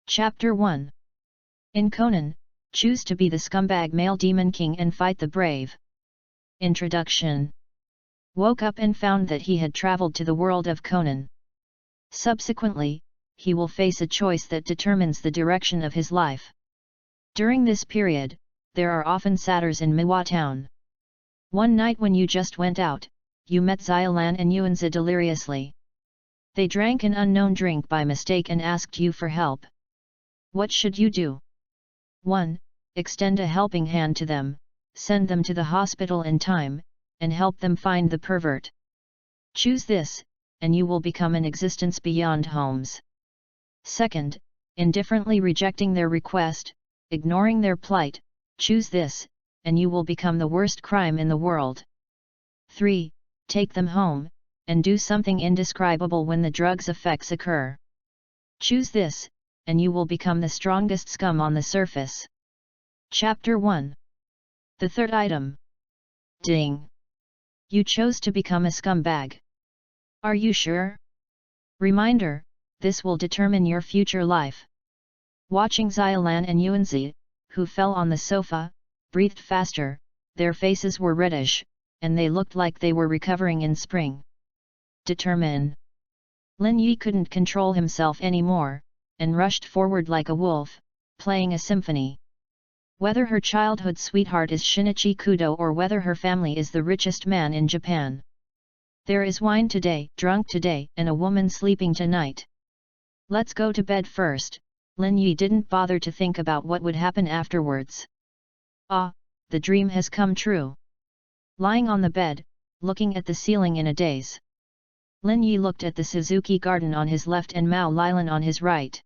Chapter 1. In Conan, choose to be the scumbag male demon king and fight the brave. Introduction. Woke up and found that he had traveled to the world of Conan. Subsequently, he will face a choice that determines the direction of his life. During this period, there are often satyrs in Miwa town. One night when you just went out, you met Xiaolan and Yuanzi deliriously. They drank an unknown drink by mistake and asked you for help. What should you do? 1. Extend a helping hand to them, send them to the hospital in time, and help them find the pervert. Choose this, and you will become an existence beyond homes. 2. Indifferently rejecting their request, ignoring their plight, choose this, and you will become the worst crime in the world. 3. Take them home, and do something indescribable when the drug's effects occur. Choose this, and you will become the strongest scum on the surface. Chapter 1. The third item. Ding! You chose to become a scumbag. Are you sure? Reminder, this will determine your future life. Watching Xiaolan and Yuanzi, who fell on the sofa, breathed faster, their faces were reddish, and they looked like they were recovering in spring. Determine. Lin Yi couldn't control himself anymore, and rushed forward like a wolf, playing a symphony. Whether her childhood sweetheart is Shinichi Kudo or whether her family is the richest man in Japan. There is wine today, drunk today, and a woman sleeping tonight. Let's go to bed first. Lin Yi didn't bother to think about what would happen afterwards. Ah, the dream has come true. Lying on the bed, looking at the ceiling in a daze. Lin Yi looked at the Suzuki garden on his left and Mao Lilan on his right.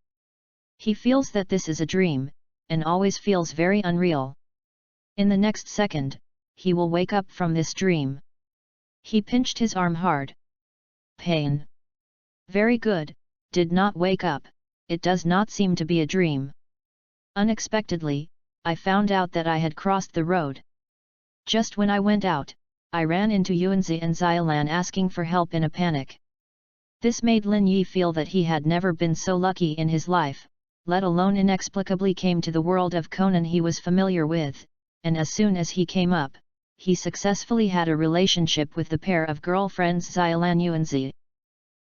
He feels that this is a dream, and always feels very unreal. In the next second, he will wake up from this dream. He pinched his arm hard. Pain. Very good, did not wake up, it does not seem to be a dream. Unexpectedly, I found out that I had crossed the road. Just when I went out, I ran into Yuanzi and Xiaolan asking for help in a panic. This made Lin Yi feel that he had never been so lucky in his life, let alone inexplicably came to the world of Conan he was familiar with, and as soon as he came up, he successfully had a relationship with the pair of girlfriends Xiaolan Yuanzi.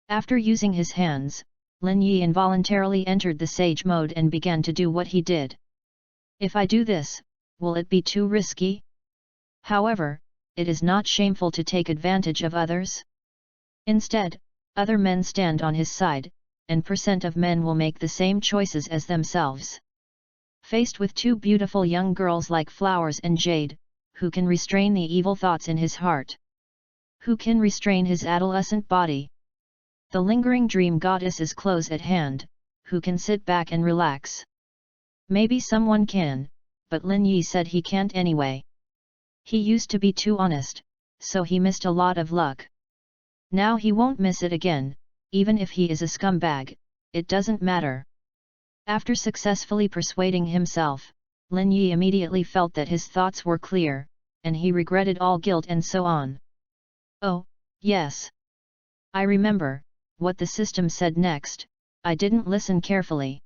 After using his hands, Lin Yi involuntarily entered the sage mode and began to do what he did. If I do this, will it be too risky? However, it is not shameful to take advantage of others. Instead, other men stand on his side, and % of men will make the same choices as themselves. Faced with two beautiful young girls like Flowers and Jade, who can restrain the evil thoughts in his heart? Who can restrain his adolescent body? The lingering dream goddess is close at hand, who can sit back and relax? Maybe someone can, but Lin Yi said he can't anyway. He used to be too honest, so he missed a lot of luck. Now he won't miss it again, even if he is a scumbag, it doesn't matter. After successfully persuading himself, Lin Yi immediately felt that his thoughts were clear, and he regretted all guilt and so on. Oh, yes. I remember, what the system said next, I didn't listen carefully.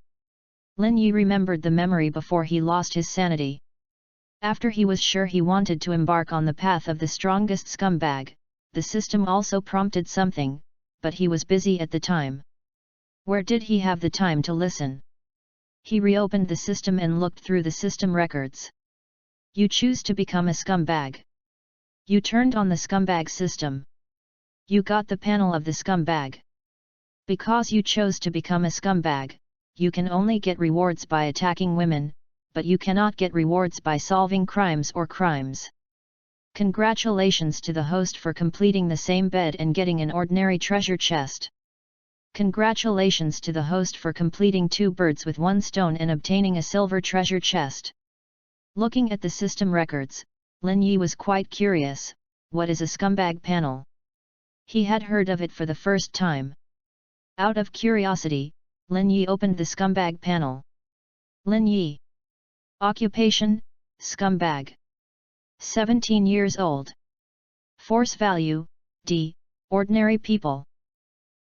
Lin Yi remembered the memory before he lost his sanity. After he was sure he wanted to embark on the path of the strongest scumbag, the system also prompted something, but he was busy at the time. Where did he have the time to listen? He reopened the system and looked through the system records. You choose to become a scumbag. You turned on the scumbag system. You got the panel of the scumbag. Because you chose to become a scumbag, you can only get rewards by attacking women, but you cannot get rewards by solving crimes or crimes. Congratulations to the host for completing the same bed and getting an ordinary treasure chest. Congratulations to the host for completing 2 birds with 1 stone and obtaining a silver treasure chest. Looking at the system records, Lin Yi was quite curious, what is a scumbag panel? He had heard of it for the first time. Out of curiosity, Lin Yi opened the scumbag panel. Lin Yi. Occupation, scumbag. 17 years old. Force value, D, ordinary people.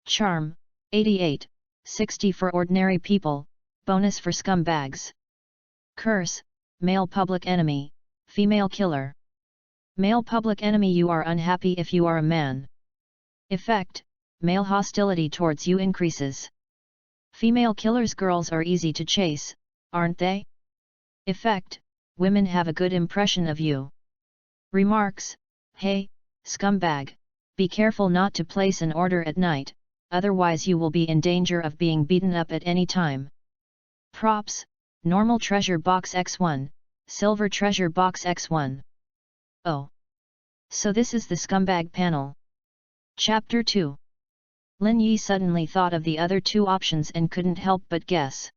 Charm, 88, 60 for ordinary people, Bonus for scumbags. Curse, male public enemy, female killer. Male public enemy, you are unhappy if you are a man. Effect, male hostility towards you increases. Female killers, girls are easy to chase, aren't they? Effect, women have a good impression of you. Remarks, hey, scumbag, be careful not to place an order at night, otherwise you will be in danger of being beaten up at any time. Props, normal treasure box X1, silver treasure box X1. Oh. So this is the scumbag panel. Chapter 2. Lin Yi suddenly thought of the other two options and couldn't help but guess.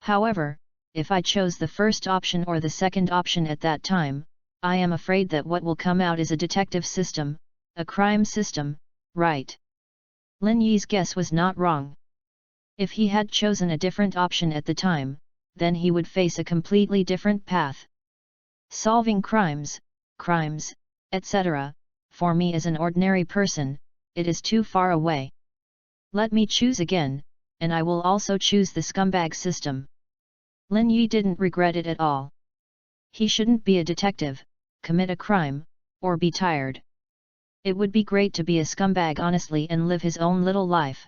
However, if I chose the first option or the second option at that time, I am afraid that what will come out is a detective system, a crime system, right? Lin Yi's guess was not wrong. If he had chosen a different option at the time, then he would face a completely different path. Solving crimes, etc., for me as an ordinary person, it is too far away. Let me choose again, and I will also choose the scumbag system. Lin Yi didn't regret it at all. He shouldn't be a detective, commit a crime, or be tired. It would be great to be a scumbag honestly and live his own little life.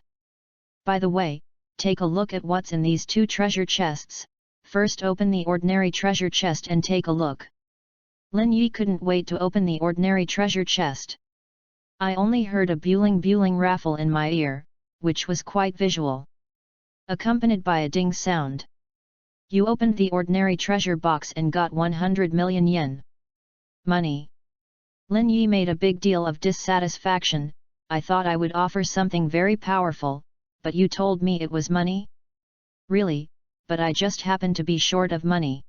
By the way, take a look at what's in these two treasure chests. First open the ordinary treasure chest and take a look. Lin Yi couldn't wait to open the ordinary treasure chest. I only heard a buling raffle in my ear, which was quite visual, accompanied by a ding sound. You opened the ordinary treasure box and got 100 million yen. Money. Lin Yi made a big deal of dissatisfaction. I thought I would offer something very powerful, but you told me it was money? Really, but I just happened to be short of money.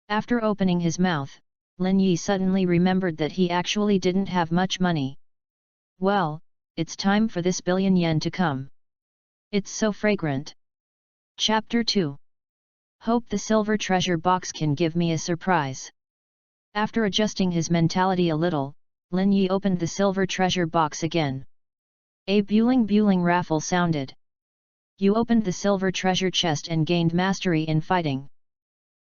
After opening his mouth, Lin Yi suddenly remembered that he actually didn't have much money. Well, it's time for this billion yen to come. It's so fragrant. Chapter 2. Hope the silver treasure box can give me a surprise. After adjusting his mentality a little, Lin Yi opened the silver treasure box again. A buling raffle sounded. You opened the silver treasure chest and gained mastery in fighting.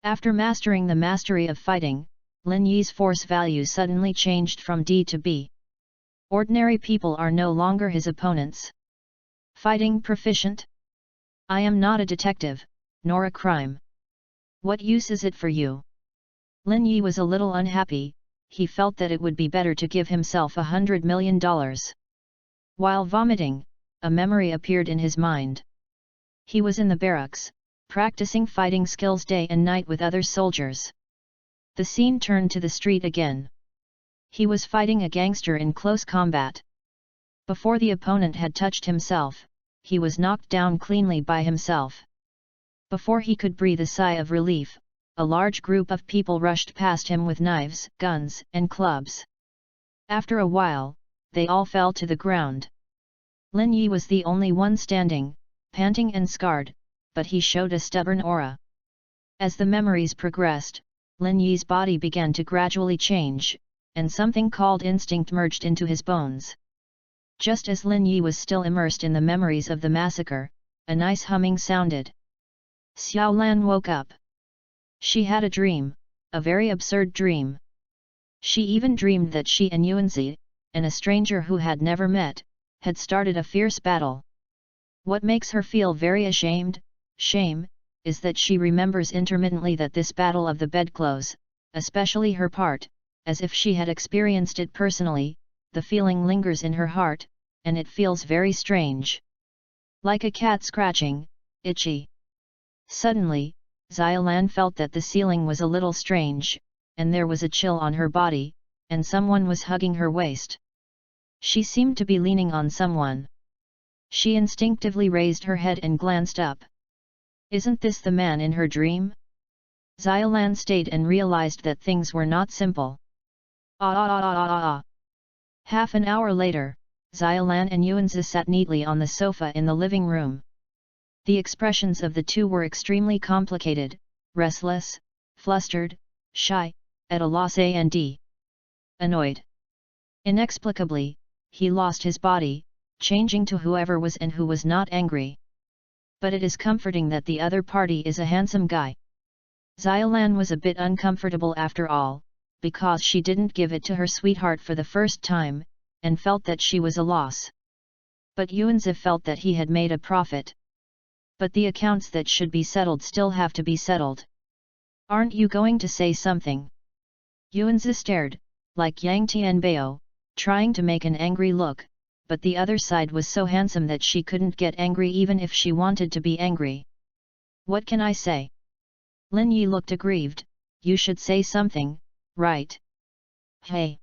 After mastering the mastery of fighting, Lin Yi's force value suddenly changed from D to B. Ordinary people are no longer his opponents. Fighting proficient? I am not a detective, nor a crime. What use is it for you? Lin Yi was a little unhappy. He felt that it would be better to give himself $100 million. While vomiting, a memory appeared in his mind. He was in the barracks, practicing fighting skills day and night with other soldiers. The scene turned to the street again. He was fighting a gangster in close combat. Before the opponent had touched himself, he was knocked down cleanly by himself. Before he could breathe a sigh of relief, a large group of people rushed past him with knives, guns, and clubs. After a while, they all fell to the ground. Lin Yi was the only one standing, panting and scarred, but he showed a stubborn aura. As the memories progressed, Lin Yi's body began to gradually change, and something called instinct merged into his bones. Just as Lin Yi was still immersed in the memories of the massacre, a nice humming sounded. Xiao Lan woke up. She had a dream, a very absurd dream. She even dreamed that she and Yuanzi, and a stranger who had never met, had started a fierce battle. What makes her feel very ashamed, is that she remembers intermittently that this battle of the bedclothes, especially her part, as if she had experienced it personally, the feeling lingers in her heart, and it feels very strange. Like a cat scratching, itchy. Suddenly, Xiaolan felt that the ceiling was a little strange, and there was a chill on her body, and someone was hugging her waist. She seemed to be leaning on someone. She instinctively raised her head and glanced up. Isn't this the man in her dream? Xiaolan stayed and realized that things were not simple. Half an hour later, Xiaolan and Yuanzi sat neatly on the sofa in the living room. The expressions of the two were extremely complicated, restless, flustered, shy, at a loss and annoyed. Inexplicably, he lost his body, changing to whoever was and who was not angry. But it is comforting that the other party is a handsome guy. Xiaolan was a bit uncomfortable after all, because she didn't give it to her sweetheart for the first time, and felt that she was a loss. But Yuanzi felt that he had made a profit. But the accounts that should be settled still have to be settled. Aren't you going to say something? Yuanzi stared, like Yang Tianbao, trying to make an angry look, but the other side was so handsome that she couldn't get angry even if she wanted to be angry. What can I say? Lin Yi looked aggrieved. You should say something, right? Hey!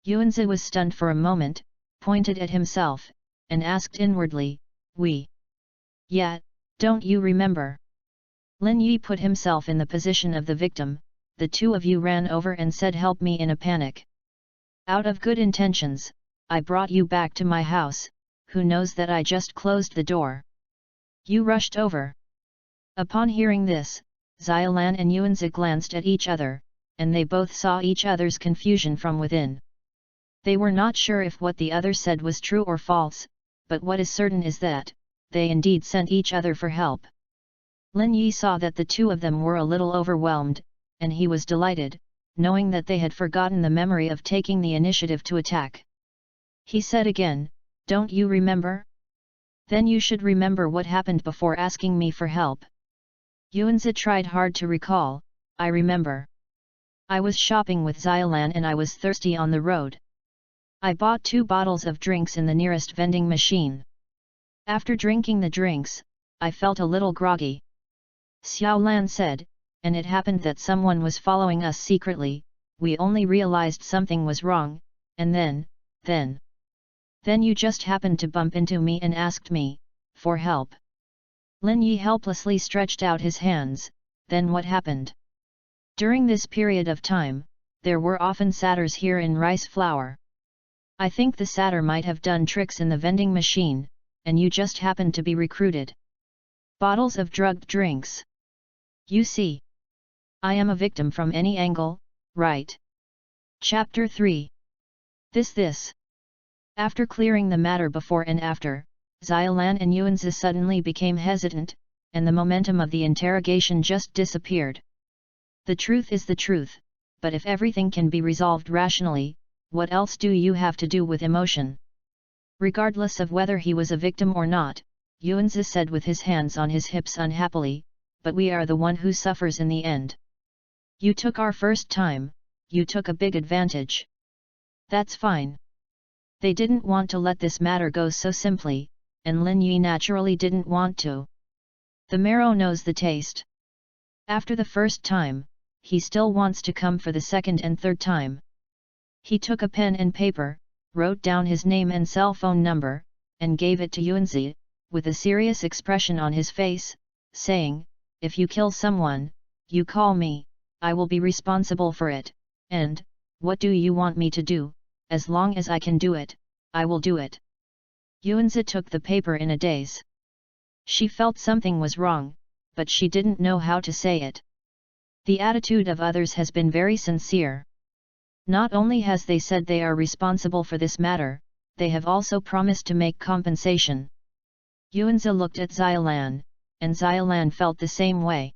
Yuanzi was stunned for a moment, pointed at himself, and asked inwardly, we? Yeah, don't you remember? Lin Yi put himself in the position of the victim. The two of you ran over and said help me in a panic. Out of good intentions, I brought you back to my house, who knows that I just closed the door. You rushed over. Upon hearing this, Xiaolan and Yuanzi glanced at each other, and they both saw each other's confusion from within. They were not sure if what the other said was true or false, but what is certain is that, they indeed sent each other for help. Lin Yi saw that the two of them were a little overwhelmed, and he was delighted, knowing that they had forgotten the memory of taking the initiative to attack. He said again, don't you remember? Then you should remember what happened before asking me for help. Yuanzi tried hard to recall. I remember. I was shopping with Xiaolan and I was thirsty on the road. I bought 2 bottles of drinks in the nearest vending machine. After drinking the drinks, I felt a little groggy. Xiaolan said, and it happened that someone was following us secretly. We only realized something was wrong, and then you just happened to bump into me and asked me for help. Lin Yi helplessly stretched out his hands. Then what happened? During this period of time, there were often satyrs here in rice flour. I think the satyr might have done tricks in the vending machine, and you just happened to be recruited. Bottles of drugged drinks. You see, I am a victim from any angle, right? Chapter 3. This. After clearing the matter before and after, Xiaolan and Yuanzi suddenly became hesitant, and the momentum of the interrogation just disappeared. The truth is the truth, but if everything can be resolved rationally, what else do you have to do with emotion? Regardless of whether he was a victim or not, Yuanzi said with his hands on his hips unhappily, but we are the one who suffers in the end. You took our first time, you took a big advantage. That's fine. They didn't want to let this matter go so simply, and Lin Yi naturally didn't want to. The marrow knows the taste. After the first time, he still wants to come for the second and third time. He took a pen and paper, wrote down his name and cell phone number, and gave it to Yuanzi, with a serious expression on his face, saying, if you kill someone, you call me, I will be responsible for it, and, what do you want me to do? As long as I can do it, I will do it. Yuanzi took the paper in a daze. She felt something was wrong, but she didn't know how to say it. The attitude of others has been very sincere. Not only has they said they are responsible for this matter, they have also promised to make compensation. Yuanzi looked at Xiaolan, and Xiaolan felt the same way.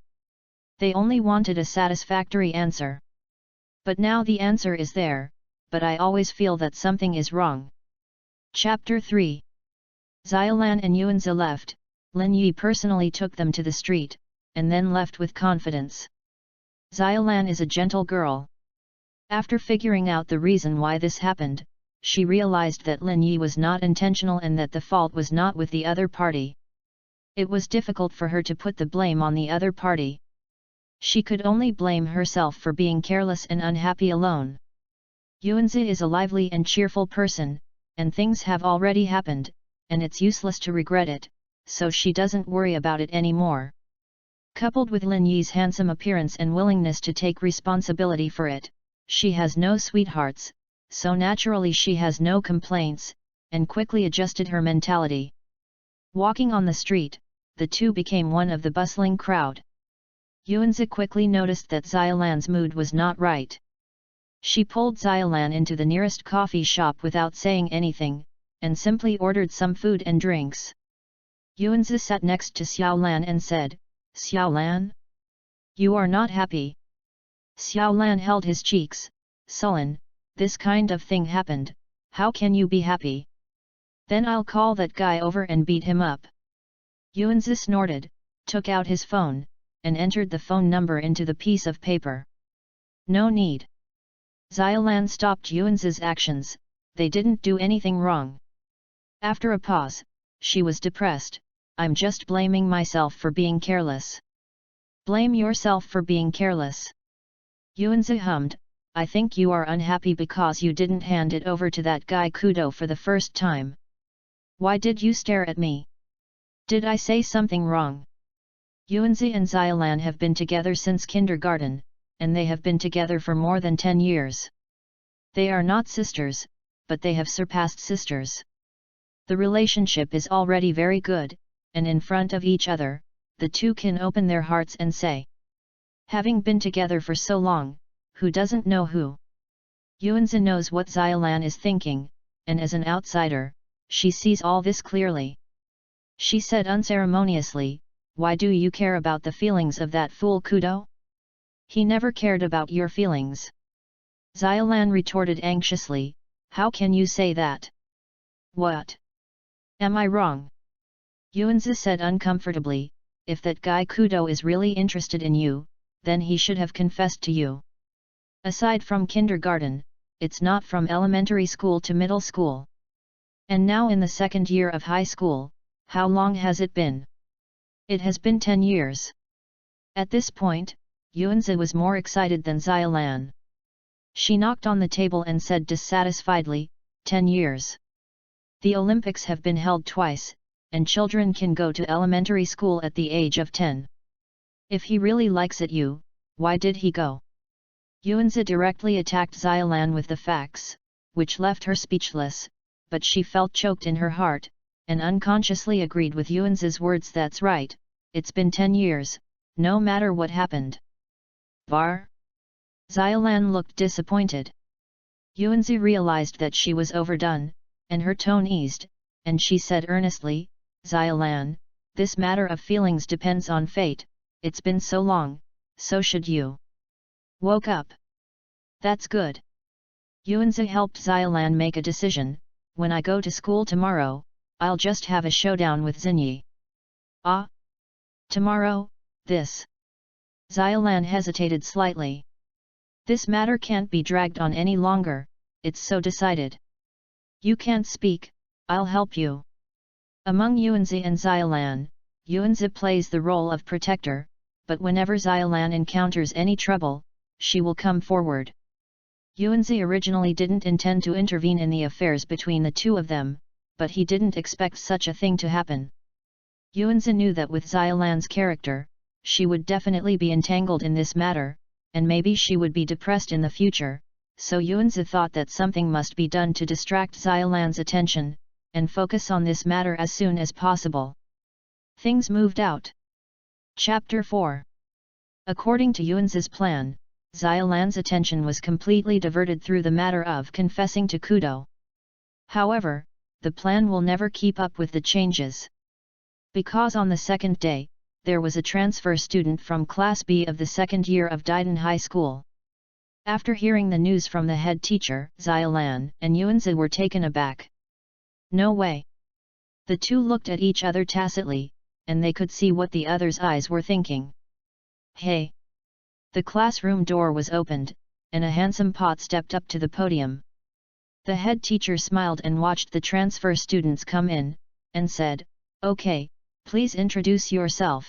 They only wanted a satisfactory answer. But now the answer is there, but I always feel that something is wrong. Chapter 3. Xiaolan and Yuanzi left. Lin Yi personally took them to the street, and then left with confidence. Xiaolan is a gentle girl. After figuring out the reason why this happened, she realized that Lin Yi was not intentional and that the fault was not with the other party. It was difficult for her to put the blame on the other party. She could only blame herself for being careless and unhappy alone. Yuanzi is a lively and cheerful person, and things have already happened, and it's useless to regret it, so she doesn't worry about it anymore. Coupled with Lin Yi's handsome appearance and willingness to take responsibility for it, she has no sweethearts, so naturally she has no complaints, and quickly adjusted her mentality. Walking on the street, the two became one of the bustling crowd. Yuanzi quickly noticed that Xiaolan's mood was not right. She pulled Xiaolan into the nearest coffee shop without saying anything, and simply ordered some food and drinks. Yuanzi sat next to Xiaolan and said, Xiaolan? You are not happy. Xiaolan held his cheeks, sullen, this kind of thing happened, how can you be happy? Then I'll call that guy over and beat him up. Yuanzi snorted, took out his phone, and entered the phone number into the piece of paper. No need. Xiaolan stopped Yuanzi's actions, they didn't do anything wrong. After a pause, she was depressed, I'm just blaming myself for being careless. Blame yourself for being careless. Yuanzi hummed, I think you are unhappy because you didn't hand it over to that guy Kudo for the first time. Why did you stare at me? Did I say something wrong? Yuanzi and Xiaolan have been together since kindergarten, and they have been together for more than 10 years. They are not sisters, but they have surpassed sisters. The relationship is already very good, and in front of each other, the two can open their hearts and say. Having been together for so long, who doesn't know who? Yuanzi knows what Xiaolan is thinking, and as an outsider, she sees all this clearly. She said unceremoniously, why do you care about the feelings of that fool Kudo? He never cared about your feelings. Xiaolan retorted anxiously, how can you say that? What? Am I wrong? Yuanzi said uncomfortably, if that guy Kudo is really interested in you, then he should have confessed to you. Aside from kindergarten, it's not from elementary school to middle school. And now in the second year of high school, how long has it been? It has been 10 years. At this point, Yuanzi was more excited than Xiaolan. She knocked on the table and said dissatisfiedly, 10 years. The Olympics have been held twice, and children can go to elementary school at the age of 10. If he really likes it you, why did he go? Yuanzi directly attacked Xiaolan with the facts, which left her speechless, but she felt choked in her heart, and unconsciously agreed with Yuanzi's words. That's right, it's been 10 years, no matter what happened. Var? Xiaolan looked disappointed. Yuanzi realized that she was overdone, and her tone eased, and she said earnestly, Xiaolan, this matter of feelings depends on fate, it's been so long, so should you. Woke up. That's good. Yuanzi helped Xiaolan make a decision, when I go to school tomorrow, I'll just have a showdown with Xinyi. Ah? Tomorrow, this? Xiaolan hesitated slightly. This matter can't be dragged on any longer, it's so decided. You can't speak, I'll help you. Among Yuanzi and Xiaolan, Yuanzi plays the role of protector, but whenever Xiaolan encounters any trouble, she will come forward. Yuanzi originally didn't intend to intervene in the affairs between the two of them, but he didn't expect such a thing to happen. Yuanzi knew that with Xiaolan's character, she would definitely be entangled in this matter, and maybe she would be depressed in the future, so Yuanzi thought that something must be done to distract Xiaolan's attention, and focus on this matter as soon as possible. Things moved out. Chapter 4. According to Yuanzi's plan, Xiaolan's attention was completely diverted through the matter of confessing to Kudo. However, the plan will never keep up with the changes. Because on the second day, there was a transfer student from Class B of the second year of Daidan High School. After hearing the news from the head teacher, Xiaolan and Yuanzi were taken aback. No way. The two looked at each other tacitly, and they could see what the other's eyes were thinking. Hey! The classroom door was opened, and a handsome pot stepped up to the podium. The head teacher smiled and watched the transfer students come in, and said, Okay, please introduce yourself.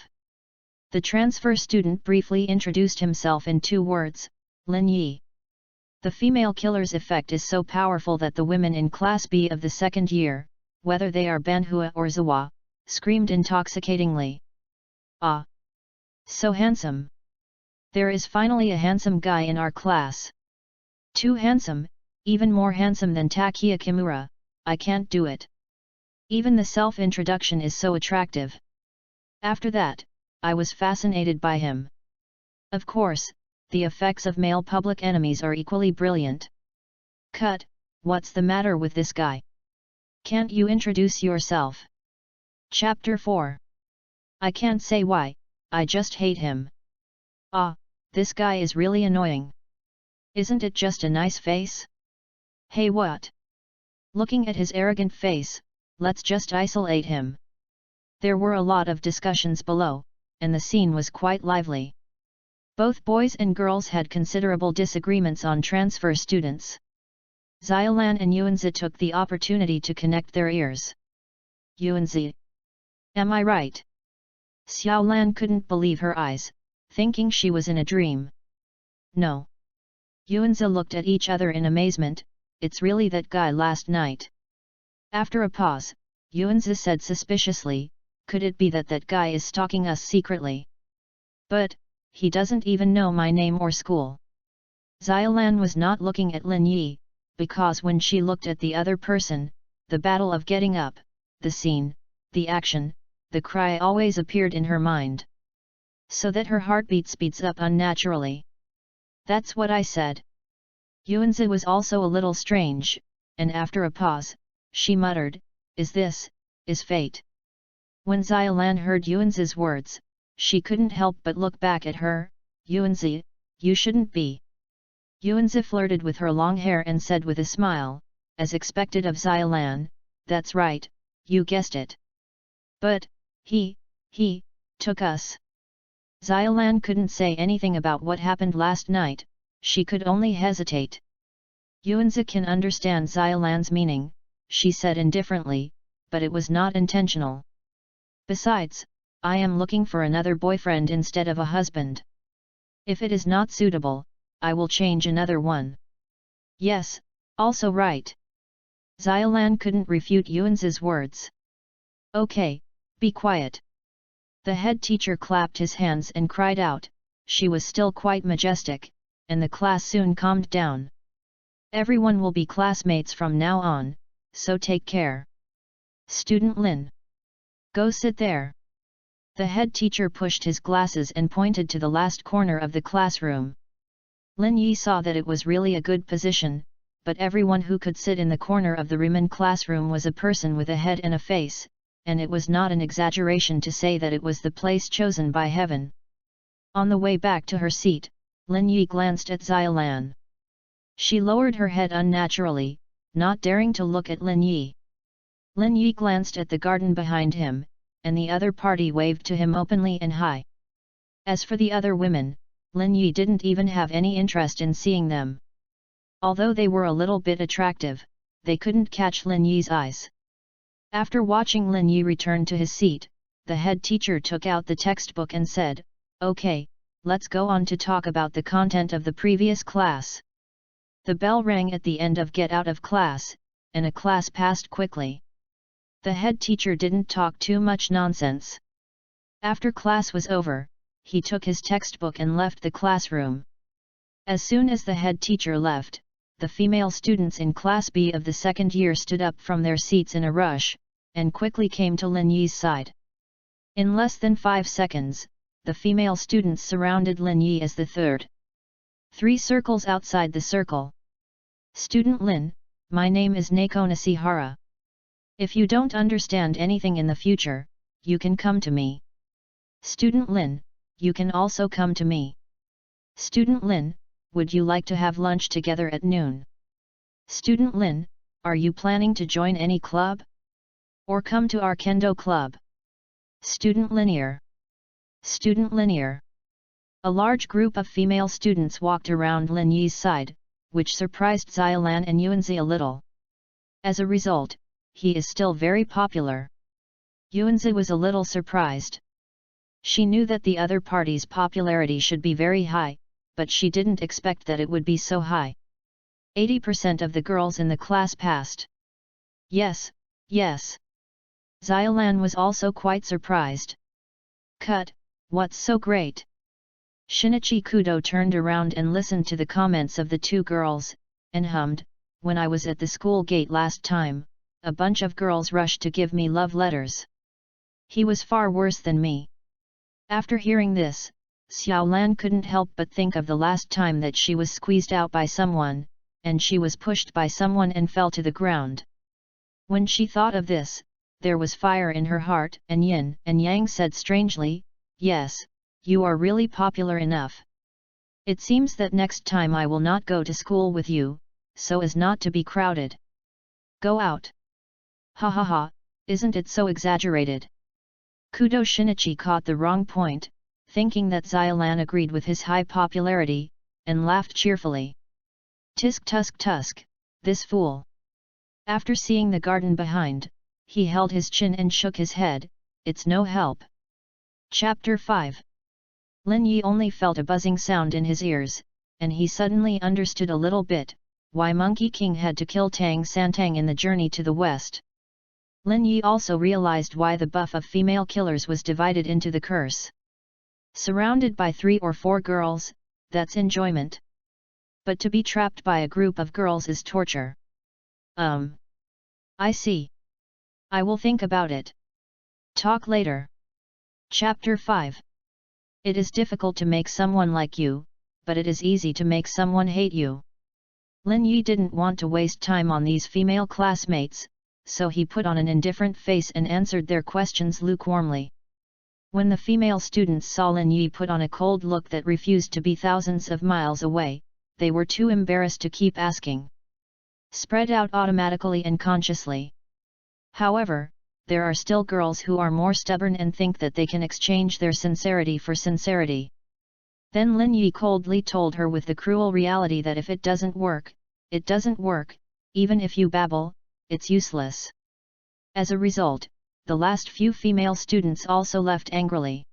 The transfer student briefly introduced himself in 2 words, Lin Yi. The female killer's effect is so powerful that the women in Class B of the second year, whether they are Banhua or Zawa, screamed intoxicatingly. Ah! So handsome! There is finally a handsome guy in our class. Too handsome, even more handsome than Takia Kimura, I can't do it. Even the self-introduction is so attractive. After that, I was fascinated by him. Of course, the effects of male public enemies are equally brilliant. Cut, what's the matter with this guy? Can't you introduce yourself? Chapter 4. I can't say why, I just hate him. Ah, this guy is really annoying. Isn't it just a nice face? Hey what? Looking at his arrogant face, let's just isolate him. There were a lot of discussions below, and the scene was quite lively. Both boys and girls had considerable disagreements on transfer students. Xiaolan and Yuanzi took the opportunity to connect their ears. Yuanzi. Am I right? Xiaolan couldn't believe her eyes, thinking she was in a dream. No. Yuanzi looked at each other in amazement. It's really that guy last night. After a pause, Yuanzi said suspiciously, could it be that guy is stalking us secretly? But, he doesn't even know my name or school. Xiaolan was not looking at Lin Yi, because when she looked at the other person, the battle of getting up, the scene, the action, the cry always appeared in her mind. So that her heartbeat speeds up unnaturally. That's what I said. Yuanzi was also a little strange, and after a pause, she muttered, is fate. When Xiaolan heard Yuanzi's words, she couldn't help but look back at her. Yuanzi, you shouldn't be. Yuanzi flirted with her long hair and said with a smile, as expected of Xiaolan, that's right, you guessed it. But, he took us. Xiaolan couldn't say anything about what happened last night, she could only hesitate. Yuanzi can understand Xiaolan's meaning, she said indifferently, but it was not intentional. Besides, I am looking for another boyfriend instead of a husband. If it is not suitable, I will change another one. Yes, also right. Xiaolan couldn't refute Yuanzi's words. Okay, be quiet. The head teacher clapped his hands and cried out, she was still quite majestic, and the class soon calmed down. Everyone will be classmates from now on, so take care. Student Lin. Go sit there. The head teacher pushed his glasses and pointed to the last corner of the classroom. Lin Yi saw that it was really a good position, but everyone who could sit in the corner of the Riemann classroom was a person with a head and a face, and it was not an exaggeration to say that it was the place chosen by heaven. On the way back to her seat, Lin Yi glanced at Xiaolan. She lowered her head unnaturally, not daring to look at Lin Yi. Lin Yi glanced at the garden behind him, and the other party waved to him openly and high. As for the other women, Lin Yi didn't even have any interest in seeing them. Although they were a little bit attractive, they couldn't catch Lin Yi's eyes. After watching Lin Yi return to his seat, the head teacher took out the textbook and said, okay, let's go on to talk about the content of the previous class. The bell rang at the end of get out of class, and a class passed quickly. The head teacher didn't talk too much nonsense. After class was over, he took his textbook and left the classroom. As soon as the head teacher left, the female students in Class B of the second year stood up from their seats in a rush, and quickly came to Lin Yi's side. In less than 5 seconds, the female students surrounded Lin Yi as the third. 3 circles outside the circle. Student Lin, my name is Nako Nishihara. If you don't understand anything in the future, you can come to me. Student Lin, you can also come to me. Student Lin, would you like to have lunch together at noon? Student Lin, are you planning to join any club? Or come to our kendo club? Student Linear. Student Linear. A large group of female students walked around Lin Yi's side, which surprised Xiaolan and Yuanzi a little. As a result, he is still very popular. Yuanzi was a little surprised. She knew that the other party's popularity should be very high, but she didn't expect that it would be so high. 80% of the girls in the class passed. Yes. Xiaolan was also quite surprised. Cut, what's so great? Shinichi Kudo turned around and listened to the comments of the 2 girls, and hummed, when I was at the school gate last time, a bunch of girls rushed to give me love letters. He was far worse than me. After hearing this, Xiaolan couldn't help but think of the last time that she was squeezed out by someone, and she was pushed by someone and fell to the ground. When she thought of this, there was fire in her heart, and Yin and Yang said strangely, "Yes, you are really popular enough. It seems that next time I will not go to school with you, so as not to be crowded. Go out." "Ha ha ha, isn't it so exaggerated?" Kudo Shinichi caught the wrong point, thinking that Xiaolan agreed with his high popularity, and laughed cheerfully. "Tisk tusk tusk, this fool." After seeing the garden behind, he held his chin and shook his head, "It's no help." Chapter 5. Lin Yi only felt a buzzing sound in his ears, and he suddenly understood a little bit, why Monkey King had to kill Tang Santang in the journey to the west. Lin Yi also realized why the buff of female killers was divided into the curse. Surrounded by 3 or 4 girls, that's enjoyment. But to be trapped by a group of girls is torture. I see. I will think about it. Talk later. Chapter 5. It is difficult to make someone like you, but it is easy to make someone hate you. Lin Yi didn't want to waste time on these female classmates, so he put on an indifferent face and answered their questions lukewarmly. When the female students saw Lin Yi put on a cold look that refused to be thousands of miles away, they were too embarrassed to keep asking. Spread out automatically and consciously. However, there are still girls who are more stubborn and think that they can exchange their sincerity for sincerity. Then Lin Yi coldly told her with the cruel reality that if it doesn't work, it doesn't work, even if you babble, it's useless. As a result, the last few female students also left angrily.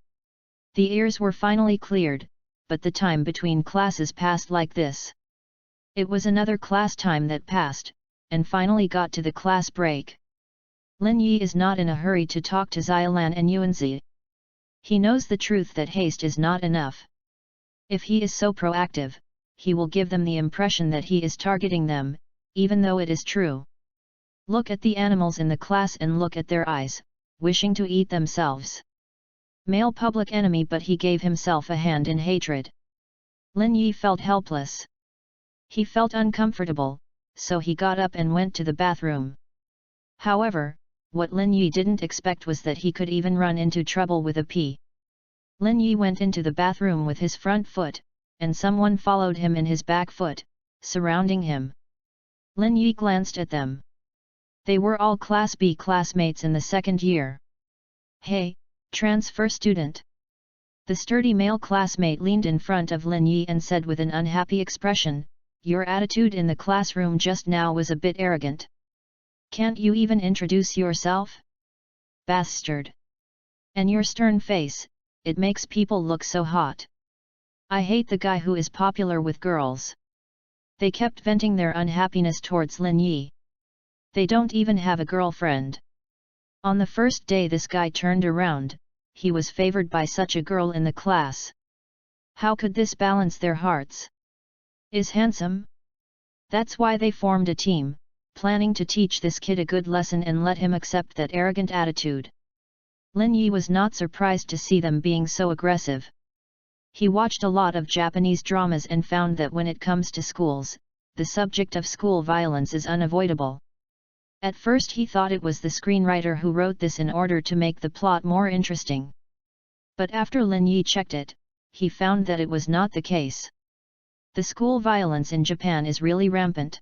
The ears were finally cleared, but the time between classes passed like this. It was another class time that passed, and finally got to the class break. Lin Yi is not in a hurry to talk to Xiaolan and Yuanzi. He knows the truth that haste is not enough. If he is so proactive, he will give them the impression that he is targeting them, even though it is true. Look at the animals in the class and look at their eyes, wishing to eat themselves. Male public enemy, but he gave himself a hand in hatred. Lin Yi felt helpless. He felt uncomfortable, so he got up and went to the bathroom. However, what Lin Yi didn't expect was that he could even run into trouble with a pee. Lin Yi went into the bathroom with his front foot, and someone followed him in his back foot, surrounding him. Lin Yi glanced at them. They were all Class B classmates in the second year. "Hey, transfer student." The sturdy male classmate leaned in front of Lin Yi and said with an unhappy expression, "Your attitude in the classroom just now was a bit arrogant. Can't you even introduce yourself? Bastard. And your stern face, it makes people look so hot. I hate the guy who is popular with girls." They kept venting their unhappiness towards Lin Yi. They don't even have a girlfriend. On the first day this guy turned around, he was favored by such a girl in the class. How could this balance their hearts? Is handsome? That's why they formed a team, planning to teach this kid a good lesson and let him accept that arrogant attitude. Lin Yi was not surprised to see them being so aggressive. He watched a lot of Japanese dramas and found that when it comes to schools, the subject of school violence is unavoidable. At first he thought it was the screenwriter who wrote this in order to make the plot more interesting. But after Lin Yi checked it, he found that it was not the case. The school violence in Japan is really rampant.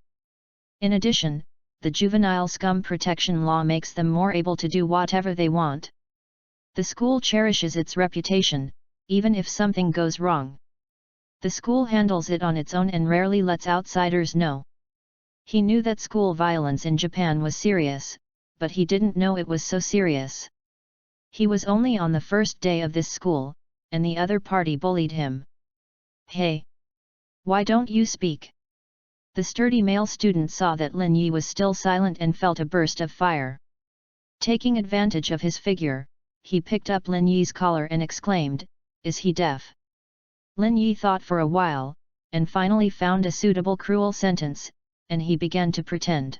In addition, the juvenile scum protection law makes them more able to do whatever they want. The school cherishes its reputation, even if something goes wrong. The school handles it on its own and rarely lets outsiders know. He knew that school violence in Japan was serious, but he didn't know it was so serious. He was only on the first day of this school, and the other party bullied him. "Hey! Why don't you speak?" The sturdy male student saw that Lin Yi was still silent and felt a burst of fire. Taking advantage of his figure, he picked up Lin Yi's collar and exclaimed, "Is he deaf?" Lin Yi thought for a while, and finally found a suitable cruel sentence, and he began to pretend.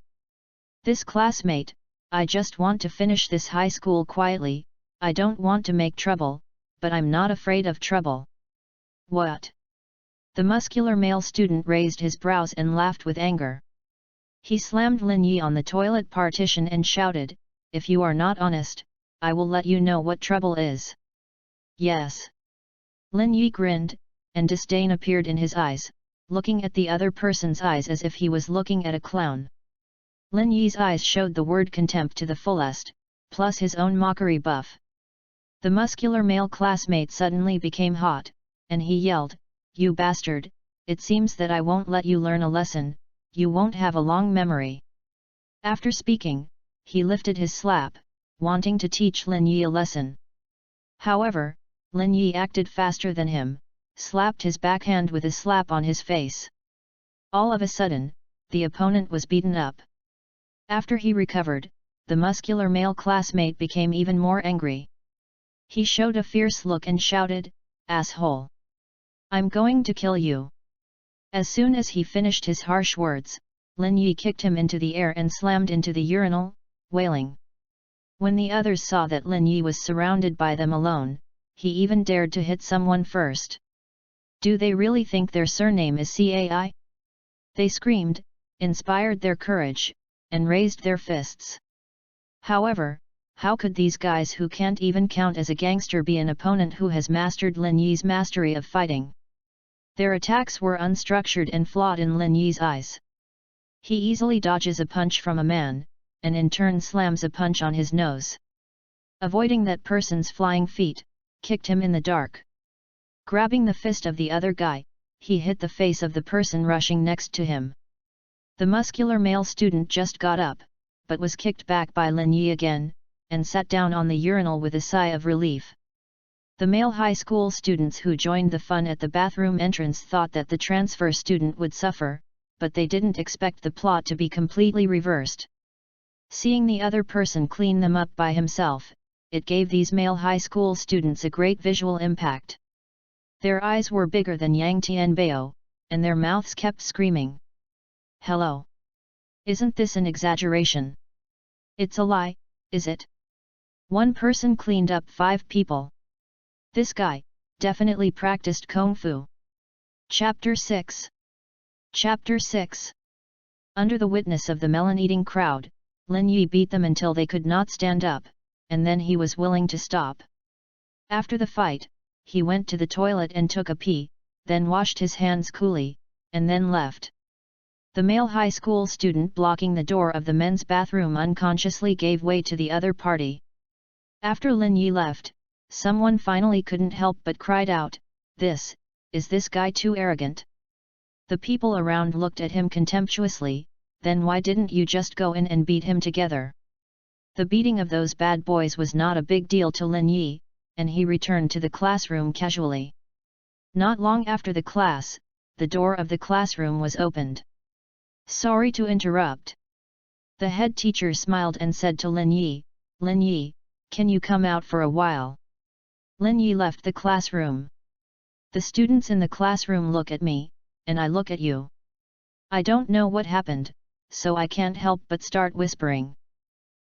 "This classmate, I just want to finish this high school quietly, I don't want to make trouble, but I'm not afraid of trouble." "What?" The muscular male student raised his brows and laughed with anger. He slammed Lin Yi on the toilet partition and shouted, if you are not honest, I will let you know what trouble is. Yes. Lin Yi grinned, and disdain appeared in his eyes, looking at the other person's eyes as if he was looking at a clown. Lin Yi's eyes showed the word contempt to the fullest, plus his own mockery buff. The muscular male classmate suddenly became hot, and he yelled, "You bastard, it seems that I won't let you learn a lesson, you won't have a long memory." After speaking, he lifted his slap, wanting to teach Lin Yi a lesson. However, Lin Yi acted faster than him, slapped his backhand with a slap on his face. All of a sudden, the opponent was beaten up. After he recovered, the muscular male classmate became even more angry. He showed a fierce look and shouted, "Asshole! I'm going to kill you!" As soon as he finished his harsh words, Lin Yi kicked him into the air and slammed into the urinal, wailing. When the others saw that Lin Yi was surrounded by them alone, he even dared to hit someone first. Do they really think their surname is Cai? They screamed, inspired their courage, and raised their fists. However, how could these guys who can't even count as a gangster be an opponent who has mastered Lin Yi's mastery of fighting? Their attacks were unstructured and flawed in Lin Yi's eyes. He easily dodges a punch from a man, and in turn slams a punch on his nose. Avoiding that person's flying feet, kicked him in the dark. Grabbing the fist of the other guy, he hit the face of the person rushing next to him. The muscular male student just got up, but was kicked back by Lin Yi again, and sat down on the urinal with a sigh of relief. The male high school students who joined the fun at the bathroom entrance thought that the transfer student would suffer, but they didn't expect the plot to be completely reversed. Seeing the other person clean them up by himself, it gave these male high school students a great visual impact. Their eyes were bigger than Yang Tianbao, and their mouths kept screaming. "Hello! Isn't this an exaggeration? It's a lie, is it? One person cleaned up 5 people. This guy definitely practiced Kung Fu." Chapter 6. Chapter 6. Under the witness of the melon-eating crowd, Lin Yi beat them until they could not stand up, and then he was willing to stop. After the fight, he went to the toilet and took a pee, then washed his hands coolly, and then left. The male high school student blocking the door of the men's bathroom unconsciously gave way to the other party. After Lin Yi left, someone finally couldn't help but cried out, Is this guy too arrogant?" The people around looked at him contemptuously, "Then why didn't you just go in and beat him together?" The beating of those bad boys was not a big deal to Lin Yi, and he returned to the classroom casually. Not long after the class, the door of the classroom was opened. "Sorry to interrupt." The head teacher smiled and said to Lin Yi, "Lin Yi, can you come out for a while?" Lin Yi left the classroom. "The students in the classroom look at me, and I look at you. I don't know what happened, so I can't help but start whispering."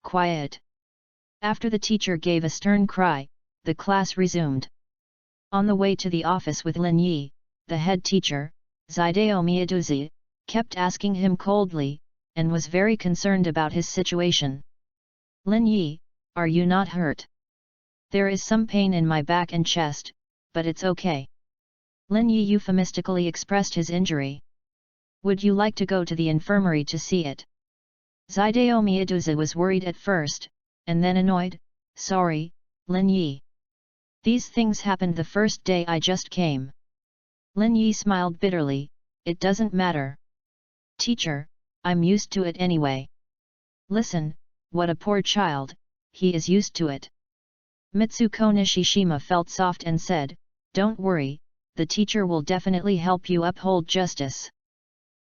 "Quiet." After the teacher gave a stern cry, the class resumed. On the way to the office with Lin Yi, the head teacher, Zidao Miyaduzi, kept asking him coldly, and was very concerned about his situation. "Lin Yi, are you not hurt?" "There is some pain in my back and chest, but it's okay." Lin Yi euphemistically expressed his injury. "Would you like to go to the infirmary to see it?" Zidao Miyaduzi was worried at first, and then annoyed. "Sorry, Lin Yi. These things happened the first day I just came." Lin Yi smiled bitterly, "It doesn't matter. Teacher, I'm used to it anyway." "Listen, what a poor child, he is used to it." Mitsuko Nishishima felt soft and said, "Don't worry, the teacher will definitely help you uphold justice."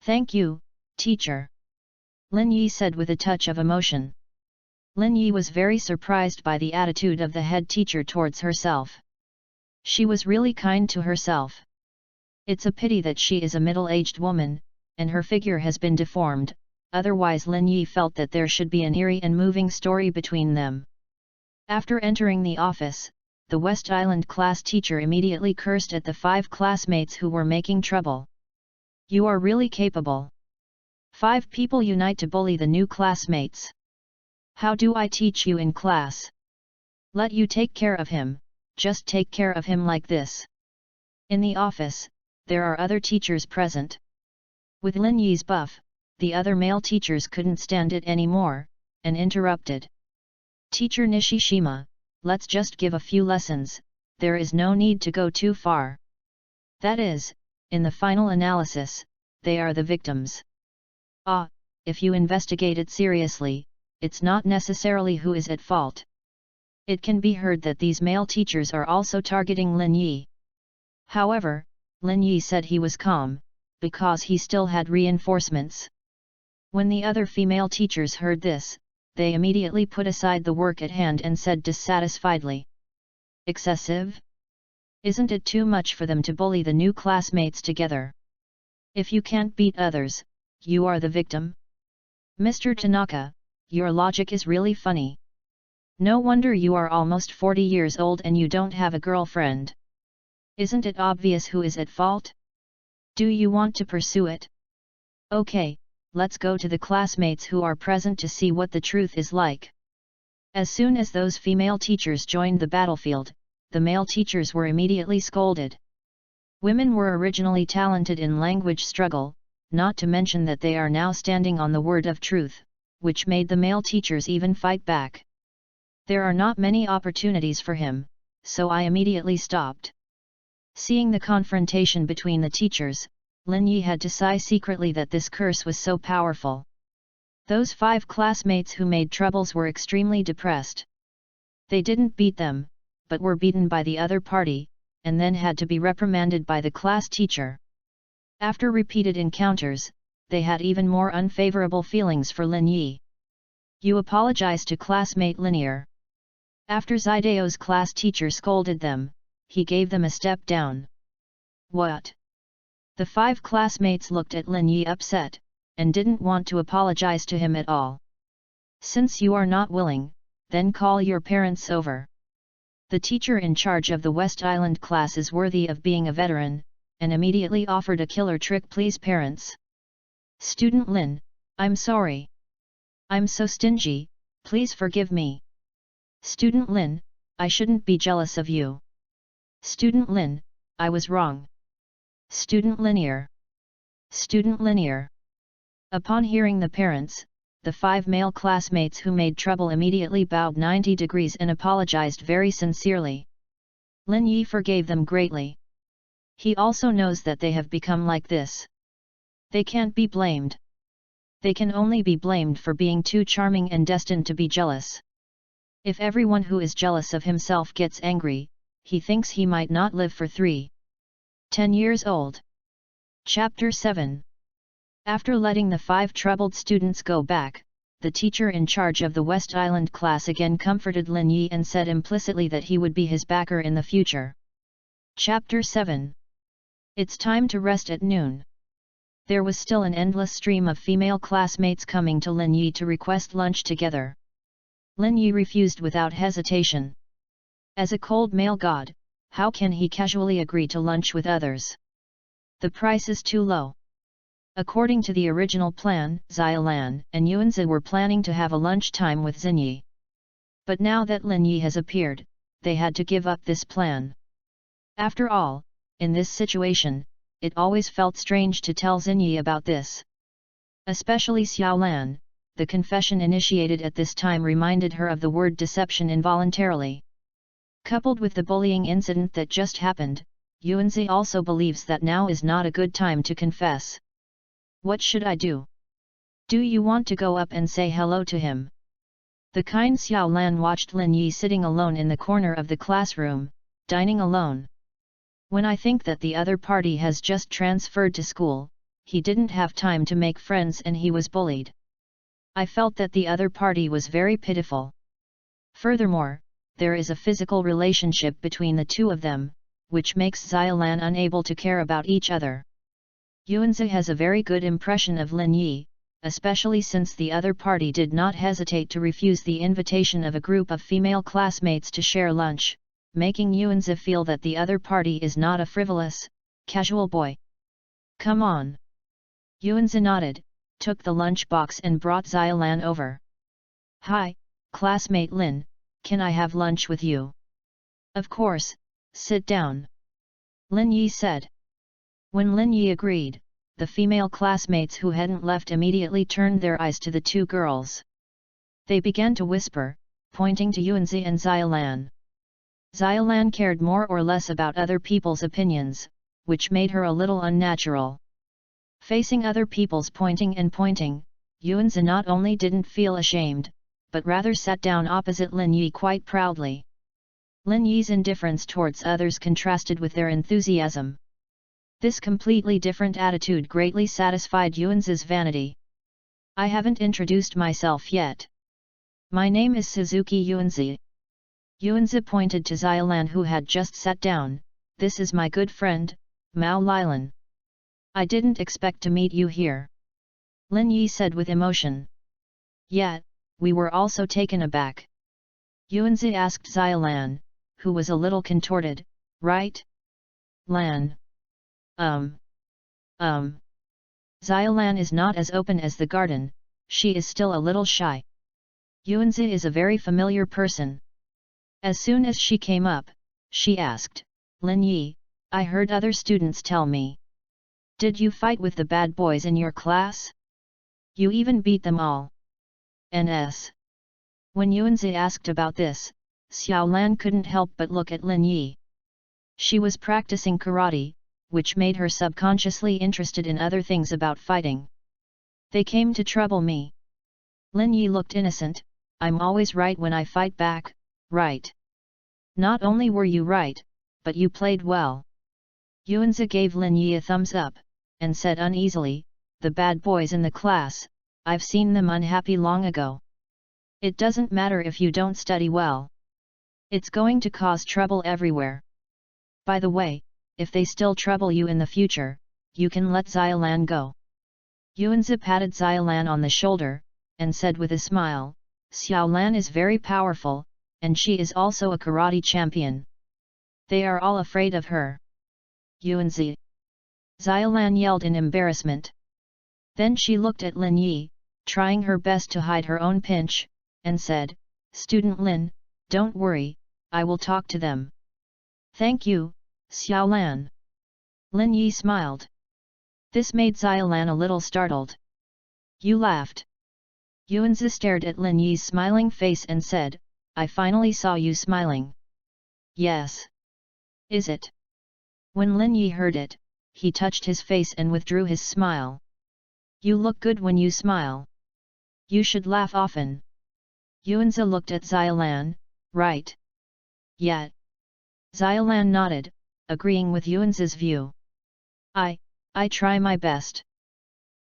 "Thank you, teacher," Lin Yi said with a touch of emotion. Lin Yi was very surprised by the attitude of the head teacher towards herself. She was really kind to herself. It's a pity that she is a middle-aged woman, and her figure has been deformed, otherwise Lin Yi felt that there should be an eerie and moving story between them. After entering the office, the West Island class teacher immediately cursed at the 5 classmates who were making trouble. "You are really capable. 5 people unite to bully the new classmates. How do I teach you in class? Let you take care of him, just take care of him like this. In the office, there are other teachers present. With Lin Yi's buff, the other male teachers couldn't stand it anymore, and interrupted. Teacher Nishishima, let's just give a few lessons, there is no need to go too far. That is, in the final analysis, they are the victims. If you investigate it seriously, it's not necessarily who is at fault. It can be heard that these male teachers are also targeting Lin Yi. However, Lin Yi said he was calm, because he still had reinforcements. When the other female teachers heard this, they immediately put aside the work at hand and said dissatisfiedly. Excessive? Isn't it too much for them to bully the new classmates together? If you can't beat others, you are the victim? Mr. Tanaka, your logic is really funny. No wonder you are almost 40 years old and you don't have a girlfriend. Isn't it obvious who is at fault? Do you want to pursue it? Okay, let's go to the classmates who are present to see what the truth is like. As soon as those female teachers joined the battlefield, the male teachers were immediately scolded. Women were originally talented in language struggle, not to mention that they are now standing on the word of truth, which made the male teachers even fight back. There are not many opportunities for him, so I immediately stopped. Seeing the confrontation between the teachers, Lin Yi had to sigh secretly that this curse was so powerful. Those 5 classmates who made troubles were extremely depressed. They didn't beat them, but were beaten by the other party, and then had to be reprimanded by the class teacher. After repeated encounters, they had even more unfavorable feelings for Lin Yi. You apologize to classmate Linear. After Zideo's class teacher scolded them, he gave them a step down. What? The 5 classmates looked at Lin Yi upset, and didn't want to apologize to him at all. Since you are not willing, then call your parents over. The teacher in charge of the West Island class is worthy of being a veteran, and immediately offered a killer trick. Please parents. Student Lin, I'm sorry. I'm so stingy, please forgive me. Student Lin, I shouldn't be jealous of you. Student Lin, I was wrong. Student Linear. Student Linear. Upon hearing the parents, the 5 male classmates who made trouble immediately bowed 90 degrees and apologized very sincerely. Lin Yi forgave them greatly. He also knows that they have become like this. They can't be blamed. They can only be blamed for being too charming and destined to be jealous. If everyone who is jealous of himself gets angry, he thinks he might not live for 10 years old. Chapter 7. After letting the 5 troubled students go back, the teacher in charge of the West Island class again comforted Lin Yi and said implicitly that he would be his backer in the future. Chapter 7. It's time to rest at noon. There was still an endless stream of female classmates coming to Lin Yi to request lunch together. Lin Yi refused without hesitation. As a cold male god, how can he casually agree to lunch with others? The price is too low. According to the original plan, Xiaolan and Yuanzi were planning to have a lunch time with Xinyi. But now that Lin Yi has appeared, they had to give up this plan. After all, in this situation, it always felt strange to tell Xinyi about this. Especially Xiaolan, the confession initiated at this time reminded her of the word deception involuntarily. Coupled with the bullying incident that just happened, Yuanzi also believes that now is not a good time to confess. What should I do? Do you want to go up and say hello to him? The kind Xiaolan watched Lin Yi sitting alone in the corner of the classroom, dining alone. When I think that the other party has just transferred to school, he didn't have time to make friends and he was bullied. I felt that the other party was very pitiful. Furthermore, there is a physical relationship between the two of them, which makes Xiaolan unable to care about each other. Yuanzi has a very good impression of Lin Yi, especially since the other party did not hesitate to refuse the invitation of a group of female classmates to share lunch, making Yuanzi feel that the other party is not a frivolous, casual boy. Come on. Yuanzi nodded, took the lunch box and brought Xiaolan over. Hi, "Classmate Lin, can I have lunch with you?" "Of course, sit down," Lin Yi said. When Lin Yi agreed, the female classmates who hadn't left immediately turned their eyes to the two girls. They began to whisper, pointing to Yuanzi and Xiaolan. Xiaolan cared more or less about other people's opinions, which made her a little unnatural. Facing other people's pointing, Yuanzi not only didn't feel ashamed, but rather sat down opposite Lin Yi quite proudly. Lin Yi's indifference towards others contrasted with their enthusiasm. This completely different attitude greatly satisfied Yuanzi's vanity. "I haven't introduced myself yet. My name is Suzuki Yuanzi." Yuanzi pointed to Xiaolan who had just sat down. "This is my good friend, Mao Lilan. I didn't expect to meet you here," Lin Yi said with emotion. "Yet, we were also taken aback." Yuanzi asked Xiaolan, who was a little contorted, "Right? Lan?" Xiaolan is not as open as the garden, she is still a little shy. Yuanzi is a very familiar person. As soon as she came up, she asked, "Lin Yi, I heard other students tell me. Did you fight with the bad boys in your class? You even beat them all?" Ns. When Yuanzi asked about this, Xiaolan couldn't help but look at Lin Yi. She was practicing karate, which made her subconsciously interested in other things about fighting. "They came to trouble me." Lin Yi looked innocent. "I'm always right when I fight back, right? Not only were you right, but you played well." Yuanzi gave Lin Yi a thumbs up, and said uneasily, "The bad boys in the class, I've seen them unhappy long ago. It doesn't matter if you don't study well. It's going to cause trouble everywhere. By the way, if they still trouble you in the future, you can let Xiaolan go." Yuanzi patted Xiaolan on the shoulder, and said with a smile, "Xiaolan is very powerful, and she is also a karate champion. They are all afraid of her." "Yuanzi!" Xiaolan yelled in embarrassment. Then she looked at Lin Yi, trying her best to hide her own pinch, and said, "Student Lin, don't worry, I will talk to them." "Thank you, Xiaolan." Lin Yi smiled. This made Xiaolan a little startled. "You laughed?" Yuanzi stared at Lin Yi's smiling face and said, "I finally saw you smiling." "Yes. Is it?" When Lin Yi heard it, he touched his face and withdrew his smile. "You look good when you smile. You should laugh often." Yuanzi looked at Xiaolan, "Right? Yet." Xiaolan nodded, agreeing with Yuanzi's view. I try my best."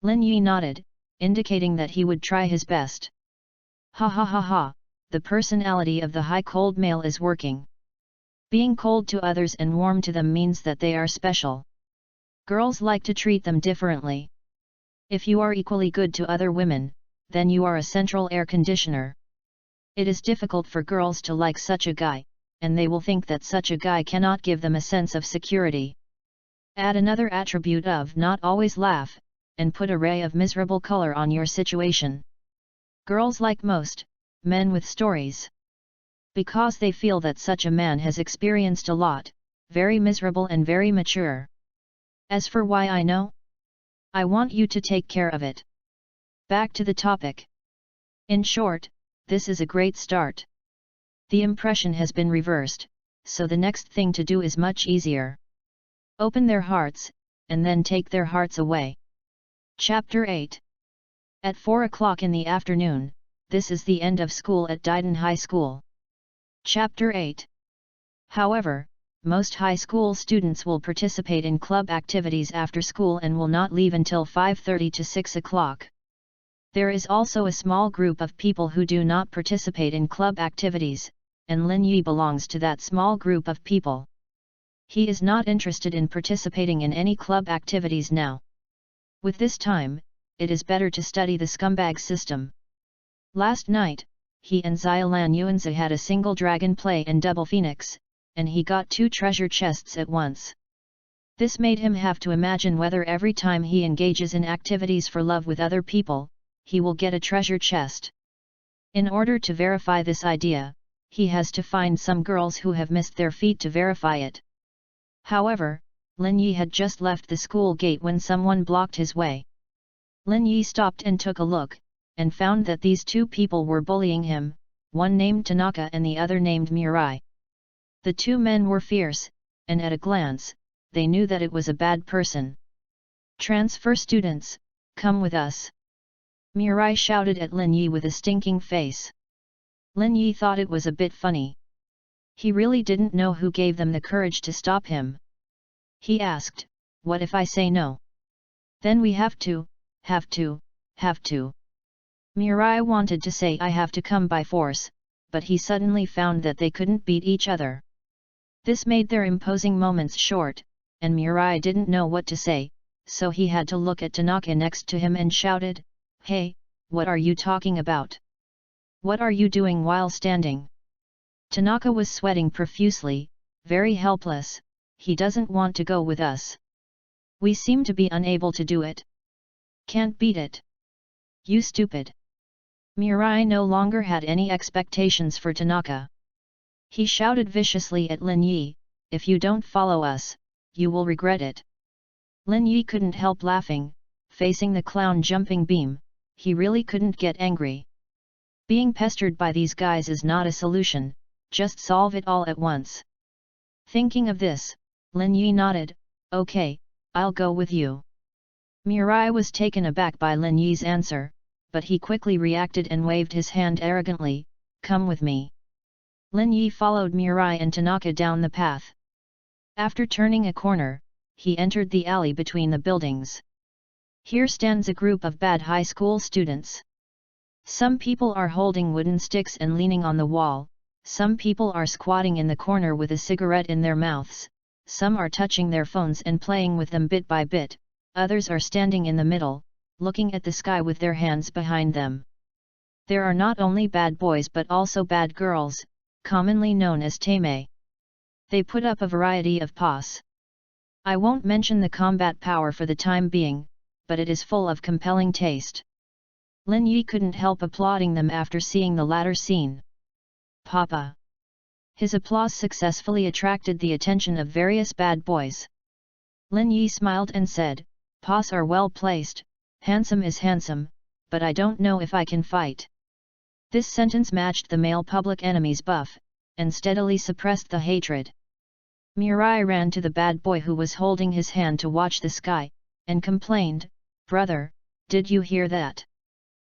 Lin Yi nodded, indicating that he would try his best. "Ha ha ha ha, the personality of the high cold male is working. Being cold to others and warm to them means that they are special. Girls like to treat them differently. If you are equally good to other women, then you are a central air conditioner. It is difficult for girls to like such a guy, and they will think that such a guy cannot give them a sense of security. Add another attribute of not always laugh, and put a ray of miserable color on your situation. Girls like most men with stories. Because they feel that such a man has experienced a lot, very miserable and very mature. As for why I know? I want you to take care of it. Back to the topic. In short, this is a great start. The impression has been reversed, so the next thing to do is much easier. Open their hearts, and then take their hearts away." Chapter 8. At 4 o'clock in the afternoon, this is the end of school at Daiden High School. Chapter 8. However, most high school students will participate in club activities after school and will not leave until 5:30 to 6 o'clock. There is also a small group of people who do not participate in club activities, and Lin Yi belongs to that small group of people. He is not interested in participating in any club activities now. With this time, it is better to study the Scumbag system. Last night, he and Xiaolan Yuanzi had a single dragon play and double phoenix, and he got 2 treasure chests at once. This made him have to imagine whether every time he engages in activities for love with other people, he will get a treasure chest. In order to verify this idea, he has to find some girls who have missed their feet to verify it. However, Lin Yi had just left the school gate when someone blocked his way. Lin Yi stopped and took a look, and found that these two people were bullying him, one named Tanaka and the other named Mirai. The two men were fierce, and at a glance, they knew that it was a bad person. "Transfer students, come with us!" Mirai shouted at Lin Yi with a stinking face. Lin Yi thought it was a bit funny. He really didn't know who gave them the courage to stop him. He asked, "What if I say no? Then we have to. Mirai wanted to say I have to come by force, but he suddenly found that they couldn't beat each other. This made their imposing moments short, and Mirai didn't know what to say, so he had to look at Tanaka next to him and shouted, "Hey, what are you talking about? What are you doing while standing?" Tanaka was sweating profusely, very helpless. "He doesn't want to go with us. We seem to be unable to do it. Can't beat it. You stupid." Mirai no longer had any expectations for Tanaka. He shouted viciously at Lin Yi, "If you don't follow us, you will regret it." Lin Yi couldn't help laughing, facing the clown jumping beam. He really couldn't get angry. Being pestered by these guys is not a solution, just solve it all at once. Thinking of this, Lin Yi nodded, "Okay, I'll go with you." Mirai was taken aback by Lin Yi's answer, but he quickly reacted and waved his hand arrogantly, "Come with me." Lin Yi followed Mirai and Tanaka down the path. After turning a corner, he entered the alley between the buildings. Here stands a group of bad high school students. Some people are holding wooden sticks and leaning on the wall, some people are squatting in the corner with a cigarette in their mouths, some are touching their phones and playing with them bit by bit, others are standing in the middle, looking at the sky with their hands behind them. There are not only bad boys but also bad girls, commonly known as tame. They put up a variety of pose. I won't mention the combat power for the time being, but it is full of compelling taste. Lin Yi couldn't help applauding them after seeing the latter scene. "Papa!" His applause successfully attracted the attention of various bad boys. Lin Yi smiled and said, "Pos are well placed, handsome is handsome, but I don't know if I can fight." This sentence matched the male public enemy's buff, and steadily suppressed the hatred. Mirai ran to the bad boy who was holding his hand to watch the sky, and complained, "Brother, did you hear that?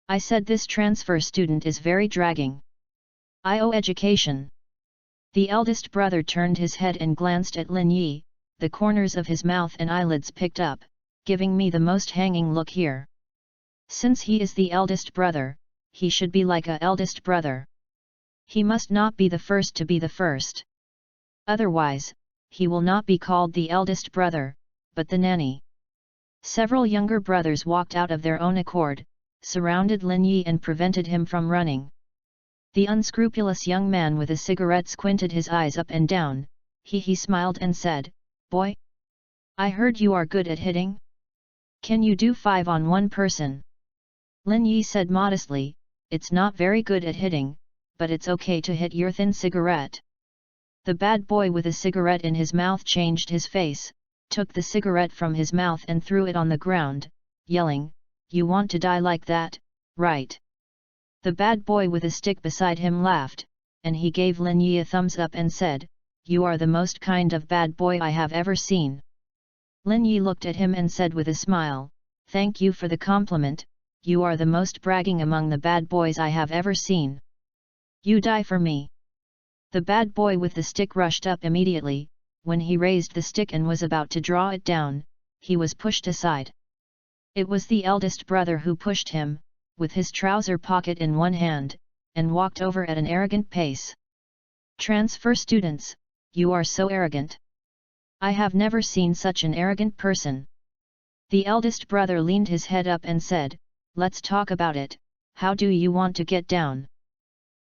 I said this transfer student is very dragging. I owe education." The eldest brother turned his head and glanced at Lin Yi, the corners of his mouth and eyelids picked up, giving me the most hanging look here. Since he is the eldest brother, he should be like a eldest brother. He must not be the first to be the first. Otherwise, he will not be called the eldest brother, but the nanny. Several younger brothers walked out of their own accord, surrounded Lin Yi and prevented him from running. The unscrupulous young man with a cigarette squinted his eyes up and down, he smiled and said, "Boy, I heard you are good at hitting. Can you do 5 on 1 person?" Lin Yi said modestly, "It's not very good at hitting, but it's okay to hit your thin cigarette." The bad boy with a cigarette in his mouth changed his face, took the cigarette from his mouth and threw it on the ground, yelling, "You want to die like that, right?" The bad boy with a stick beside him laughed, and he gave Lin Yi a thumbs up and said, "You are the most kind of bad boy I have ever seen." Lin Yi looked at him and said with a smile, "Thank you for the compliment, you are the most bragging among the bad boys I have ever seen. You die for me." The bad boy with the stick rushed up immediately. When he raised the stick and was about to draw it down, he was pushed aside. It was the eldest brother who pushed him, with his trouser pocket in one hand, and walked over at an arrogant pace. "Transfer students, you are so arrogant. I have never seen such an arrogant person." The eldest brother leaned his head up and said, "Let's talk about it. How do you want to get down?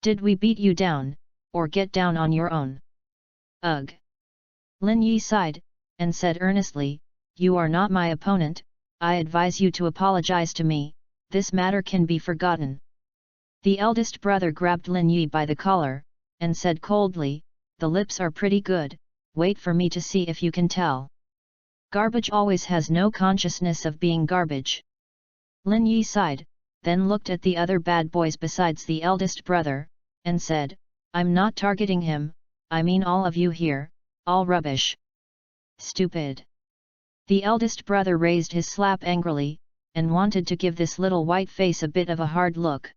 Did we beat you down, or get down on your own?" "Ugh!" Lin Yi sighed, and said earnestly, "You are not my opponent, I advise you to apologize to me, this matter can be forgotten." The eldest brother grabbed Lin Yi by the collar, and said coldly, "The lips are pretty good, wait for me to see if you can tell. Garbage always has no consciousness of being garbage." Lin Yi sighed, then looked at the other bad boys besides the eldest brother, and said, "I'm not targeting him, I mean all of you here, all rubbish. Stupid." The eldest brother raised his slap angrily, and wanted to give this little white face a bit of a hard look.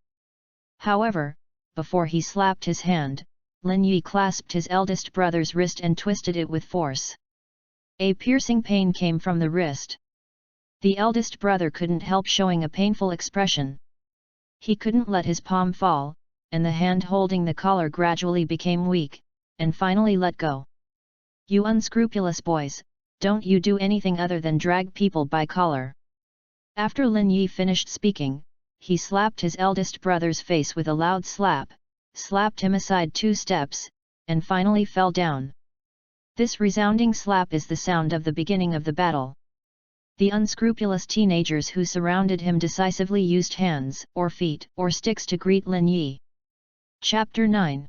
However, before he slapped his hand, Lin Yi clasped his eldest brother's wrist and twisted it with force. A piercing pain came from the wrist. The eldest brother couldn't help showing a painful expression. He couldn't let his palm fall, and the hand holding the collar gradually became weak, and finally let go. "You unscrupulous boys, don't you do anything other than drag people by collar." After Lin Yi finished speaking, he slapped his eldest brother's face with a loud slap, slapped him aside 2 steps, and finally fell down. This resounding slap is the sound of the beginning of the battle. The unscrupulous teenagers who surrounded him decisively used hands, or feet, or sticks to greet Lin Yi. Chapter 9.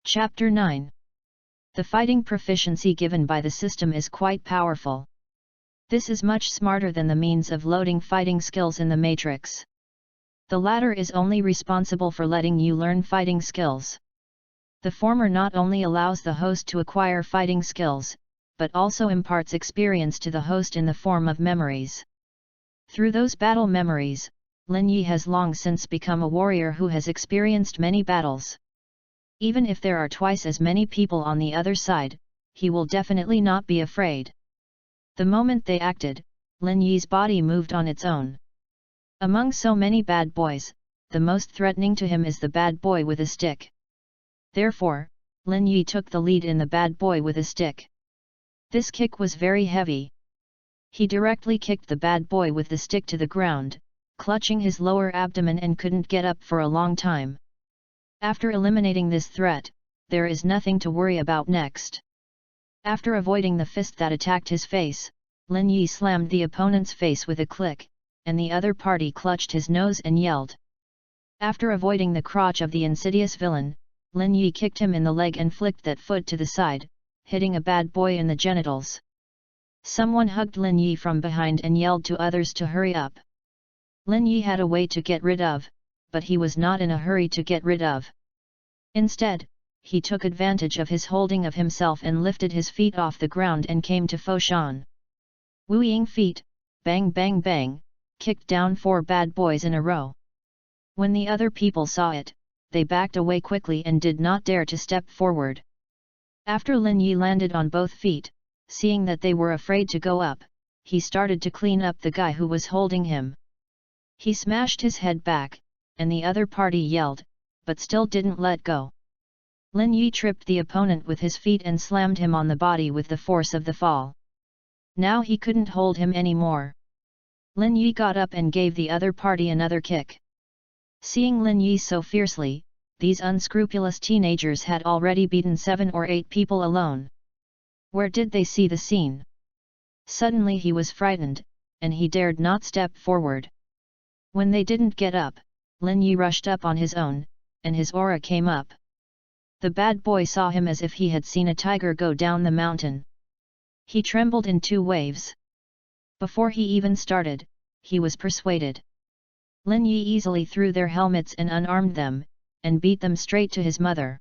Chapter 9. The fighting proficiency given by the system is quite powerful. This is much smarter than the means of loading fighting skills in the Matrix. The latter is only responsible for letting you learn fighting skills. The former not only allows the host to acquire fighting skills, but also imparts experience to the host in the form of memories. Through those battle memories, Lin Yi has long since become a warrior who has experienced many battles. Even if there are twice as many people on the other side, he will definitely not be afraid. The moment they acted, Lin Yi's body moved on its own. Among so many bad boys, the most threatening to him is the bad boy with a stick. Therefore, Lin Yi took the lead in the bad boy with a stick. This kick was very heavy. He directly kicked the bad boy with the stick to the ground, clutching his lower abdomen, and couldn't get up for a long time. After eliminating this threat, there is nothing to worry about next. After avoiding the fist that attacked his face, Lin Yi slammed the opponent's face with a click, and the other party clutched his nose and yelled. After avoiding the crotch of the insidious villain, Lin Yi kicked him in the leg and flicked that foot to the side, hitting a bad boy in the genitals. Someone hugged Lin Yi from behind and yelled to others to hurry up. Lin Yi had a way to get rid of, but he was not in a hurry to get rid of. Instead, he took advantage of his holding of himself and lifted his feet off the ground and came to Foshan. Wooing feet, bang bang bang, kicked down 4 bad boys in a row. When the other people saw it, they backed away quickly and did not dare to step forward. After Lin Yi landed on both feet, seeing that they were afraid to go up, he started to clean up the guy who was holding him. He smashed his head back, and the other party yelled, but still didn't let go. Lin Yi tripped the opponent with his feet and slammed him on the body with the force of the fall. Now he couldn't hold him anymore. Lin Yi got up and gave the other party another kick. Seeing Lin Yi so fiercely, these unscrupulous teenagers had already beaten 7 or 8 people alone. Where did they see the scene? Suddenly he was frightened, and he dared not step forward. When they didn't get up, Lin Yi rushed up on his own, and his aura came up. The bad boy saw him as if he had seen a tiger go down the mountain. He trembled in 2 waves. Before he even started, he was persuaded. Lin Yi easily threw their helmets and unarmed them, and beat them straight to his mother.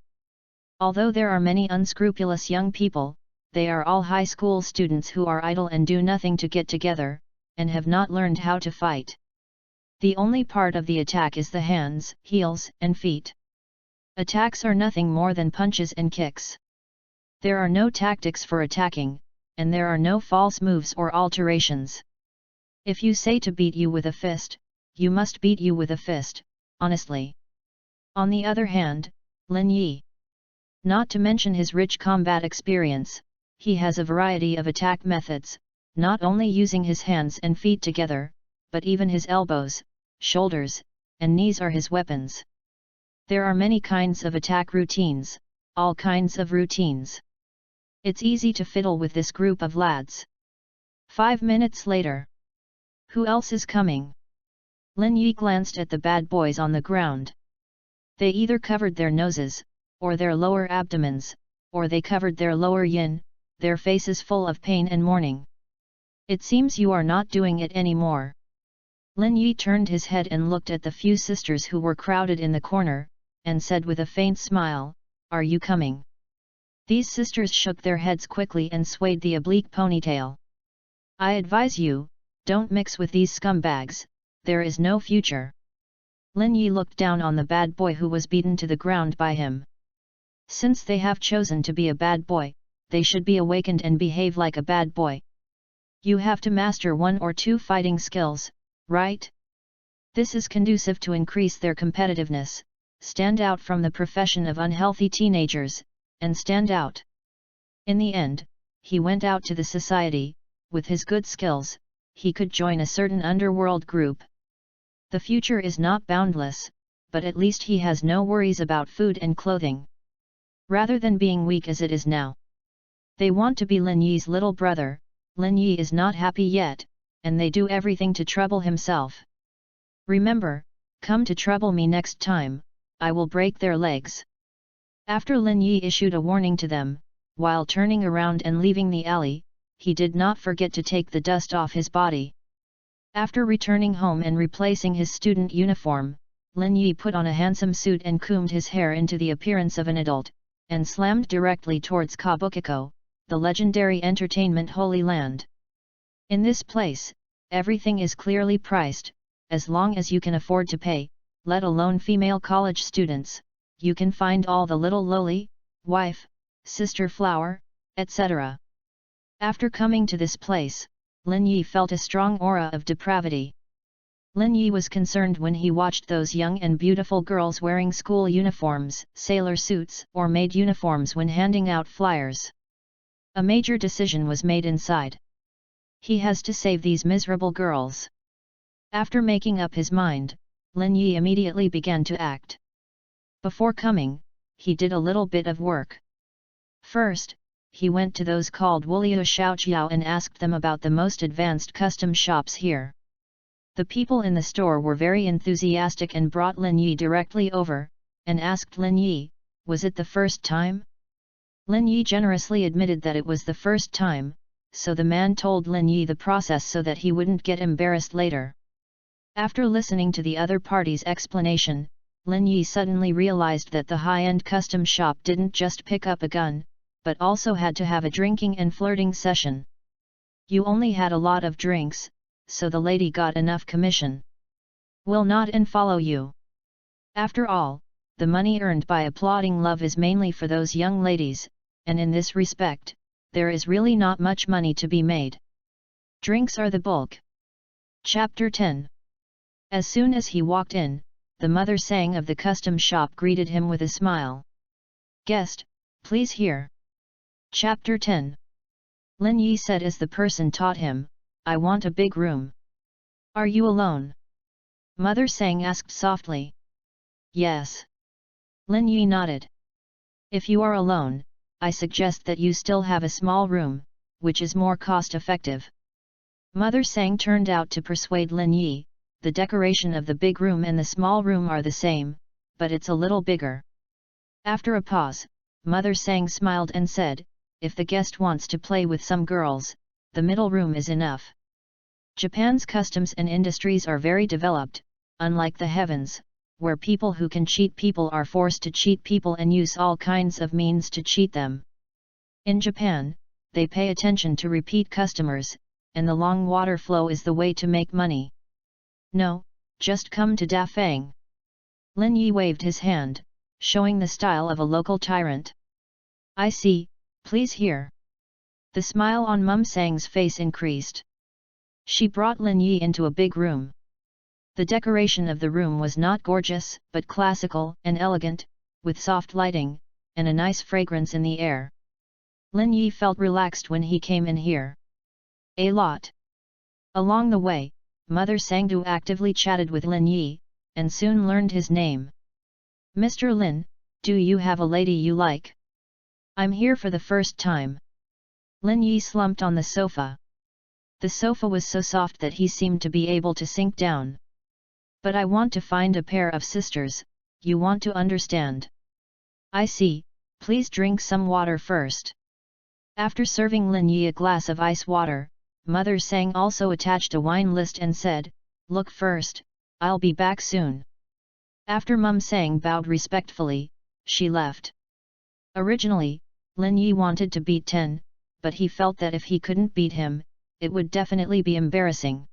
Although there are many unscrupulous young people, they are all high school students who are idle and do nothing to get together, and have not learned how to fight. The only part of the attack is the hands, heels, and feet. Attacks are nothing more than punches and kicks. There are no tactics for attacking, and there are no false moves or alterations. If you say to beat you with a fist, you must beat you with a fist, honestly. On the other hand, Lin Yi, not to mention his rich combat experience, he has a variety of attack methods, not only using his hands and feet together, but even his elbows, shoulders, and knees are his weapons. There are many kinds of attack routines, all kinds of routines. It's easy to fiddle with this group of lads. 5 minutes later. Who else is coming? Lin Yi glanced at the bad boys on the ground. They either covered their noses, or their lower abdomens, or they covered their lower yin, their faces full of pain and mourning. It seems you are not doing it anymore. Lin Yi turned his head and looked at the few sisters who were crowded in the corner, and said with a faint smile, "Are you coming?" These sisters shook their heads quickly and swayed the oblique ponytail. "I advise you, don't mix with these scumbags, there is no future." Lin Yi looked down on the bad boy who was beaten to the ground by him. Since they have chosen to be a bad boy, they should be awakened and behave like a bad boy. You have to master 1 or 2 fighting skills, right? This is conducive to increase their competitiveness, stand out from the profession of unhealthy teenagers, and stand out. In the end, he went out to the society. With his good skills, he could join a certain underworld group. The future is not boundless, but at least he has no worries about food and clothing. Rather than being weak as it is now. They want to be Lin Yi's little brother. Lin Yi is not happy yet, and they do everything to trouble himself. Remember, come to trouble me next time, I will break their legs. After Lin Yi issued a warning to them, while turning around and leaving the alley, he did not forget to take the dust off his body. After returning home and replacing his student uniform, Lin Yi put on a handsome suit and combed his hair into the appearance of an adult, and slammed directly towards Kabukiko, the legendary entertainment Holy Land. In this place, everything is clearly priced, as long as you can afford to pay, let alone female college students, you can find all the little loli, wife, sister flower, etc. After coming to this place, Lin Yi felt a strong aura of depravity. Lin Yi was concerned when he watched those young and beautiful girls wearing school uniforms, sailor suits, or maid uniforms when handing out flyers. A major decision was made inside. He has to save these miserable girls. After making up his mind, Lin Yi immediately began to act. Before coming, he did a little bit of work. First, he went to those called Wuliu Shaojiao and asked them about the most advanced custom shops here. The people in the store were very enthusiastic and brought Lin Yi directly over, and asked Lin Yi, was it the first time? Lin Yi generously admitted that it was the first time, so the man told Lin Yi the process so that he wouldn't get embarrassed later. After listening to the other party's explanation, Lin Yi suddenly realized that the high-end custom shop didn't just pick up a gun, but also had to have a drinking and flirting session. You only had a lot of drinks, so the lady got enough commission. Will not and follow you. After all, the money earned by applauding love is mainly for those young ladies, and in this respect, there is really not much money to be made. Drinks are the bulk. Chapter 10. As soon as he walked in, the mother sang of the custom shop greeted him with a smile. Guest, please here. Chapter 10. Lin Yi said as the person taught him, I want a big room. Are you alone? Mother Sang asked softly. Yes. Lin Yi nodded. If you are alone, I suggest that you still have a small room, which is more cost-effective. Mother Sang turned out to persuade Lin Yi, the decoration of the big room and the small room are the same, but it's a little bigger. After a pause, Mother Sang smiled and said, if the guest wants to play with some girls, the middle room is enough. Japan's customs and industries are very developed, unlike the heavens, where people who can cheat people are forced to cheat people and use all kinds of means to cheat them. In Japan, they pay attention to repeat customers, and the long water flow is the way to make money. No, just come to Da Fang. Lin Yi waved his hand, showing the style of a local tyrant. I see, please here. The smile on Mum Sang's face increased. She brought Lin Yi into a big room. The decoration of the room was not gorgeous, but classical and elegant, with soft lighting, and a nice fragrance in the air. Lin Yi felt relaxed when he came in here. A lot. Along the way, Mother Sangdu actively chatted with Lin Yi, and soon learned his name. Mr. Lin, do you have a lady you like? I'm here for the first time. Lin Yi slumped on the sofa. The sofa was so soft that he seemed to be able to sink down. But I want to find a pair of sisters, you want to understand. I see, please drink some water first. After serving Lin Yi a glass of ice water, Mother Sang also attached a wine list and said, "Look first, I'll be back soon." After Mum Sang bowed respectfully, she left. Originally, Lin Yi wanted to beat 10, but he felt that if he couldn't beat him, it would definitely be embarrassing.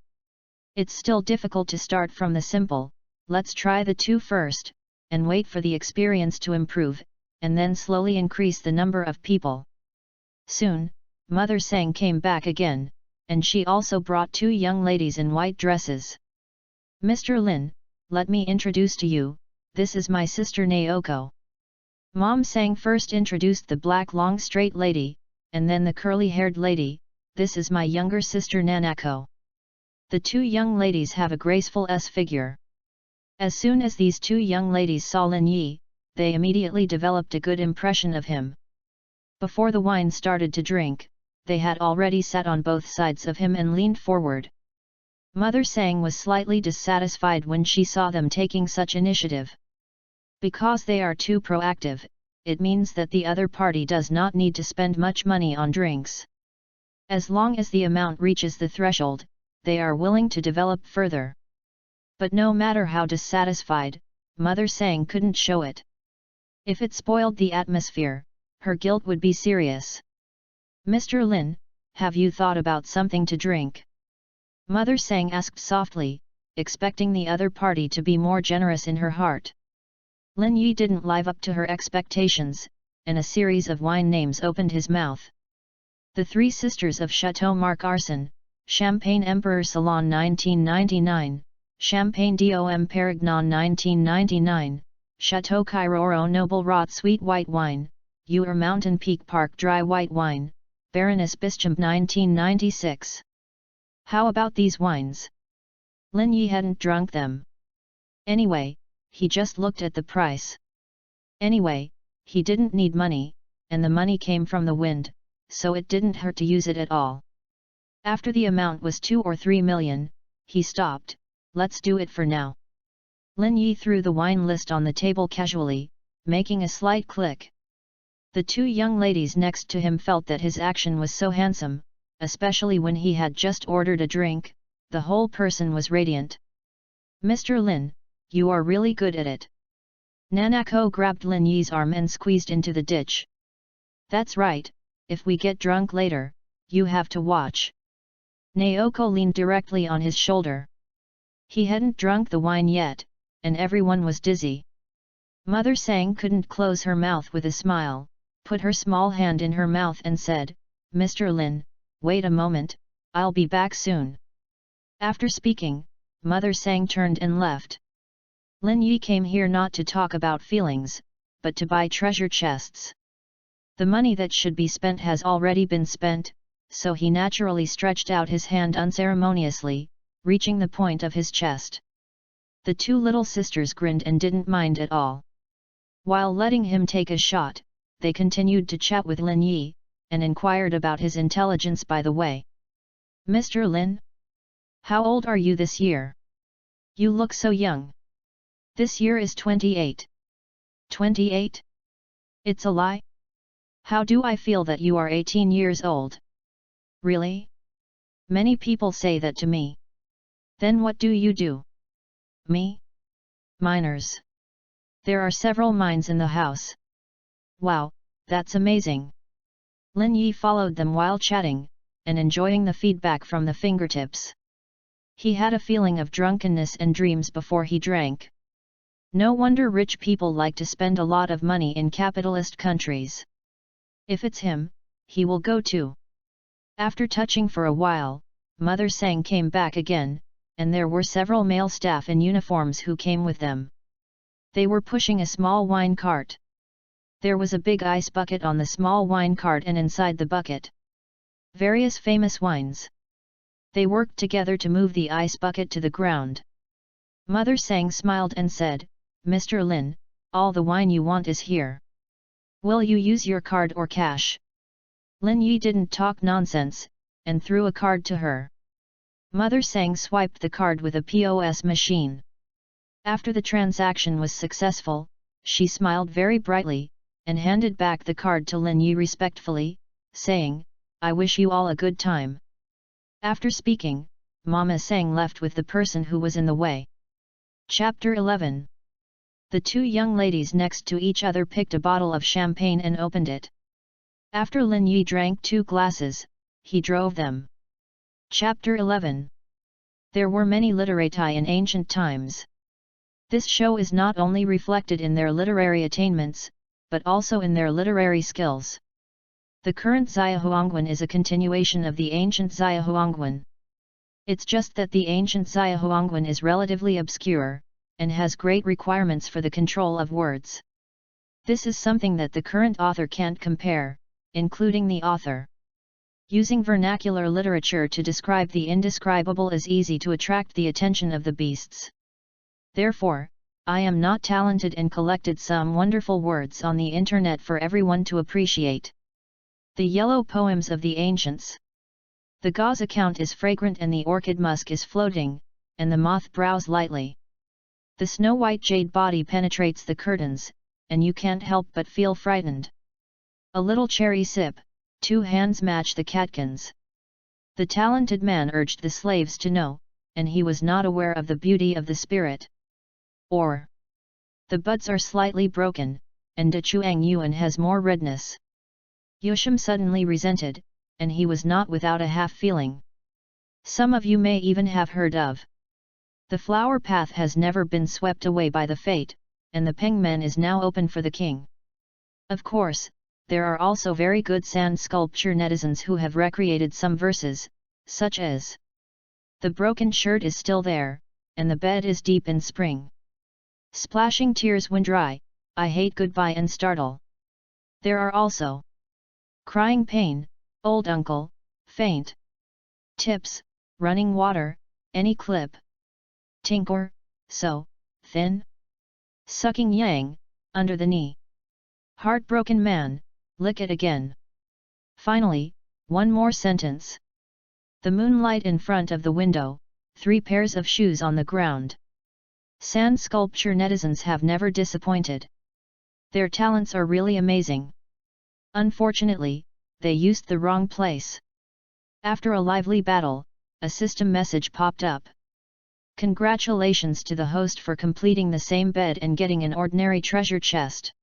It's still difficult to start from the simple, let's try the 2 first, and wait for the experience to improve, and then slowly increase the number of people. Soon, Mother Sang came back again, and she also brought 2 young ladies in white dresses. "Mr. Lin, let me introduce to you, this is my sister Naoko." Mom Sang first introduced the black long straight lady, and then the curly-haired lady, "This is my younger sister Nanako." The 2 young ladies have a graceful S figure. As soon as these 2 young ladies saw Lin Yi, they immediately developed a good impression of him. Before the wine started to drink, they had already sat on both sides of him and leaned forward. Mother Sang was slightly dissatisfied when she saw them taking such initiative. Because they are too proactive, it means that the other party does not need to spend much money on drinks. As long as the amount reaches the threshold, they are willing to develop further. But no matter how dissatisfied, Mother Sang couldn't show it. If it spoiled the atmosphere, her guilt would be serious. "Mr. Lin, have you thought about something to drink?" Mother Sang asked softly, expecting the other party to be more generous in her heart. Lin Yi didn't live up to her expectations, and a series of wine names opened his mouth. The 3 Sisters of Chateau Marc Arsen, Champagne Emperor Salon 1999, Champagne d'Om Perignon 1999, Chateau Cairoro Noble Rot Sweet White Wine, Ur Mountain Peak Park Dry White Wine, Baroness Bischamp 1996. How about these wines? Lin Yi hadn't drunk them. Anyway, he just looked at the price. Anyway, he didn't need money, and the money came from the wind, so it didn't hurt to use it at all. After the amount was 2 or 3 million, he stopped. "Let's do it for now." Lin Yi threw the wine list on the table casually, making a slight click. The 2 young ladies next to him felt that his action was so handsome, especially when he had just ordered a drink, the whole person was radiant. "Mr. Lin, you are really good at it." Nanako grabbed Lin Yi's arm and squeezed into the ditch. "That's right, if we get drunk later, you have to watch." Naoko leaned directly on his shoulder. He hadn't drunk the wine yet, and everyone was dizzy. Mother Sang couldn't close her mouth with a smile, put her small hand in her mouth and said, "Mr. Lin, wait a moment, I'll be back soon." After speaking, Mother Sang turned and left. Lin Yi came here not to talk about feelings, but to buy treasure chests. The money that should be spent has already been spent, so he naturally stretched out his hand unceremoniously, reaching the point of his chest. The 2 little sisters grinned and didn't mind at all. While letting him take a shot, they continued to chat with Lin Yi, and inquired about his intelligence by the way. "Mr. Lin? How old are you this year? You look so young." "This year is 28. 28? It's a lie? How do I feel that you are 18 years old?" "Really? Many people say that to me." "Then what do you do?" "Me? Miners. There are several mines in the house." "Wow, that's amazing." Lin Yi followed them while chatting, and enjoying the feedback from the fingertips. He had a feeling of drunkenness and dreams before he drank. No wonder rich people like to spend a lot of money in capitalist countries. If it's him, he will go too. After touching for a while, Mother Sang came back again, and there were several male staff in uniforms who came with them. They were pushing a small wine cart. There was a big ice bucket on the small wine cart and inside the bucket, various famous wines. They worked together to move the ice bucket to the ground. Mother Sang smiled and said, "Mr. Lin, all the wine you want is here. Will you use your card or cash?" Lin Yi didn't talk nonsense, and threw a card to her. Mother Sang swiped the card with a POS machine. After the transaction was successful, she smiled very brightly, and handed back the card to Lin Yi respectfully, saying, "I wish you all a good time." After speaking, Mama Sang left with the person who was in the way. Chapter 11. The two young ladies next to each other picked a bottle of champagne and opened it. After Lin Yi drank 2 glasses, he drove them. Chapter 11. There were many literati in ancient times. This show is not only reflected in their literary attainments, but also in their literary skills. The current Xiaohuangwan is a continuation of the ancient Xiaohuangwan. It's just that the ancient Xiaohuangwan is relatively obscure, and has great requirements for the control of words. This is something that the current author can't compare, including the author. Using vernacular literature to describe the indescribable is easy to attract the attention of the beasts. Therefore, I am not talented and collected some wonderful words on the internet for everyone to appreciate. The yellow poems of the ancients. The gauze account is fragrant and the orchid musk is floating, and the moth browse lightly. The snow-white jade body penetrates the curtains, and you can't help but feel frightened. A little cherry sip, 2 hands match the catkins. The talented man urged the slaves to know, and he was not aware of the beauty of the spirit. Or, the buds are slightly broken, and De Chuang Yuan has more redness. Yusham suddenly resented, and he was not without a half-feeling. Some of you may even have heard of. The flower path has never been swept away by the fate, and the Pengmen is now open for the king. Of course, there are also very good sand sculpture netizens who have recreated some verses, such as, "The broken shirt is still there, and the bed is deep in spring. Splashing tears when dry, I hate goodbye and startle." There are also, "Crying pain, old uncle, faint. Tips, running water, any clip. Tinker, so, thin. Sucking yang, under the knee. Heartbroken man, lick it again." Finally, one more sentence. "The moonlight in front of the window, 3 pairs of shoes on the ground." Sand sculpture netizens have never disappointed. Their talents are really amazing. Unfortunately, they used the wrong place. After a lively battle, a system message popped up. "Congratulations to the host for completing the same bed and getting an ordinary treasure chest.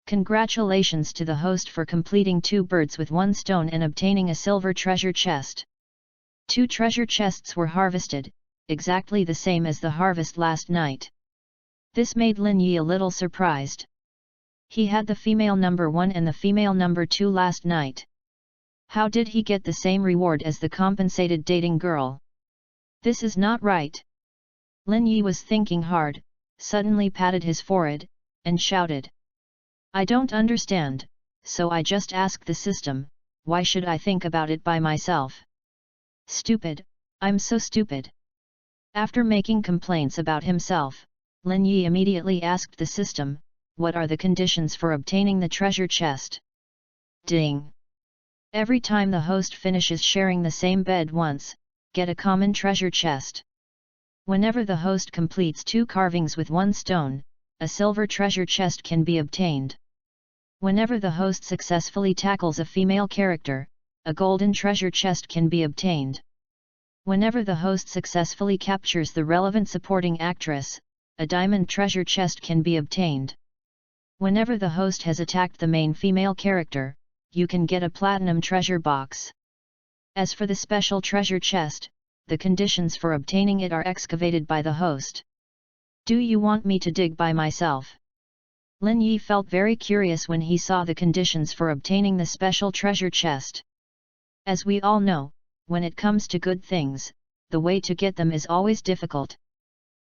Congratulations to the host for completing 2 birds with 1 stone and obtaining a silver treasure chest." 2 treasure chests were harvested, exactly the same as the harvest last night. This made Lin Yi a little surprised. He had the female number 1 and the female number 2 last night. How did he get the same reward as the compensated dating girl? This is not right. Lin Yi was thinking hard, suddenly patted his forehead, and shouted, "I don't understand, so I just asked the system, why should I think about it by myself? Stupid, I'm so stupid." After making complaints about himself, Lin Yi immediately asked the system, "What are the conditions for obtaining the treasure chest?" Ding! Every time the host finishes sharing the same bed once, get a common treasure chest. Whenever the host completes 2 carvings with 1 stone, a silver treasure chest can be obtained. Whenever the host successfully tackles a female character, a golden treasure chest can be obtained. Whenever the host successfully captures the relevant supporting actress, a diamond treasure chest can be obtained. Whenever the host has attacked the main female character, you can get a platinum treasure box. As for the special treasure chest, the conditions for obtaining it are excavated by the host. Do you want me to dig by myself? Lin Yi felt very curious when he saw the conditions for obtaining the special treasure chest. As we all know, when it comes to good things, the way to get them is always difficult.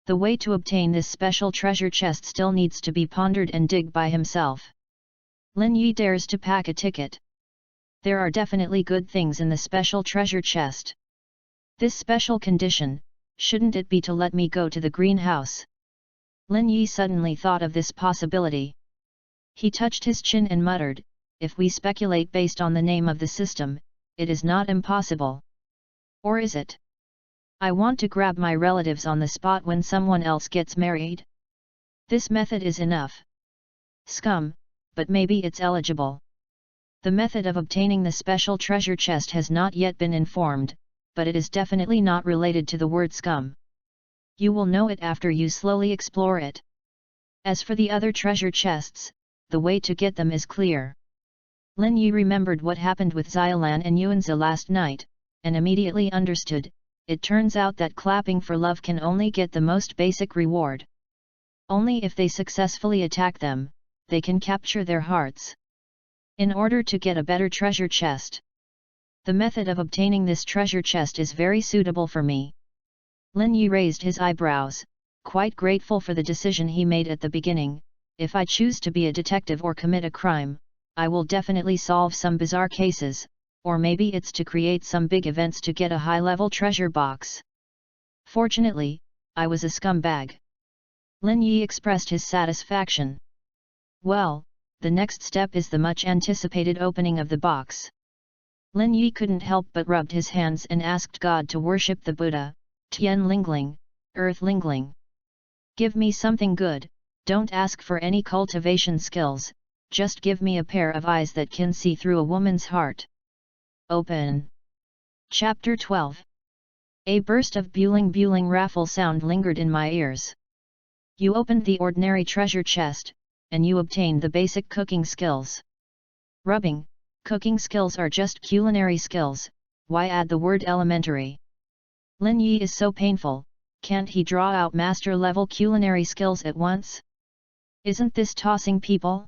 The way to obtain this special treasure chest still needs to be pondered and dig by himself. Lin Yi dares to pack a ticket. There are definitely good things in the special treasure chest. This special condition, shouldn't it be to let me go to the greenhouse? Lin Yi suddenly thought of this possibility. He touched his chin and muttered, "If we speculate based on the name of the system, it is not impossible." Or is it? I want to grab my relatives on the spot when someone else gets married. This method is enough. Scum, but maybe it's eligible. The method of obtaining the special treasure chest has not yet been informed, but it is definitely not related to the word scum. You will know it after you slowly explore it. As for the other treasure chests, the way to get them is clear. Lin Yi remembered what happened with Xiaolan and Yuanzi last night, and immediately understood. It turns out that clapping for love can only get the most basic reward. Only if they successfully attack them, they can capture their hearts. In order to get a better treasure chest, the method of obtaining this treasure chest is very suitable for me. Lin Yi raised his eyebrows, quite grateful for the decision he made at the beginning. If I choose to be a detective or commit a crime, I will definitely solve some bizarre cases, or maybe it's to create some big events to get a high-level treasure box. Fortunately, I was a scumbag. Lin Yi expressed his satisfaction. Well, the next step is the much-anticipated opening of the box. Lin Yi couldn't help but rubbed his hands and asked God to worship the Buddha, Tian Lingling, Earth Lingling. Give me something good, don't ask for any cultivation skills, just give me a pair of eyes that can see through a woman's heart. Open. Chapter 12. A burst of buling raffle sound lingered in my ears. You opened the ordinary treasure chest, and you obtained the basic cooking skills. Rubbing, cooking skills are just culinary skills, why add the word elementary? Lin Yi is so painful, can't he draw out master-level culinary skills at once? Isn't this tossing people?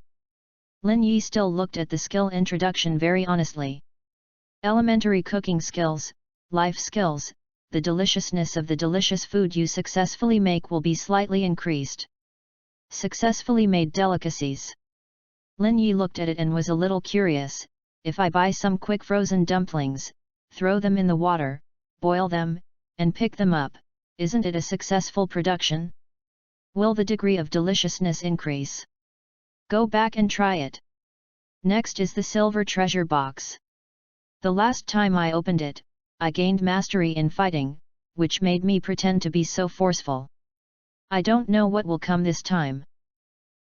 Lin Yi still looked at the skill introduction very honestly. Elementary cooking skills, life skills, the deliciousness of the delicious food you successfully make will be slightly increased. Successfully made delicacies. Lin Yi looked at it and was a little curious. If I buy some quick frozen dumplings, throw them in the water, boil them, and pick them up, isn't it a successful production? Will the degree of deliciousness increase? Go back and try it. Next is the silver treasure box. The last time I opened it, I gained mastery in fighting, which made me pretend to be so forceful. I don't know what will come this time.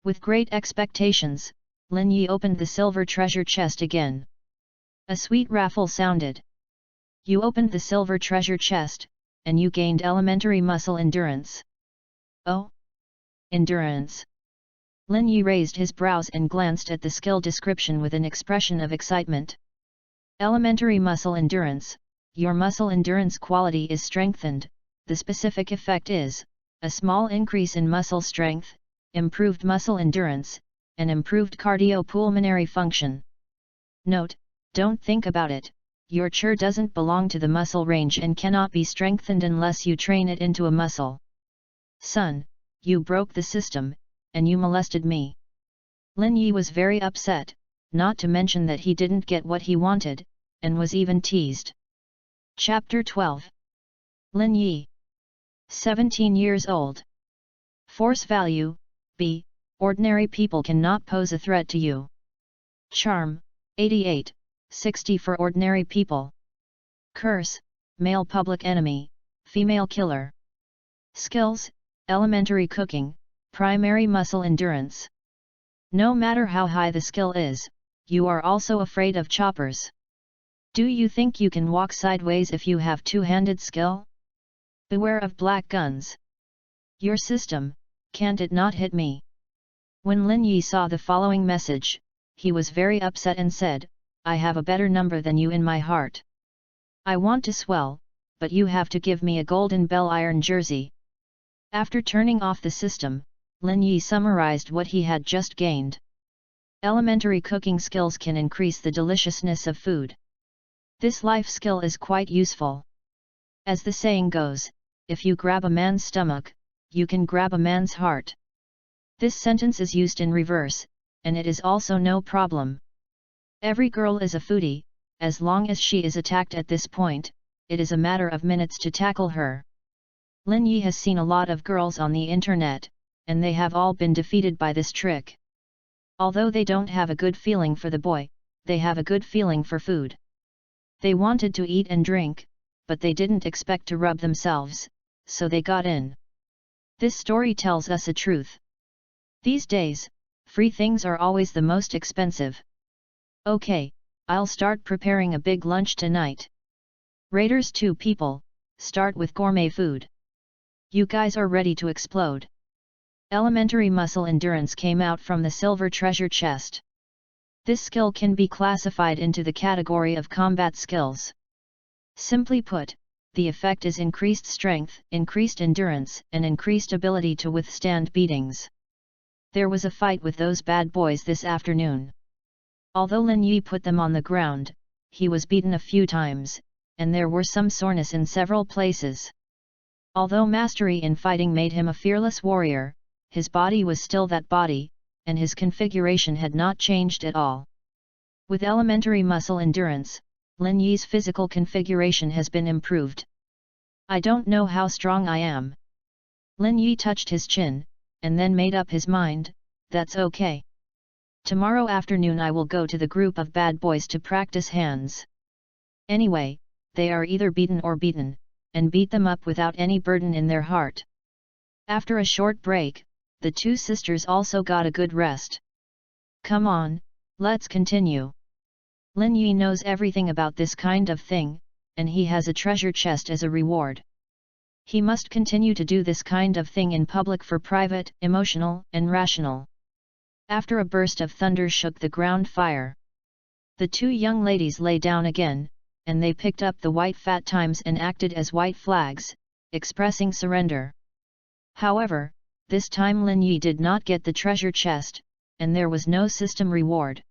With great expectations, Lin Yi opened the silver treasure chest again. A sweet raffle sounded. You opened the silver treasure chest, and you gained elementary muscle endurance. Oh? Endurance. Lin Yi raised his brows and glanced at the skill description with an expression of excitement. Elementary muscle endurance, your muscle endurance quality is strengthened, the specific effect is, a small increase in muscle strength, improved muscle endurance, and improved cardiopulmonary function. Note, don't think about it, your CHR doesn't belong to the muscle range and cannot be strengthened unless you train it into a muscle. Son, you broke the system, and you molested me. Lin Yi was very upset, not to mention that he didn't get what he wanted, and was even teased. Chapter 12. Lin Yi. 17 years old. Force value, B, ordinary people cannot pose a threat to you. Charm, 88, 60 for ordinary people. Curse, male public enemy, female killer. Skills, elementary cooking, primary muscle endurance. No matter how high the skill is, you are also afraid of choppers. Do you think you can walk sideways if you have two-handed skill? Beware of black guns. Your system, can't it not hit me? When Lin Yi saw the following message, he was very upset and said, I have a better number than you in my heart. I want to swell, but you have to give me a golden bell iron jersey. After turning off the system, Lin Yi summarized what he had just gained. Elementary cooking skills can increase the deliciousness of food. This life skill is quite useful. As the saying goes, if you grab a man's stomach, you can grab a man's heart. This sentence is used in reverse, and it is also no problem. Every girl is a foodie, as long as she is attacked at this point, it is a matter of minutes to tackle her. Lin Yi has seen a lot of girls on the internet, and they have all been defeated by this trick. Although they don't have a good feeling for the boy, they have a good feeling for food. They wanted to eat and drink, but they didn't expect to rub themselves, so they got in. This story tells us a truth. These days, free things are always the most expensive. Okay, I'll start preparing a big lunch tonight. Raiders 2 people, start with gourmet food. You guys are ready to explode. Elementary muscle endurance came out from the silver treasure chest. This skill can be classified into the category of combat skills. Simply put, the effect is increased strength, increased endurance, and increased ability to withstand beatings. There was a fight with those bad boys this afternoon. Although Lin Yi put them on the ground, he was beaten a few times, and there were some soreness in several places. Although mastery in fighting made him a fearless warrior, his body was still that body, and his configuration had not changed at all. With elementary muscle endurance, Lin Yi's physical configuration has been improved. I don't know how strong I am. Lin Yi touched his chin, and then made up his mind, that's okay. Tomorrow afternoon I will go to the group of bad boys to practice hands. Anyway, they are either beaten or beaten, and beat them up without any burden in their heart. After a short break, the 2 sisters also got a good rest. Come on, let's continue. Lin Yi knows everything about this kind of thing, and he has a treasure chest as a reward. He must continue to do this kind of thing in public for private, emotional, and rational. After a burst of thunder shook the ground fire. The 2 young ladies lay down again, and they picked up the white fat times and acted as white flags, expressing surrender. However, this time Lin Yi did not get the treasure chest, and there was no system reward.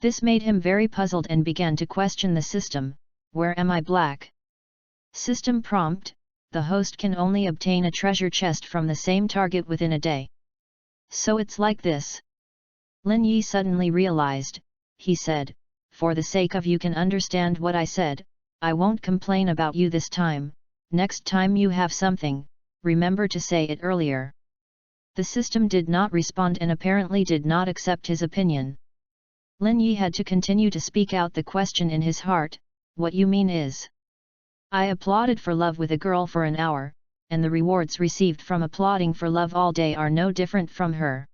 This made him very puzzled and began to question the system. Where am I black? System prompt: the host can only obtain a treasure chest from the same target within a day. So it's like this. Lin Yi suddenly realized, he said, for the sake of you can understand what I said, I won't complain about you this time. Next time you have something, remember to say it earlier. The system did not respond and apparently did not accept his opinion. Lin Yi had to continue to speak out the question in his heart, what you mean is. I applauded for love with a girl for an hour, and the rewards received from applauding for love all day are no different from her.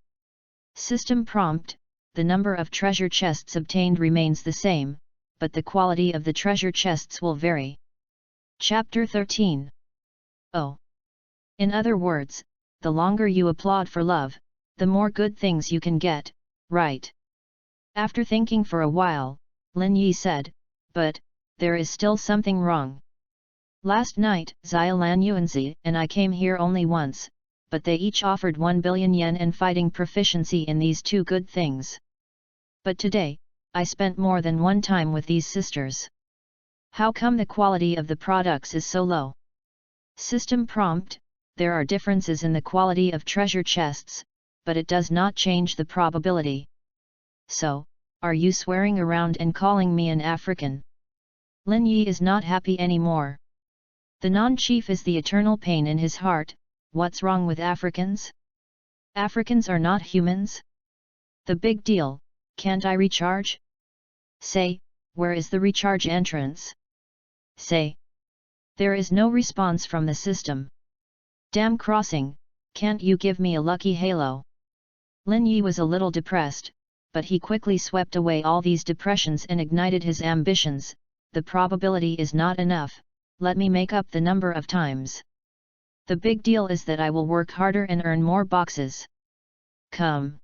System prompt: the number of treasure chests obtained remains the same, but the quality of the treasure chests will vary. Chapter 13. Oh. In other words, the longer you applaud for love, the more good things you can get, right? After thinking for a while, Lin Yi said, but, there is still something wrong. Last night, Xia Lan Yuanzi and I came here only once, but they each offered 1 billion yen and fighting proficiency in these 2 good things. But today, I spent more than one time with these sisters. How come the quality of the products is so low? System prompt: there are differences in the quality of treasure chests, but it does not change the probability. So, are you swearing around and calling me an African? Lin Yi is not happy anymore. The non-chief is the eternal pain in his heart. What's wrong with Africans? Africans are not humans? The big deal, can't I recharge? Say, where is the recharge entrance? Say. There is no response from the system. Damn crossing, can't you give me a lucky halo? Lin Yi was a little depressed, but he quickly swept away all these depressions and ignited his ambitions. The probability is not enough, let me make up the number of times. The big deal is that I will work harder and earn more boxes. Come.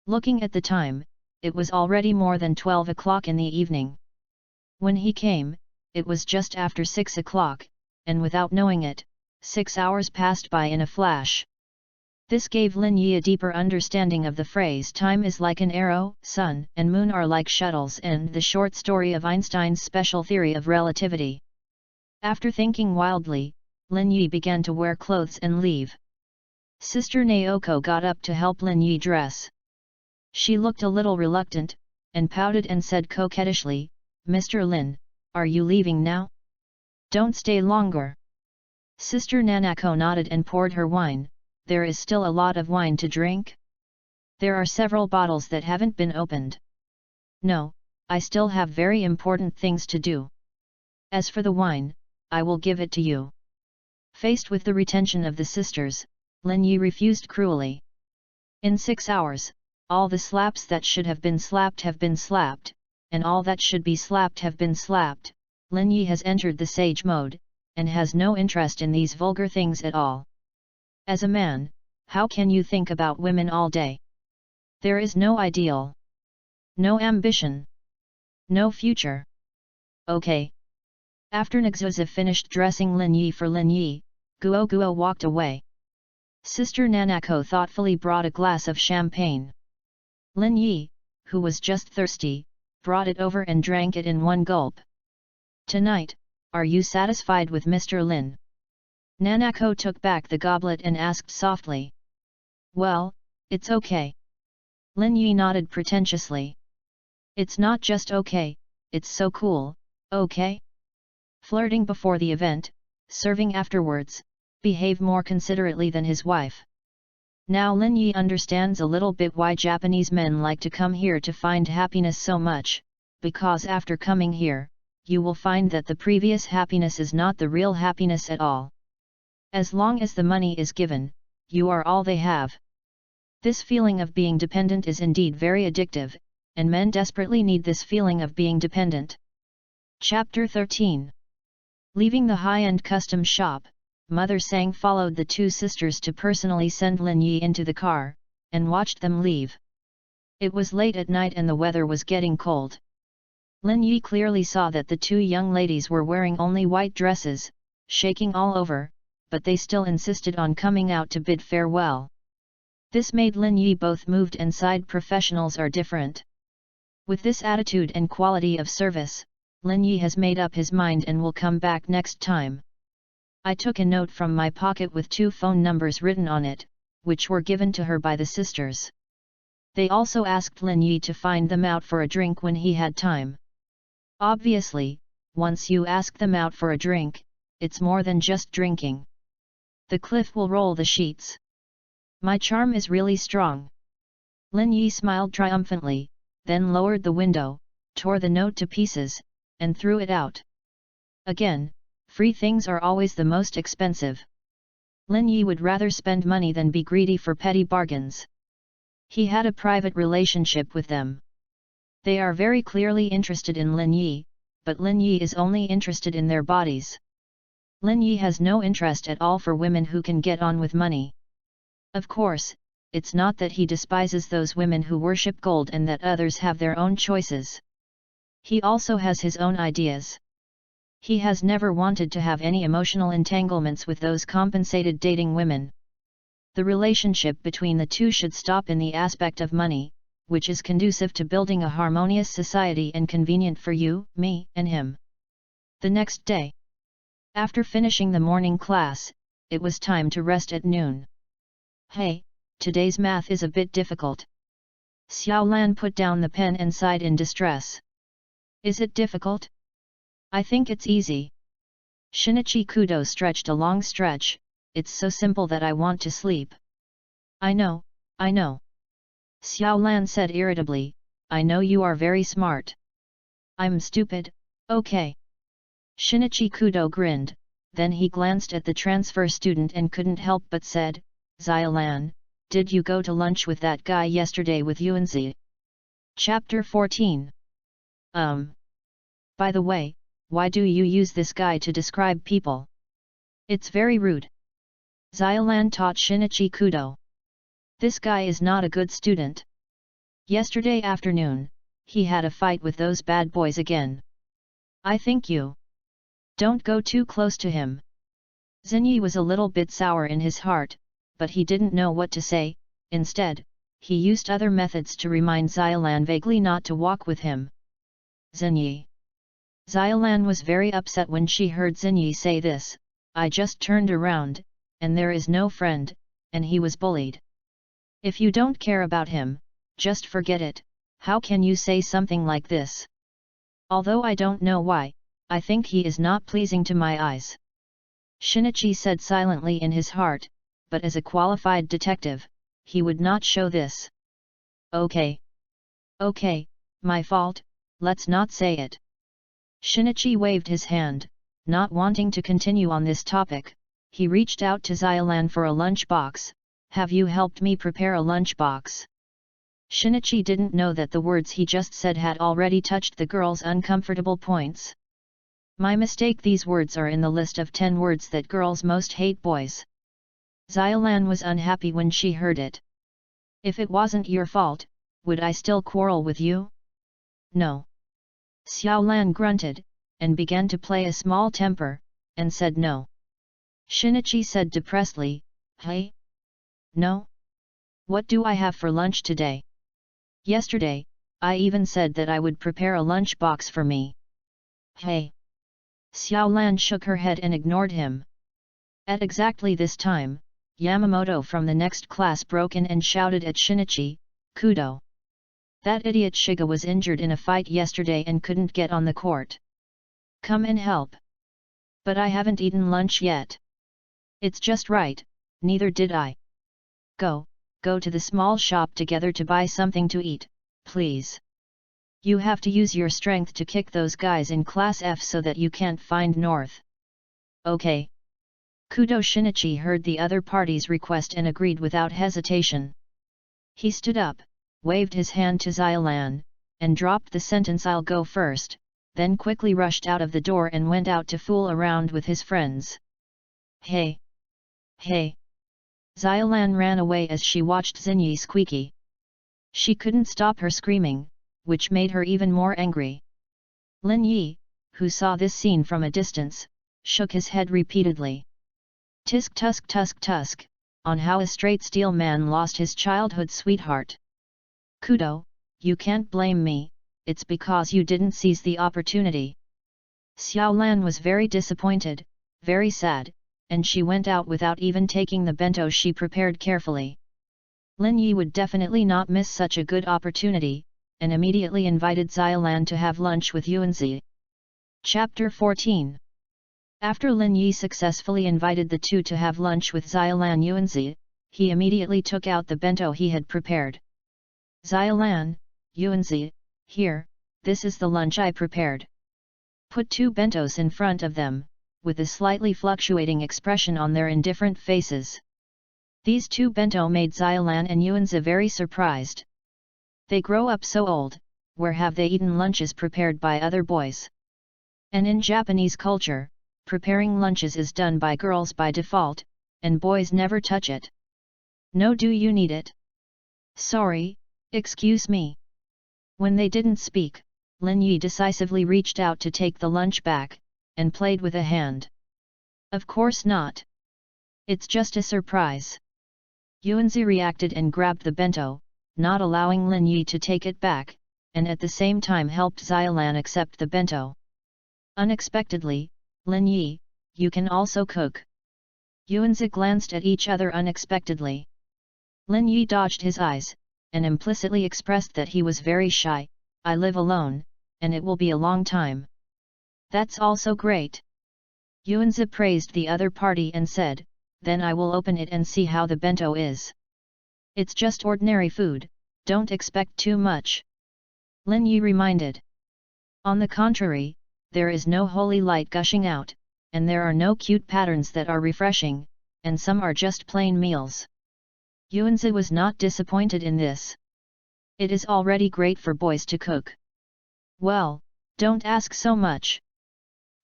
Looking at the time, it was already more than 12 o'clock in the evening. When he came, it was just after 6 o'clock, and without knowing it, 6 hours passed by in a flash. This gave Lin Yi a deeper understanding of the phrase time is like an arrow, sun and moon are like shuttles, and the short story of Einstein's special theory of relativity. After thinking wildly, Lin Yi began to wear clothes and leave. Sister Naoko got up to help Lin Yi dress. She looked a little reluctant, and pouted and said coquettishly, Mr. Lin, are you leaving now? Don't stay longer. Sister Nanako nodded and poured her wine. There is still a lot of wine to drink? There are several bottles that haven't been opened. No, I still have very important things to do. As for the wine, I will give it to you. Faced with the retention of the sisters, Lin Yi refused cruelly. In 6 hours, all the slaps that should have been slapped, and all that should be slapped have been slapped. Lin Yi has entered the sage mode, and has no interest in these vulgar things at all. As a man, how can you think about women all day? There is no ideal. No ambition. No future. Okay. After Nagzuza finished dressing Lin Yi for Lin Yi, Guo Guo walked away. Sister Nanako thoughtfully brought a glass of champagne. Lin Yi, who was just thirsty, brought it over and drank it in one gulp. Tonight, are you satisfied with Mr. Lin? Nanako took back the goblet and asked softly. Well, it's okay. Lin Yi nodded pretentiously. It's not just okay, it's so cool, okay? Flirting before the event, serving afterwards, behave more considerately than his wife. Now Lin Yi understands a little bit why Japanese men like to come here to find happiness so much, because after coming here, you will find that the previous happiness is not the real happiness at all. As long as the money is given, you are all they have. This feeling of being dependent is indeed very addictive, and men desperately need this feeling of being dependent. Chapter 13. Leaving the high-end custom shop, Mother Sang followed the two sisters to personally send Lin Yi into the car, and watched them leave. It was late at night and the weather was getting cold. Lin Yi clearly saw that the two young ladies were wearing only white dresses, shaking all over, but they still insisted on coming out to bid farewell. This made Lin Yi both moved and sighed. Professionals are different. With this attitude and quality of service, Lin Yi has made up his mind and will come back next time. I took a note from my pocket with 2 phone numbers written on it, which were given to her by the sisters. They also asked Lin Yi to find them out for a drink when he had time. Obviously, once you ask them out for a drink, it's more than just drinking. The cliff will roll the sheets. My charm is really strong. Lin Yi smiled triumphantly, then lowered the window, tore the note to pieces, and threw it out. Again, free things are always the most expensive. Lin Yi would rather spend money than be greedy for petty bargains. He had a private relationship with them. They are very clearly interested in Lin Yi, but Lin Yi is only interested in their bodies. Lin Yi has no interest at all for women who can get on with money. Of course, it's not that he despises those women who worship gold and that others have their own choices. He also has his own ideas. He has never wanted to have any emotional entanglements with those compensated dating women. The relationship between the two should stop in the aspect of money, which is conducive to building a harmonious society and convenient for you, me, and him. The next day, after finishing the morning class, it was time to rest at noon. Hey, today's math is a bit difficult. Xiao Lan put down the pen and sighed in distress. Is it difficult? I think it's easy. Shinichi Kudo stretched a long stretch. It's so simple that I want to sleep. I know. Xiao Lan said irritably, I know you are very smart. I'm stupid, okay. Shinichi Kudo grinned, then he glanced at the transfer student and couldn't help but said, Xiao Lan, did you go to lunch with that guy yesterday with Yuanzi? Chapter 14. By the way, why do you use this guy to describe people? It's very rude. Xiao Lan taught Shinichi Kudo. This guy is not a good student. Yesterday afternoon, he had a fight with those bad boys again. I think you don't go too close to him. Xinyi was a little bit sour in his heart, but he didn't know what to say. Instead, he used other methods to remind Xiao Lan vaguely not to walk with him. Xinyi. Xiao Lan was very upset when she heard Xinyi say this. I just turned around, and there is no friend, and he was bullied. If you don't care about him, just forget it. How can you say something like this? Although I don't know why, I think he is not pleasing to my eyes. Shinichi said silently in his heart, but as a qualified detective, he would not show this. Okay, my fault, let's not say it. Shinichi waved his hand, Not wanting to continue on this topic, he reached out to Xiaolan for a lunch box. Have you helped me prepare a lunch box? Shinichi didn't know that the words he just said had already touched the girl's uncomfortable points. My mistake, these words are in the list of 10 words that girls most hate boys. Xiaolan was unhappy when she heard it. If it wasn't your fault, would I still quarrel with you? No. Xiaolan grunted, and began to play a small temper, and said no. Shinichi said depressedly, Hey? No? What do I have for lunch today? Yesterday, I even said that I would prepare a lunch box for me. Hey! Xiaolan shook her head and ignored him. At exactly this time, Yamamoto from the next class broke in and shouted at Shinichi, Kudo! That idiot Shiga was injured in a fight yesterday and couldn't get on the court. Come and help. But I haven't eaten lunch yet. It's just right, neither did I. Go to the small shop together to buy something to eat, please. You have to use your strength to kick those guys in Class F so that you can't find North. Okay. Kudo Shinichi heard the other party's request and agreed without hesitation. He stood up, waved his hand to Xiaolan, and dropped the sentence I'll go first, then quickly rushed out of the door and went out to fool around with his friends. Hey! Hey! Xiaolan ran away as she watched Xinyi squeaky. She couldn't stop her screaming, which made her even more angry. Lin Yi, who saw this scene from a distance, shook his head repeatedly. Tisk tusk tusk tusk, on how a straight steel man lost his childhood sweetheart. Kudo, you can't blame me, it's because you didn't seize the opportunity. Xiaolan was very disappointed, very sad, and she went out without even taking the bento she prepared carefully. Lin Yi would definitely not miss such a good opportunity, and immediately invited Xiaolan to have lunch with Yuanzi. Chapter 14. After Lin Yi successfully invited the two to have lunch with Xiaolan Yuanzi, he immediately took out the bento he had prepared. Xiaolan, Yuanzi, here, this is the lunch I prepared. Put 2 bentos in front of them, with a slightly fluctuating expression on their indifferent faces. These 2 bento made Xiaolan and Yuanzi very surprised. They grow up so old, where have they eaten lunches prepared by other boys? And in Japanese culture, preparing lunches is done by girls by default, and boys never touch it. No, do you need it? Sorry, excuse me. When they didn't speak, Lin Yi decisively reached out to take the lunch back, and played with a hand. Of course not. It's just a surprise. Yuanzi reacted and grabbed the bento, not allowing Lin Yi to take it back, and at the same time helped Xiaolan accept the bento. Unexpectedly, Lin Yi, you can also cook. Yuanzi glanced at each other unexpectedly. Lin Yi dodged his eyes, and implicitly expressed that he was very shy. I live alone, and it will be a long time. That's also great. Yuanzi praised the other party and said, then I will open it and see how the bento is. It's just ordinary food, don't expect too much. Lin Yi reminded. On the contrary, there is no holy light gushing out, and there are no cute patterns that are refreshing, and some are just plain meals. Yuanzi was not disappointed in this. It is already great for boys to cook. Well, don't ask so much.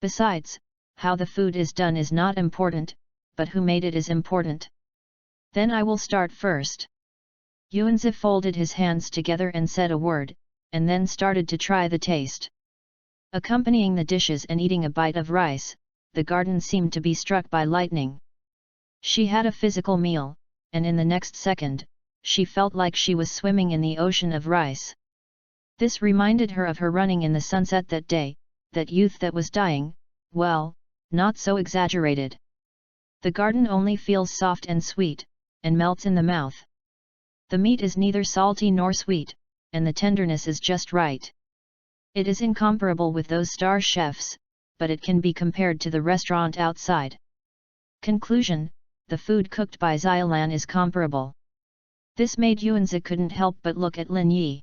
Besides, how the food is done is not important, but who made it is important. Then I will start first. Yuanzi folded his hands together and said a word, and then started to try the taste. Accompanying the dishes and eating a bite of rice, the garden seemed to be struck by lightning. She had a physical meal, and in the next second, she felt like she was swimming in the ocean of rice. This reminded her of her running in the sunset that day, that youth that was dying, well, not so exaggerated. The garden only feels soft and sweet, and melts in the mouth. The meat is neither salty nor sweet, and the tenderness is just right. It is incomparable with those star chefs, but it can be compared to the restaurant outside. Conclusion: the food cooked by Xiaolan is comparable. This made Yuanzi couldn't help but look at Lin Yi.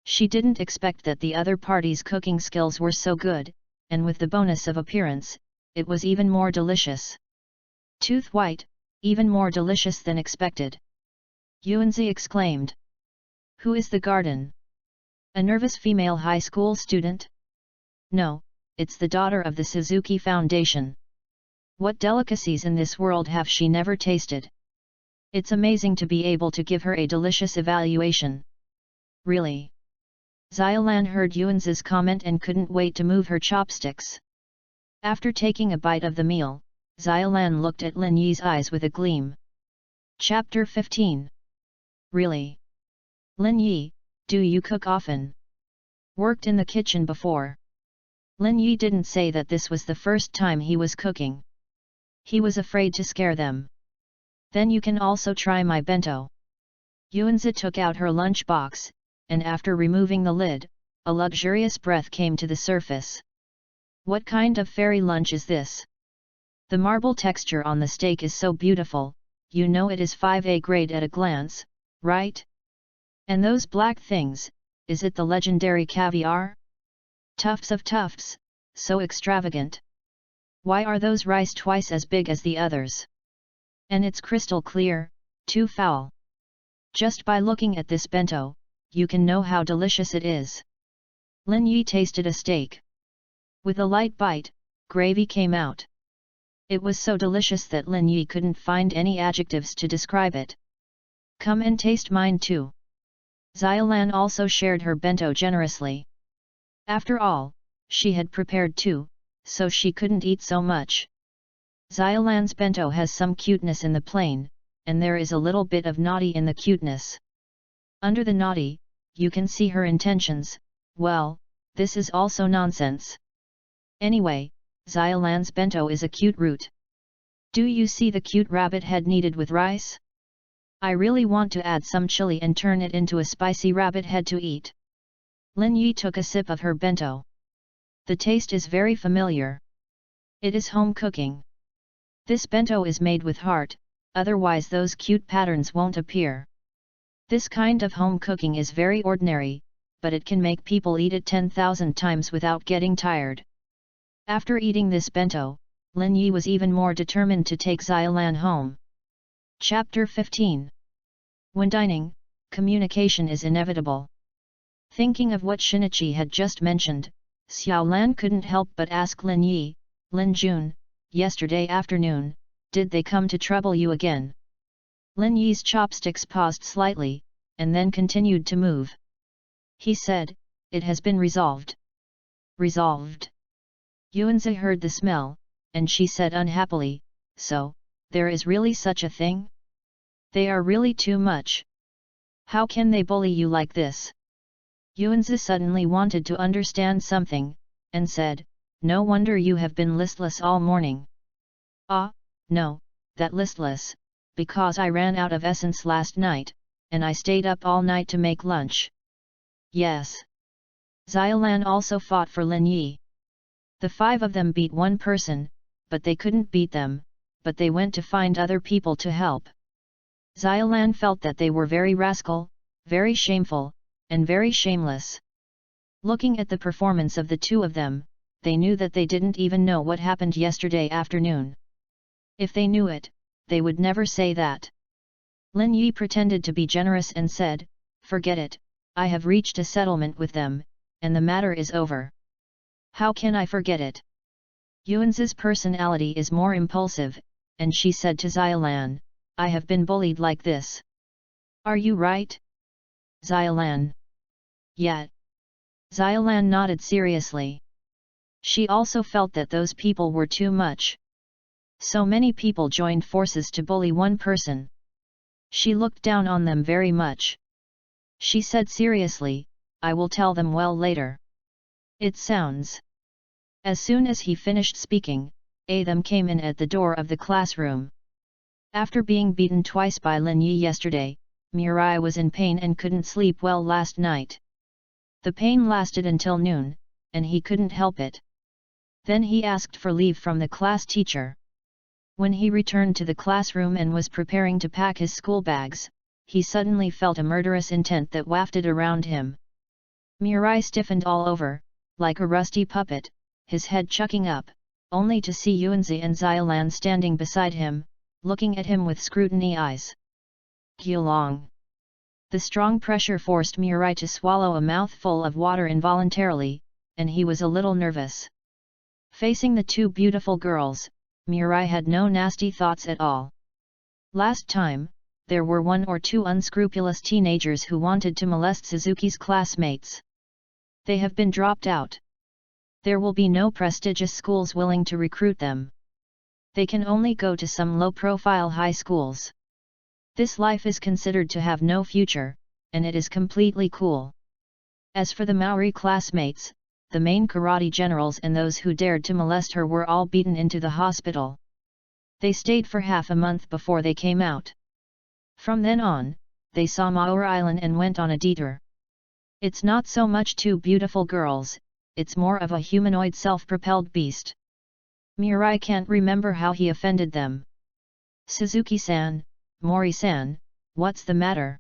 She didn't expect that the other party's cooking skills were so good, and with the bonus of appearance, it was even more delicious. Tooth white, even more delicious than expected. Yuanzi exclaimed. Who is the garden? A nervous female high school student? No, it's the daughter of the Suzuki Foundation. What delicacies in this world have she never tasted? It's amazing to be able to give her a delicious evaluation. Really? Xiaolan heard Yuanzi's comment and couldn't wait to move her chopsticks. After taking a bite of the meal, Xiaolan looked at Lin Yi's eyes with a gleam. Chapter 15. Really? Lin Yi, do you cook often? Worked in the kitchen before. Lin Yi didn't say that this was the first time he was cooking. He was afraid to scare them. Then you can also try my bento. Yuanzi took out her lunch box, and after removing the lid, a luxurious breath came to the surface. What kind of fairy lunch is this? The marble texture on the steak is so beautiful, you know it is 5A grade at a glance, right? And those black things, is it the legendary caviar? Tufts of tufts, so extravagant. Why are those rice twice as big as the others? And it's crystal clear, too foul. Just by looking at this bento, you can know how delicious it is. Lin Yi tasted a steak. With a light bite, gravy came out. It was so delicious that Lin Yi couldn't find any adjectives to describe it. Come and taste mine too. Xiaolan also shared her bento generously. After all, she had prepared too, so she couldn't eat so much. Xiaolan's bento has some cuteness in the plain, and there is a little bit of naughty in the cuteness. Under the naughty, you can see her intentions. Well, this is also nonsense. Anyway, Xiaolan's bento is a cute root. Do you see the cute rabbit head kneaded with rice? I really want to add some chili and turn it into a spicy rabbit head to eat. Lin Yi took a sip of her bento. The taste is very familiar. It is home cooking. This bento is made with heart, otherwise those cute patterns won't appear. This kind of home cooking is very ordinary, but it can make people eat it 10,000 times without getting tired. After eating this bento, Lin Yi was even more determined to take Xiaolan home. Chapter 15. When dining, communication is inevitable. Thinking of what Shinichi had just mentioned, Xiaolan couldn't help but ask Lin Yi, Lin Jun, yesterday afternoon, did they come to trouble you again? Lin Yi's chopsticks paused slightly, and then continued to move. He said, it has been resolved. Resolved? Yuanzi heard the smell, and she said unhappily, so, there is really such a thing? They are really too much. How can they bully you like this? Yuanzi suddenly wanted to understand something, and said, no wonder you have been listless all morning. Ah, no, that listless, because I ran out of essence last night, and I stayed up all night to make lunch. Yes. Xiaolan also fought for Lin Yi. The 5 of them beat one person, but they couldn't beat them, but they went to find other people to help. Xiaolan felt that they were very rascal, very shameful, and very shameless. Looking at the performance of the 2 of them, they knew that they didn't even know what happened yesterday afternoon. If they knew it, they would never say that. Lin Yi pretended to be generous and said, forget it, I have reached a settlement with them, and the matter is over. How can I forget it? Yuanzi's personality is more impulsive, and she said to Xiaolan, I have been bullied like this. Are you right? Xiaolan. Yeah. Xiaolan nodded seriously. She also felt that those people were too much. So many people joined forces to bully one person. She looked down on them very much. She said seriously, I will tell them well later. It sounds. As soon as he finished speaking, them came in at the door of the classroom. After being beaten twice by Lin Yi yesterday, Mirai was in pain and couldn't sleep well last night. The pain lasted until noon, and he couldn't help it. Then he asked for leave from the class teacher. When he returned to the classroom and was preparing to pack his school bags, he suddenly felt a murderous intent that wafted around him. Mirai stiffened all over, like a rusty puppet, his head chucking up. only to see Yuanzi and Xiaolan standing beside him, looking at him with scrutiny eyes. Gulong. The strong pressure forced Mirai to swallow a mouthful of water involuntarily, and he was a little nervous. Facing the two beautiful girls, Mirai had no nasty thoughts at all. Last time, there were one or two unscrupulous teenagers who wanted to molest Suzuki's classmates. They have been dropped out. There will be no prestigious schools willing to recruit them. They can only go to some low-profile high schools. This life is considered to have no future, and it is completely cool. As for the Maori classmates, the main karate generals and those who dared to molest her were all beaten into the hospital. They stayed for half a month before they came out. From then on, they saw Maori Island and went on a detour. It's not so much two beautiful girls, it's more of a humanoid self-propelled beast. Mirai can't remember how he offended them. Suzuki-san, Mori-san, what's the matter?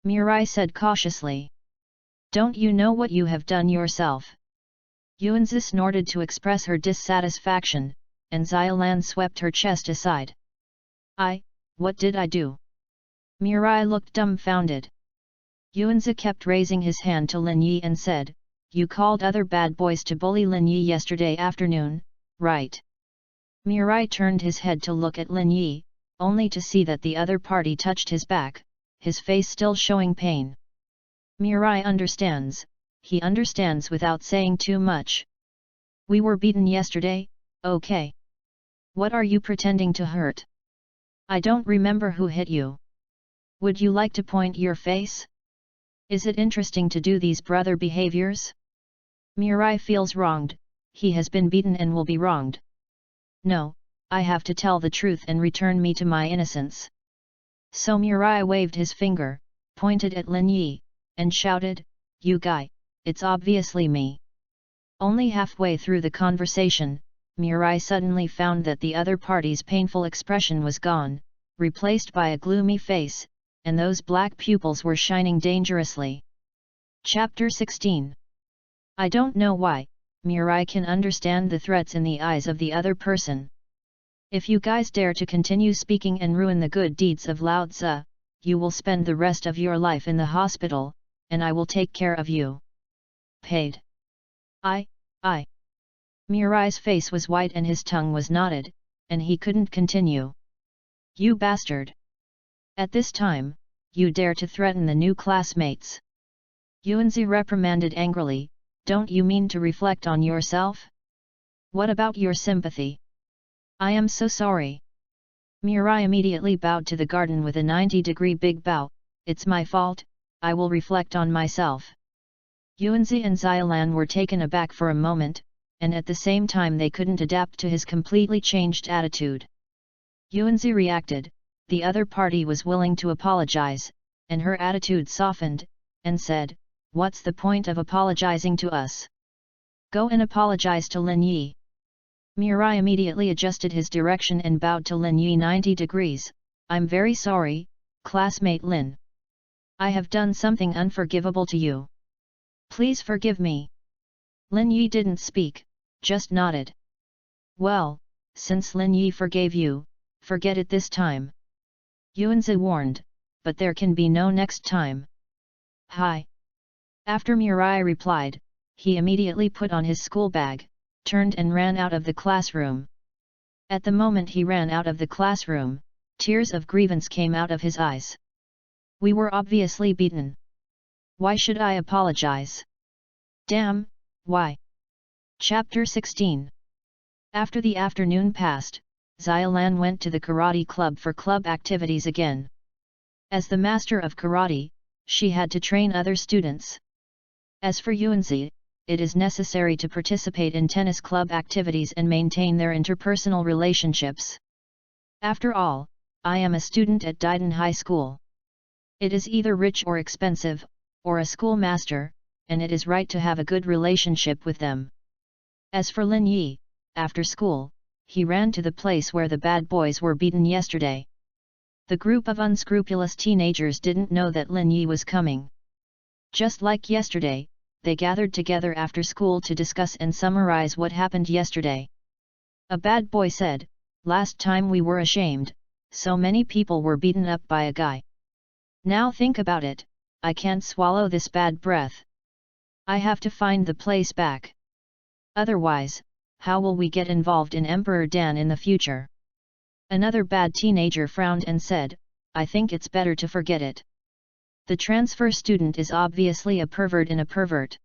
Mirai said cautiously. Don't you know what you have done yourself? Yuanzi snorted to express her dissatisfaction, and Xiaolan swept her chest aside. What did I do? Mirai looked dumbfounded. Yuanzi kept raising his hand to Lin Yi and said, You called other bad boys to bully Lin Yi yesterday afternoon, right? Mirai turned his head to look at Lin Yi, only to see that the other party touched his back, his face still showing pain. Mirai understands, he understands without saying too much. We were beaten yesterday, okay. What are you pretending to hurt? I don't remember who hit you. Would you like to point your face? Is it interesting to do these brother behaviors? Mirai feels wronged, he has been beaten and will be wronged. No, I have to tell the truth and return me to my innocence. So Mirai waved his finger, pointed at Lin Yi, and shouted, You guy, it's obviously me. Only halfway through the conversation, Mirai suddenly found that the other party's painful expression was gone, replaced by a gloomy face, and those black pupils were shining dangerously. Chapter 16. I don't know why, Mirai can understand the threats in the eyes of the other person. If you guys dare to continue speaking and ruin the good deeds of Lao Tzu, you will spend the rest of your life in the hospital, and I will take care of you. Paid. I. Mirai's face was white and his tongue was knotted, and he couldn't continue. You bastard! At this time, you dare to threaten the new classmates. Yuanzi reprimanded angrily, Don't you mean to reflect on yourself? What about your sympathy? I am so sorry. Mirai immediately bowed to the garden with a 90-degree big bow, It's my fault, I will reflect on myself. Yuanzi and Xiaolan were taken aback for a moment, and at the same time they couldn't adapt to his completely changed attitude. Yuanzi reacted, the other party was willing to apologize, and her attitude softened, and said, What's the point of apologizing to us? Go and apologize to Lin Yi. Mirai immediately adjusted his direction and bowed to Lin Yi 90 degrees, I'm very sorry, classmate Lin. I have done something unforgivable to you. Please forgive me. Lin Yi didn't speak, just nodded. Well, since Lin Yi forgave you, forget it this time. Yuanzi warned, but there can be no next time. Hi. After Mirai replied, he immediately put on his school bag, turned and ran out of the classroom. At the moment he ran out of the classroom, tears of grievance came out of his eyes. We were obviously beaten. Why should I apologize? Damn, why? Chapter 16. After the afternoon passed, Xiaolan went to the karate club for club activities again. As the master of karate, she had to train other students. As for Yuanzi, it is necessary to participate in tennis club activities and maintain their interpersonal relationships. After all, I am a student at Daiden High School. It is either rich or expensive, or a schoolmaster, and it is right to have a good relationship with them. As for Lin Yi, after school, he ran to the place where the bad boys were beaten yesterday. The group of unscrupulous teenagers didn't know that Lin Yi was coming. Just like yesterday, they gathered together after school to discuss and summarize what happened yesterday. A bad boy said, "Last time we were ashamed, so many people were beaten up by a guy. Now think about it, I can't swallow this bad breath. I have to find the place back. Otherwise, how will we get involved in Emperor Dan in the future?" Another bad teenager frowned and said, "I think it's better to forget it. The transfer student is obviously a pervert in a pervert.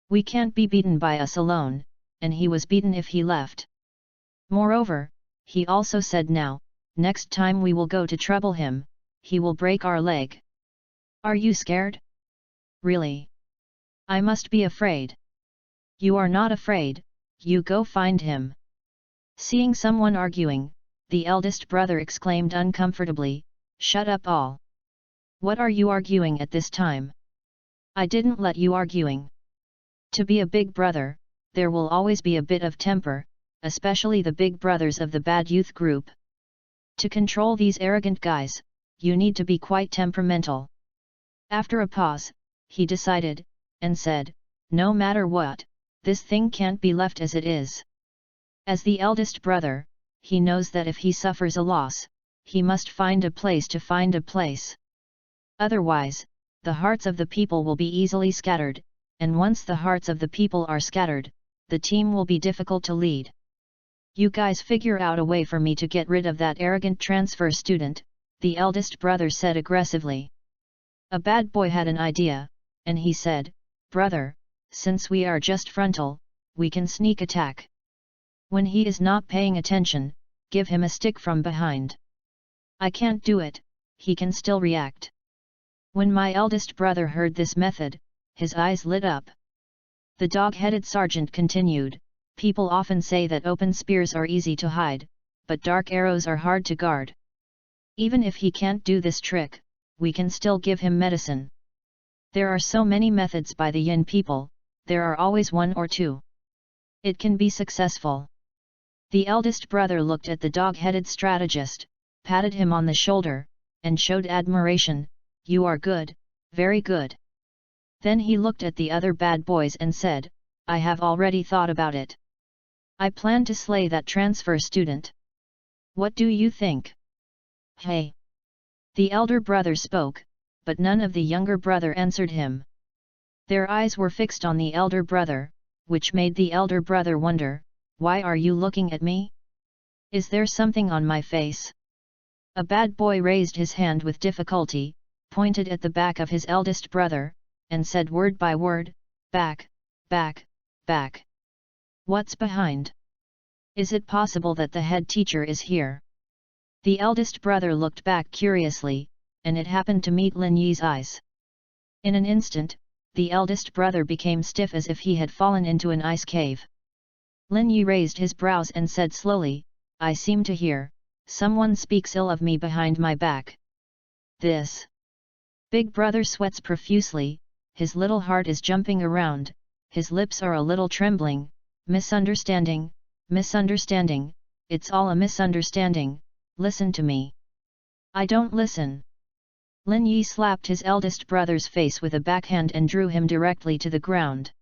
We can't be beaten by us alone, and he was beaten if he left. Moreover," he also said, "now, next time we will go to trouble him, he will break our leg. Are you scared? Really? I must be afraid." "You are not afraid, you go find him." Seeing someone arguing, the eldest brother exclaimed uncomfortably, "Shut up all! What are you arguing at this time? I didn't let you arguing." To be a big brother, there will always be a bit of temper, especially the big brothers of the bad youth group. To control these arrogant guys, you need to be quite temperamental. After a pause, he decided, and said, "No matter what, this thing can't be left as it is." As the eldest brother, he knows that if he suffers a loss, he must find a place to find a place. Otherwise, the hearts of the people will be easily scattered, and once the hearts of the people are scattered, the team will be difficult to lead. "You guys figure out a way for me to get rid of that arrogant transfer student," the eldest brother said aggressively. A bad boy had an idea, and he said, "Brother, since we are just frontal, we can sneak attack. When he is not paying attention, give him a stick from behind." "I can't do it, he can still react." When my eldest brother heard this method, his eyes lit up. The dog-headed sergeant continued, "People often say that open spears are easy to hide, but dark arrows are hard to guard. Even if he can't do this trick, we can still give him medicine. There are so many methods by the Yin people, there are always one or two. It can be successful." The eldest brother looked at the dog-headed strategist, patted him on the shoulder, and showed admiration, "You are good, very good." Then he looked at the other bad boys and said, "I have already thought about it. I plan to slay that transfer student. What do you think?" "Hey!" The elder brother spoke, but none of the younger brother answered him. Their eyes were fixed on the elder brother, which made the elder brother wonder, "Why are you looking at me? Is there something on my face?" A bad boy raised his hand with difficulty, pointed at the back of his eldest brother, and said word by word, "Back, back, back." "What's behind? Is it possible that the head teacher is here?" The eldest brother looked back curiously, and it happened to meet Lin Yi's eyes. In an instant, the eldest brother became stiff as if he had fallen into an ice cave. Lin Yi raised his brows and said slowly, "I seem to hear, someone speaks ill of me behind my back. This big brother sweats profusely, his little heart is jumping around, his lips are a little trembling, misunderstanding, misunderstanding, it's all a misunderstanding, listen to me." "I don't listen." Lin Yi slapped his eldest brother's face with a backhand and drew him directly to the ground.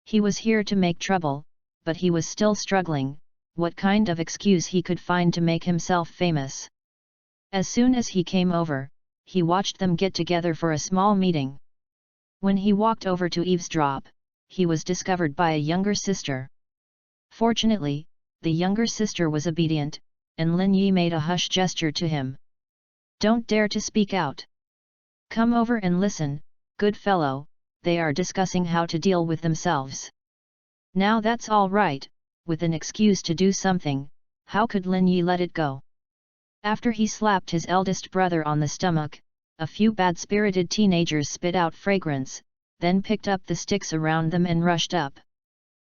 He was here to make trouble, but he was still struggling, what kind of excuse he could find to make himself famous. As soon as he came over, he watched them get together for a small meeting. When he walked over to eavesdrop, he was discovered by a younger sister. Fortunately, the younger sister was obedient, and Lin Yi made a hush gesture to him. "Don't dare to speak out. Come over and listen, good fellow, they are discussing how to deal with themselves." Now that's all right, with an excuse to do something, how could Lin Yi let it go? After he slapped his eldest brother on the stomach, a few bad-spirited teenagers spit out fragrance, then picked up the sticks around them and rushed up.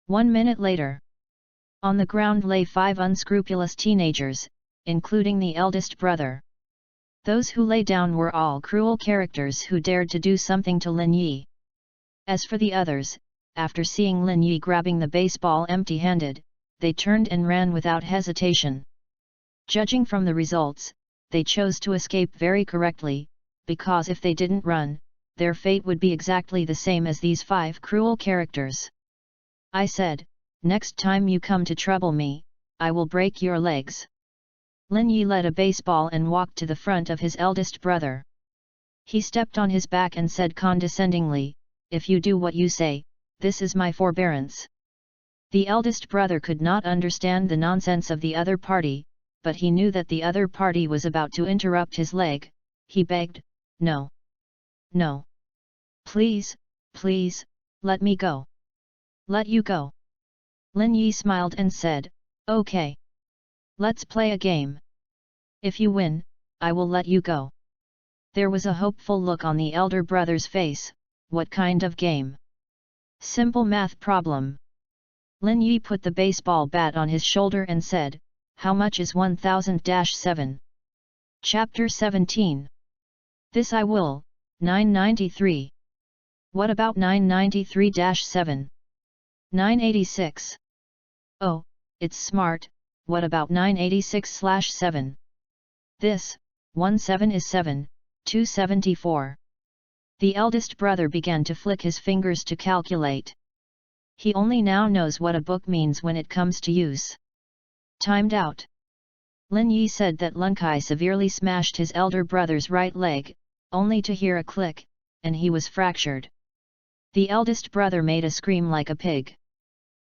1 minute later, on the ground lay 5 unscrupulous teenagers, including the eldest brother. Those who lay down were all cruel characters who dared to do something to Lin Yi. As for the others, after seeing Lin Yi grabbing the baseball empty-handed, they turned and ran without hesitation. Judging from the results, they chose to escape very correctly, because if they didn't run, their fate would be exactly the same as these 5 cruel characters. I said, "Next time you come to trouble me, I will break your legs. Lin Yi led a baseball and walked to the front of his eldest brother. He stepped on his back and said condescendingly, "If you do what you say, this is my forbearance." The eldest brother could not understand the nonsense of the other party, but he knew that the other party was about to interrupt his leg. He begged, "No. No. Please, please, let me go." "Let you go?" Lin Yi smiled and said, "Okay. Let's play a game. If you win, I will let you go." There was a hopeful look on the elder brother's face. What kind of game? Simple math problem. Lin Yi put the baseball bat on his shoulder and said, "How much is 1000-7? Chapter 17. This I will, 993. What about 993-7? 986. Oh, it's smart, what about 986/7? This, 17 is 7, 274. The eldest brother began to flick his fingers to calculate. He only now knows what a book means when it comes to use. Timed out. Lin Yi said that Lun Kai severely smashed his elder brother's right leg, only to hear a click, and he was fractured. The eldest brother made a scream like a pig.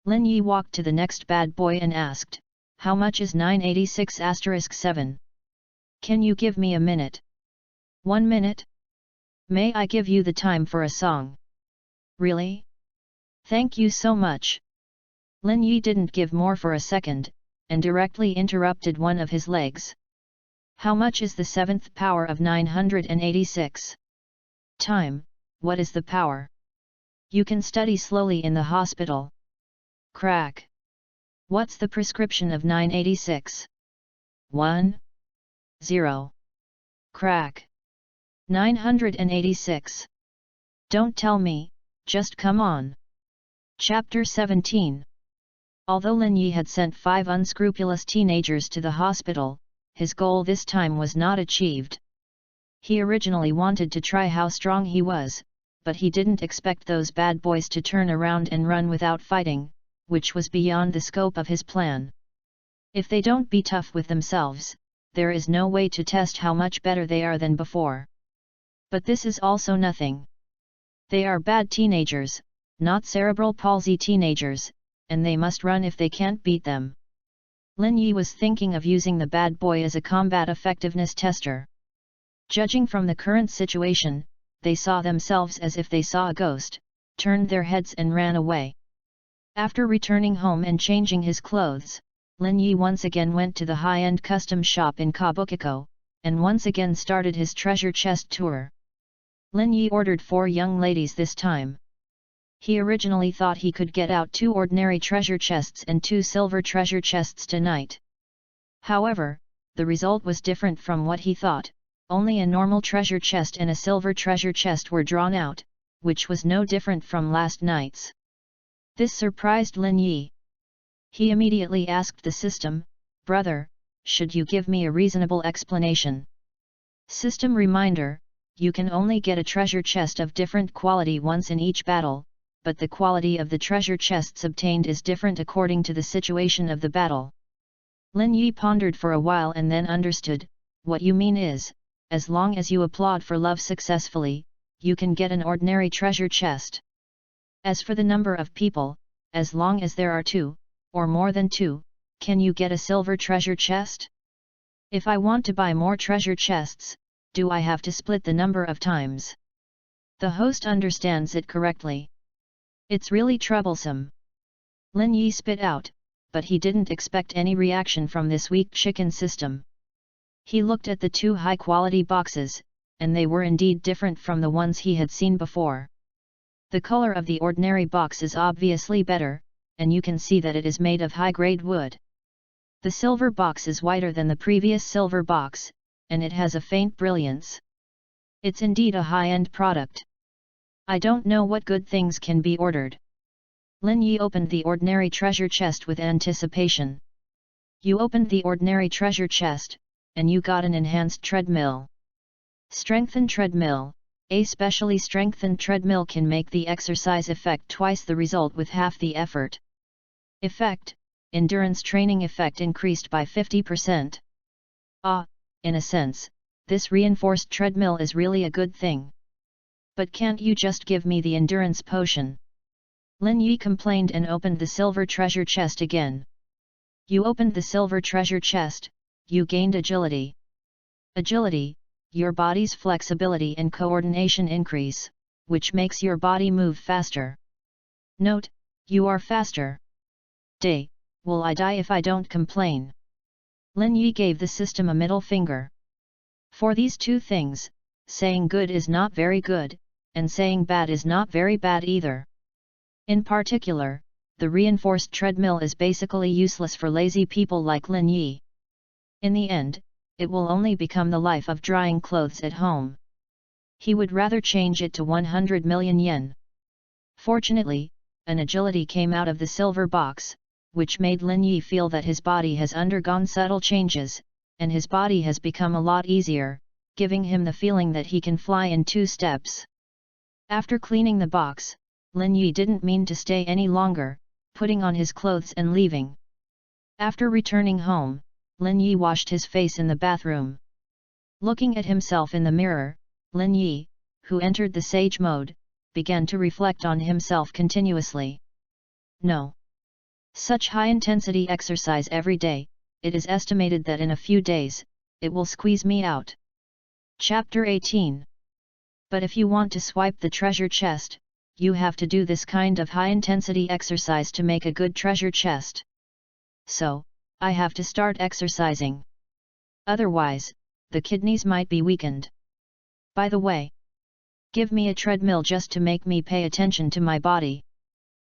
Lin Yi walked to the next bad boy and asked, "How much is 986*7? Can you give me a minute?" "1 minute? May I give you the time for a song?" "Really? Thank you so much." Lin Yi didn't give more for a second, and directly interrupted one of his legs. "How much is the 7th power of 986? Time, what is the power? You can study slowly in the hospital." Crack. "What's the prescription of 986? 1. 0. Crack. 986. Don't tell me, just come on." Chapter 17. Although Lin Yi had sent 5 unscrupulous teenagers to the hospital, his goal this time was not achieved. He originally wanted to try how strong he was, but he didn't expect those bad boys to turn around and run without fighting, which was beyond the scope of his plan. If they don't be tough with themselves, there is no way to test how much better they are than before. But this is also nothing. They are bad teenagers, not cerebral palsy teenagers, and they must run if they can't beat them. Lin Yi was thinking of using the bad boy as a combat effectiveness tester. Judging from the current situation, they saw themselves as if they saw a ghost, turned their heads and ran away. After returning home and changing his clothes, Lin Yi once again went to the high-end custom shop in Kabukicho, and once again started his treasure chest tour. Lin Yi ordered 4 young ladies this time. He originally thought he could get out 2 ordinary treasure chests and 2 silver treasure chests tonight. However, the result was different from what he thought. Only a normal treasure chest and a silver treasure chest were drawn out, which was no different from last night's. This surprised Lin Yi. He immediately asked the system, "Brother, should you give me a reasonable explanation?" System reminder: you can only get a treasure chest of different quality once in each battle, but the quality of the treasure chests obtained is different according to the situation of the battle. Lin Yi pondered for a while and then understood. "What you mean is, as long as you applaud for love successfully, you can get an ordinary treasure chest. As for the number of people, as long as there are 2, or more than 2, can you get a silver treasure chest? If I want to buy more treasure chests, do I have to split the number of times?" The host understands it correctly. It's really troublesome. Lin Yi spit out, but he didn't expect any reaction from this weak chicken system. He looked at the 2 high-quality boxes, and they were indeed different from the ones he had seen before. The color of the ordinary box is obviously better, and you can see that it is made of high-grade wood. The silver box is whiter than the previous silver box, and it has a faint brilliance. It's indeed a high-end product. I don't know what good things can be ordered. Lin Yi opened the ordinary treasure chest with anticipation. You opened the ordinary treasure chest, and you got an enhanced treadmill. Strengthened treadmill. A specially strengthened treadmill can make the exercise effect twice the result with half the effort. Effect: endurance training effect increased by 50%. In a sense, this reinforced treadmill is really a good thing. But can't you just give me the endurance potion? Lin Yi complained and opened the silver treasure chest again. You opened the silver treasure chest, you gained agility. Agility, your body's flexibility and coordination increase, which makes your body move faster. Note, you are faster. Will I die if I don't complain? Lin Yi gave the system a middle finger. For these two things, saying good is not very good, and saying bad is not very bad either. In particular, the reinforced treadmill is basically useless for lazy people like Lin Yi. In the end, it will only become the life of drying clothes at home. He would rather change it to 100 million yen. Fortunately, an agility came out of the silver box, which made Lin Yi feel that his body has undergone subtle changes, and his body has become a lot easier, giving him the feeling that he can fly in 2 steps. After cleaning the box, Lin Yi didn't mean to stay any longer, putting on his clothes and leaving. After returning home, Lin Yi washed his face in the bathroom. Looking at himself in the mirror, Lin Yi, who entered the sage mode, began to reflect on himself continuously. No. Such high-intensity exercise every day, it is estimated that in a few days, it will squeeze me out. Chapter 18. But if you want to swipe the treasure chest, you have to do this kind of high-intensity exercise to make a good treasure chest. So, I have to start exercising. Otherwise, the kidneys might be weakened. By the way, give me a treadmill just to make me pay attention to my body.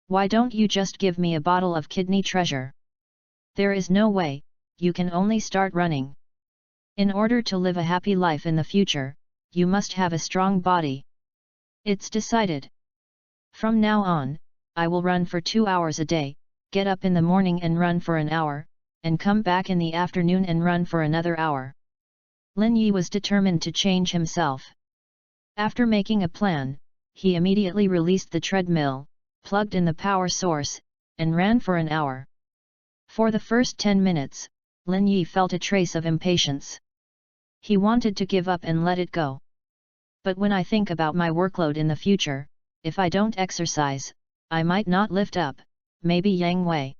Why don't you just give me a bottle of kidney treasure? There is no way, you can only start running. In order to live a happy life in the future, you must have a strong body. It's decided. From now on, I will run for 2 hours a day, get up in the morning and run for an hour, and come back in the afternoon and run for another hour. Lin Yi was determined to change himself. After making a plan, he immediately released the treadmill, plugged in the power source, and ran for an hour. For the first 10 minutes, Lin Yi felt a trace of impatience. He wanted to give up and let it go. But when I think about my workload in the future, if I don't exercise, I might not lift up, maybe Yang Wei.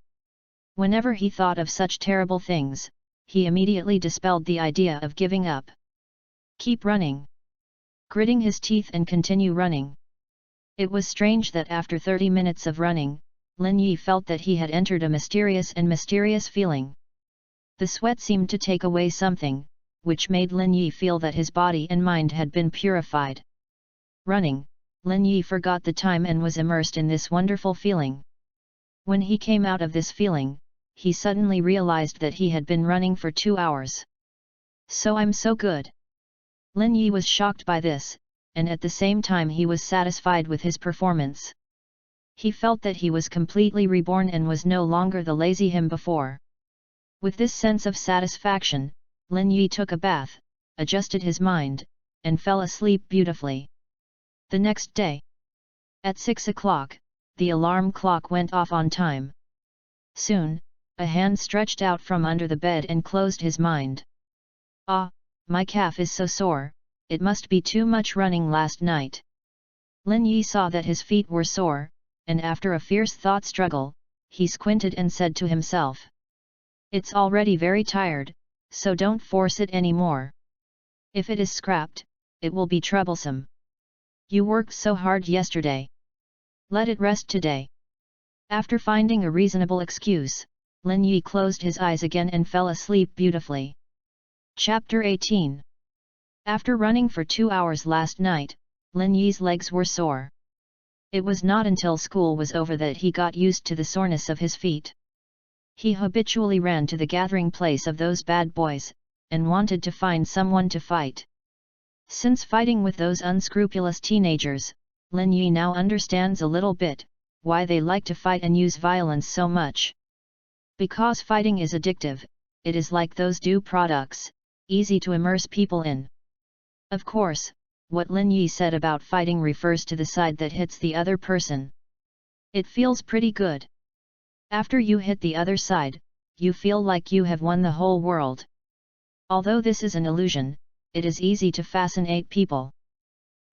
Whenever he thought of such terrible things, he immediately dispelled the idea of giving up. Keep running. Gritting his teeth and continue running. It was strange that after 30 minutes of running, Lin Yi felt that he had entered a mysterious feeling. The sweat seemed to take away something, which made Lin Yi feel that his body and mind had been purified. Running, Lin Yi forgot the time and was immersed in this wonderful feeling. When he came out of this feeling, he suddenly realized that he had been running for 2 hours. So I'm so good. Lin Yi was shocked by this, and at the same time he was satisfied with his performance. He felt that he was completely reborn and was no longer the lazy him before. With this sense of satisfaction, Lin Yi took a bath, adjusted his mind, and fell asleep beautifully. The next day, at 6 o'clock, the alarm clock went off on time. Soon, a hand stretched out from under the bed and closed his mind. My calf is so sore, it must be too much running last night. Lin Yi saw that his feet were sore, and after a fierce thought struggle, he squinted and said to himself. It's already very tired, so don't force it anymore. If it is scrapped, it will be troublesome. You worked so hard yesterday. Let it rest today. After finding a reasonable excuse, Lin Yi closed his eyes again and fell asleep beautifully. Chapter 18. After running for 2 hours last night, Lin Yi's legs were sore. It was not until school was over that he got used to the soreness of his feet. He habitually ran to the gathering place of those bad boys, and wanted to find someone to fight. Since fighting with those unscrupulous teenagers, Lin Yi now understands a little bit why they like to fight and use violence so much. Because fighting is addictive, it is like those dew products, easy to immerse people in. Of course, what Lin Yi said about fighting refers to the side that hits the other person. It feels pretty good. After you hit the other side, you feel like you have won the whole world. Although this is an illusion, it is easy to fascinate people.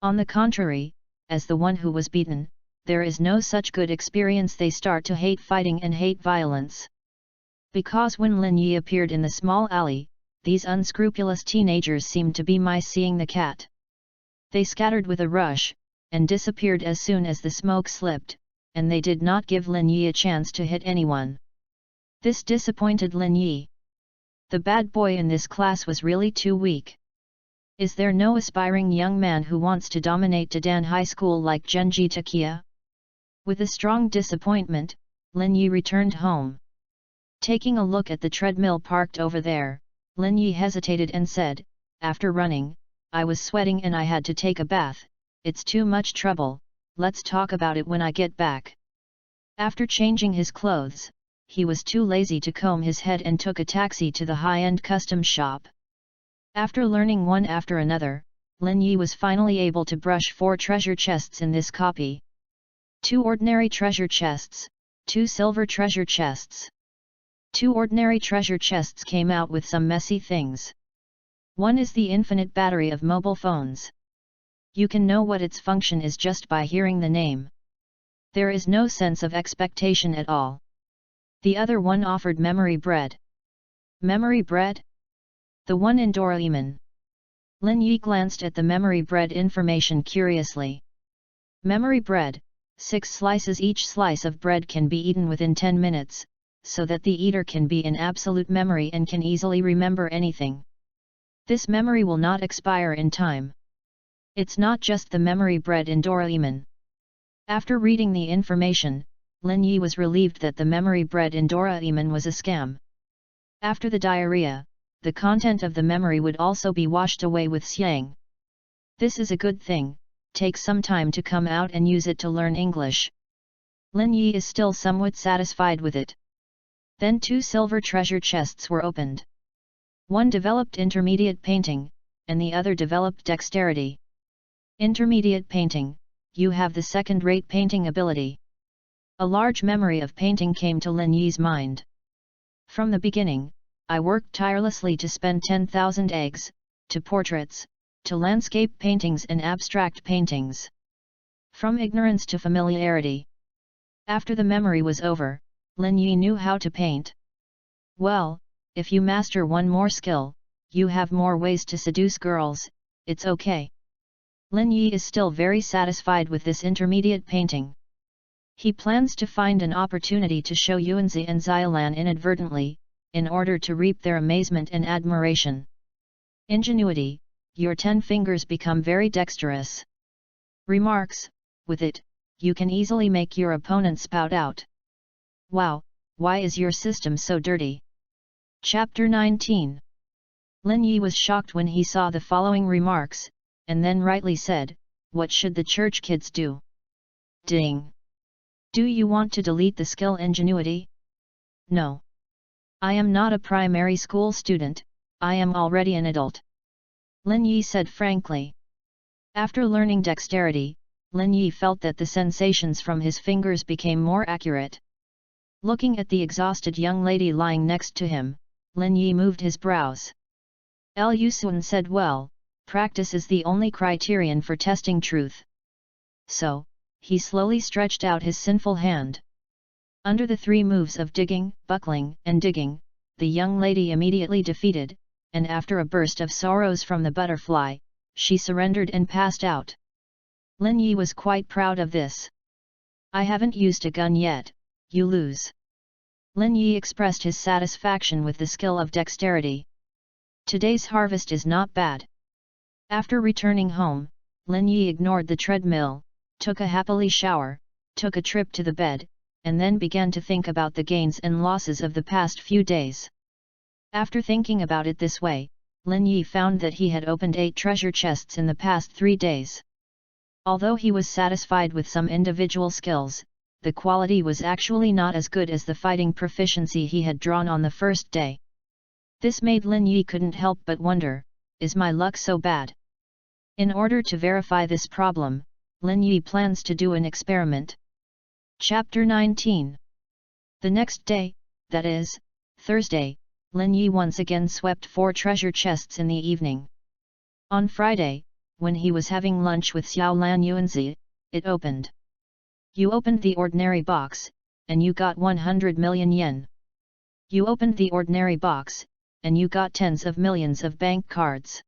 On the contrary, as the one who was beaten, there is no such good experience. They start to hate fighting and hate violence. Because when Lin Yi appeared in the small alley, these unscrupulous teenagers seemed to be mice seeing the cat. They scattered with a rush, and disappeared as soon as the smoke slipped, and they did not give Lin Yi a chance to hit anyone. This disappointed Lin Yi. The bad boy in this class was really too weak. Is there no aspiring young man who wants to dominate Dadan High School like Genji Takia? With a strong disappointment, Lin Yi returned home. Taking a look at the treadmill parked over there, Lin Yi hesitated and said, "After running, I was sweating and I had to take a bath. It's too much trouble, let's talk about it when I get back." After changing his clothes, he was too lazy to comb his head and took a taxi to the high-end custom shop. After learning one after another, Lin Yi was finally able to brush 4 treasure chests in this copy. 2 ordinary treasure chests, 2 silver treasure chests. 2 ordinary treasure chests came out with some messy things. One is the infinite battery of mobile phones. You can know what its function is just by hearing the name. There is no sense of expectation at all. The other one offered memory bread. Memory bread? The one in Doraemon. Lin Yi glanced at the memory bread information curiously. Memory bread, 6 slices. Each slice of bread can be eaten within 10 minutes, so that the eater can be in absolute memory and can easily remember anything. This memory will not expire in time. It's not just the memory bread in Doraemon. After reading the information, Lin Yi was relieved that the memory bread in Doraemon was a scam. After the diarrhea, the content of the memory would also be washed away with Xiang. This is a good thing. Take some time to come out and use it to learn English. Lin Yi is still somewhat satisfied with it. Then 2 silver treasure chests were opened. One developed intermediate painting, and the other developed dexterity. Intermediate painting, you have the second-rate painting ability. A large memory of painting came to Lin Yi's mind. From the beginning, I worked tirelessly to spend 10,000 eggs, to portraits, to landscape paintings and abstract paintings. From ignorance to familiarity. After the memory was over, Lin Yi knew how to paint. Well, if you master one more skill, you have more ways to seduce girls, it's okay. Lin Yi is still very satisfied with this intermediate painting. He plans to find an opportunity to show Yuanzi and Xiaolan inadvertently, in order to reap their amazement and admiration. Ingenuity, your 10 fingers become very dexterous. Remarks, with it, you can easily make your opponent spout out. Wow, why is your system so dirty? Chapter 19. Lin Yi was shocked when he saw the following remarks, and then rightly said, "What should the church kids do?" Ding! Do you want to delete the skill ingenuity? No. I am not a primary school student, I am already an adult. Lin Yi said frankly. After learning dexterity, Lin Yi felt that the sensations from his fingers became more accurate. Looking at the exhausted young lady lying next to him, Lin Yi moved his brows. Liu Sun said, "Well, practice is the only criterion for testing truth." So, he slowly stretched out his sinful hand. Under the 3 moves of digging, buckling, and digging, the young lady immediately defeated, and after a burst of sorrows from the butterfly, she surrendered and passed out. Lin Yi was quite proud of this. "I haven't used a gun yet, you lose." Lin Yi expressed his satisfaction with the skill of dexterity. Today's harvest is not bad. After returning home, Lin Yi ignored the treadmill, took a happily shower, took a trip to the bed, and then began to think about the gains and losses of the past few days. After thinking about it this way, Lin Yi found that he had opened 8 treasure chests in the past 3 days. Although he was satisfied with some individual skills, the quality was actually not as good as the fighting proficiency he had drawn on the first day. This made Lin Yi couldn't help but wonder, is my luck so bad? In order to verify this problem, Lin Yi plans to do an experiment. Chapter 19. The next day, that is, Thursday, Lin Yi once again swept 4 treasure chests in the evening. On Friday, when he was having lunch with Xiaolan Yuanzi, it opened. You opened the ordinary box, and you got 100 million yen. You opened the ordinary box, and you got tens of millions of bank cards.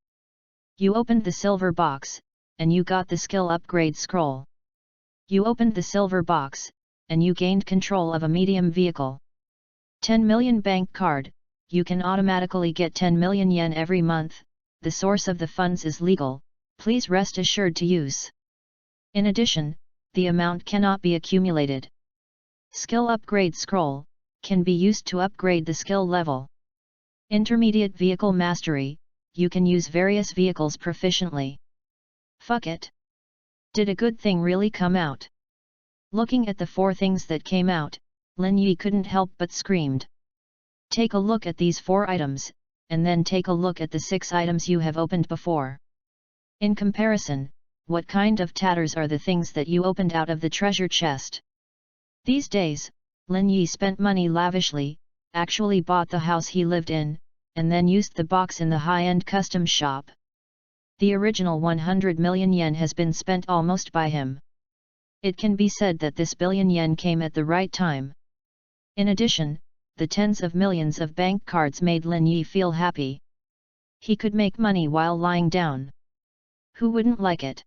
You opened the silver box, and you got the skill upgrade scroll. You opened the silver box, and you gained control of a medium vehicle. 10 million bank card, you can automatically get 10 million yen every month, the source of the funds is legal, please rest assured to use. In addition, the amount cannot be accumulated. Skill upgrade scroll, can be used to upgrade the skill level. Intermediate vehicle mastery, you can use various vehicles proficiently. Fuck it! Did a good thing really come out? Looking at the 4 things that came out, Lin Yi couldn't help but screamed. Take a look at these 4 items, and then take a look at the 6 items you have opened before. In comparison, what kind of tatters are the things that you opened out of the treasure chest? These days, Lin Yi spent money lavishly, actually bought the house he lived in, and then used the box in the high-end custom shop. The original 100 million yen has been spent almost by him. It can be said that this billion yen came at the right time. In addition, the tens of millions of bank cards made Lin Yi feel happy. He could make money while lying down. Who wouldn't like it?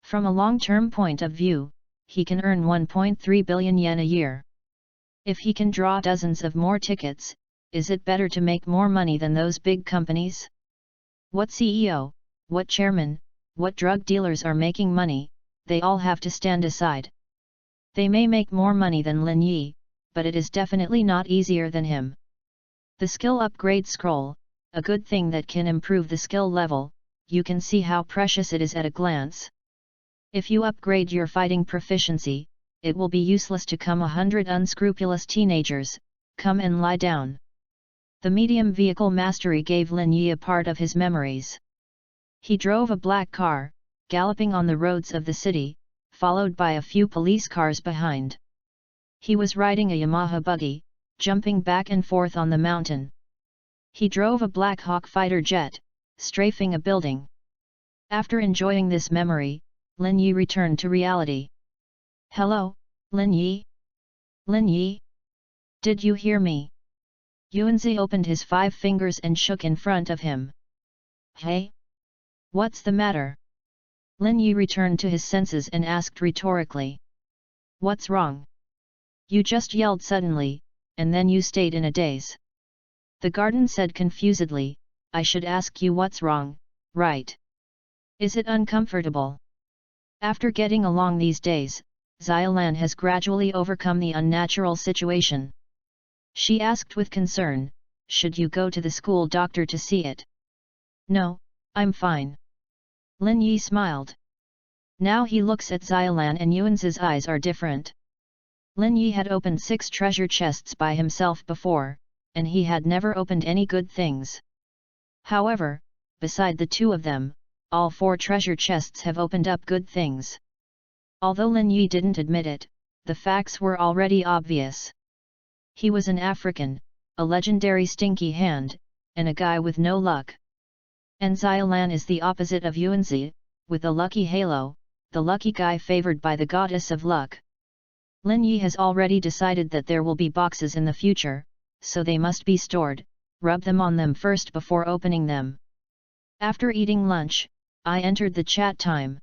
From a long-term point of view, he can earn 1.3 billion yen a year. If he can draw dozens of more tickets, is it better to make more money than those big companies? What CEO, what chairman, what drug dealers are making money, they all have to stand aside. They may make more money than Lin Yi, but it is definitely not easier than him. The skill upgrade scroll, a good thing that can improve the skill level, you can see how precious it is at a glance. If you upgrade your fighting proficiency, it will be useless to come 100 unscrupulous teenagers, come and lie down. The medium vehicle mastery gave Lin Yi a part of his memories. He drove a black car, galloping on the roads of the city, followed by a few police cars behind. He was riding a Yamaha buggy, jumping back and forth on the mountain. He drove a Black Hawk fighter jet, strafing a building. After enjoying this memory, Lin Yi returned to reality. Hello, Lin Yi? Lin Yi? Did you hear me? Yuanzi opened his 5 fingers and shook in front of him. Hey? What's the matter? Lin Yi returned to his senses and asked rhetorically. What's wrong? You just yelled suddenly, and then you stayed in a daze. The garden said confusedly, I should ask you what's wrong, right? Is it uncomfortable? After getting along these days, Xiaolan has gradually overcome the unnatural situation. She asked with concern, should you go to the school doctor to see it? No, I'm fine. Lin Yi smiled. Now he looks at Xiaolan and Yuanzi's eyes are different. Lin Yi had opened 6 treasure chests by himself before, and he had never opened any good things. However, beside the 2 of them, all 4 treasure chests have opened up good things. Although Lin Yi didn't admit it, the facts were already obvious. He was an African, a legendary stinky hand, and a guy with no luck. And Xiaolan is the opposite of Yuanzi, with a lucky halo, the lucky guy favored by the goddess of luck. Lin Yi has already decided that there will be boxes in the future, so they must be stored, rub them on them first before opening them. After eating lunch, I entered the chat time.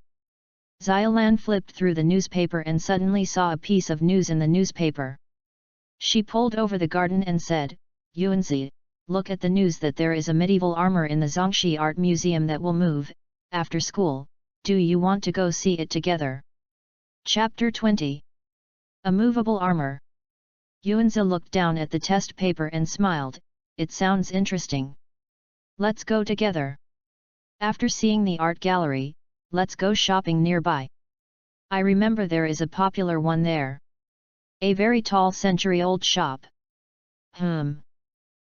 Xiaolan flipped through the newspaper and suddenly saw a piece of news in the newspaper. She pulled over the garden and said, Yuanzi, look at the news that there is a medieval armor in the Zongxi Art Museum that will move, after school, do you want to go see it together? Chapter 20. A movable armor. Yuanzi looked down at the test paper and smiled, it sounds interesting. Let's go together. After seeing the art gallery, let's go shopping nearby. I remember there is a popular one there. A very tall century-old shop.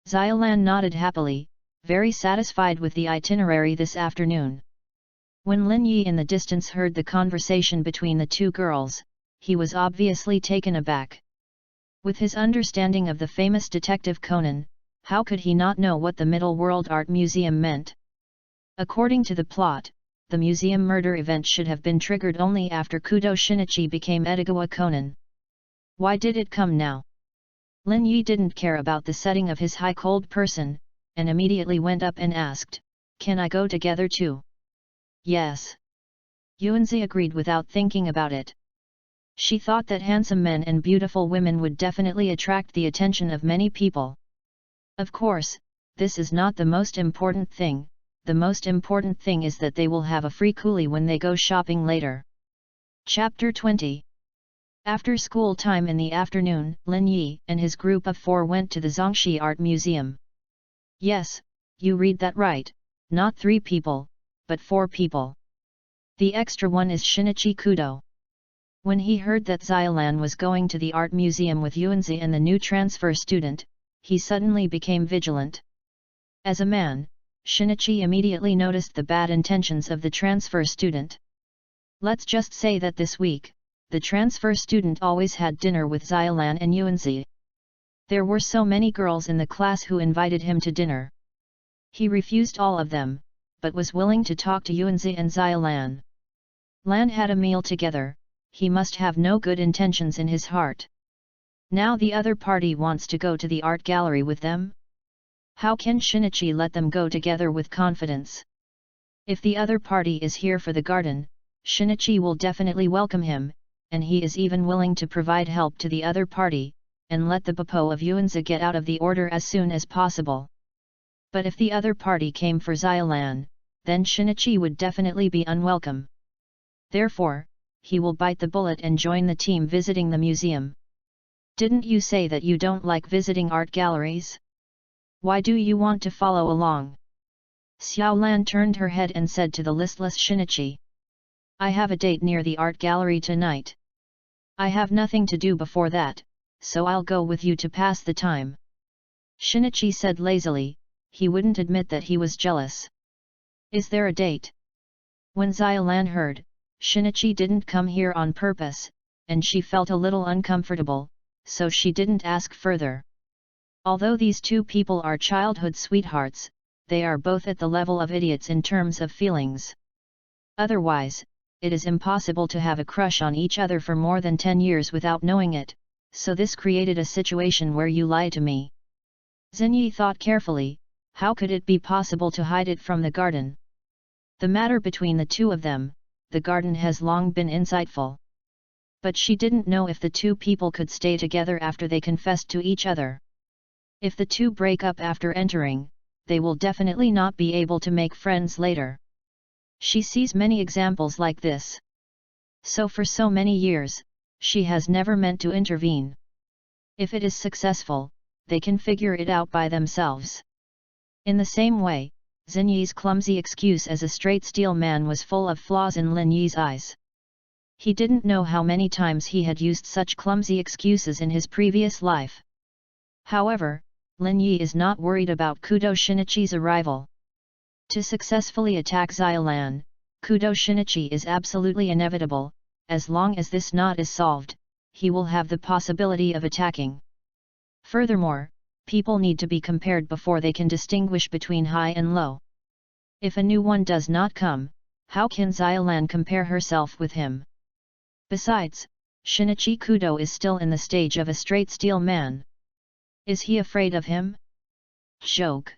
Xiaolan nodded happily, very satisfied with the itinerary this afternoon. When Lin Yi in the distance heard the conversation between the 2 girls, he was obviously taken aback. With his understanding of the famous detective Conan, how could he not know what the Middle World Art Museum meant? According to the plot, the museum murder event should have been triggered only after Kudo Shinichi became Edogawa Conan. Why did it come now? Lin Yi didn't care about the setting of his high cold person, and immediately went up and asked, "Can I go together too?" "Yes." Yuanzi agreed without thinking about it. She thought that handsome men and beautiful women would definitely attract the attention of many people. Of course, this is not the most important thing. The most important thing is that they will have a free coolie when they go shopping later. Chapter 20. After school time in the afternoon, Lin Yi and his group of 4 went to the Zongxi Art Museum. Yes, you read that right, not 3 people, but 4 people. The extra one is Shinichi Kudo. When he heard that Xiaolan was going to the art museum with Yuanzi and the new transfer student, he suddenly became vigilant. As a man, Shinichi immediately noticed the bad intentions of the transfer student. Let's just say that this week, the transfer student always had dinner with Xiaolan and Yuanzi. There were so many girls in the class who invited him to dinner. He refused all of them, but was willing to talk to Yuanzi and Xiaolan. Lan had a meal together, he must have no good intentions in his heart. Now the other party wants to go to the art gallery with them? How can Shinichi let them go together with confidence? If the other party is here for the garden, Shinichi will definitely welcome him, and he is even willing to provide help to the other party, and let the Bappo of Yuanzi get out of the order as soon as possible. But if the other party came for Xiaolan, then Shinichi would definitely be unwelcome. Therefore, he will bite the bullet and join the team visiting the museum. Didn't you say that you don't like visiting art galleries? Why do you want to follow along? Xiaolan turned her head and said to the listless Shinichi. I have a date near the art gallery tonight. I have nothing to do before that, so I'll go with you to pass the time. Shinichi said lazily, he wouldn't admit that he was jealous. Is there a date? When Xiaolan heard, Shinichi didn't come here on purpose, and she felt a little uncomfortable, so she didn't ask further. Although these 2 people are childhood sweethearts, they are both at the level of idiots in terms of feelings. Otherwise, it is impossible to have a crush on each other for more than 10 years without knowing it, so this created a situation where you lie to me. Xinyi thought carefully, how could it be possible to hide it from the garden? The matter between the 2 of them, the garden has long been insightful. But she didn't know if the 2 people could stay together after they confessed to each other. If the 2 break up after entering, they will definitely not be able to make friends later. She sees many examples like this. So for so many years, she has never meant to intervene. If it is successful, they can figure it out by themselves. In the same way, Xinyi's clumsy excuse as a straight steel man was full of flaws in Lin Yi's eyes. He didn't know how many times he had used such clumsy excuses in his previous life. However, Lin Yi is not worried about Kudo Shinichi's arrival. To successfully attack Xiaolan, Kudo Shinichi is absolutely inevitable. As long as this knot is solved, he will have the possibility of attacking. Furthermore, people need to be compared before they can distinguish between high and low. If a new one does not come, how can Xiaolan compare herself with him? Besides, Shinichi Kudo is still in the stage of a straight steel man. Is he afraid of him? Joke.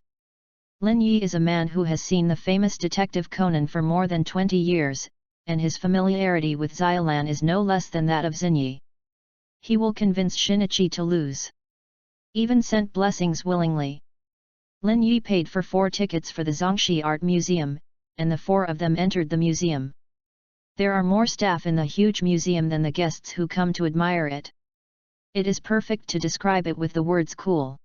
Lin Yi is a man who has seen the famous detective Conan for more than 20 years, and his familiarity with Xiaolan is no less than that of Xinyi. He will convince Shinichi to lose. Even sent blessings willingly. Lin Yi paid for 4 tickets for the Zongxi Art Museum, and the 4 of them entered the museum. There are more staff in the huge museum than the guests who come to admire it. It is perfect to describe it with the words cool.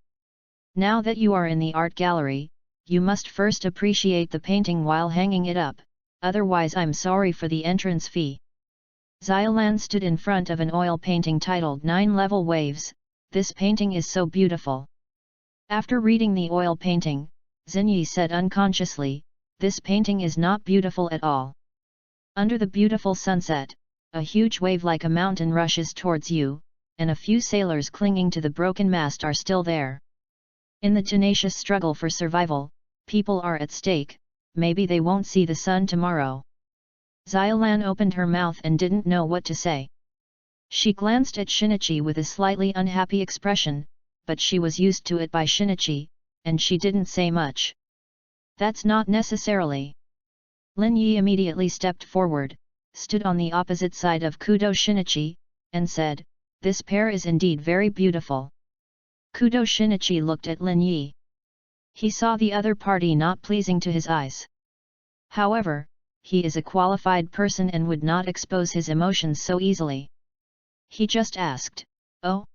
Now that you are in the art gallery, you must first appreciate the painting while hanging it up, otherwise I'm sorry for the entrance fee. Xiaolan stood in front of an oil painting titled 9 Level Waves. This painting is so beautiful. After reading the oil painting, Xinyi said unconsciously, this painting is not beautiful at all. Under the beautiful sunset, a huge wave like a mountain rushes towards you, and a few sailors clinging to the broken mast are still there. In the tenacious struggle for survival, people are at stake, maybe they won't see the sun tomorrow. Xiaolan opened her mouth and didn't know what to say. She glanced at Shinichi with a slightly unhappy expression, but she was used to it by Shinichi, and she didn't say much. That's not necessarily. Lin Yi immediately stepped forward, stood on the opposite side of Kudo Shinichi, and said, "This pair is indeed very beautiful." Kudo Shinichi looked at Lin Yi. He saw the other party not pleasing to his eyes. However, he is a qualified person and would not expose his emotions so easily. He just asked, "Oh?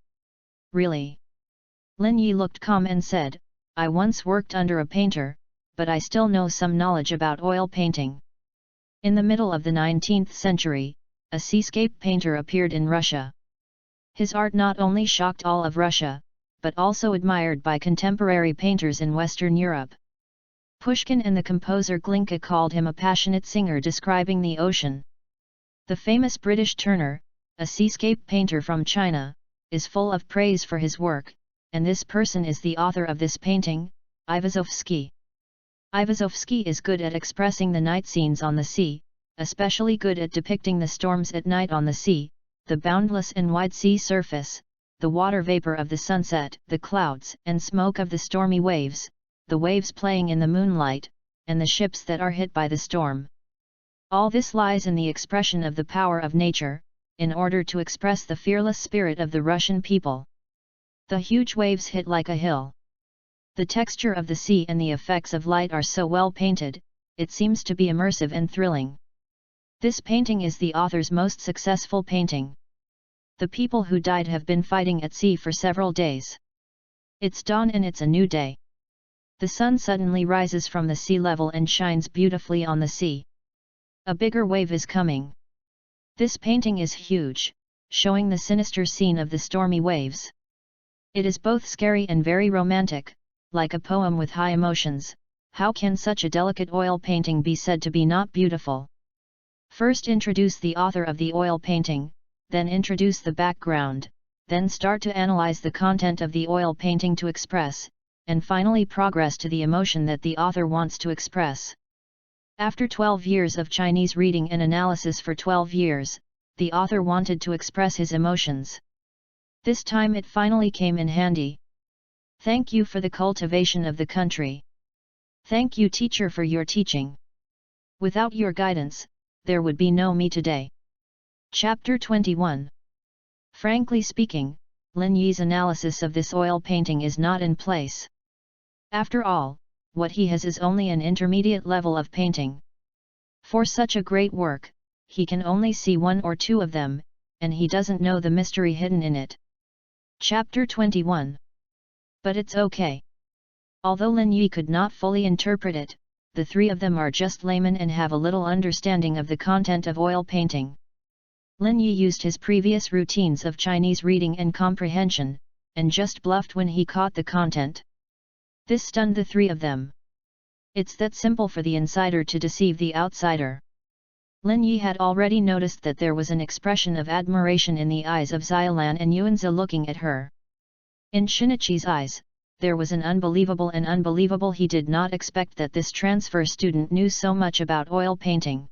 Really?" Lin Yi looked calm and said, "I once worked under a painter, but I still know some knowledge about oil painting." In the middle of the 19th century, a seascape painter appeared in Russia. His art not only shocked all of Russia, but also admired by contemporary painters in Western Europe. Pushkin and the composer Glinka called him a passionate singer describing the ocean. The famous British Turner, a seascape painter from China, is full of praise for his work, and this person is the author of this painting, Ivazovsky. Ivazovsky is good at expressing the night scenes on the sea, especially good at depicting the storms at night on the sea, the boundless and wide sea surface, the water vapor of the sunset, the clouds and smoke of the stormy waves, the waves playing in the moonlight, and the ships that are hit by the storm. All this lies in the expression of the power of nature, in order to express the fearless spirit of the Russian people. The huge waves hit like a hill. The texture of the sea and the effects of light are so well painted, it seems to be immersive and thrilling. This painting is the author's most successful painting. The people who died have been fighting at sea for several days. It's dawn and it's a new day. The sun suddenly rises from the sea level and shines beautifully on the sea. A bigger wave is coming. This painting is huge, showing the sinister scene of the stormy waves. It is both scary and very romantic, like a poem with high emotions. How can such a delicate oil painting be said to be not beautiful? First introduce the author of the oil painting, then introduce the background, then start to analyze the content of the oil painting to express, and finally progress to the emotion that the author wants to express. After 12 years of Chinese reading and analysis for 12 years, the author wanted to express his emotions. This time it finally came in handy. Thank you for the cultivation of the country. Thank you, teacher, for your teaching. Without your guidance, there would be no me today. Chapter 21. Frankly speaking, Lin Yi's analysis of this oil painting is not in place. After all, what he has is only an intermediate level of painting. For such a great work, he can only see one or two of them, and he doesn't know the mystery hidden in it. Chapter 21. But it's okay. Although Lin Yi could not fully interpret it, the three of them are just laymen and have a little understanding of the content of oil painting. Lin Yi used his previous routines of Chinese reading and comprehension, and just bluffed when he caught the content. This stunned the three of them. It's that simple for the insider to deceive the outsider. Lin Yi had already noticed that there was an expression of admiration in the eyes of Xiaolan and Yuanzi looking at her. In Shinichi's eyes, there was an unbelievable he did not expect that this transfer student knew so much about oil painting.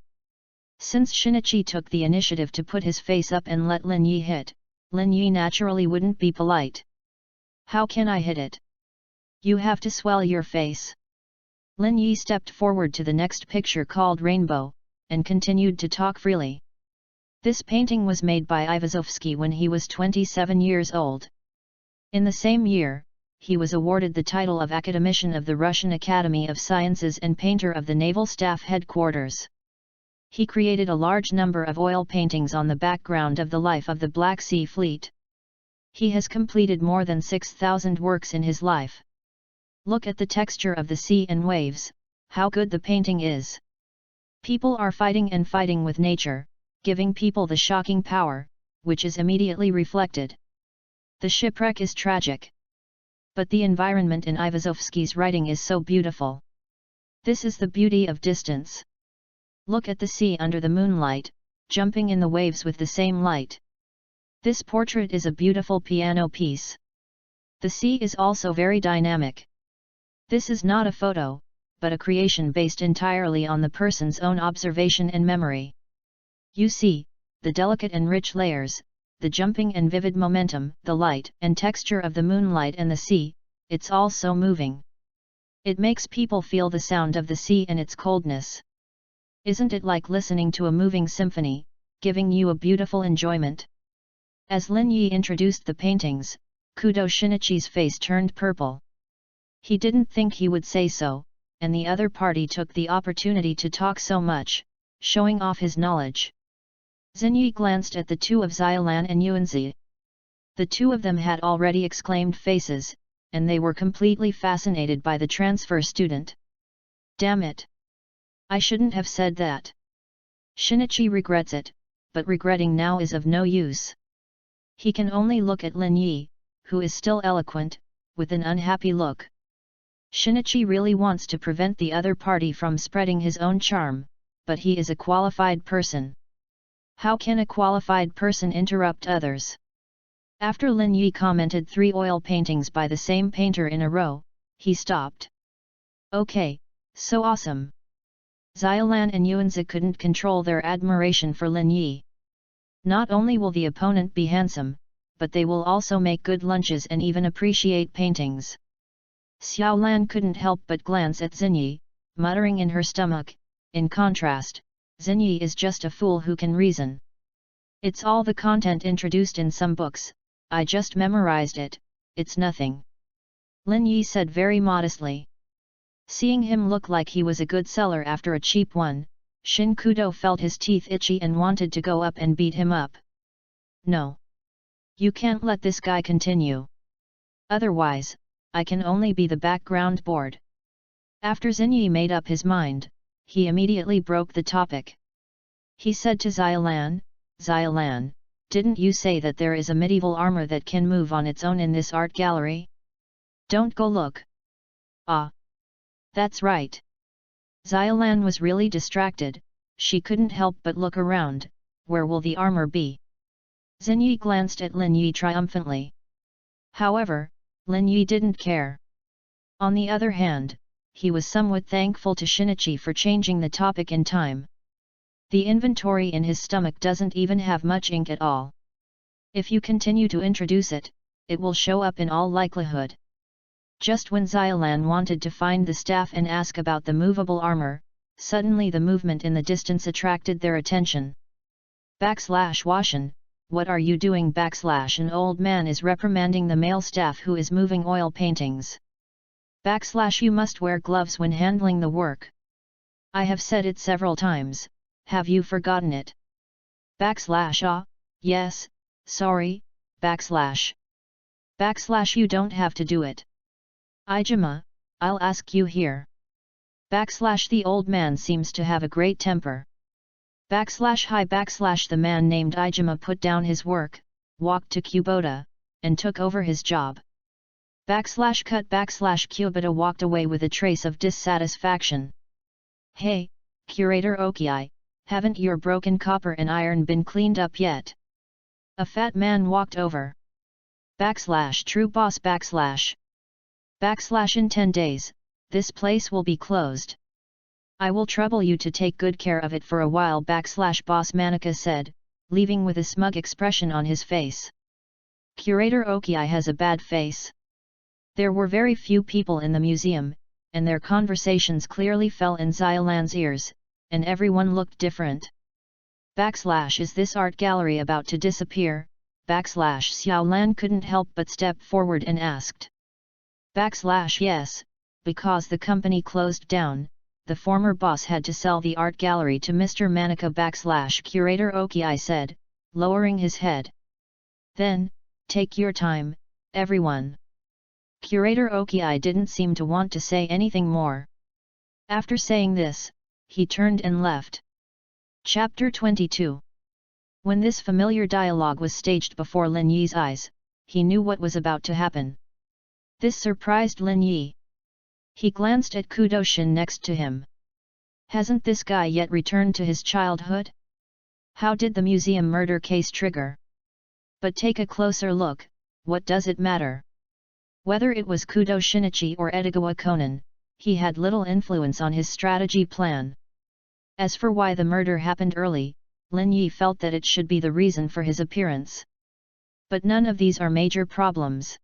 Since Shinichi took the initiative to put his face up and let Lin Yi hit, Lin Yi naturally wouldn't be polite. How can I hit it? You have to swell your face. Lin Yi stepped forward to the next picture called Rainbow, and continued to talk freely. This painting was made by Ivazovsky when he was 27 years old. In the same year, he was awarded the title of Academician of the Russian Academy of Sciences and Painter of the Naval Staff Headquarters. He created a large number of oil paintings on the background of the life of the Black Sea Fleet. He has completed more than 6,000 works in his life. Look at the texture of the sea and waves, how good the painting is. People are fighting with nature, giving people the shocking power, which is immediately reflected. The shipwreck is tragic. But the environment in Ivazovsky's writing is so beautiful. This is the beauty of distance. Look at the sea under the moonlight, jumping in the waves with the same light. This portrait is a beautiful piano piece. The sea is also very dynamic. This is not a photo, but a creation based entirely on the person's own observation and memory. You see, the delicate and rich layers, the jumping and vivid momentum, the light and texture of the moonlight and the sea, it's all so moving. It makes people feel the sound of the sea and its coldness. Isn't it like listening to a moving symphony, giving you a beautiful enjoyment? As Lin Yi introduced the paintings, Kudo Shinichi's face turned purple. He didn't think he would say so, and the other party took the opportunity to talk so much, showing off his knowledge. Xinyi glanced at the two of Xiaolan and Yuanzi. The two of them had already exclaimed faces, and they were completely fascinated by the transfer student. Damn it! I shouldn't have said that. Shinichi regrets it, but regretting now is of no use. He can only look at Lin Yi, who is still eloquent, with an unhappy look. Shinichi really wants to prevent the other party from spreading his own charm, but he is a qualified person. How can a qualified person interrupt others? After Lin Yi commented 3 oil paintings by the same painter in a row, he stopped. Okay, so awesome. Xiaolan and Yuanzi couldn't control their admiration for Lin Yi. Not only will the opponent be handsome, but they will also make good lunches and even appreciate paintings. Xiaolan couldn't help but glance at Xinyi, muttering in her stomach, in contrast, Xinyi is just a fool who can reason. It's all the content introduced in some books, I just memorized it, it's nothing. Lin Yi said very modestly. Seeing him look like he was a good seller after a cheap one, Shin Kudo felt his teeth itchy and wanted to go up and beat him up. No. You can't let this guy continue. Otherwise, I can only be the background board. After Xinyi made up his mind, he immediately broke the topic. He said to Xiaolan, Xiaolan, didn't you say that there is a medieval armor that can move on its own in this art gallery? Don't go look. Ah. That's right. Xiaolan was really distracted, she couldn't help but look around, where will the armor be? Xinyi glanced at Lin Yi triumphantly. However, Lin Yi didn't care. On the other hand, he was somewhat thankful to Shinichi for changing the topic in time. The inventory in his stomach doesn't even have much ink at all. If you continue to introduce it, it will show up in all likelihood. Just when Xiaolan wanted to find the staff and ask about the movable armor, suddenly the movement in the distance attracted their attention. Washan, what are you doing? An old man is reprimanding the male staff who is moving oil paintings. You must wear gloves when handling the work. I have said it several times, have you forgotten it? Yes, sorry, you don't have to do it. Ijima, I'll ask you here. The old man seems to have a great temper. Hi. The man named Ijima put down his work, walked to Kubota, and took over his job. Cut. Kubota walked away with a trace of dissatisfaction. Hey, Curator Okii, haven't your broken copper and iron been cleaned up yet? A fat man walked over. True boss. In 10 days, this place will be closed. I will trouble you to take good care of it for a while. Boss Manika said, leaving with a smug expression on his face. Curator Okii has a bad face. There were very few people in the museum, and their conversations clearly fell in Xiaolan's ears, and everyone looked different. Is this art gallery about to disappear? Xiaolan couldn't help but step forward and asked. Yes, because the company closed down, the former boss had to sell the art gallery to Mr. Manika. Curator Okii said, lowering his head. Then, take your time, everyone. Curator Okii didn't seem to want to say anything more. After saying this, he turned and left. Chapter 22. When this familiar dialogue was staged before Lin Yi's eyes, he knew what was about to happen. This surprised Lin Yi. He glanced at Kudo-shin next to him. Hasn't this guy yet returned to his childhood? How did the museum murder case trigger? But take a closer look, what does it matter? Whether it was Kudo Shinichi or Edogawa Conan, he had little influence on his strategy plan. As for why the murder happened early, Lin Yi felt that it should be the reason for his appearance. But none of these are major problems.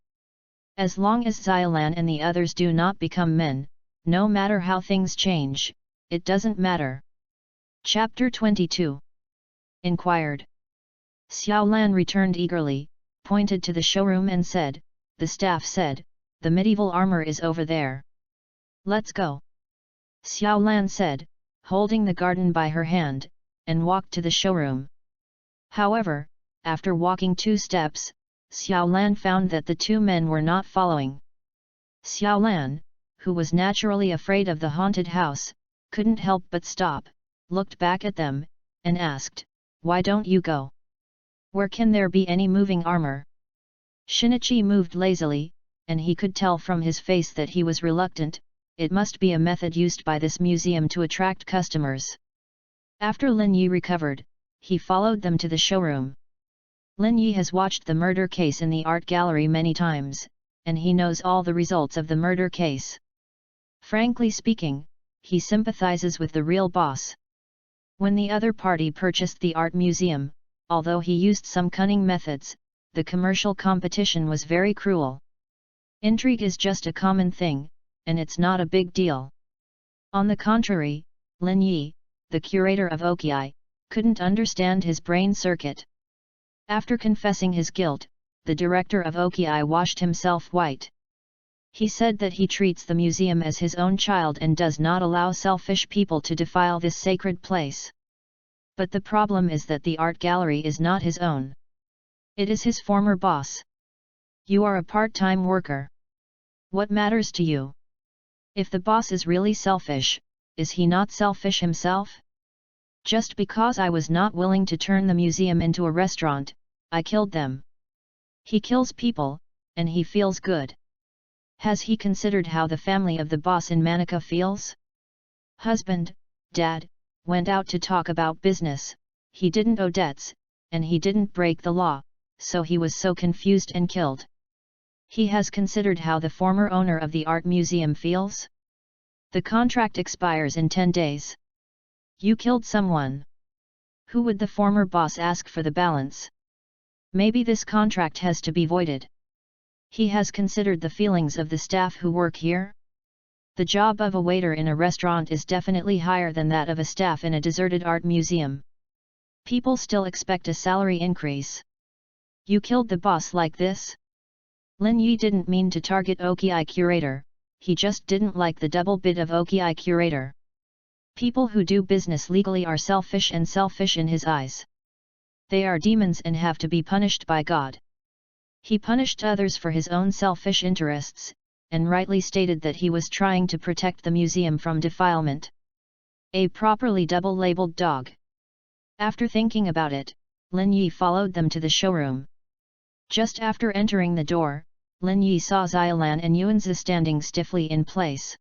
As long as Xiaolan and the others do not become men, no matter how things change, it doesn't matter. Chapter 22 inquired. Xiaolan returned eagerly, pointed to the showroom and said, "The staff said, the medieval armor is over there. Let's go." Xiaolan said, holding the garden by her hand, and walked to the showroom. However, after walking 2 steps, Xiaolan found that the 2 men were not following. Xiaolan, who was naturally afraid of the haunted house, couldn't help but stop, looked back at them, and asked, "Why don't you go? Where can there be any moving armor?" Shinichi moved lazily, and he could tell from his face that he was reluctant. It must be a method used by this museum to attract customers. After Lin Yi recovered, he followed them to the showroom. Lin Yi has watched the murder case in the art gallery many times, and he knows all the results of the murder case. Frankly speaking, he sympathizes with the real boss. When the other party purchased the art museum, although he used some cunning methods, the commercial competition was very cruel. Intrigue is just a common thing, and it's not a big deal. On the contrary, Lin Yi, the curator of Oki, couldn't understand his brain circuit. After confessing his guilt, the director of Oki washed himself white. He said that he treats the museum as his own child and does not allow selfish people to defile this sacred place. But the problem is that the art gallery is not his own. It is his former boss. "You are a part-time worker. What matters to you? If the boss is really selfish, is he not selfish himself? Just because I was not willing to turn the museum into a restaurant, I killed them." He kills people, and he feels good. Has he considered how the family of the boss in Manaka feels? Husband, dad, went out to talk about business, he didn't owe debts, and he didn't break the law, so he was so confused and killed. He has considered how the former owner of the art museum feels? The contract expires in 10 days. You killed someone. Who would the former boss ask for the balance? Maybe this contract has to be voided. He has considered the feelings of the staff who work here? The job of a waiter in a restaurant is definitely higher than that of a staff in a deserted art museum. People still expect a salary increase. You killed the boss like this? Lin Yi didn't mean to target Oki curator, he just didn't like the double bid of Oki curator. People who do business legally are selfish and selfish in his eyes. They are demons and have to be punished by God. He punished others for his own selfish interests, and rightly stated that he was trying to protect the museum from defilement. A properly double-labeled dog. After thinking about it, Lin Yi followed them to the showroom. Just after entering the door, Lin Yi saw Xiaolan and Yuanzi standing stiffly in place.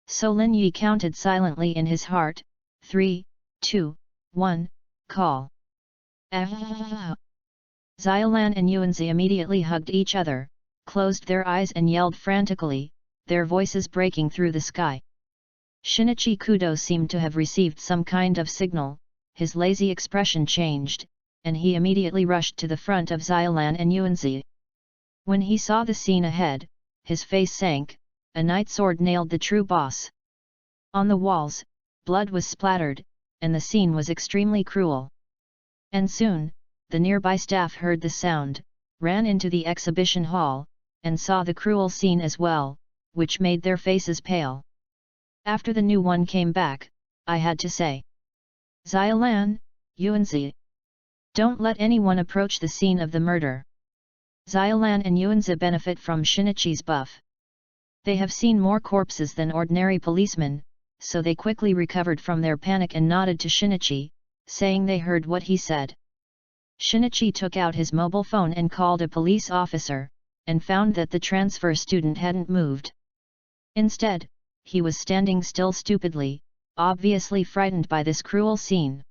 So Lin Yi counted silently in his heart, 3, 2, 1, call. Xiaolan and Yuanzi immediately hugged each other, closed their eyes and yelled frantically, their voices breaking through the sky. Shinichi Kudo seemed to have received some kind of signal, his lazy expression changed, and he immediately rushed to the front of Xiaolan and Yuanzi. When he saw the scene ahead, his face sank, a night sword nailed the true boss. On the walls, blood was splattered, and the scene was extremely cruel. And soon, the nearby staff heard the sound, ran into the exhibition hall, and saw the cruel scene as well, which made their faces pale. After the new one came back, I had to say, "Xiaolan, Yuanzi, don't let anyone approach the scene of the murder." Xiaolan and Yuanzi benefit from Shinichi's buff. They have seen more corpses than ordinary policemen, so they quickly recovered from their panic and nodded to Shinichi, saying they heard what he said. Shinichi took out his mobile phone and called a police officer, and found that the transfer student hadn't moved. Instead, he was standing still stupidly, obviously frightened by this cruel scene.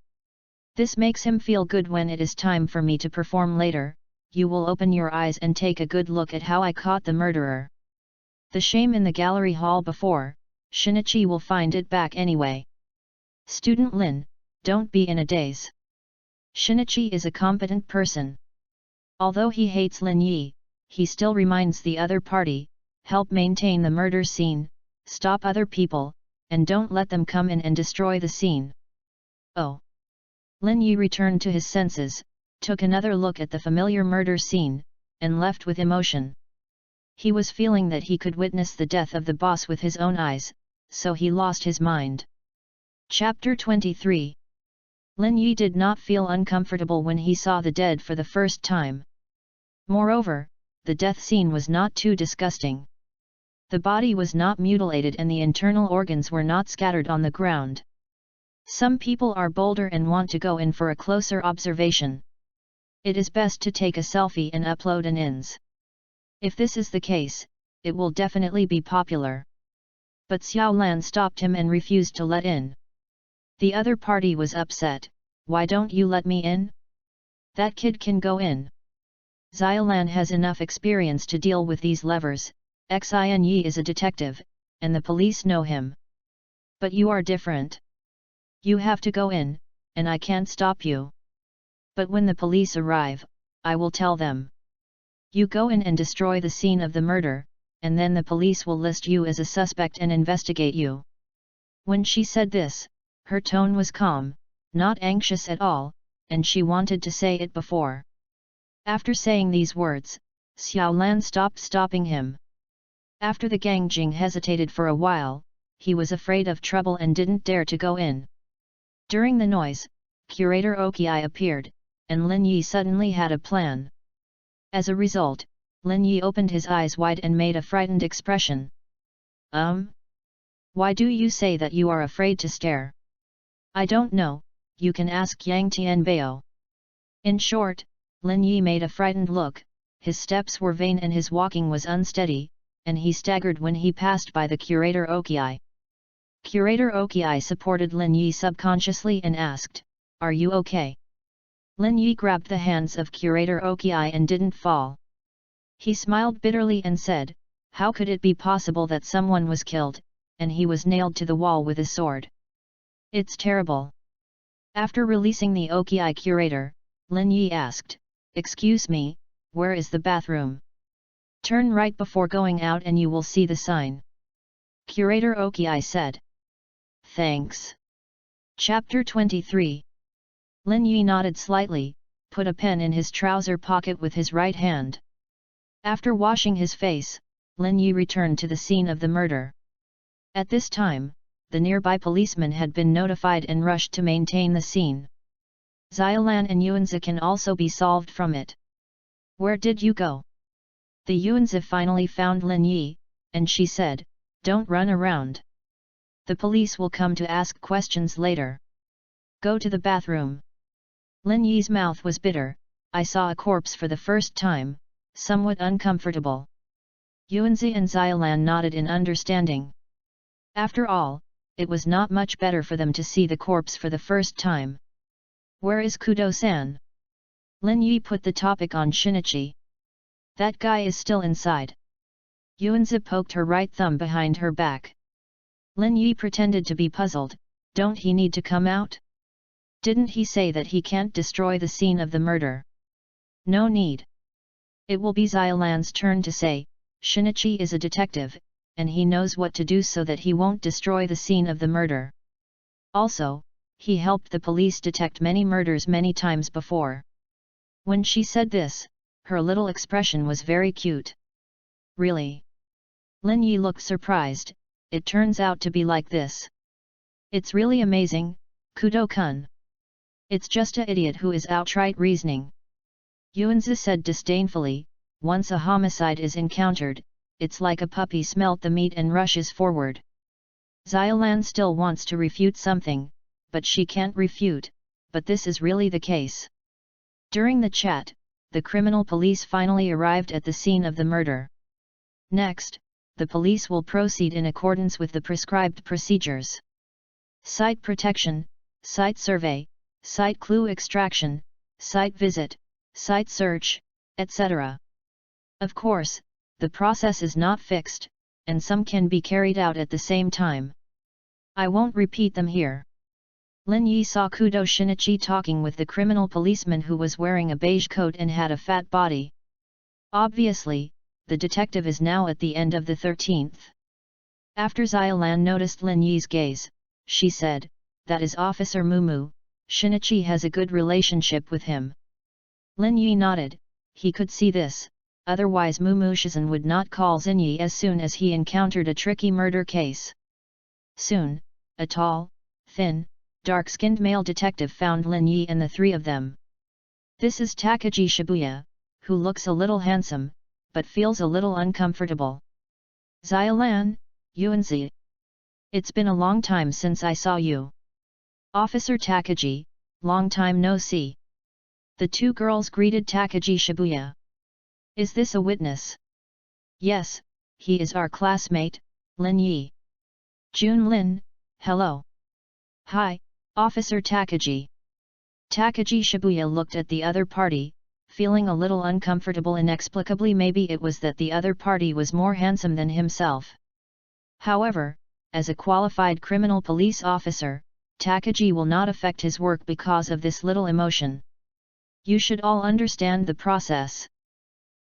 "This makes him feel good when it is time for me to perform later," you will open your eyes and take a good look at how I caught the murderer. The shame in the gallery hall before, Shinichi will find it back anyway. Student Lin, don't be in a daze. Shinichi is a competent person. Although he hates Lin Yi, he still reminds the other party, help maintain the murder scene, stop other people, and don't let them come in and destroy the scene. Oh! Lin Yi returned to his senses, took another look at the familiar murder scene, and left with emotion. He was feeling that he could witness the death of the boss with his own eyes, so he lost his mind. Chapter 23. Lin Yi did not feel uncomfortable when he saw the dead for the first time. Moreover, the death scene was not too disgusting. The body was not mutilated and the internal organs were not scattered on the ground. Some people are bolder and want to go in for a closer observation. It is best to take a selfie and upload an ins. If this is the case, it will definitely be popular. But Xiao Lan stopped him and refused to let in. The other party was upset. Why don't you let me in? That kid can go in. Xiao Lan has enough experience to deal with these levers. Xin Yi is a detective, and the police know him. But you are different. You have to go in, and I can't stop you. But when the police arrive, I will tell them. You go in and destroy the scene of the murder, and then the police will list you as a suspect and investigate you. When she said this, her tone was calm, not anxious at all, and she wanted to say it before. After saying these words, Xiao Lan stopped stopping him. After the Gangjing hesitated for a while, he was afraid of trouble and didn't dare to go in. During the noise, Curator Okiai appeared, and Lin Yi suddenly had a plan. As a result, Lin Yi opened his eyes wide and made a frightened expression. Why do you say that you are afraid to stare? I don't know, you can ask Yang Tianbao. In short, Lin Yi made a frightened look, his steps were vain and his walking was unsteady, and he staggered when he passed by the Curator Okiai. Curator Okiai supported Lin Yi subconsciously and asked, "Are you okay?" Lin Yi grabbed the hands of Curator Okiai and didn't fall. He smiled bitterly and said, "How could it be possible that someone was killed, and he was nailed to the wall with a sword? It's terrible." After releasing the Okiai curator, Lin Yi asked, "Excuse me, where is the bathroom?" "Turn right before going out and you will see the sign." Curator Okiai said. "Thanks." Chapter 23. Lin Yi nodded slightly, put a pen in his trouser pocket with his right hand. After washing his face, Lin Yi returned to the scene of the murder. At this time, the nearby policeman had been notified and rushed to maintain the scene. Xiaolan and Yuanzi can also be solved from it. "Where did you go?" The Yuanzi finally found Lin Yi, and she said, "Don't run around. The police will come to ask questions later. Go to the bathroom." Lin Yi's mouth was bitter. "I saw a corpse for the first time, somewhat uncomfortable." Yuanzi and Xiaolan nodded in understanding. After all, it was not much better for them to see the corpse for the first time. "Where is Kudo-san?" Lin Yi put the topic on Shinichi. "That guy is still inside." Yuanzi poked her right thumb behind her back. Lin Yi pretended to be puzzled. "Don't he need to come out? Didn't he say that he can't destroy the scene of the murder?" "No need. It will be Xiaolan's turn to say, Shinichi is a detective, and he knows what to do so that he won't destroy the scene of the murder. Also, he helped the police detect many murders many times before." When she said this, her little expression was very cute. "Really?" Lin Yi looked surprised. "It turns out to be like this. It's really amazing, Kudo-kun. It's just a idiot who is outright reasoning." Yuanzi said disdainfully, "Once a homicide is encountered, it's like a puppy smelt the meat and rushes forward." Xiaolan still wants to refute something, but she can't refute, but this is really the case. During the chat, the criminal police finally arrived at the scene of the murder. Next, the police will proceed in accordance with the prescribed procedures. Site protection, site survey, site clue extraction, site visit, site search, etc. Of course, the process is not fixed, and some can be carried out at the same time. I won't repeat them here. Lin Yi saw Kudo Shinichi talking with the criminal policeman who was wearing a beige coat and had a fat body. Obviously, the detective is now at the end of the 13th. After Xiaolan noticed Lin Yi's gaze, she said, "That is Officer Mumu, Shinichi has a good relationship with him." Lin Yi nodded, he could see this, otherwise Mumu Shizan would not call Xinyi as soon as he encountered a tricky murder case. Soon, a tall, thin, dark-skinned male detective found Lin Yi and the three of them. This is Takagi Shibuya, who looks a little handsome, but feels a little uncomfortable. "Xiaolan, Yuanzi. It's been a long time since I saw you." "Officer Takagi, long time no see." The two girls greeted Takagi Shibuya. "Is this a witness?" "Yes, he is our classmate, Lin Yi." "Jun Lin, hello." "Hi, Officer Takagi." Takagi Shibuya looked at the other party, feeling a little uncomfortable. Inexplicably, maybe it was that the other party was more handsome than himself. However, as a qualified criminal police officer, Takagi will not affect his work because of this little emotion. "You should all understand the process.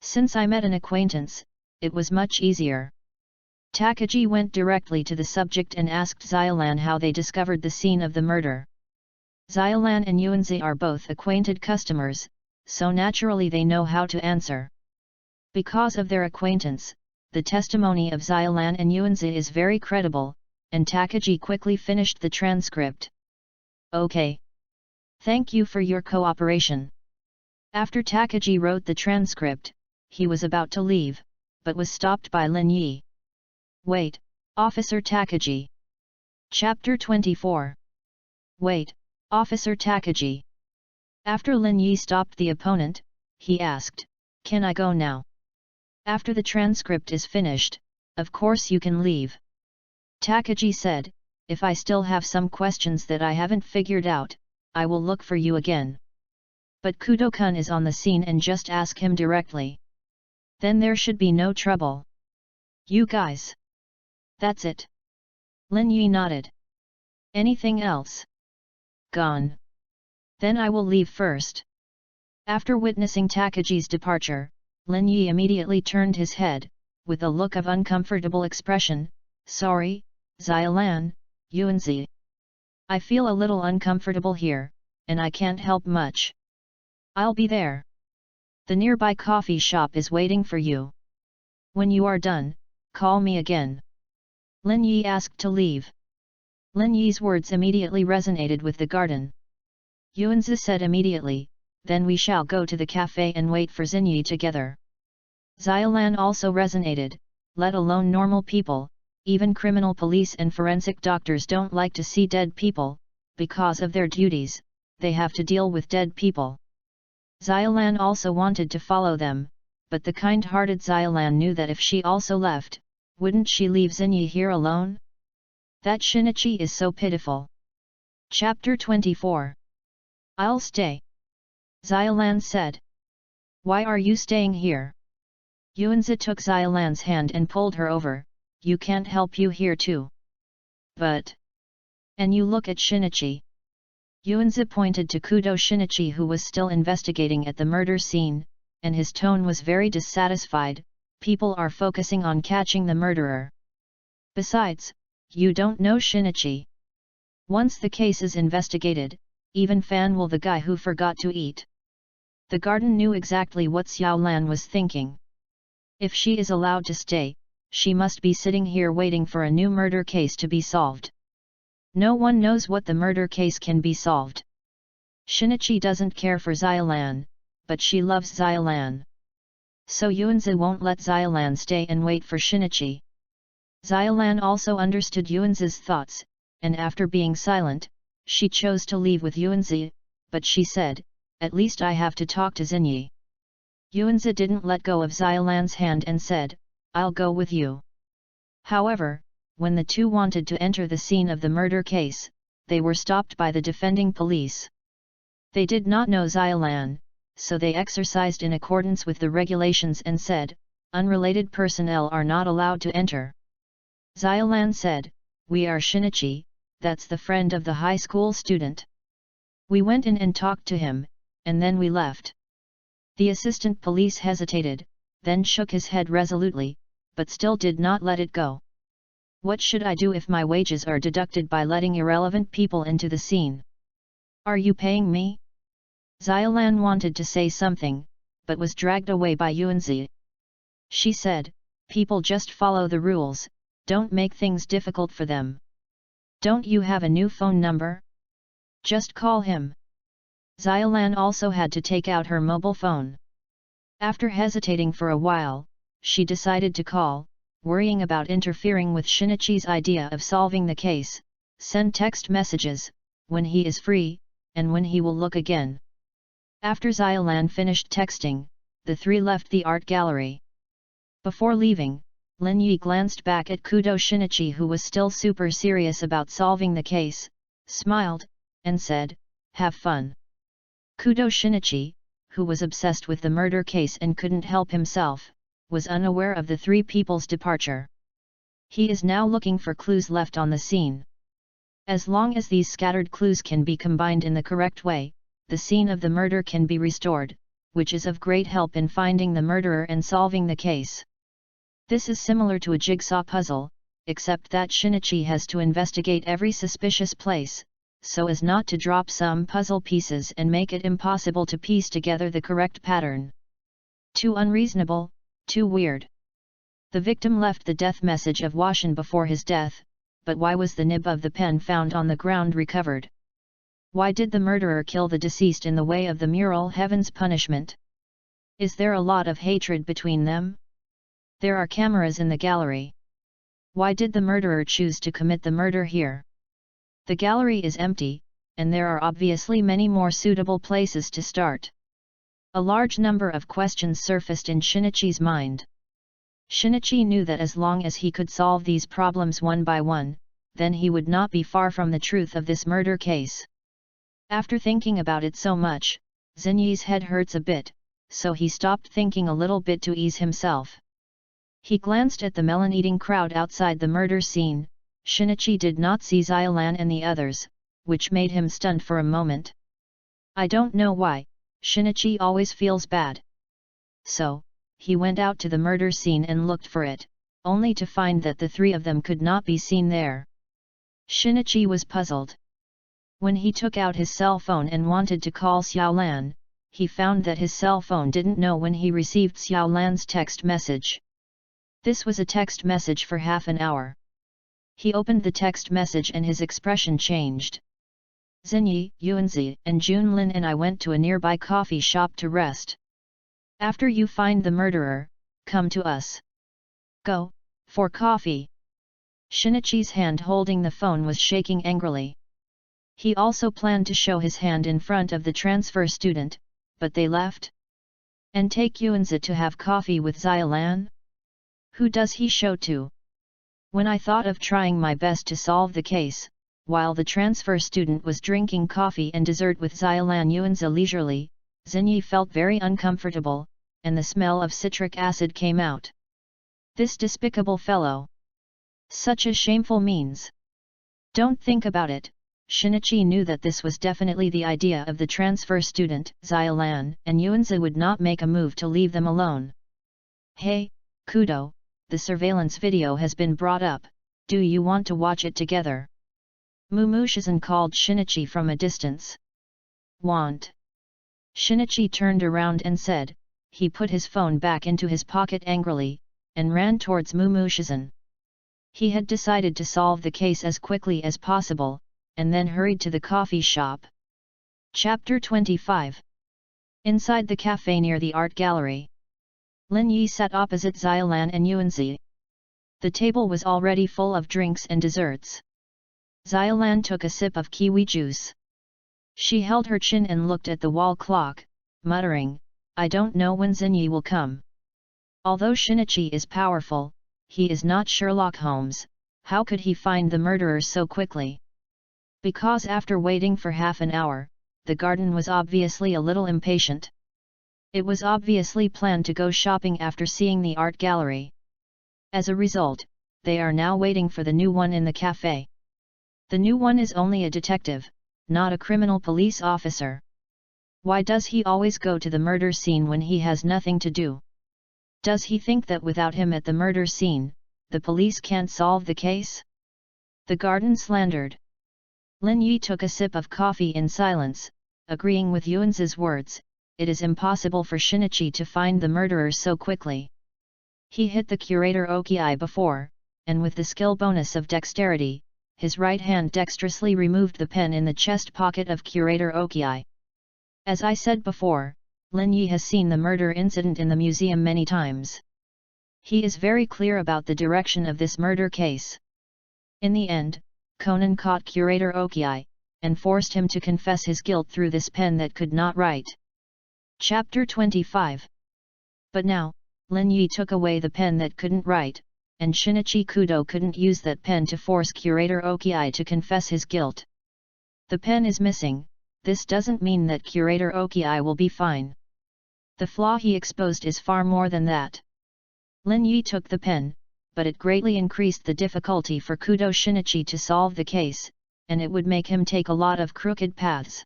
Since I met an acquaintance, it was much easier." Takagi went directly to the subject and asked Xiaolan how they discovered the scene of the murder. Xiaolan and Yuanzi are both acquainted customers, so naturally they know how to answer. Because of their acquaintance, the testimony of Xiaolan and Yuanzi is very credible, and Takagi quickly finished the transcript. "Okay. Thank you for your cooperation." After Takagi wrote the transcript, he was about to leave, but was stopped by Lin Yi. "Wait, Officer Takagi." Chapter 24. "Wait, Officer Takagi." After Lin Yi stopped the opponent, he asked, "Can I go now?" "After the transcript is finished, of course you can leave." Takagi said, "If I still have some questions that I haven't figured out, I will look for you again. But Kudo-kun is on the scene and just ask him directly. Then there should be no trouble." "You guys. That's it." Lin Yi nodded. "Anything else?" "Gone. Then I will leave first." After witnessing Takagi's departure, Lin Yi immediately turned his head, with a look of uncomfortable expression. "Sorry, Xiaolan, Yuanzi. I feel a little uncomfortable here, and I can't help much. I'll be there. The nearby coffee shop is waiting for you. When you are done, call me again." Lin Yi asked to leave. Lin Yi's words immediately resonated with the garden. Yuanzi said immediately, "Then we shall go to the cafe and wait for Xinyi together." Xiaolan also resonated, "Let alone normal people, even criminal police and forensic doctors don't like to see dead people, because of their duties, they have to deal with dead people." Xiaolan also wanted to follow them, but the kind-hearted Xiaolan knew that if she also left, wouldn't she leave Xinyi here alone? That Shinichi is so pitiful. Chapter 24. "I'll stay," Xiaolan said. "Why are you staying here?" Yuanzi took Xiaolan's hand and pulled her over. "You can't help you here too." "But..." "And you look at Shinichi." Yuanzi pointed to Kudo Shinichi, who was still investigating at the murder scene, and his tone was very dissatisfied. "People are focusing on catching the murderer. Besides, you don't know Shinichi. Once the case is investigated, even Fan will, the guy who forgot to eat." The garden knew exactly what Xiaolan was thinking. If she is allowed to stay, she must be sitting here waiting for a new murder case to be solved. No one knows what the murder case can be solved. Shinichi doesn't care for Xiaolan, but she loves Xiaolan. So Yuanzi won't let Xiaolan stay and wait for Shinichi. Xiaolan also understood Yuanzi's thoughts, and after being silent, she chose to leave with Yuanzi, but she said, "At least I have to talk to Xinyi." Yuanzi didn't let go of Xiaolan's hand and said, "I'll go with you." However, when the two wanted to enter the scene of the murder case, they were stopped by the defending police. They did not know Xiaolan, so they exercised in accordance with the regulations and said, "Unrelated personnel are not allowed to enter." Xiaolan said, "We are Shinichi, that's the friend of the high school student. We went in and talked to him, and then we left." The assistant police hesitated, then shook his head resolutely, but still did not let it go. "What should I do if my wages are deducted by letting irrelevant people into the scene? Are you paying me?" Xiaolan wanted to say something, but was dragged away by Yuanzi. She said, "People just follow the rules, don't make things difficult for them. Don't you have a new phone number? Just call him." Xiaolan also had to take out her mobile phone. After hesitating for a while, she decided to call, worrying about interfering with Shinichi's idea of solving the case, send text messages, when he is free, and when he will look again. After Xiaolan finished texting, the three left the art gallery. Before leaving, Lin Yi glanced back at Kudo Shinichi, who was still super serious about solving the case, smiled, and said, "Have fun." Kudo Shinichi, who was obsessed with the murder case and couldn't help himself, was unaware of the three people's departure. He is now looking for clues left on the scene. As long as these scattered clues can be combined in the correct way, the scene of the murder can be restored, which is of great help in finding the murderer and solving the case. This is similar to a jigsaw puzzle, except that Shinichi has to investigate every suspicious place, so as not to drop some puzzle pieces and make it impossible to piece together the correct pattern. Too unreasonable, too weird. The victim left the death message of Washin before his death, but why was the nib of the pen found on the ground recovered? Why did the murderer kill the deceased in the way of the mural Heaven's Punishment? Is there a lot of hatred between them? There are cameras in the gallery. Why did the murderer choose to commit the murder here? The gallery is empty, and there are obviously many more suitable places to start. A large number of questions surfaced in Shinichi's mind. Shinichi knew that as long as he could solve these problems one by one, then he would not be far from the truth of this murder case. After thinking about it so much, Xinyi's head hurts a bit, so he stopped thinking a little bit to ease himself. He glanced at the melon-eating crowd outside the murder scene. Shinichi did not see Xiaolan and the others, which made him stunned for a moment. I don't know why, Shinichi always feels bad. So, he went out to the murder scene and looked for it, only to find that the three of them could not be seen there. Shinichi was puzzled. When he took out his cell phone and wanted to call Xiaolan, he found that his cell phone didn't know when he received Xiaolan's text message. This was a text message for half an hour. He opened the text message and his expression changed. Xinyi, Yuanzi, and Junlin and I went to a nearby coffee shop to rest. After you find the murderer, come to us. Go, for coffee. Shinichi's hand holding the phone was shaking angrily. He also planned to show his hand in front of the transfer student, but they left. And take Yuanzi to have coffee with Xiaolan? Who does he show to? When I thought of trying my best to solve the case, while the transfer student was drinking coffee and dessert with Xiaolan Yuanzi leisurely, Xinyi felt very uncomfortable, and the smell of citric acid came out. This despicable fellow! Such a shameful means! Don't think about it. Shinichi knew that this was definitely the idea of the transfer student, Xiaolan, and Yuanzi would not make a move to leave them alone. Hey, Kudo, the surveillance video has been brought up, do you want to watch it together? Mumu-shizen called Shinichi from a distance. Want? Shinichi turned around and said, he put his phone back into his pocket angrily, and ran towards Mumu-shizen. He had decided to solve the case as quickly as possible, and then hurried to the coffee shop. Chapter 25. Inside the cafe near the art gallery. Lin Yi sat opposite Xiaolan and Yuanzi. The table was already full of drinks and desserts. Xiaolan took a sip of kiwi juice. She held her chin and looked at the wall clock, muttering, I don't know when Xinyi will come. Although Shinichi is powerful, he is not Sherlock Holmes. How could he find the murderer so quickly? Because after waiting for half an hour, the garden was obviously a little impatient. It was obviously planned to go shopping after seeing the art gallery. As a result, they are now waiting for the new one in the cafe. The new one is only a detective, not a criminal police officer. Why does he always go to the murder scene when he has nothing to do? Does he think that without him at the murder scene, the police can't solve the case? The garden slandered. Lin Yi took a sip of coffee in silence, agreeing with Yuan's words. It is impossible for Shinichi to find the murderers so quickly. He hit the curator Okiai before, and with the skill bonus of dexterity, his right hand dexterously removed the pen in the chest pocket of curator Okiai. As I said before, Lin Yi has seen the murder incident in the museum many times. He is very clear about the direction of this murder case. In the end, Conan caught curator Okiai, and forced him to confess his guilt through this pen that could not write. Chapter 25. But now, Lin Yi took away the pen that couldn't write, and Shinichi Kudo couldn't use that pen to force curator Okiai to confess his guilt. The pen is missing. This doesn't mean that curator Okiai will be fine. The flaw he exposed is far more than that. Lin Yi took the pen, but it greatly increased the difficulty for Kudo Shinichi to solve the case, and it would make him take a lot of crooked paths.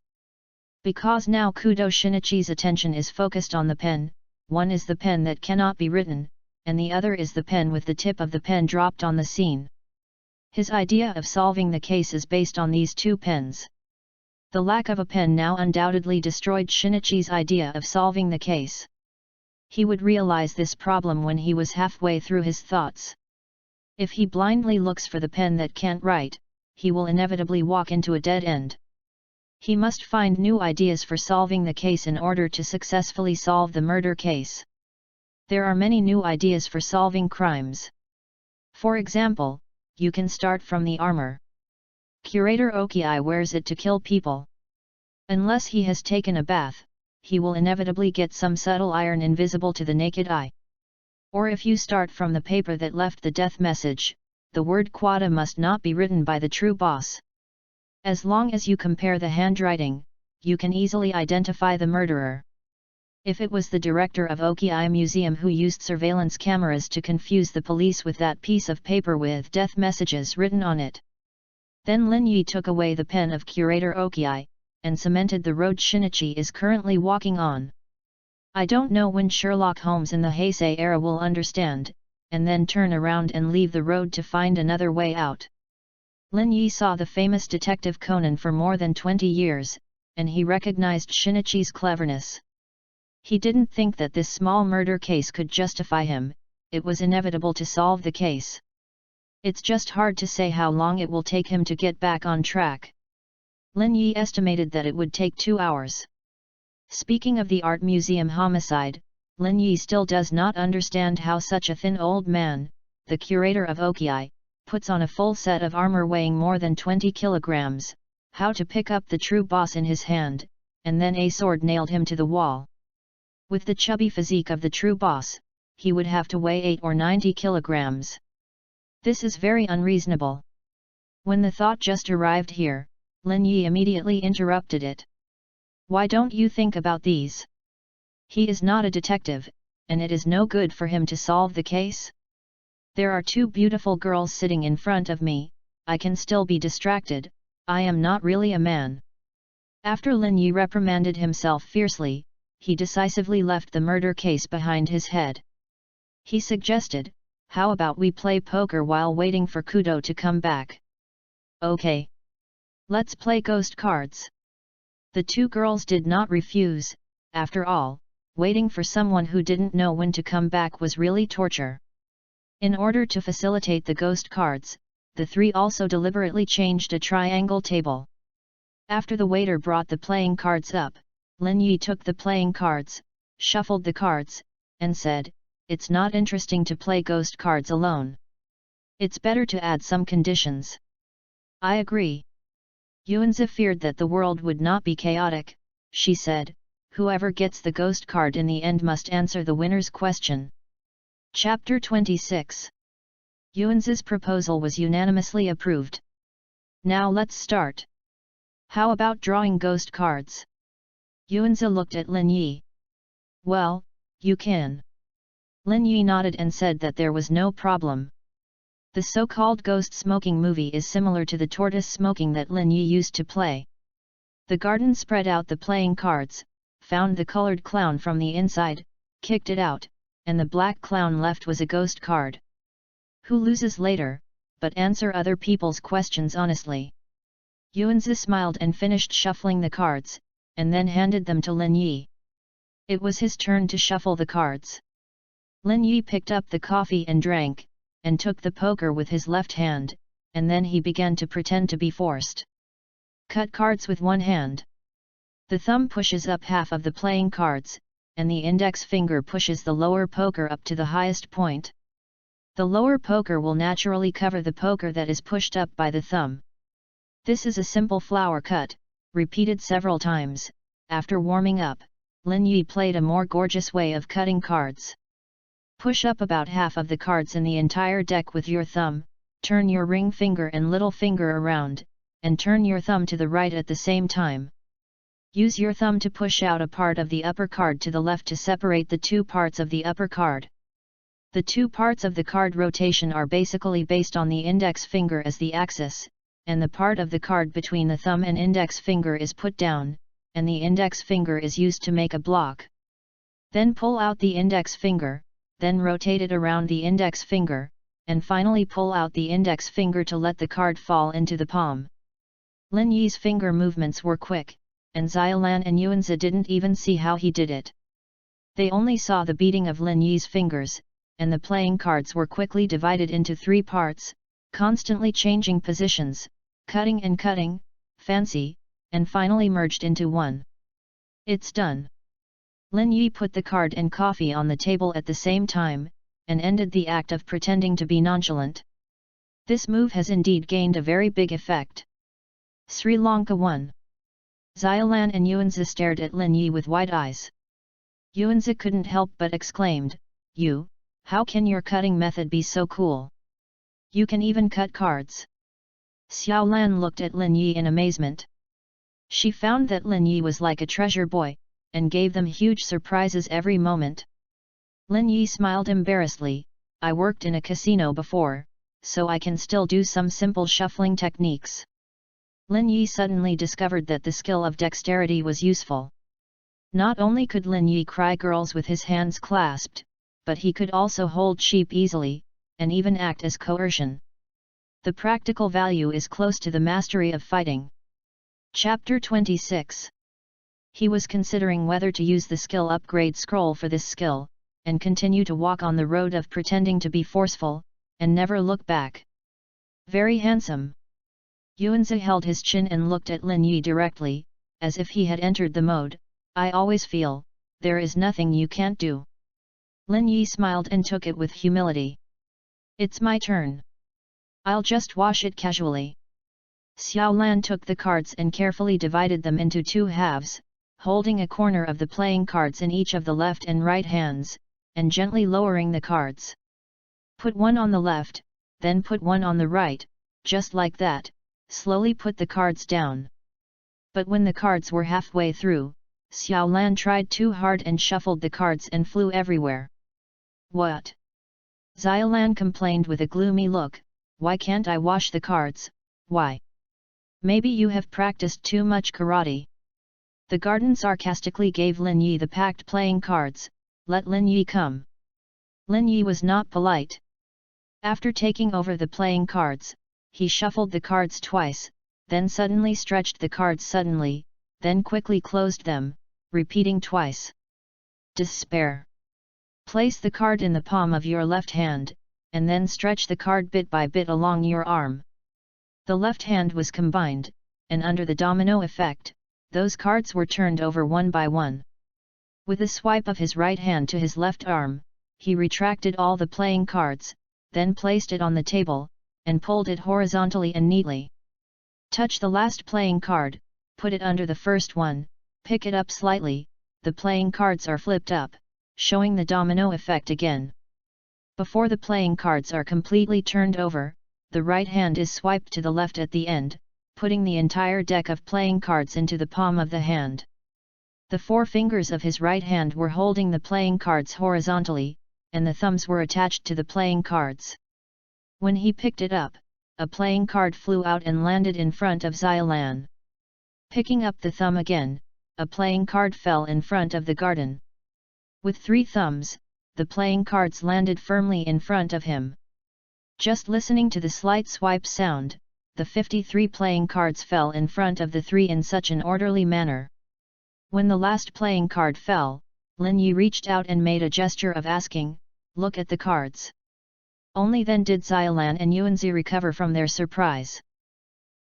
Because now Kudo Shinichi's attention is focused on the pen, one is the pen that cannot be written, and the other is the pen with the tip of the pen dropped on the scene. His idea of solving the case is based on these two pens. The lack of a pen now undoubtedly destroyed Shinichi's idea of solving the case. He would realize this problem when he was halfway through his thoughts. If he blindly looks for the pen that can't write, he will inevitably walk into a dead end. He must find new ideas for solving the case in order to successfully solve the murder case. There are many new ideas for solving crimes. For example, you can start from the armor. Curator Okiai wears it to kill people. Unless he has taken a bath, he will inevitably get some subtle iron invisible to the naked eye. Or if you start from the paper that left the death message, the word Quada must not be written by the true boss. As long as you compare the handwriting, you can easily identify the murderer. If it was the director of Okiai Museum who used surveillance cameras to confuse the police with that piece of paper with death messages written on it. Then Lin Yi took away the pen of curator Okiai, and cemented the road Shinichi is currently walking on. I don't know when Sherlock Holmes in the Heisei era will understand, and then turn around and leave the road to find another way out. Lin Yi saw the famous detective Conan for more than 20 years, and he recognized Shinichi's cleverness. He didn't think that this small murder case could justify him. It was inevitable to solve the case. It's just hard to say how long it will take him to get back on track. Lin Yi estimated that it would take 2 hours. Speaking of the art museum homicide, Lin Yi still does not understand how such a thin old man, the curator of Okiai, puts on a full set of armor weighing more than 20 kilograms, how to pick up the true boss in his hand, and then a sword nailed him to the wall. With the chubby physique of the true boss, he would have to weigh 8 or 90 kilograms. This is very unreasonable. When the thought just arrived here, Lin Yi immediately interrupted it. Why don't you think about these? He is not a detective, and it is no good for him to solve the case. There are 2 beautiful girls sitting in front of me, I can still be distracted, I am not really a man. After Lin Yi reprimanded himself fiercely, he decisively left the murder case behind his head. He suggested, how about we play poker while waiting for Kudo to come back? Okay. Let's play ghost cards. The 2 girls did not refuse. After all, waiting for someone who didn't know when to come back was really torture. In order to facilitate the ghost cards, the 3 also deliberately changed a triangle table. After the waiter brought the playing cards up, Lin Yi took the playing cards, shuffled the cards, and said, "It's not interesting to play ghost cards alone. It's better to add some conditions." "I agree." Yuanzi feared that the world would not be chaotic. She said, "Whoever gets the ghost card in the end must answer the winner's question." Chapter 26. Yuanzi's proposal was unanimously approved. "Now let's start. How about drawing ghost cards?" Yuanzi looked at Lin Yi. Well, you can. Lin Yi nodded and said that there was no problem. The so-called ghost smoking movie is similar to the tortoise smoking that Lin Yi used to play. The garden spread out the playing cards, found the colored clown from the inside, kicked it out, and the black clown left was a ghost card. Who loses later, but answer other people's questions honestly. Yuanzi smiled and finished shuffling the cards, and then handed them to Lin Yi. It was his turn to shuffle the cards. Lin Yi picked up the coffee and drank, and took the poker with his left hand, and then he began to pretend to be forced. Cut cards with one hand. The thumb pushes up half of the playing cards, and the index finger pushes the lower poker up to the highest point. The lower poker will naturally cover the poker that is pushed up by the thumb. This is a simple flower cut, repeated several times. After warming up, Lin Yi played a more gorgeous way of cutting cards. Push up about half of the cards in the entire deck with your thumb, turn your ring finger and little finger around, and turn your thumb to the right at the same time. Use your thumb to push out a part of the upper card to the left to separate the two parts of the upper card. The two parts of the card rotation are basically based on the index finger as the axis, and the part of the card between the thumb and index finger is put down, and the index finger is used to make a block. Then pull out the index finger, then rotate it around the index finger, and finally pull out the index finger to let the card fall into the palm. Lin Yi's finger movements were quick, and Xiaolan and Yuanzi didn't even see how he did it. They only saw the beating of Lin Yi's fingers, and the playing cards were quickly divided into three parts, constantly changing positions, cutting, fancy, and finally merged into one. It's done. Lin Yi put the card and coffee on the table at the same time, and ended the act of pretending to be nonchalant. This move has indeed gained a very big effect. Sri Lanka won. Xiaolan and Yuanzi stared at Lin Yi with wide eyes. Yuanzi couldn't help but exclaimed, "You, how can your cutting method be so cool? You can even cut cards." Xiaolan looked at Lin Yi in amazement. She found that Lin Yi was like a treasure boy, and gave them huge surprises every moment. Lin Yi smiled embarrassedly, "I worked in a casino before, so I can still do some simple shuffling techniques." Lin Yi suddenly discovered that the skill of dexterity was useful. Not only could Lin Yi cry girls with his hands clasped, but he could also hold sheep easily, and even act as coercion. The practical value is close to the mastery of fighting. Chapter 26. He was considering whether to use the skill upgrade scroll for this skill, and continue to walk on the road of pretending to be forceful, and never look back. Very handsome. Yuanzi held his chin and looked at Lin Yi directly, as if he had entered the mode, "I always feel, there is nothing you can't do." Lin Yi smiled and took it with humility. "It's my turn. I'll just wash it casually." Xiaolan took the cards and carefully divided them into two halves, holding a corner of the playing cards in each of the left and right hands, and gently lowering the cards. "Put one on the left, then put one on the right, just like that. Slowly put the cards down." But when the cards were halfway through, Xiaolan tried too hard and shuffled the cards and flew everywhere. "What?" Xiaolan complained with a gloomy look, "Why can't I wash the cards? Why? Maybe you have practiced too much karate." The garden sarcastically gave Lin Yi the packed playing cards, "Let Lin Yi come." Lin Yi was not polite. After taking over the playing cards, he shuffled the cards twice, then suddenly stretched the cards suddenly, then quickly closed them, repeating twice. Despair. Place the card in the palm of your left hand, and then stretch the card bit by bit along your arm. The left hand was combined, and under the domino effect, those cards were turned over one by one. With a swipe of his right hand to his left arm, he retracted all the playing cards, then placed it on the table, and pulled it horizontally and neatly. Touch the last playing card, put it under the first one, pick it up slightly, the playing cards are flipped up, showing the domino effect again. Before the playing cards are completely turned over, the right hand is swiped to the left at the end, putting the entire deck of playing cards into the palm of the hand. The four fingers of his right hand were holding the playing cards horizontally, and the thumbs were attached to the playing cards. When he picked it up, a playing card flew out and landed in front of Xiaolan. Picking up the thumb again, a playing card fell in front of the garden. With 3 thumbs, the playing cards landed firmly in front of him. Just listening to the slight swipe sound, the 53 playing cards fell in front of the 3 in such an orderly manner. When the last playing card fell, Lin Yi reached out and made a gesture of asking, "Look at the cards." Only then did Xiaolan and Yuanzi recover from their surprise.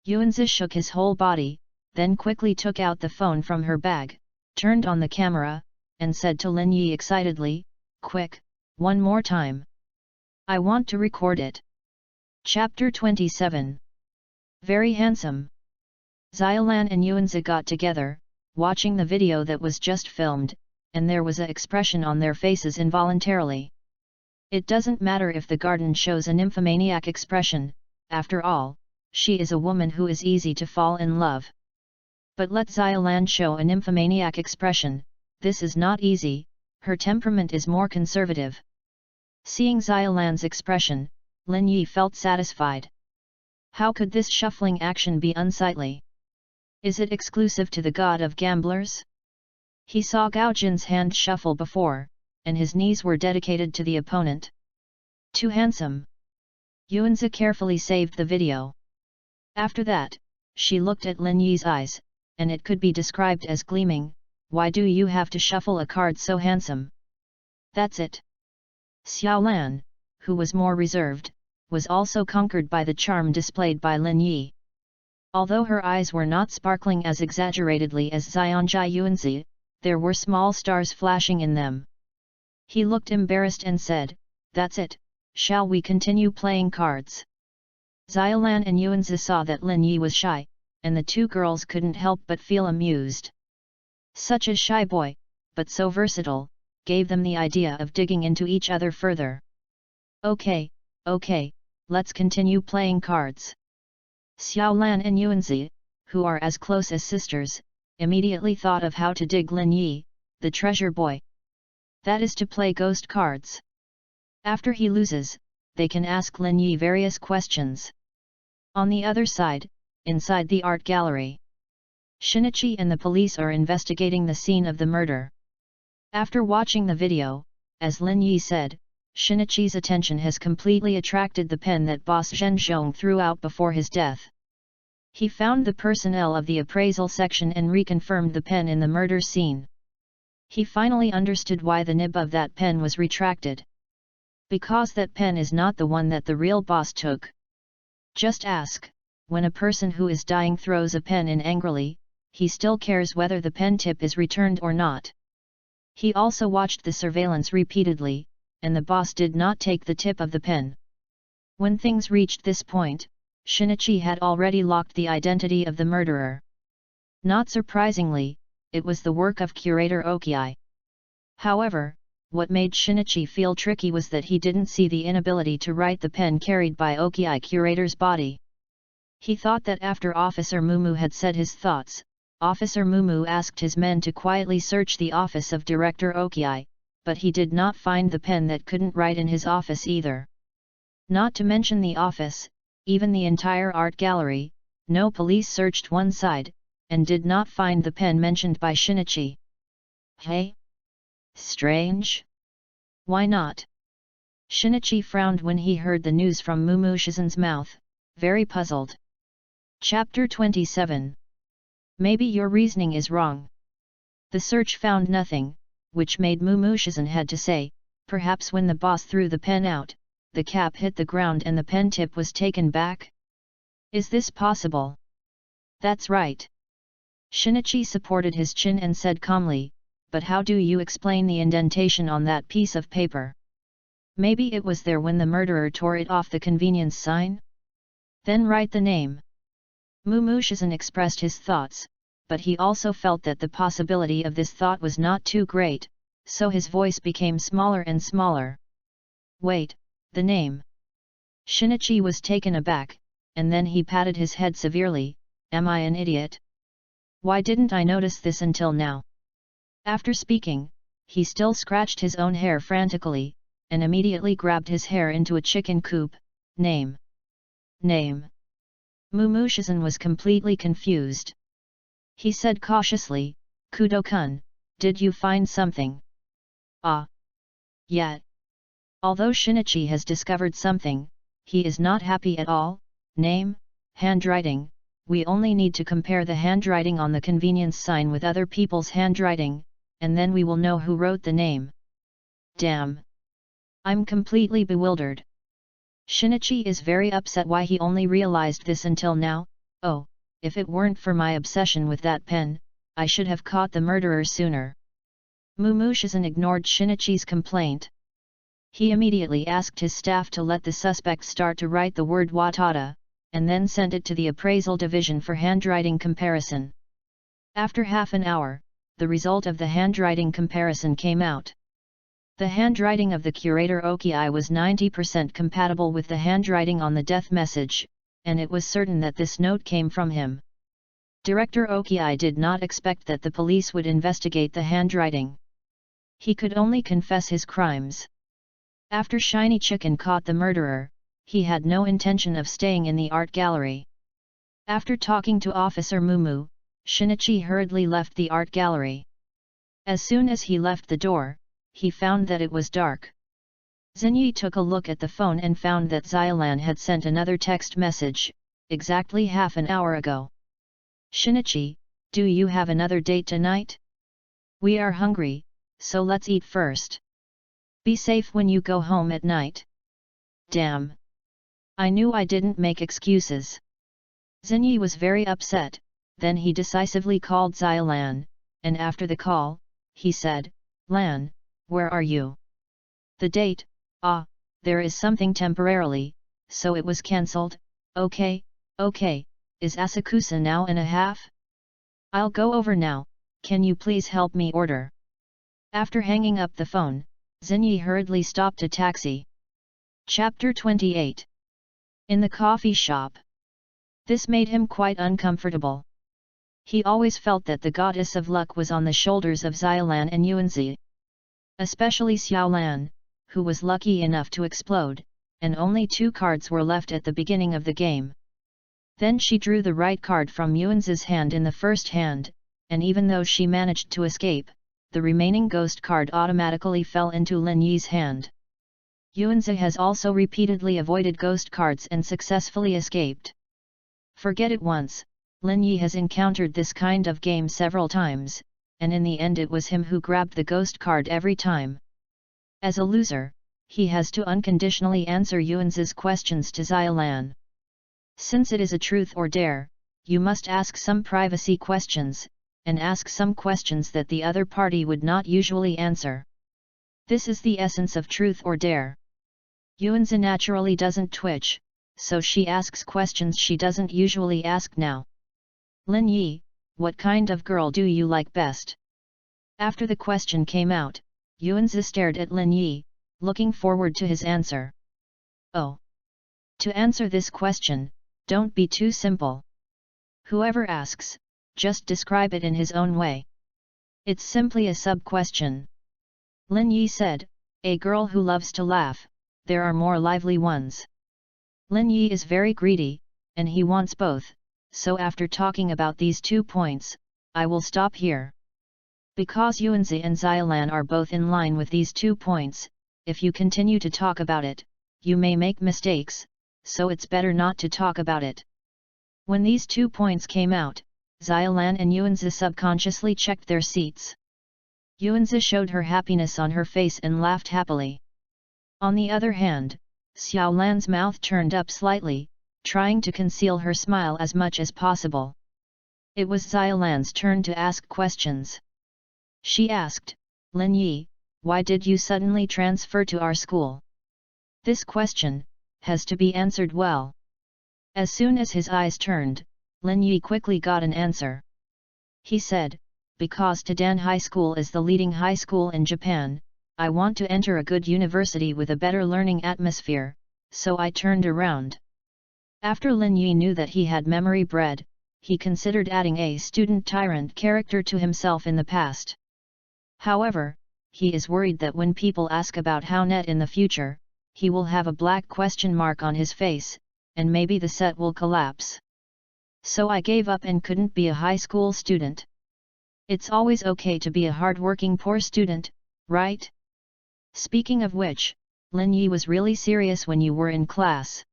Yuanzi shook his whole body, then quickly took out the phone from her bag, turned on the camera, and said to Lin Yi excitedly, "Quick, one more time. I want to record it." Chapter 27. Very handsome. Xiaolan and Yuanzi got together, watching the video that was just filmed, and there was an expression on their faces involuntarily. It doesn't matter if the garden shows a nymphomaniac expression, after all, she is a woman who is easy to fall in love. But let Xiaolan show a nymphomaniac expression, this is not easy, her temperament is more conservative. Seeing Xiaolan's expression, Lin Yi felt satisfied. How could this shuffling action be unsightly? Is it exclusive to the god of gamblers? He saw Gao Jin's hand shuffle before, and his knees were dedicated to the opponent. Too handsome. Yuanzi carefully saved the video. After that, she looked at Lin Yi's eyes, and it could be described as gleaming. Why do you have to shuffle a card so handsome? That's it. Xiaolan, who was more reserved, was also conquered by the charm displayed by Lin Yi. Although her eyes were not sparkling as exaggeratedly as Xianzhi Yuanzi, there were small stars flashing in them. He looked embarrassed and said, "That's it, shall we continue playing cards?" Xiaolan and Yuanzi saw that Lin Yi was shy, and the two girls couldn't help but feel amused. Such a shy boy, but so versatile, gave them the idea of digging into each other further. Okay, let's continue playing cards." Xiaolan and Yuanzi, who are as close as sisters, immediately thought of how to dig Lin Yi, the treasure boy. That is to play ghost cards. After he loses, they can ask Lin Yi various questions. On the other side, inside the art gallery, Shinichi and the police are investigating the scene of the murder. After watching the video, as Lin Yi said, Shinichi's attention has completely attracted the pen that boss Zhen Zhong threw out before his death. He found the personnel of the appraisal section and reconfirmed the pen in the murder scene. He finally understood why the nib of that pen was retracted. Because that pen is not the one that the real boss took. Just ask, when a person who is dying throws a pen in angrily, he still cares whether the pen tip is returned or not. He also watched the surveillance repeatedly, and the boss did not take the tip of the pen. When things reached this point, Shinichi had already locked the identity of the murderer. Not surprisingly, it was the work of curator Oki. However, what made Shinichi feel tricky was that he didn't see the inability to write the pen carried by Oki curator's body. He thought that after Officer Mumu had said his thoughts, Officer Mumu asked his men to quietly search the office of Director Oki, but he did not find the pen that couldn't write in his office either. Not to mention the office, even the entire art gallery, no police searched one side, and did not find the pen mentioned by Shinichi. Hey? Strange? Why not? Shinichi frowned when he heard the news from Mumu Shizen's mouth, very puzzled. Chapter 27. Maybe your reasoning is wrong. The search found nothing, which made Mumu Shizen had to say, perhaps when the boss threw the pen out, the cap hit the ground and the pen tip was taken back? Is this possible? That's right. Shinichi supported his chin and said calmly, but how do you explain the indentation on that piece of paper? Maybe it was there when the murderer tore it off the convenience sign? Then write the name. Mumu Shizen expressed his thoughts, but he also felt that the possibility of this thought was not too great, so his voice became smaller and smaller. Wait, the name. Shinichi was taken aback, and then he patted his head severely. Am I an idiot? Why didn't I notice this until now? After speaking, he still scratched his own hair frantically, and immediately grabbed his hair into a chicken coop. Name. Mumu-shizen was completely confused. He said cautiously, Kudo-kun, did you find something? Yet. Although Shinichi has discovered something, he is not happy at all. Name, handwriting, we only need to compare the handwriting on the convenience sign with other people's handwriting, and then we will know who wrote the name. Damn. I'm completely bewildered. Shinichi is very upset why he only realized this until now. Oh, if it weren't for my obsession with that pen, I should have caught the murderer sooner. Mumu-shizen ignored Shinichi's complaint. He immediately asked his staff to let the suspect start to write the word watada, and then sent it to the appraisal division for handwriting comparison. After half an hour, the result of the handwriting comparison came out. The handwriting of the curator Okii was 90% compatible with the handwriting on the death message, and it was certain that this note came from him. Director Okii did not expect that the police would investigate the handwriting. He could only confess his crimes. After Shiny Chicken caught the murderer, he had no intention of staying in the art gallery. After talking to Officer Mumu, Shinichi hurriedly left the art gallery. As soon as he left the door, he found that it was dark. Zenyi took a look at the phone and found that Xiaolan had sent another text message, exactly half an hour ago. Shinichi, do you have another date tonight? We are hungry, so let's eat first. Be safe when you go home at night. Damn. I knew I didn't make excuses. Zenyi was very upset, then he decisively called Xiaolan, and after the call, he said, Lan, where are you? The date, there is something temporarily, so it was cancelled. Okay, is Asakusa now in a half? I'll go over now, can you please help me order? After hanging up the phone, Zenyi hurriedly stopped a taxi. Chapter 28. In the coffee shop. This made him quite uncomfortable. He always felt that the goddess of luck was on the shoulders of Xiaolan and Yuanzi. Especially Xiaolan, who was lucky enough to explode, and only 2 cards were left at the beginning of the game. Then she drew the right card from Yuanzi's hand in the first hand, and even though she managed to escape, the remaining ghost card automatically fell into Lin Yi's hand. Yuanzi has also repeatedly avoided ghost cards and successfully escaped. Forget it once, Lin Yi has encountered this kind of game several times, and in the end it was him who grabbed the ghost card every time. As a loser, he has to unconditionally answer Yuanzi's questions to Xiaolan. Since it is a truth or dare, you must ask some privacy questions, and ask some questions that the other party would not usually answer. This is the essence of truth or dare. Yuanzi naturally doesn't twitch, so she asks questions she doesn't usually ask now. Lin Yi, what kind of girl do you like best? After the question came out, Yuanzi stared at Lin Yi, looking forward to his answer. Oh! To answer this question, don't be too simple. Whoever asks, just describe it in his own way. It's simply a sub-question. Lin Yi said, a girl who loves to laugh, there are more lively ones. Lin Yi is very greedy, and he wants both, so after talking about these 2 points, I will stop here. Because Yuanzi and Xiaolan are both in line with these 2 points, if you continue to talk about it, you may make mistakes, so it's better not to talk about it. When these 2 points came out, Xiaolan and Yuanzi subconsciously checked their seats. Yuanzi showed her happiness on her face and laughed happily. On the other hand, Xiaolan's mouth turned up slightly, trying to conceal her smile as much as possible. It was Xiaolan's turn to ask questions. She asked, Lin Yi, why did you suddenly transfer to our school? This question has to be answered well. As soon as his eyes turned, Lin Yi quickly got an answer. He said, because Todan High School is the leading high school in Japan, I want to enter a good university with a better learning atmosphere, so I turned around. After Lin Yi knew that he had memory bred, he considered adding a student tyrant character to himself in the past. However, he is worried that when people ask about how net in the future, he will have a black question mark on his face, and maybe the set will collapse. So I gave up and couldn't be a high school student. It's always okay to be a hard-working poor student, right? Speaking of which, Lin Yi was really serious when you were in class.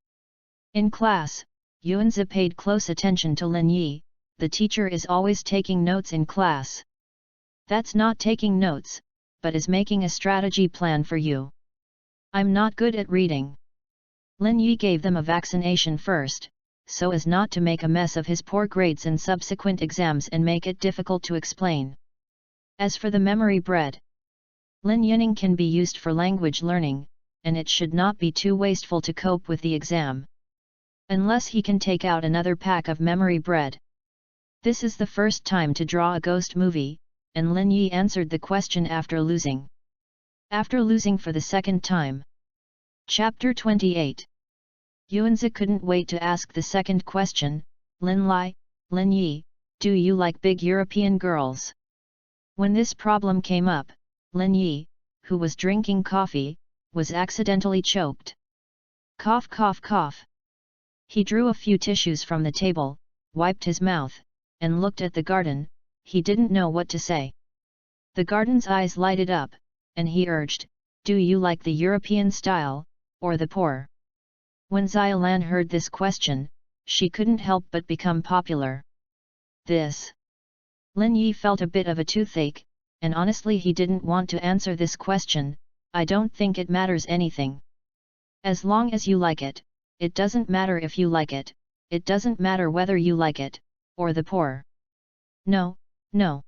In class, Yuanzi paid close attention to Lin Yi. The teacher is always taking notes in class. That's not taking notes, but is making a strategy plan for you. I'm not good at reading. Lin Yi gave them a vaccination first, so as not to make a mess of his poor grades in subsequent exams and make it difficult to explain. As for the memory bread, Lin Yining can be used for language learning, and it should not be too wasteful to cope with the exam. Unless he can take out another pack of memory bread. This is the first time to draw a ghost movie, and Lin Yi answered the question after losing. After losing for the second time. Chapter 28. Yuanzi couldn't wait to ask the second question. Lin Yi, do you like big European girls? When this problem came up, Lin Yi, who was drinking coffee, was accidentally choked. Cough cough cough. He drew a few tissues from the table, wiped his mouth, and looked at the garden. He didn't know what to say. The garden's eyes lighted up, and he urged, do you like the European style, or the poor? When Xiaolan heard this question, she couldn't help but become popular. This. Lin Yi felt a bit of a toothache, and honestly he didn't want to answer this question. I don't think it matters anything. As long as you like it, it doesn't matter if you like it, it doesn't matter whether you like it, or the poor. No, no.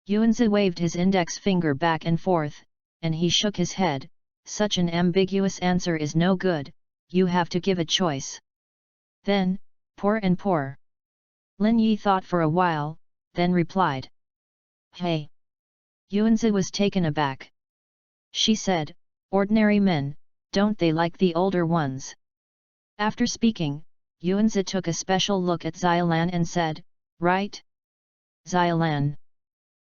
Yuanzi waved his index finger back and forth, and he shook his head. Such an ambiguous answer is no good, you have to give a choice. Then, poor and poor. Lin Yi thought for a while, then replied. Hey! Yuanzi was taken aback. She said, ordinary men, don't they like the older ones? After speaking, Yuanzi took a special look at Xiaolan and said, right? Xiaolan.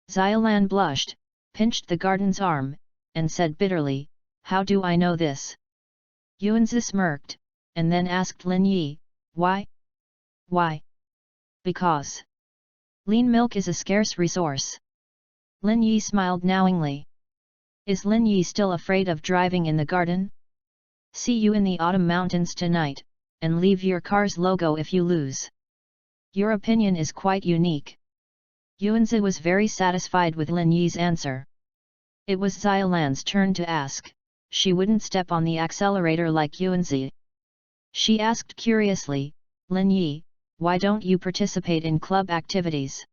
Xiaolan blushed, pinched the garden's arm, and said bitterly, how do I know this? Yuanzi smirked, and then asked Lin Yi, why? Why? Because lean milk is a scarce resource. Lin Yi smiled knowingly. Is Lin Yi still afraid of driving in the garden? See you in the autumn mountains tonight, and leave your car's logo if you lose. Your opinion is quite unique. Yuanzi was very satisfied with Lin Yi's answer. It was Xiaolan's turn to ask. She wouldn't step on the accelerator like Yuanzi. She asked curiously, Lin Yi, why don't you participate in club activities?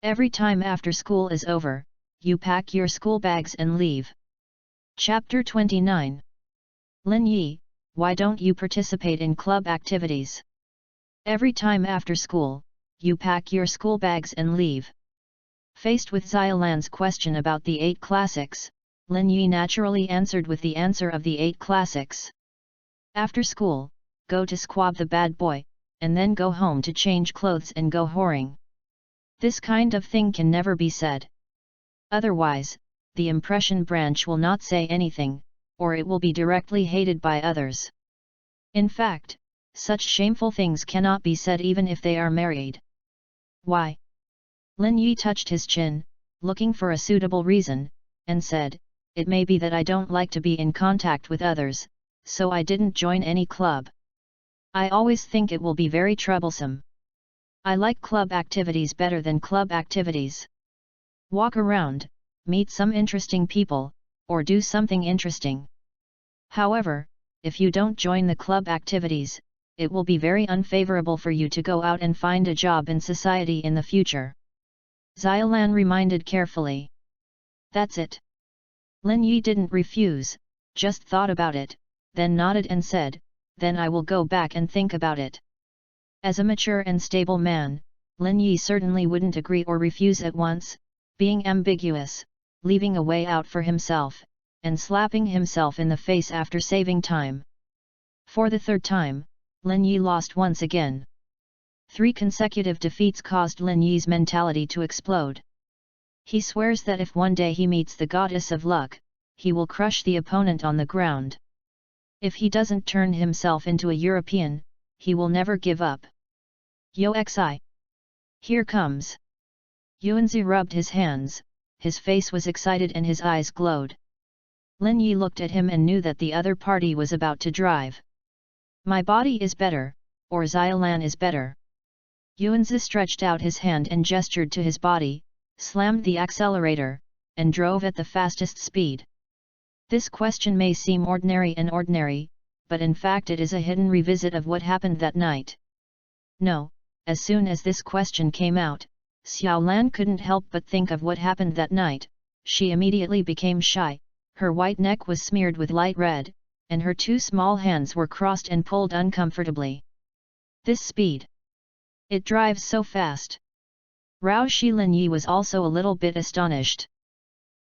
Every time after school is over, you pack your school bags and leave. Chapter 29. Lin Yi, why don't you participate in club activities? Every time after school, you pack your school bags and leave. Faced with Xiaolan's question about the 8 classics, Lin Yi naturally answered with the answer of the 8 classics. After school, go to squab the bad boy, and then go home to change clothes and go whoring. This kind of thing can never be said. Otherwise, the impression branch will not say anything, or it will be directly hated by others. In fact, such shameful things cannot be said even if they are married. Why? Lin Yi touched his chin, looking for a suitable reason, and said, it may be that I don't like to be in contact with others, so I didn't join any club. I always think it will be very troublesome. I like club activities better than club activities. Walk around, meet some interesting people, or do something interesting. However, if you don't join the club activities, it will be very unfavorable for you to go out and find a job in society in the future. Xiaolan reminded carefully. That's it. Lin Yi didn't refuse, just thought about it, then nodded and said, then I will go back and think about it. As a mature and stable man, Lin Yi certainly wouldn't agree or refuse at once, being ambiguous, leaving a way out for himself, and slapping himself in the face after saving time. For the third time, Lin Yi lost once again. 3 consecutive defeats caused Lin Yi's mentality to explode. He swears that if one day he meets the goddess of luck, he will crush the opponent on the ground. If he doesn't turn himself into a European, he will never give up. Yo xi! Here comes! Yuanzi rubbed his hands, his face was excited and his eyes glowed. Lin Yi looked at him and knew that the other party was about to drive. My body is better, or Xiaolan is better. Yuanzi stretched out his hand and gestured to his body, slammed the accelerator, and drove at the fastest speed. This question may seem ordinary, but in fact it is a hidden revisit of what happened that night. No, as soon as this question came out, Xiaolan couldn't help but think of what happened that night. She immediately became shy, her white neck was smeared with light red, and her two small hands were crossed and pulled uncomfortably. This speed! It drives so fast! Rao Shi Lin Yi was also a little bit astonished.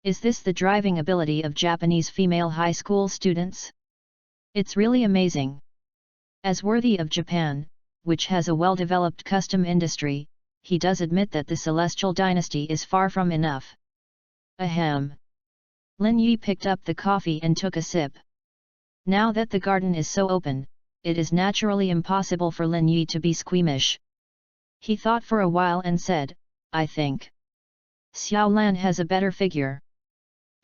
Is this the driving ability of Japanese female high school students? It's really amazing. As worthy of Japan, which has a well-developed custom industry, he does admit that the celestial dynasty is far from enough. Ahem. Lin Yi picked up the coffee and took a sip. Now that the garden is so open, it is naturally impossible for Lin Yi to be squeamish. He thought for a while and said, I think Xiaolan has a better figure.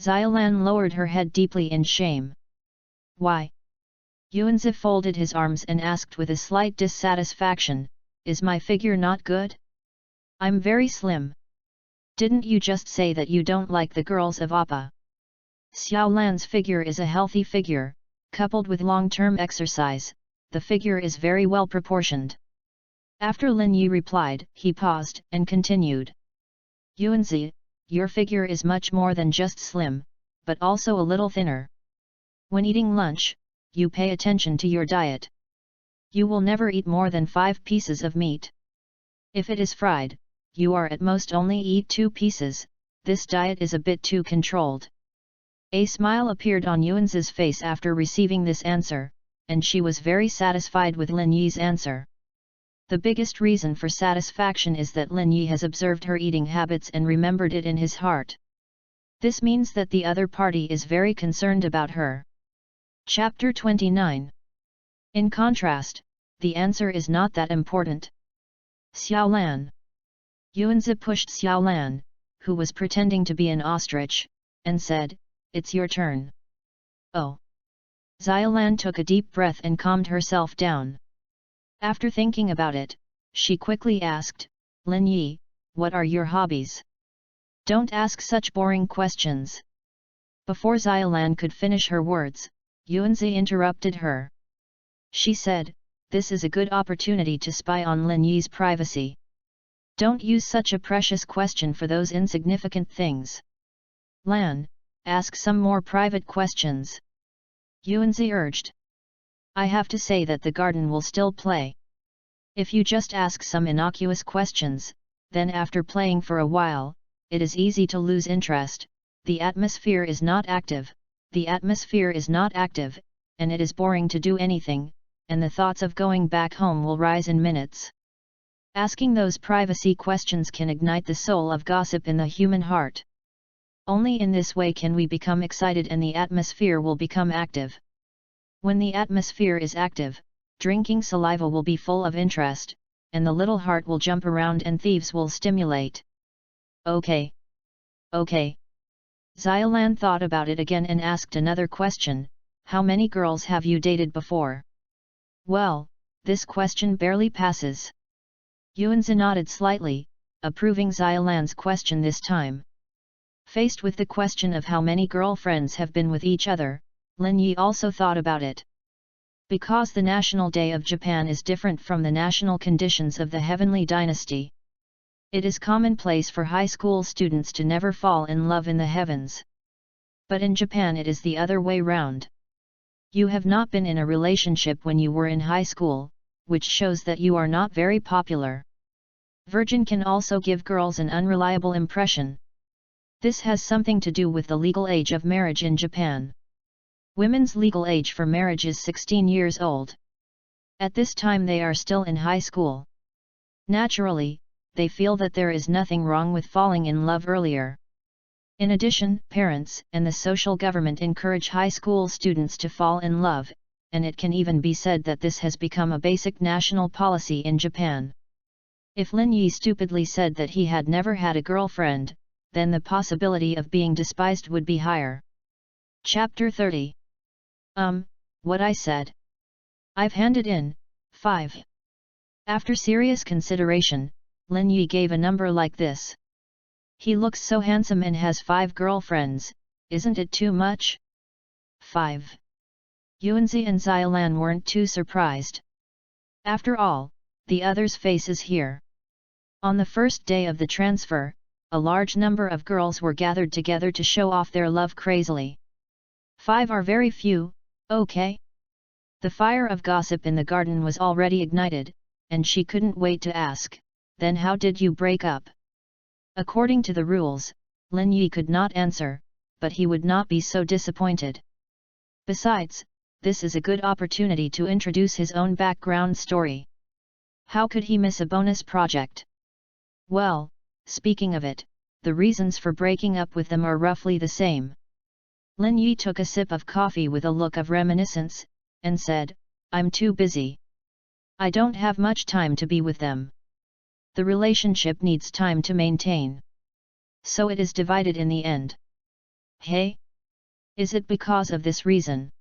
Xiaolan lowered her head deeply in shame. Why? Yuanzi folded his arms and asked with a slight dissatisfaction, is my figure not good? I'm very slim. Didn't you just say that you don't like the girls of Appa? Xiaolan's figure is a healthy figure, coupled with long-term exercise, the figure is very well proportioned. After Lin Yi replied, he paused and continued. Yuanzi, your figure is much more than just slim, but also a little thinner. When eating lunch, you pay attention to your diet. You will never eat more than 5 pieces of meat. If it is fried, you are at most only eat 2 pieces, this diet is a bit too controlled. A smile appeared on Yuanzi's face after receiving this answer, and she was very satisfied with Lin Yi's answer. The biggest reason for satisfaction is that Lin Yi has observed her eating habits and remembered it in his heart. This means that the other party is very concerned about her. Chapter 29. In contrast, the answer is not that important. Xiaolan. Yuanzi pushed Xiaolan, who was pretending to be an ostrich, and said, it's your turn. Oh. Xiaolan took a deep breath and calmed herself down. After thinking about it, she quickly asked, Lin Yi, what are your hobbies? Don't ask such boring questions. Before Xiaolan could finish her words, Yuanzi interrupted her. She said, this is a good opportunity to spy on Lin Yi's privacy. Don't use such a precious question for those insignificant things. Lan, ask some more private questions. Yuanzi urged. I have to say that the garden will still play. If you just ask some innocuous questions, then after playing for a while, it is easy to lose interest. The atmosphere is not active, and it is boring to do anything, and the thoughts of going back home will rise in minutes. Asking those privacy questions can ignite the soul of gossip in the human heart. Only in this way can we become excited and the atmosphere will become active. When the atmosphere is active, drinking saliva will be full of interest, and the little heart will jump around and thieves will stimulate. Okay. Xiaolan thought about it again and asked another question, how many girls have you dated before? Well, this question barely passes. Yuanzi nodded slightly, approving Xiaolan's question this time. Faced with the question of how many girlfriends have been with each other, Lin Yi also thought about it. Because the national day of Japan is different from the national conditions of the heavenly dynasty. It is commonplace for high school students to never fall in love in the heavens. But in Japan it is the other way round. You have not been in a relationship when you were in high school, which shows that you are not very popular. Virgin can also give girls an unreliable impression. This has something to do with the legal age of marriage in Japan. Women's legal age for marriage is 16 years old. At this time they are still in high school. Naturally, they feel that there is nothing wrong with falling in love earlier. In addition, parents and the social government encourage high school students to fall in love, and it can even be said that this has become a basic national policy in Japan. If Lin Yi stupidly said that he had never had a girlfriend, then the possibility of being despised would be higher. Chapter 30. What I said. I've handed in 5. After serious consideration, Lin Yi gave a number like this. He looks so handsome and has 5 girlfriends, isn't it too much? 5. Yuanzi and Xiaolan weren't too surprised. After all, the others' face is here. On the first day of the transfer, a large number of girls were gathered together to show off their love crazily. 5 are very few, okay? The fire of gossip in the garden was already ignited, and she couldn't wait to ask, then how did you break up? According to the rules, Lin Yi could not answer, but he would not be so disappointed. Besides, this is a good opportunity to introduce his own background story. How could he miss a bonus project? Well, speaking of it, the reasons for breaking up with them are roughly the same. Lin Yi took a sip of coffee with a look of reminiscence, and said, I'm too busy. I don't have much time to be with them. The relationship needs time to maintain. So it is divided in the end. Hey? Is it because of this reason?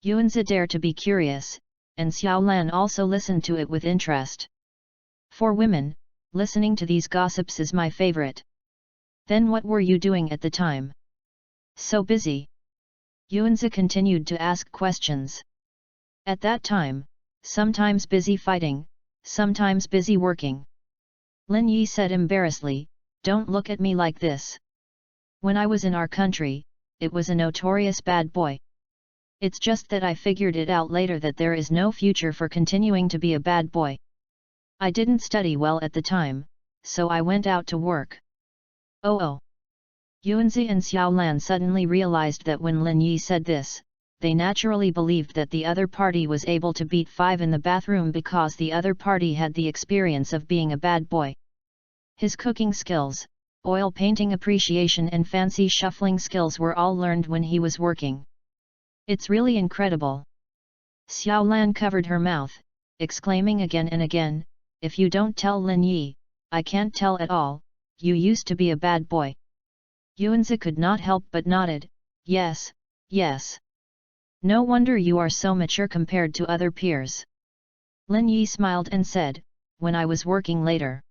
Yuanzi dared to be curious, and Xiaolan also listened to it with interest. For women, listening to these gossips is my favorite. Then what were you doing at the time? So busy. Yuanzi continued to ask questions. At that time, sometimes busy fighting, sometimes busy working. Lin Yi said embarrassedly, don't look at me like this. When I was in our country, it was a notorious bad boy. It's just that I figured it out later that there is no future for continuing to be a bad boy. I didn't study well at the time, so I went out to work. Oh. Yuanzi and Xiaolan suddenly realized that when Lin Yi said this, they naturally believed that the other party was able to beat 5 in the bathroom because the other party had the experience of being a bad boy. His cooking skills, oil painting appreciation and fancy shuffling skills were all learned when he was working. It's really incredible. Xiaolan covered her mouth, exclaiming again and again, if you don't tell Lin Yi, I can't tell at all, you used to be a bad boy. Yuanzi could not help but nodded, yes. No wonder you are so mature compared to other peers. Lin Yi smiled and said, when I was working later.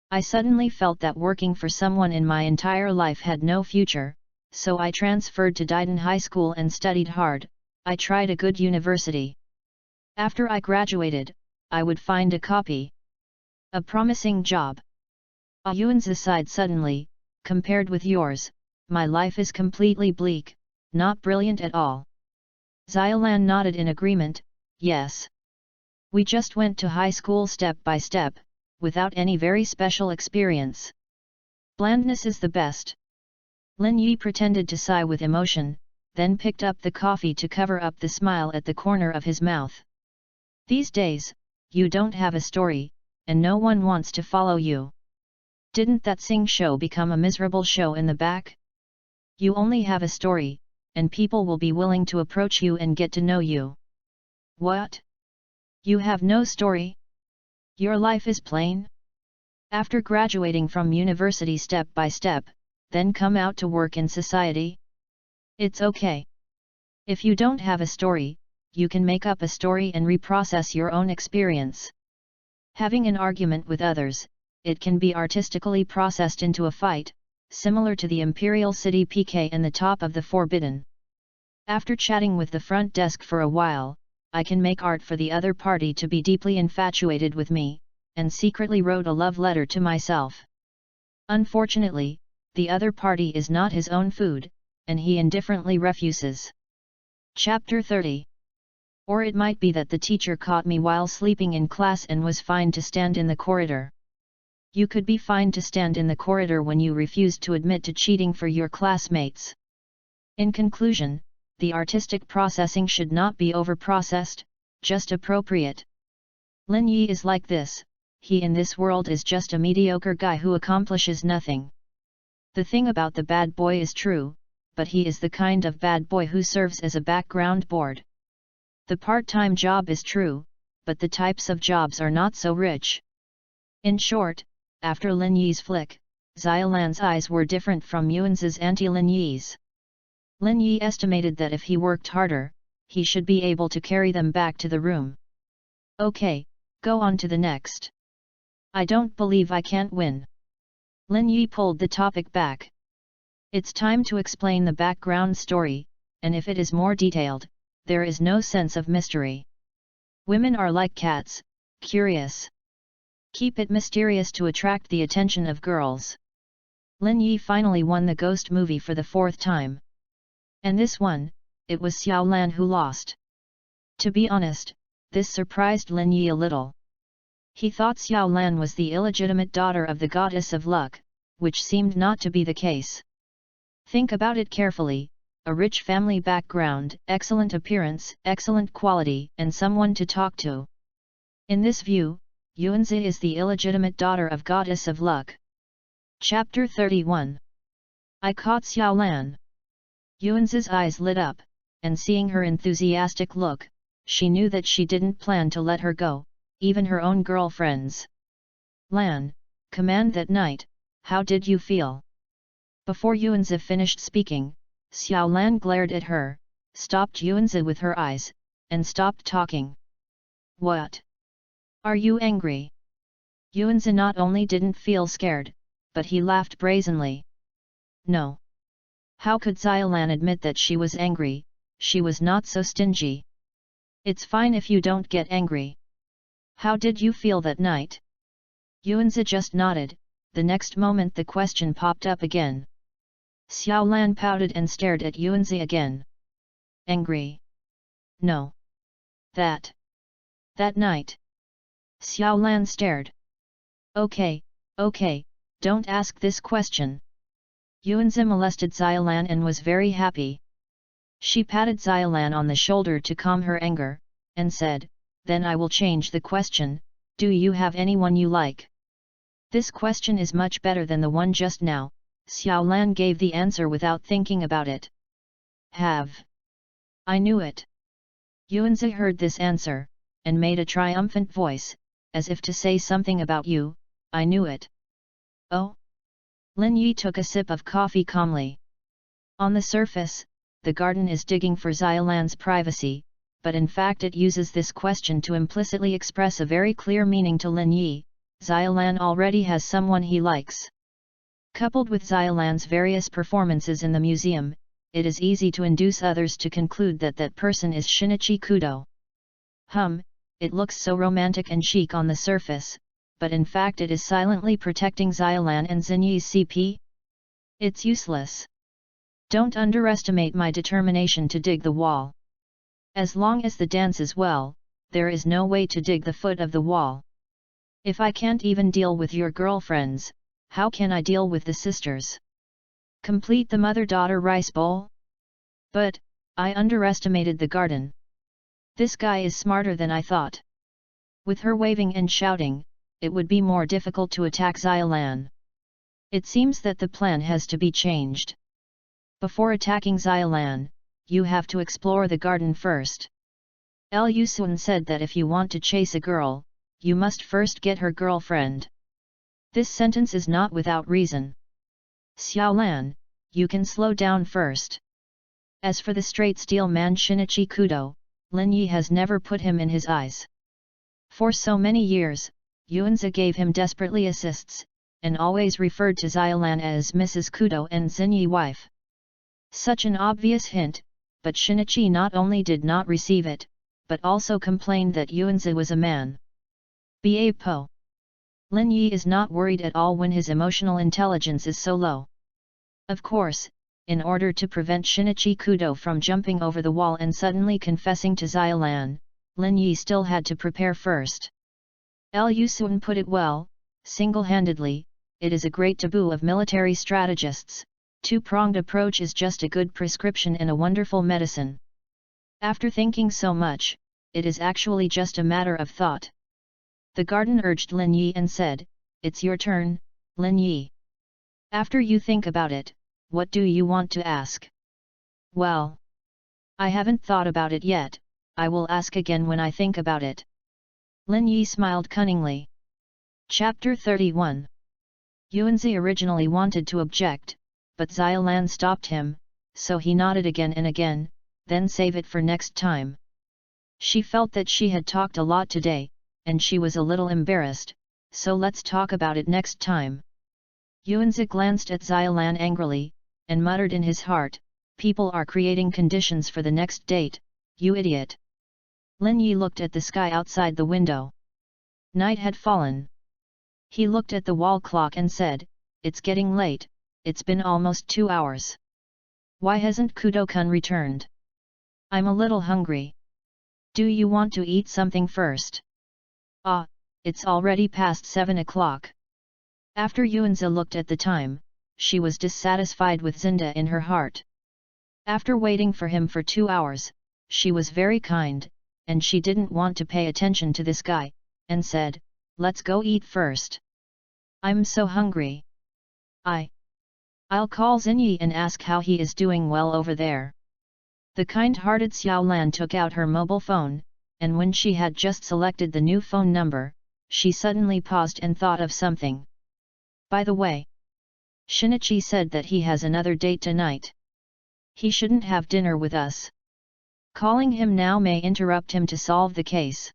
I suddenly felt that working for someone in my entire life had no future, so I transferred to Daiden High School and studied hard. I tried a good university. After I graduated, I would find a promising job. Yuanzi sighed suddenly, compared with yours, my life is completely bleak, not brilliant at all. Xiaolan nodded in agreement, yes. We just went to high school step by step, without any very special experience. Blandness is the best. Lin Yi pretended to sigh with emotion, then picked up the coffee to cover up the smile at the corner of his mouth. These days, you don't have a story, and no one wants to follow you. Didn't that sing show become a miserable show in the back? You only have a story, and people will be willing to approach you and get to know you. What? You have no story? Your life is plain? After graduating from university step by step, then come out to work in society? It's okay. If you don't have a story, you can make up a story and reprocess your own experience. Having an argument with others, it can be artistically processed into a fight, similar to the Imperial City PK and the Top of the Forbidden. After chatting with the front desk for a while, I can make art for the other party to be deeply infatuated with me, and secretly wrote a love letter to myself. Unfortunately, the other party is not his own food, and he indifferently refuses. Chapter 30. Or it might be that the teacher caught me while sleeping in class and was fined to stand in the corridor. You could be fined to stand in the corridor when you refused to admit to cheating for your classmates. In conclusion, the artistic processing should not be overprocessed, just appropriate. Lin Yi is like this, he in this world is just a mediocre guy who accomplishes nothing. The thing about the bad boy is true, but he is the kind of bad boy who serves as a background board. The part-time job is true, but the types of jobs are not so rich. In short, after Lin Yi's flick, Xiaolan's eyes were different from Yuan's anti-Lin Yi's. Lin Yi estimated that if he worked harder, he should be able to carry them back to the room. Okay, go on to the next. I don't believe I can't win. Lin Yi pulled the topic back. It's time to explain the background story, and if it is more detailed, there is no sense of mystery. Women are like cats, curious. Keep it mysterious to attract the attention of girls. Lin Yi finally won the ghost movie for the 4th time. And this one, it was Xiaolan who lost. To be honest, this surprised Lin Yi a little. He thought Xiaolan was the illegitimate daughter of the goddess of luck, which seemed not to be the case. Think about it carefully, a rich family background, excellent appearance, excellent quality, and someone to talk to. In this view, Yuanzi is the illegitimate daughter of goddess of luck. Chapter 31. I caught Xiaolan. Yuanzi's eyes lit up, and seeing her enthusiastic look, she knew that she didn't plan to let her go, even her own girlfriends. Lan, command that night, how did you feel? Before Yuanzi finished speaking, Xiaolan glared at her, stopped Yuanzi with her eyes, and stopped talking. What? Are you angry? Yuanzi not only didn't feel scared, but he laughed brazenly. No. How could Xiaolan admit that she was angry? She was not so stingy. It's fine if you don't get angry. How did you feel that night? Yuanzi just nodded. The next moment the question popped up again. Xiaolan pouted and stared at Yuanzi again. Angry? No. That night. Xiaolan stared. Okay, don't ask this question. Yuanzi molested Xiaolan and was very happy. She patted Xiaolan on the shoulder to calm her anger, and said, then I will change the question, do you have anyone you like? This question is much better than the one just now. Xiaolan gave the answer without thinking about it. Have. I knew it. Yuanzi heard this answer, and made a triumphant voice, as if to say something about you, I knew it. Oh? Lin Yi took a sip of coffee calmly. On the surface, the garden is digging for Xiaolan's privacy, but in fact it uses this question to implicitly express a very clear meaning to Lin Yi. Xiaolan already has someone he likes. Coupled with Xiaolan's various performances in the museum, it is easy to induce others to conclude that that person is Shinichi Kudo. It looks so romantic and chic on the surface, but in fact it is silently protecting Xiaolan and Xinyi's CP? It's useless. Don't underestimate my determination to dig the wall. As long as the dance is well, there is no way to dig the foot of the wall. If I can't even deal with your girlfriends, how can I deal with the sisters? Complete the mother-daughter rice bowl? But, I underestimated the garden. This guy is smarter than I thought. With her waving and shouting, it would be more difficult to attack Xiaolan. It seems that the plan has to be changed. Before attacking Xiaolan, you have to explore the garden first. L. Yusun said that if you want to chase a girl, you must first get her girlfriend. This sentence is not without reason. Xiaolan, you can slow down first. As for the straight steel man Shinichi Kudo, Lin Yi has never put him in his eyes. For so many years, Yuanzi gave him desperately assists, and always referred to Xiaolan as Mrs. Kudo and Xinyi wife. Such an obvious hint, but Shinichi not only did not receive it, but also complained that Yuanzi was a man. Ba Po. Lin Yi is not worried at all when his emotional intelligence is so low. Of course, in order to prevent Shinichi Kudo from jumping over the wall and suddenly confessing to Xiaolan, Lin Yi still had to prepare first. L. Yusun put it well, single-handedly, it is a great taboo of military strategists, two-pronged approach is just a good prescription and a wonderful medicine. After thinking so much, it is actually just a matter of thought. The garden urged Lin Yi and said, it's your turn, Lin Yi. After you think about it, what do you want to ask? Well, I haven't thought about it yet, I will ask again when I think about it. Lin Yi smiled cunningly. Chapter 31. Yuanzi originally wanted to object, but Xiaolan stopped him, so he nodded again and again, then save it for next time. She felt that she had talked a lot today, and she was a little embarrassed, so let's talk about it next time. Yuanzi glanced at Xiaolan angrily, and muttered in his heart, people are creating conditions for the next date, you idiot. Lin Yi looked at the sky outside the window. Night had fallen. He looked at the wall clock and said, it's getting late, it's been almost 2 hours. Why hasn't Kudo-kun returned? I'm a little hungry. Do you want to eat something first? Ah, it's already past 7 o'clock. After Yuanzi looked at the time, she was dissatisfied with Zinda in her heart. After waiting for him for 2 hours, she was very kind, and she didn't want to pay attention to this guy, and said, let's go eat first. I'm so hungry. I'll call Xinyi and ask how he is doing well over there. The kind-hearted Xiaolan took out her mobile phone, and when she had just selected the new phone number, she suddenly paused and thought of something. By the way, Shinichi said that he has another date tonight. He shouldn't have dinner with us. Calling him now may interrupt him to solve the case.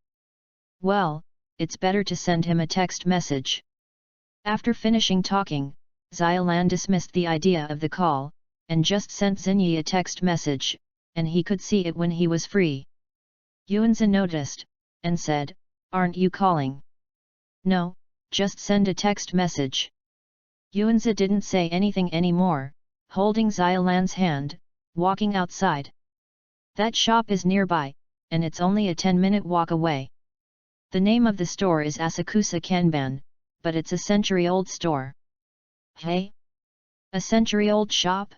Well, it's better to send him a text message. After finishing talking, Xiaolan dismissed the idea of the call, and just sent Xinyi a text message, and he could see it when he was free. Yuanzi noticed, and said, aren't you calling? No, just send a text message. Yuanzi didn't say anything anymore, holding Xiaolan's hand, walking outside. That shop is nearby, and it's only a 10-minute walk away. The name of the store is Asakusa Kanban, but it's a century-old store. Hey? A century-old shop?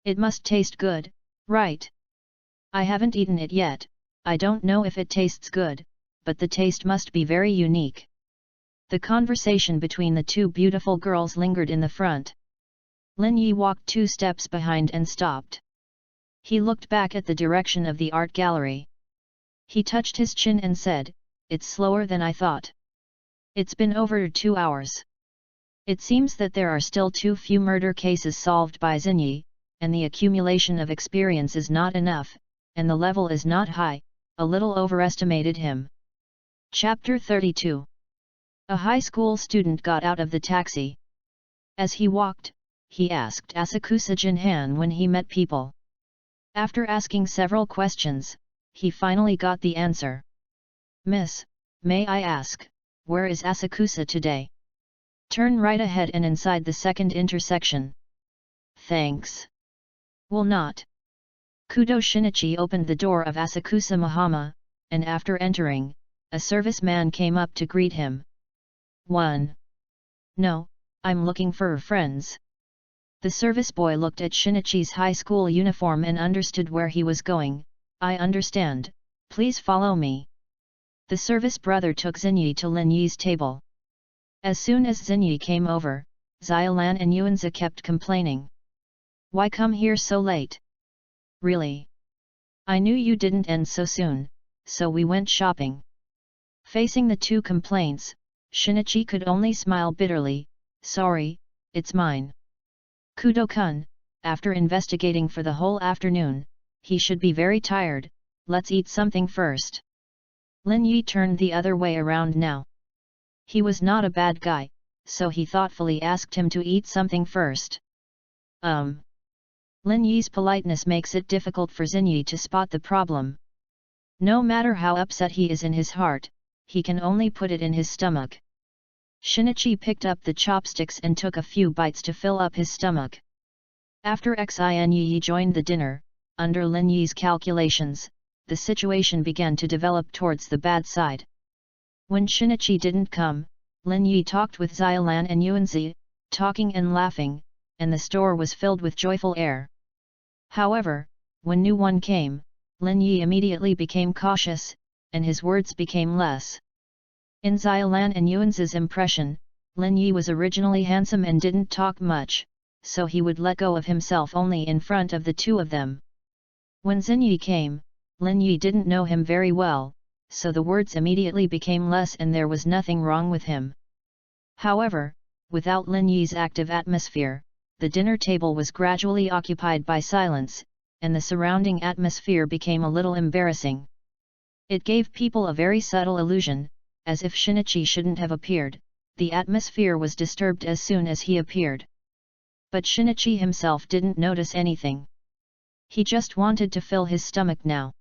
It must taste good, right? I haven't eaten it yet, I don't know if it tastes good, but the taste must be very unique. The conversation between the two beautiful girls lingered in the front. Lin Yi walked 2 steps behind and stopped. He looked back at the direction of the art gallery. He touched his chin and said, it's slower than I thought. It's been over 2 hours. It seems that there are still too few murder cases solved by Xinyi, and the accumulation of experience is not enough, and the level is not high, a little overestimated him. Chapter 32. A high school student got out of the taxi. As he walked, he asked Asakusa Jinhan when he met people. After asking several questions, he finally got the answer. Miss, may I ask, where is Asakusa today? Turn right ahead and inside the second intersection. Thanks. Will not. Kudo Shinichi opened the door of Asakusa Mahama, and after entering, a serviceman came up to greet him. 1. No, I'm looking for friends. The service boy looked at Shinichi's high school uniform and understood where he was going. I understand, please follow me. The service brother took Xinyi to Lin Yi's table. As soon as Xinyi came over, Xiaolan and Yuanzi kept complaining. Why come here so late? Really? I knew you didn't end so soon, so we went shopping. Facing the two complaints, Shinichi could only smile bitterly. Sorry, it's mine. Kudo-kun, after investigating for the whole afternoon, he should be very tired, let's eat something first. Lin Yi turned the other way around now. He was not a bad guy, so he thoughtfully asked him to eat something first. Lin Yi's politeness makes it difficult for Xinyi to spot the problem. No matter how upset he is in his heart, he can only put it in his stomach. Shinichi picked up the chopsticks and took a few bites to fill up his stomach. After Xinyi joined the dinner, under Lin Yi's calculations, the situation began to develop towards the bad side. When Shinichi didn't come, Lin Yi talked with Xiaolan and Yuanzi, talking and laughing, and the store was filled with joyful air. However, when no one came, Lin Yi immediately became cautious, and his words became less. In Xiaolan and Yuanzi's impression, Lin Yi was originally handsome and didn't talk much, so he would let go of himself only in front of the two of them. When Xinyi came, Lin Yi didn't know him very well, so the words immediately became less and there was nothing wrong with him. However, without Lin Yi's active atmosphere, the dinner table was gradually occupied by silence, and the surrounding atmosphere became a little embarrassing. It gave people a very subtle illusion, as if Shinichi shouldn't have appeared. The atmosphere was disturbed as soon as he appeared. But Shinichi himself didn't notice anything. He just wanted to fill his stomach now.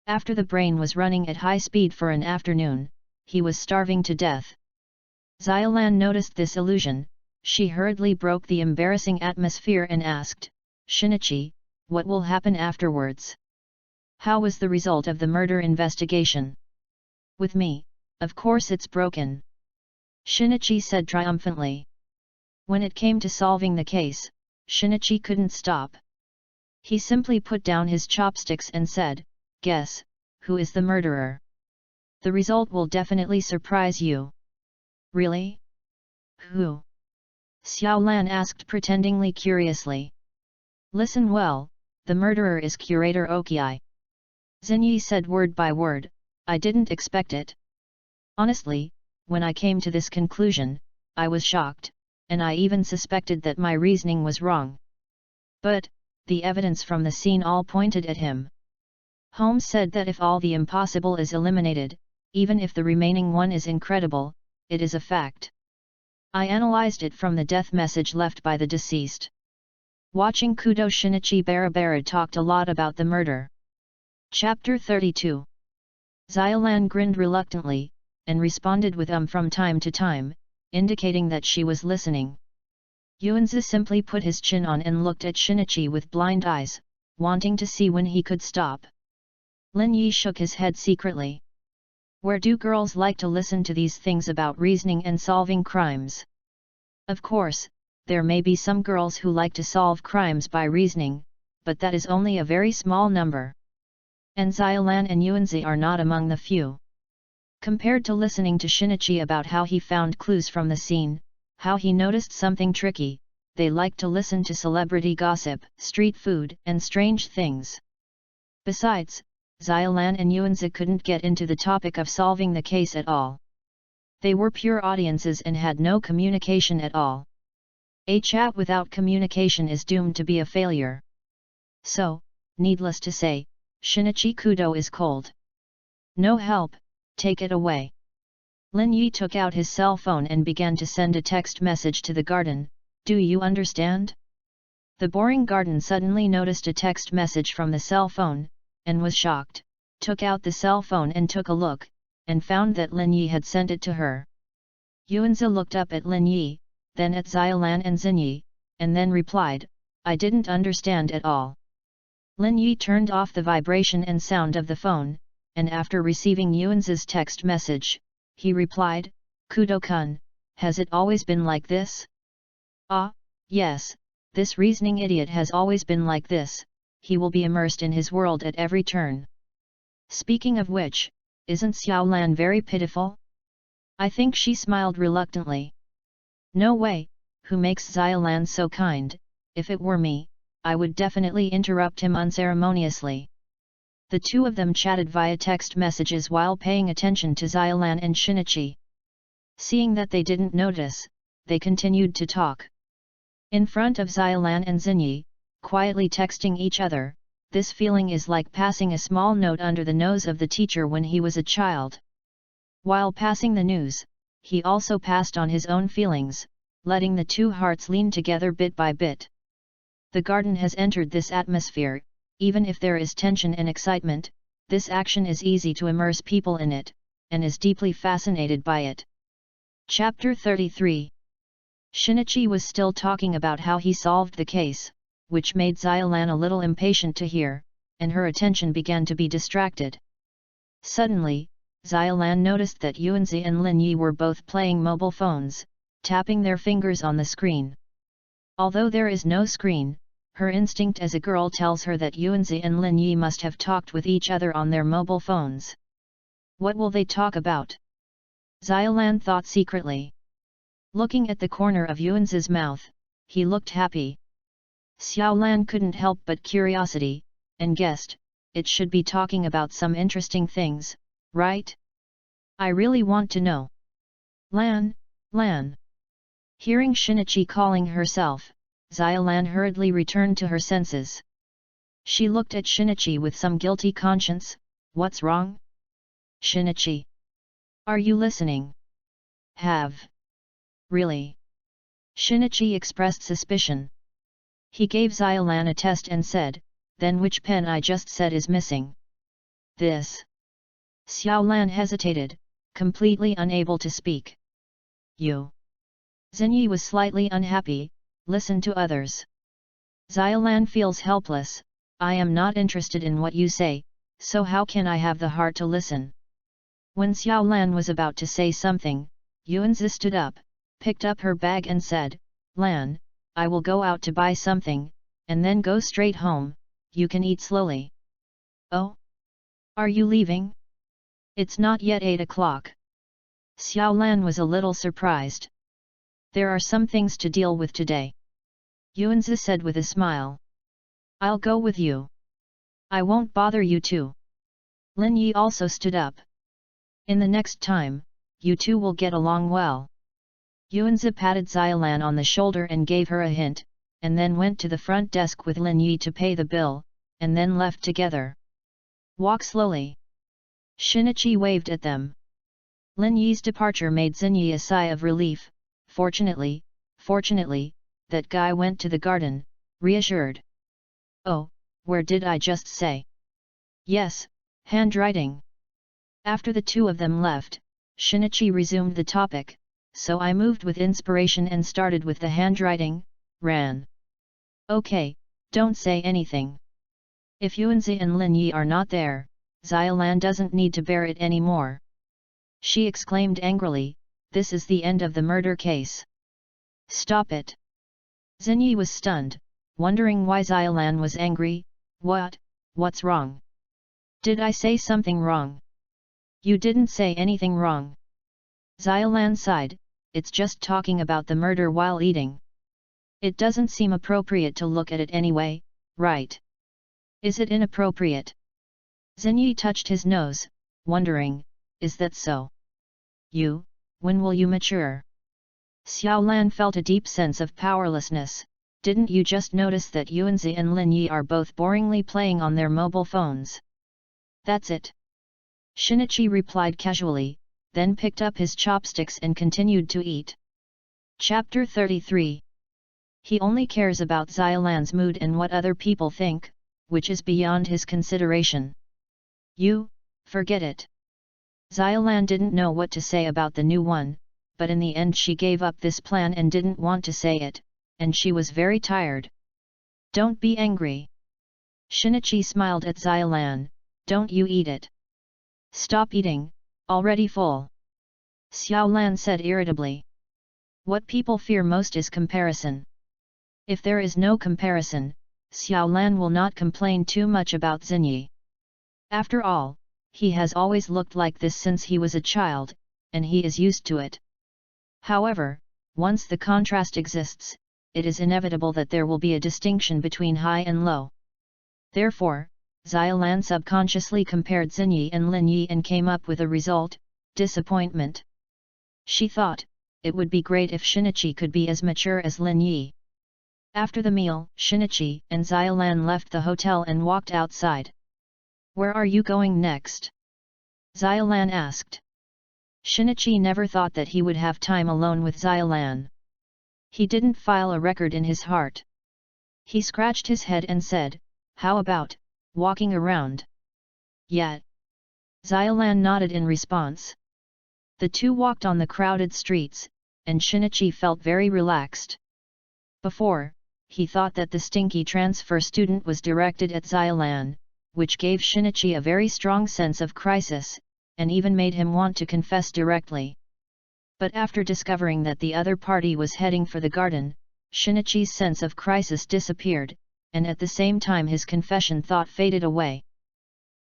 After the brain was running at high speed for an afternoon, he was starving to death. Xiaolan noticed this illusion. She hurriedly broke the embarrassing atmosphere and asked, "Shinichi, what will happen afterwards? How was the result of the murder investigation?" "With me, of course it's broken," Shinichi said triumphantly. When it came to solving the case, Shinichi couldn't stop. He simply put down his chopsticks and said, "Guess, who is the murderer? The result will definitely surprise you." "Really? Who?" Xiaolan asked pretendingly curiously. "Listen well, the murderer is Curator Okiai." Xinyi said word by word, "I didn't expect it. Honestly, when I came to this conclusion, I was shocked, and I even suspected that my reasoning was wrong. But, the evidence from the scene all pointed at him." Holmes said that if all the impossible is eliminated, even if the remaining one is incredible, it is a fact. "I analyzed it from the death message left by the deceased." Watching Kudo, Shinichi Barabara talked a lot about the murder. Chapter 32. Xiaolan grinned reluctantly, and responded with from time to time, indicating that she was listening. Yuanzi simply put his chin on and looked at Shinichi with blind eyes, wanting to see when he could stop. Lin Yi shook his head secretly. Where do girls like to listen to these things about reasoning and solving crimes? Of course, there may be some girls who like to solve crimes by reasoning, but that is only a very small number. And Xiaolan and Yuanzi are not among the few. Compared to listening to Shinichi about how he found clues from the scene, how he noticed something tricky, they like to listen to celebrity gossip, street food, and strange things. Besides, Xiaolan and Yuanzi couldn't get into the topic of solving the case at all. They were pure audiences and had no communication at all. A chat without communication is doomed to be a failure. So, needless to say, Shinichi Kudo is cold. "No help, take it away." Lin Yi took out his cell phone and began to send a text message to the garden. "Do you understand?" The boring garden suddenly noticed a text message from the cell phone, and was shocked, took out the cell phone and took a look, and found that Lin Yi had sent it to her. Yuanzi looked up at Lin Yi, then at Xiaolan and Xinyi, and then replied, "I didn't understand at all." Lin Yi turned off the vibration and sound of the phone, and after receiving Yuanzi's text message, he replied, "Kudo-kun, has it always been like this?" "Ah, yes, this reasoning idiot has always been like this, he will be immersed in his world at every turn. Speaking of which, isn't Xiaolan very pitiful?" I think she smiled reluctantly. "No way, who makes Xiaolan so kind? If it were me, I would definitely interrupt him unceremoniously." The two of them chatted via text messages while paying attention to Xiaolan and Shinichi. Seeing that they didn't notice, they continued to talk. In front of Xiaolan and Xinyi, quietly texting each other, this feeling is like passing a small note under the nose of the teacher when he was a child. While passing the news, he also passed on his own feelings, letting the two hearts lean together bit by bit. The garden has entered this atmosphere. Even if there is tension and excitement, this action is easy to immerse people in it, and is deeply fascinated by it. Chapter 33. Shinichi was still talking about how he solved the case, which made Xiaolan a little impatient to hear, and her attention began to be distracted. Suddenly, Xiaolan noticed that Yuanzi and Lin Yi were both playing mobile phones, tapping their fingers on the screen. Although there is no screen, her instinct as a girl tells her that Yuanzi and Lin Yi must have talked with each other on their mobile phones. What will they talk about? Xiaolan thought secretly. Looking at the corner of Yuanzi's mouth, he looked happy. Xiaolan couldn't help but curiosity, and guessed, it should be talking about some interesting things, right? I really want to know. Lan, Lan. Hearing Shinichi calling herself, Xiaolan hurriedly returned to her senses. She looked at Shinichi with some guilty conscience. What's wrong? Shinichi. Are you listening? Have. Really? Shinichi expressed suspicion. He gave Xiaolan a test and said, then which pen I just said is missing? This. Xiaolan hesitated, completely unable to speak. You. Xinyi was slightly unhappy. Listen to others. Xiaolan feels helpless. I am not interested in what you say, so how can I have the heart to listen? When Xiaolan was about to say something, Yuanzi stood up, picked up her bag and said, Lan, I will go out to buy something, and then go straight home. You can eat slowly. Oh? Are you leaving? It's not yet 8 o'clock. Xiaolan was a little surprised. There are some things to deal with today. Yuanzi said with a smile. I'll go with you. I won't bother you too. Lin Yi also stood up. In the next time, you two will get along well. Yuanzi patted Xiaolan on the shoulder and gave her a hint, and then went to the front desk with Lin Yi to pay the bill, and then left together. Walk slowly. Shinichi waved at them. Lin Yi's departure made Xinyi a sigh of relief. Fortunately, that guy went to the garden, reassured. Oh, where did I just say? Yes, handwriting. After the two of them left, Shinichi resumed the topic, so I moved with inspiration and started with the handwriting, ran. Okay, don't say anything. If Yuanzi and Lin Yi are not there, Xiaolan doesn't need to bear it anymore. She exclaimed angrily, this is the end of the murder case. Stop it. Xinyi was stunned, wondering why Xiaolan was angry. What's wrong? Did I say something wrong? You didn't say anything wrong. Xiaolan sighed, it's just talking about the murder while eating. It doesn't seem appropriate to look at it anyway, right? Is it inappropriate? Xinyi touched his nose, wondering, is that so? When will you mature? Xiaolan felt a deep sense of powerlessness. Didn't you just notice that Yuanzi and Lin Yi are both boringly playing on their mobile phones? That's it. Shinichi replied casually, then picked up his chopsticks and continued to eat. Chapter 33. He only cares about Xiaolan's mood and what other people think, which is beyond his consideration. Forget it. Xiaolan didn't know what to say about the new one, but in the end she gave up this plan and didn't want to say it, and she was very tired. Don't be angry. Shinichi smiled at Xiaolan, don't you eat it. Stop eating, already full. Xiaolan said irritably. What people fear most is comparison. If there is no comparison, Xiaolan will not complain too much about Xinyi. After all, he has always looked like this since he was a child, and he is used to it. However, once the contrast exists, it is inevitable that there will be a distinction between high and low. Therefore, Xiaolan subconsciously compared Xinyi and Lin Yi and came up with a result: disappointment. She thought, it would be great if Shinichi could be as mature as Lin Yi. After the meal, Shinichi and Xiaolan left the hotel and walked outside. Where are you going next? Xiaolan asked. Shinichi never thought that he would have time alone with Xiaolan. He didn't file a record in his heart. He scratched his head and said, how about walking around? Yeah. Xiaolan nodded in response. The two walked on the crowded streets, and Shinichi felt very relaxed. Before, he thought that the stinky transfer student was directed at Xiaolan, which gave Shinichi a very strong sense of crisis, and even made him want to confess directly. But after discovering that the other party was heading for the garden, Shinichi's sense of crisis disappeared, and at the same time his confession thought faded away.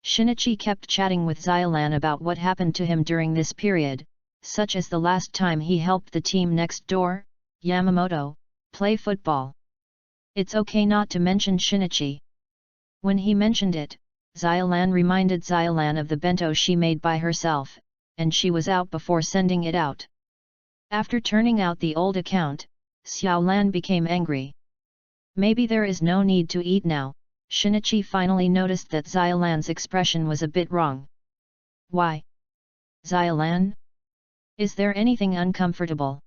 Shinichi kept chatting with Xiaolan about what happened to him during this period, such as the last time he helped the team next door, Yamamoto, play football. It's okay not to mention Shinichi. When he mentioned it, Xiaolan reminded Xiaolan of the bento she made by herself, and she was out before sending it out. After turning out the old account, Xiaolan became angry. Maybe there is no need to eat now. Shinichi finally noticed that Xiaolan's expression was a bit wrong. Why? Xiaolan? Is there anything uncomfortable?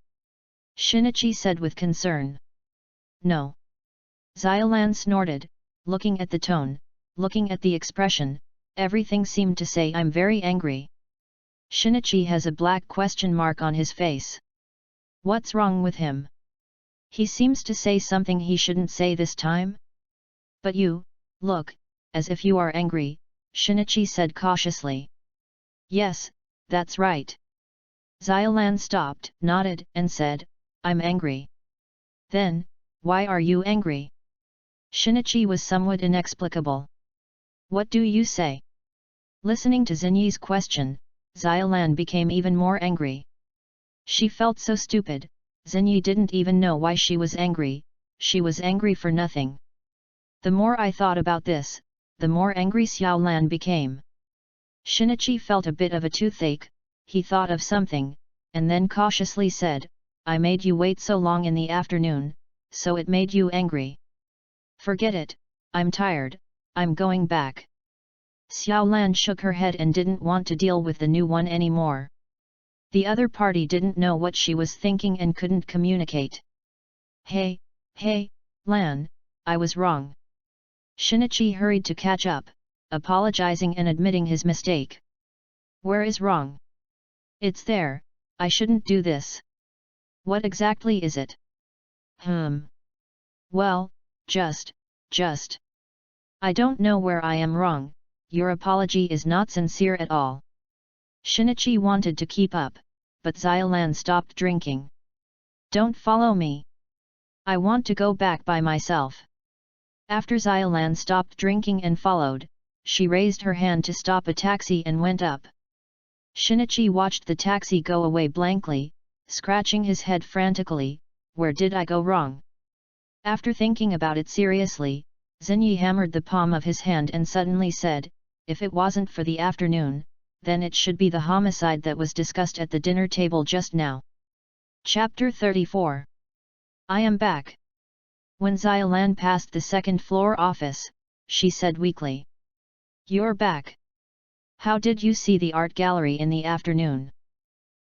Shinichi said with concern. No. Xiaolan snorted, looking at the tone, looking at the expression, everything seemed to say I'm very angry. Shinichi has a black question mark on his face. What's wrong with him? He seems to say something he shouldn't say this time? But you, look, as if you are angry, Shinichi said cautiously. Yes, that's right. Xiaolan stopped, nodded, and said, I'm angry. Then, why are you angry? Shinichi was somewhat inexplicable. What do you say? Listening to Xinyi's question, Xiaolan became even more angry. She felt so stupid. Xinyi didn't even know why she was angry for nothing. The more I thought about this, the more angry Xiaolan became. Shinichi felt a bit of a toothache, he thought of something, and then cautiously said, I made you wait so long in the afternoon, so it made you angry. Forget it, I'm tired, I'm going back. Xiaolan shook her head and didn't want to deal with the new one anymore. The other party didn't know what she was thinking and couldn't communicate. Hey, Lan, I was wrong. Shinichi hurried to catch up, apologizing and admitting his mistake. Where is wrong? It's there, I shouldn't do this. What exactly is it? Well, just. I don't know where I am wrong, your apology is not sincere at all. Shinichi wanted to keep up, but Xiaolan stopped drinking. Don't follow me. I want to go back by myself. After Xiaolan stopped drinking and followed, she raised her hand to stop a taxi and went up. Shinichi watched the taxi go away blankly, scratching his head frantically, where did I go wrong? After thinking about it seriously, Xinyi hammered the palm of his hand and suddenly said, if it wasn't for the afternoon, then it should be the homicide that was discussed at the dinner table just now. Chapter 34. I am back. When Xiaolan passed the second-floor office, she said weakly. You're back. How did you see the art gallery in the afternoon?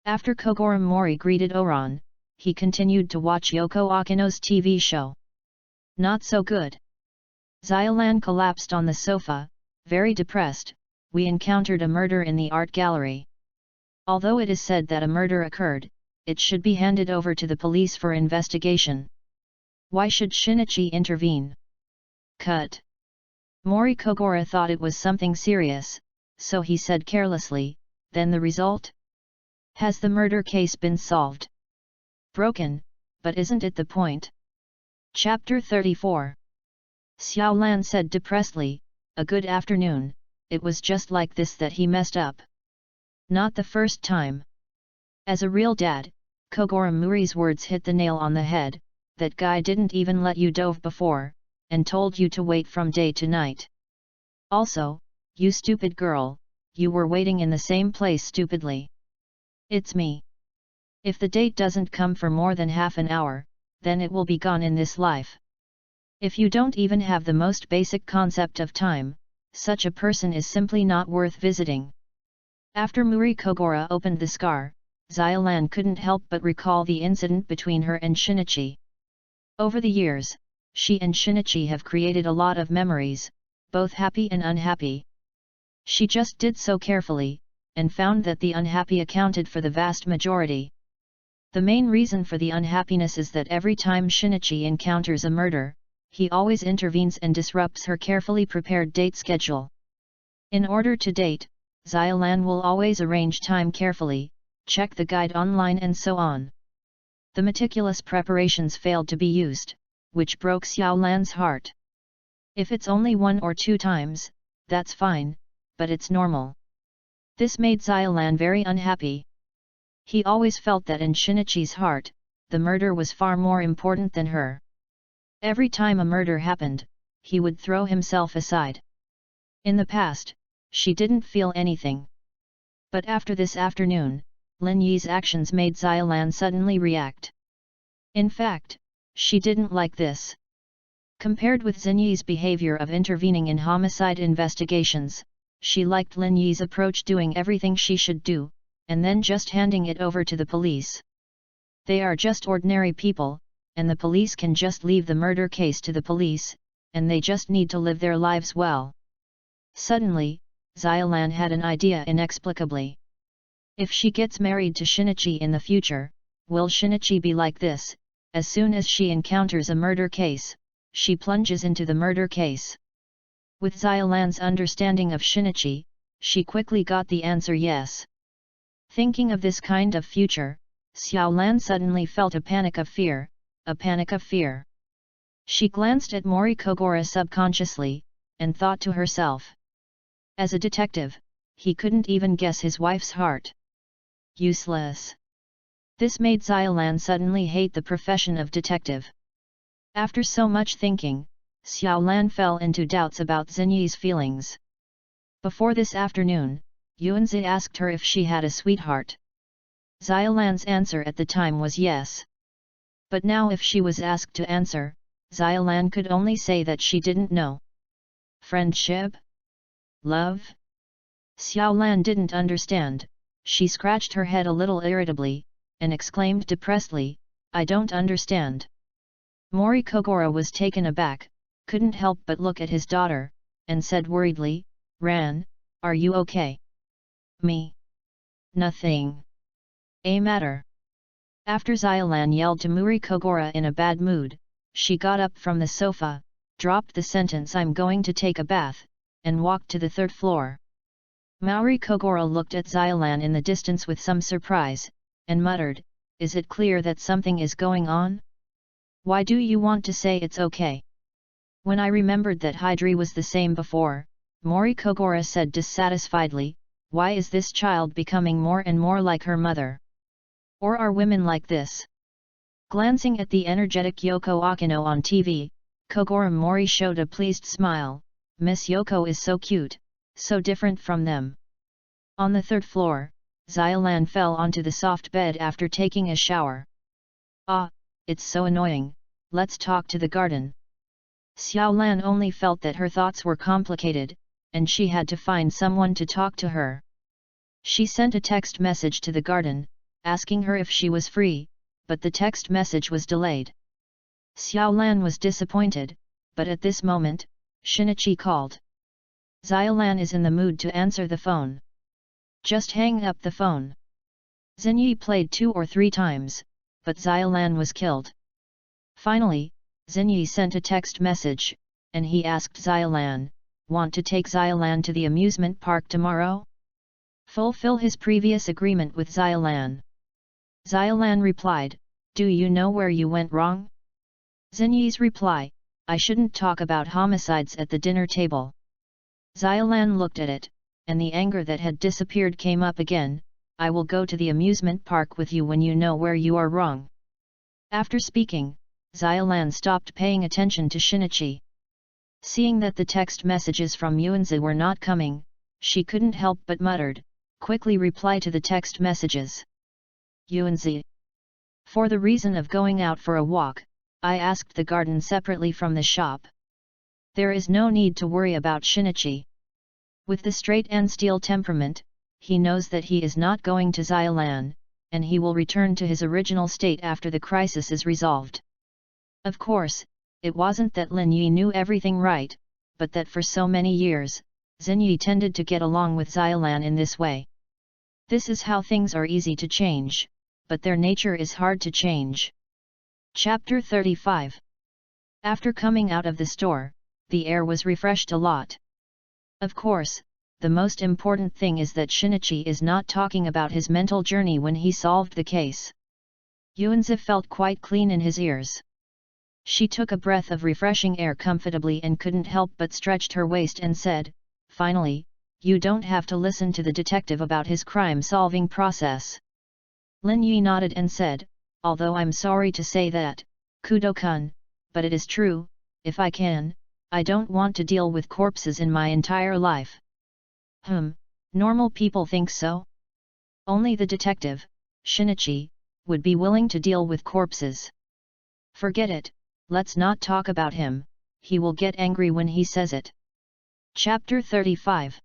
After Kogoro Mori greeted Oran, he continued to watch Yoko Akino's TV show. Not so good. Xiaolan collapsed on the sofa, very depressed. We encountered a murder in the art gallery. Although it is said that a murder occurred, it should be handed over to the police for investigation. Why should Shinichi intervene? Cut. Mori Kogoro thought it was something serious, so he said carelessly, then the result? Has the murder case been solved? Broken, but isn't it the point? Chapter 34. Xiaolan said depressedly, a good afternoon, it was just like this that he messed up. Not the first time. As a real dad, Kogoro Mori's words hit the nail on the head, that guy didn't even let you dove before, and told you to wait from day to night. Also, you stupid girl, you were waiting in the same place stupidly. It's me. If the date doesn't come for more than half an hour, then it will be gone in this life. If you don't even have the most basic concept of time, such a person is simply not worth visiting. After Mori Kogoro opened the scar, Xiaolan couldn't help but recall the incident between her and Shinichi. Over the years, she and Shinichi have created a lot of memories, both happy and unhappy. She just did so carefully, and found that the unhappy accounted for the vast majority. The main reason for the unhappiness is that every time Shinichi encounters a murder, he always intervenes and disrupts her carefully prepared date schedule. In order to date, Xiaolan will always arrange time carefully, check the guide online and so on. The meticulous preparations failed to be used, which broke Xiaolan's heart. If it's only 1 or 2 times, that's fine, but it's normal. This made Xiaolan very unhappy. He always felt that in Shinichi's heart, the murder was far more important than her. Every time a murder happened, he would throw himself aside. In the past, she didn't feel anything. But after this afternoon, Lin Yi's actions made Xiaolan suddenly react. In fact, she didn't like this. Compared with Xin Yi's behavior of intervening in homicide investigations, she liked Lin Yi's approach, doing everything she should do, and then just handing it over to the police. They are just ordinary people, and the police can just leave the murder case to the police, and they just need to live their lives well. Suddenly, Xiaolan had an idea inexplicably. If she gets married to Shinichi in the future, will Shinichi be like this? As soon as she encounters a murder case, she plunges into the murder case. With Xiaolan's understanding of Shinichi, she quickly got the answer yes. Thinking of this kind of future, Xiaolan suddenly felt a panic of fear, a panic of fear. She glanced at Mori Kogora subconsciously, and thought to herself. As a detective, he couldn't even guess his wife's heart. Useless. This made Xiaolan suddenly hate the profession of detective. After so much thinking, Xiaolan fell into doubts about Xin Yi's feelings. Before this afternoon, Yuanzi asked her if she had a sweetheart. Xiaolan's answer at the time was yes. But now if she was asked to answer, Xiaolan could only say that she didn't know. Friendship? Love? Xiaolan didn't understand. She scratched her head a little irritably, and exclaimed depressedly, I don't understand. Mori Kogora was taken aback, couldn't help but look at his daughter, and said worriedly, Ran, are you okay? Me? Nothing. A matter. After Xiaolan yelled to Mori Kogora in a bad mood, she got up from the sofa, dropped the sentence I'm going to take a bath, and walked to the third floor. Mori Kogora looked at Xiaolan in the distance with some surprise, and muttered, Is it clear that something is going on? Why do you want to say it's okay? When I remembered that Hydri was the same before, Mori Kogora said dissatisfiedly, Why is this child becoming more and more like her mother? Or are women like this? Glancing at the energetic Yoko Akino on TV, Kogora Mori showed a pleased smile, Miss Yoko is so cute, so different from them. On the third floor, Xiaolan fell onto the soft bed after taking a shower. Ah, it's so annoying, let's talk to the garden. Xiaolan only felt that her thoughts were complicated, and she had to find someone to talk to her. She sent a text message to the garden, asking her if she was free, but the text message was delayed. Xiaolan was disappointed, but at this moment, Shinichi called. Xiaolan is in the mood to answer the phone. Just hang up the phone. Xin Yi played 2 or 3 times, but Xiaolan was killed. Finally, Xin Yi sent a text message, and he asked Xiaolan, Want to take Xiaolan to the amusement park tomorrow? Fulfill his previous agreement with Xiaolan. Xiaolan replied, Do you know where you went wrong? Xin Yi's reply, I shouldn't talk about homicides at the dinner table. Xiaolan looked at it, and the anger that had disappeared came up again, I will go to the amusement park with you when you know where you are wrong. After speaking, Xiaolan stopped paying attention to Shinichi. Seeing that the text messages from Yuanzi were not coming, she couldn't help but muttered, quickly reply to the text messages. Yuanzi. For the reason of going out for a walk, I asked the garden separately from the shop. There is no need to worry about Shinichi. With the straight and steel temperament, he knows that he is not going to Xiaolan, and he will return to his original state after the crisis is resolved. Of course, it wasn't that Lin Yi knew everything right, but that for so many years, Xin Yi tended to get along with Xiaolan in this way. This is how things are easy to change, but their nature is hard to change. Chapter 35. After coming out of the store, the air was refreshed a lot. Of course, the most important thing is that Shinichi is not talking about his mental journey when he solved the case. Yuanzi felt quite clean in his ears. She took a breath of refreshing air comfortably and couldn't help but stretched her waist and said, Finally, you don't have to listen to the detective about his crime-solving process. Lin Yi nodded and said, although I'm sorry to say that, Kudo-kun, but it is true, if I can, I don't want to deal with corpses in my entire life. Normal people think so? Only the detective, Shinichi, would be willing to deal with corpses. Forget it, let's not talk about him, he will get angry when he says it. Chapter 35.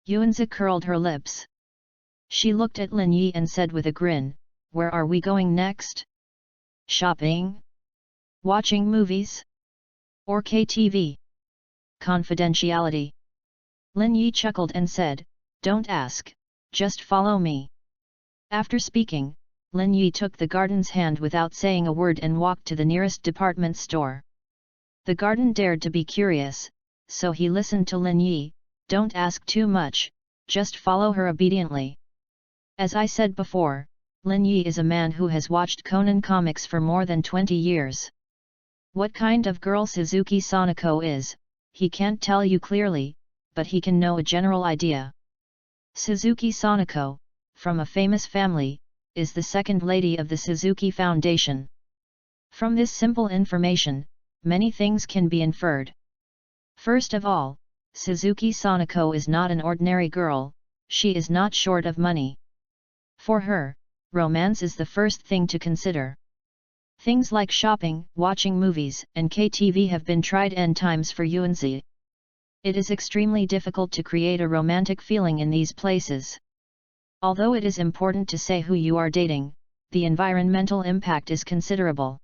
Yuanzi curled her lips. She looked at Lin Yi and said with a grin, where are we going next? Shopping? Watching movies? Or KTV? Confidentiality. Lin Yi chuckled and said, don't ask, just follow me. After speaking, Lin Yi took the garden's hand without saying a word and walked to the nearest department store. The garden dared to be curious, so he listened to Lin Yi, don't ask too much, just follow her obediently. As I said before, Lin Yi is a man who has watched Conan comics for more than 20 years. What kind of girl Suzuki Sanako is, he can't tell you clearly, but he can know a general idea. Suzuki Sanako, from a famous family, is the second lady of the Suzuki Foundation. From this simple information, many things can be inferred. First of all, Suzuki Sanako is not an ordinary girl, she is not short of money. For her, romance is the first thing to consider. Things like shopping, watching movies, and KTV have been tried n times for Yuanzi. It is extremely difficult to create a romantic feeling in these places. Although it is important to say who you are dating, the environmental impact is considerable.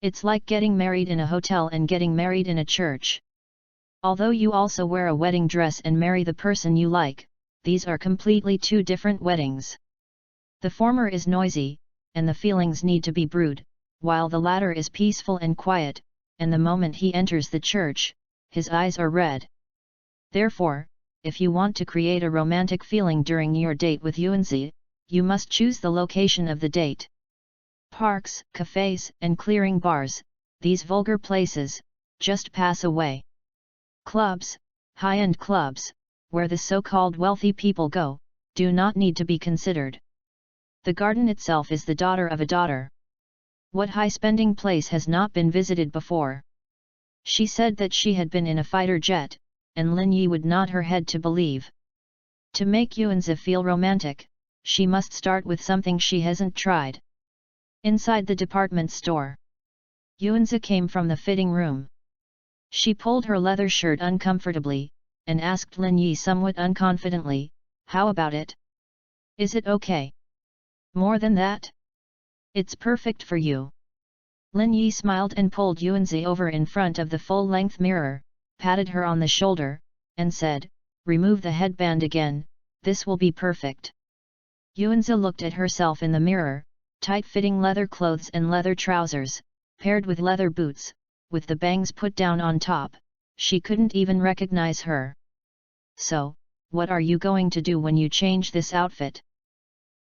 It's like getting married in a hotel and getting married in a church. Although you also wear a wedding dress and marry the person you like, these are completely two different weddings. The former is noisy, and the feelings need to be brewed, while the latter is peaceful and quiet, and the moment he enters the church, his eyes are red. Therefore, if you want to create a romantic feeling during your date with Yuanzi, you must choose the location of the date. Parks, cafes, and clearing bars, these vulgar places, just pass away. Clubs, high-end clubs, where the so-called wealthy people go, do not need to be considered. The garden itself is the daughter of a daughter. What high-spending place has not been visited before? She said that she had been in a fighter jet, and Lin Yi would nod her head to believe. To make Yuanzi feel romantic, she must start with something she hasn't tried. Inside the department store, Yuanzi came from the fitting room. She pulled her leather shirt uncomfortably, and asked Lin Yi somewhat unconfidently, how about it? Is it okay? More than that? It's perfect for you. Lin Yi smiled and pulled Yuanzi over in front of the full-length mirror, patted her on the shoulder, and said, remove the headband again, this will be perfect. Yuanzi looked at herself in the mirror, tight-fitting leather clothes and leather trousers, paired with leather boots, with the bangs put down on top, she couldn't even recognize her. So, what are you going to do when you change this outfit?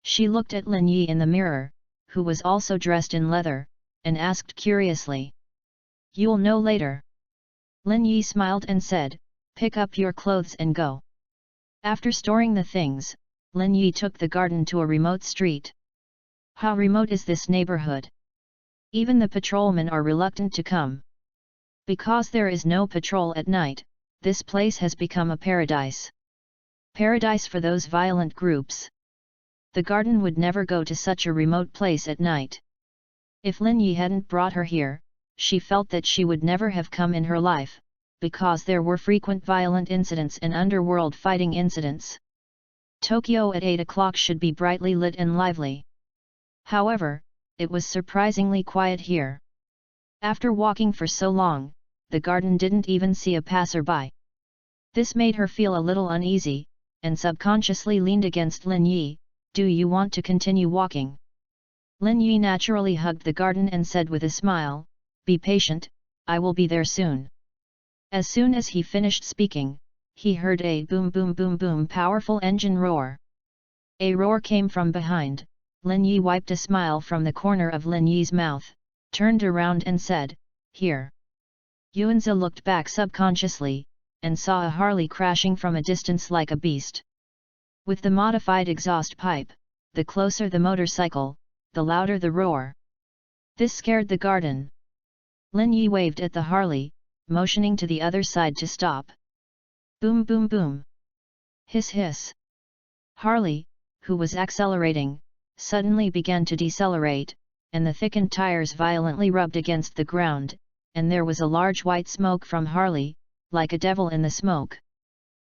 She looked at Lin Yi in the mirror, who was also dressed in leather, and asked curiously. You'll know later. Lin Yi smiled and said, pick up your clothes and go. After storing the things, Lin Yi took the garden to a remote street. How remote is this neighborhood? Even the patrolmen are reluctant to come. Because there is no patrol at night, this place has become a paradise. Paradise for those violent groups. The garden would never go to such a remote place at night. If Lin Yi hadn't brought her here, she felt that she would never have come in her life, because there were frequent violent incidents and underworld fighting incidents. Tokyo at 8 o'clock should be brightly lit and lively. However, it was surprisingly quiet here. After walking for so long, the garden didn't even see a passerby. This made her feel a little uneasy, and subconsciously leaned against Lin Yi. Do you want to continue walking? Lin Yi naturally hugged the garden and said with a smile, be patient, I will be there soon. As soon as he finished speaking, he heard a boom boom boom boom powerful engine roar. A roar came from behind. Lin Yi wiped a smile from the corner of Lin Yi's mouth, turned around and said, here. Yuanzi looked back subconsciously, and saw a Harley crashing from a distance like a beast. With the modified exhaust pipe, the closer the motorcycle, the louder the roar. This scared the garden. Lin Yi waved at the Harley, motioning to the other side to stop. Boom boom boom. Hiss hiss. Harley, who was accelerating, suddenly began to decelerate, and the thickened tires violently rubbed against the ground, and there was a large white smoke from Harley, like a devil in the smoke.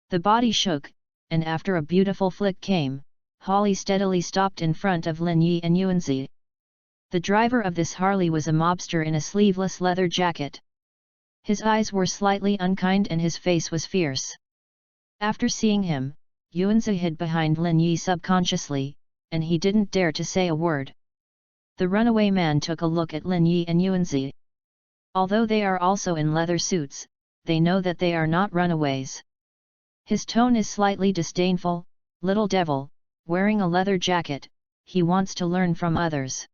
The body shook, and after a beautiful flick came, Harley steadily stopped in front of Lin Yi and Yuanzi. The driver of this Harley was a mobster in a sleeveless leather jacket. His eyes were slightly unkind and his face was fierce. After seeing him, Yuanzi hid behind Lin Yi subconsciously, and he didn't dare to say a word. The runaway man took a look at Lin Yi and Yuanzi. Although they are also in leather suits, they know that they are not runaways. His tone is slightly disdainful. Little devil, wearing a leather jacket, he wants to learn from others.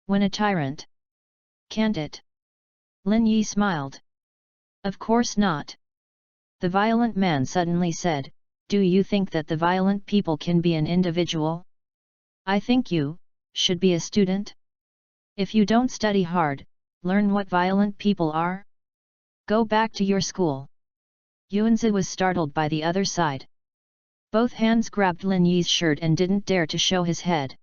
When a tyrant. Can't it? Lin Yi smiled. Of course not. The violent man suddenly said, do you think that the violent people can be an individual? I think you should be a student. If you don't study hard, learn what violent people are. Go back to your school. Yuanzi was startled by the other side. Both hands grabbed Lin Yi's shirt and didn't dare to show his head.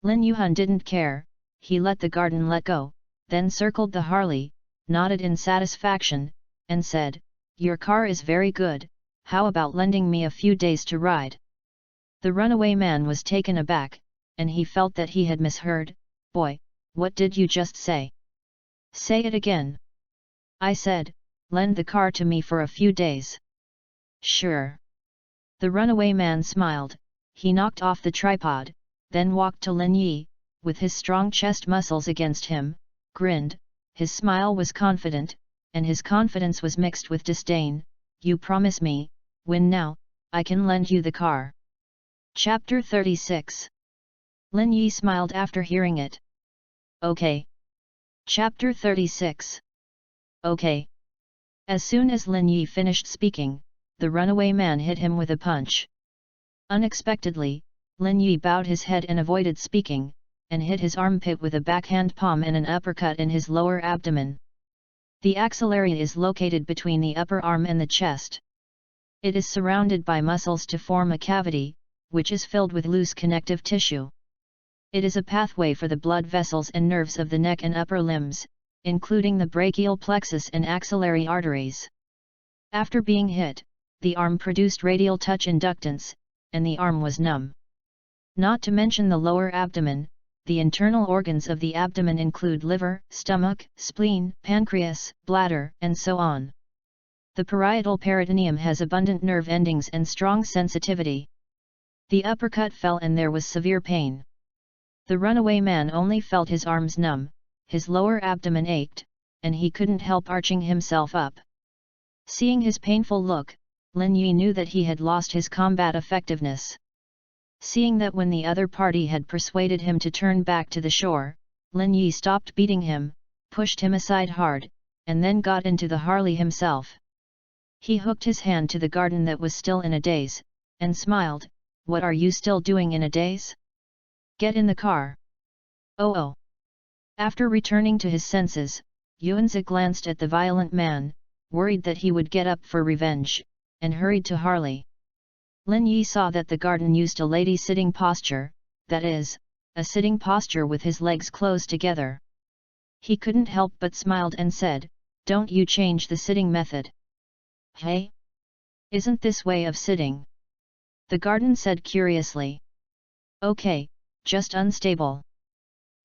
Lin Yuhan didn't care, he let the garden let go, then circled the Harley, nodded in satisfaction, and said, your car is very good, how about lending me a few days to ride? The runaway man was taken aback, and he felt that he had misheard. Boy, what did you just say? Say it again. I said, lend the car to me for a few days. Sure. The runaway man smiled, he knocked off the tripod, then walked to Lin Yi, with his strong chest muscles against him, grinned, his smile was confident, and his confidence was mixed with disdain. You promise me, when now, I can lend you the car. Chapter 36. Lin Yi smiled after hearing it. Okay. Chapter 36. Okay. As soon as Lin Yi finished speaking, the runaway man hit him with a punch. Unexpectedly, Lin Yi bowed his head and avoided speaking, and hit his armpit with a backhand palm and an uppercut in his lower abdomen. The axillary is located between the upper arm and the chest. It is surrounded by muscles to form a cavity, which is filled with loose connective tissue. It is a pathway for the blood vessels and nerves of the neck and upper limbs, including the brachial plexus and axillary arteries. After being hit, the arm produced radial touch inductance, and the arm was numb. Not to mention the lower abdomen, the internal organs of the abdomen include liver, stomach, spleen, pancreas, bladder, and so on. The parietal peritoneum has abundant nerve endings and strong sensitivity. The uppercut fell and there was severe pain. The runaway man only felt his arms numb, his lower abdomen ached, and he couldn't help arching himself up. Seeing his painful look, Lin Yi knew that he had lost his combat effectiveness. Seeing that when the other party had persuaded him to turn back to the shore, Lin Yi stopped beating him, pushed him aside hard, and then got into the Harley himself. He hooked his hand to the garden that was still in a daze, and smiled, "What are you still doing in a daze? Get in the car." Oh. After returning to his senses, Yuanzi glanced at the violent man, worried that he would get up for revenge, and hurried to Harley. Lin Yi saw that the garden used a lady sitting posture, that is, a sitting posture with his legs closed together. He couldn't help but smiled and said, "Don't you change the sitting method." "Hey? Isn't this way of sitting?" the garden said curiously. "Okay, just unstable."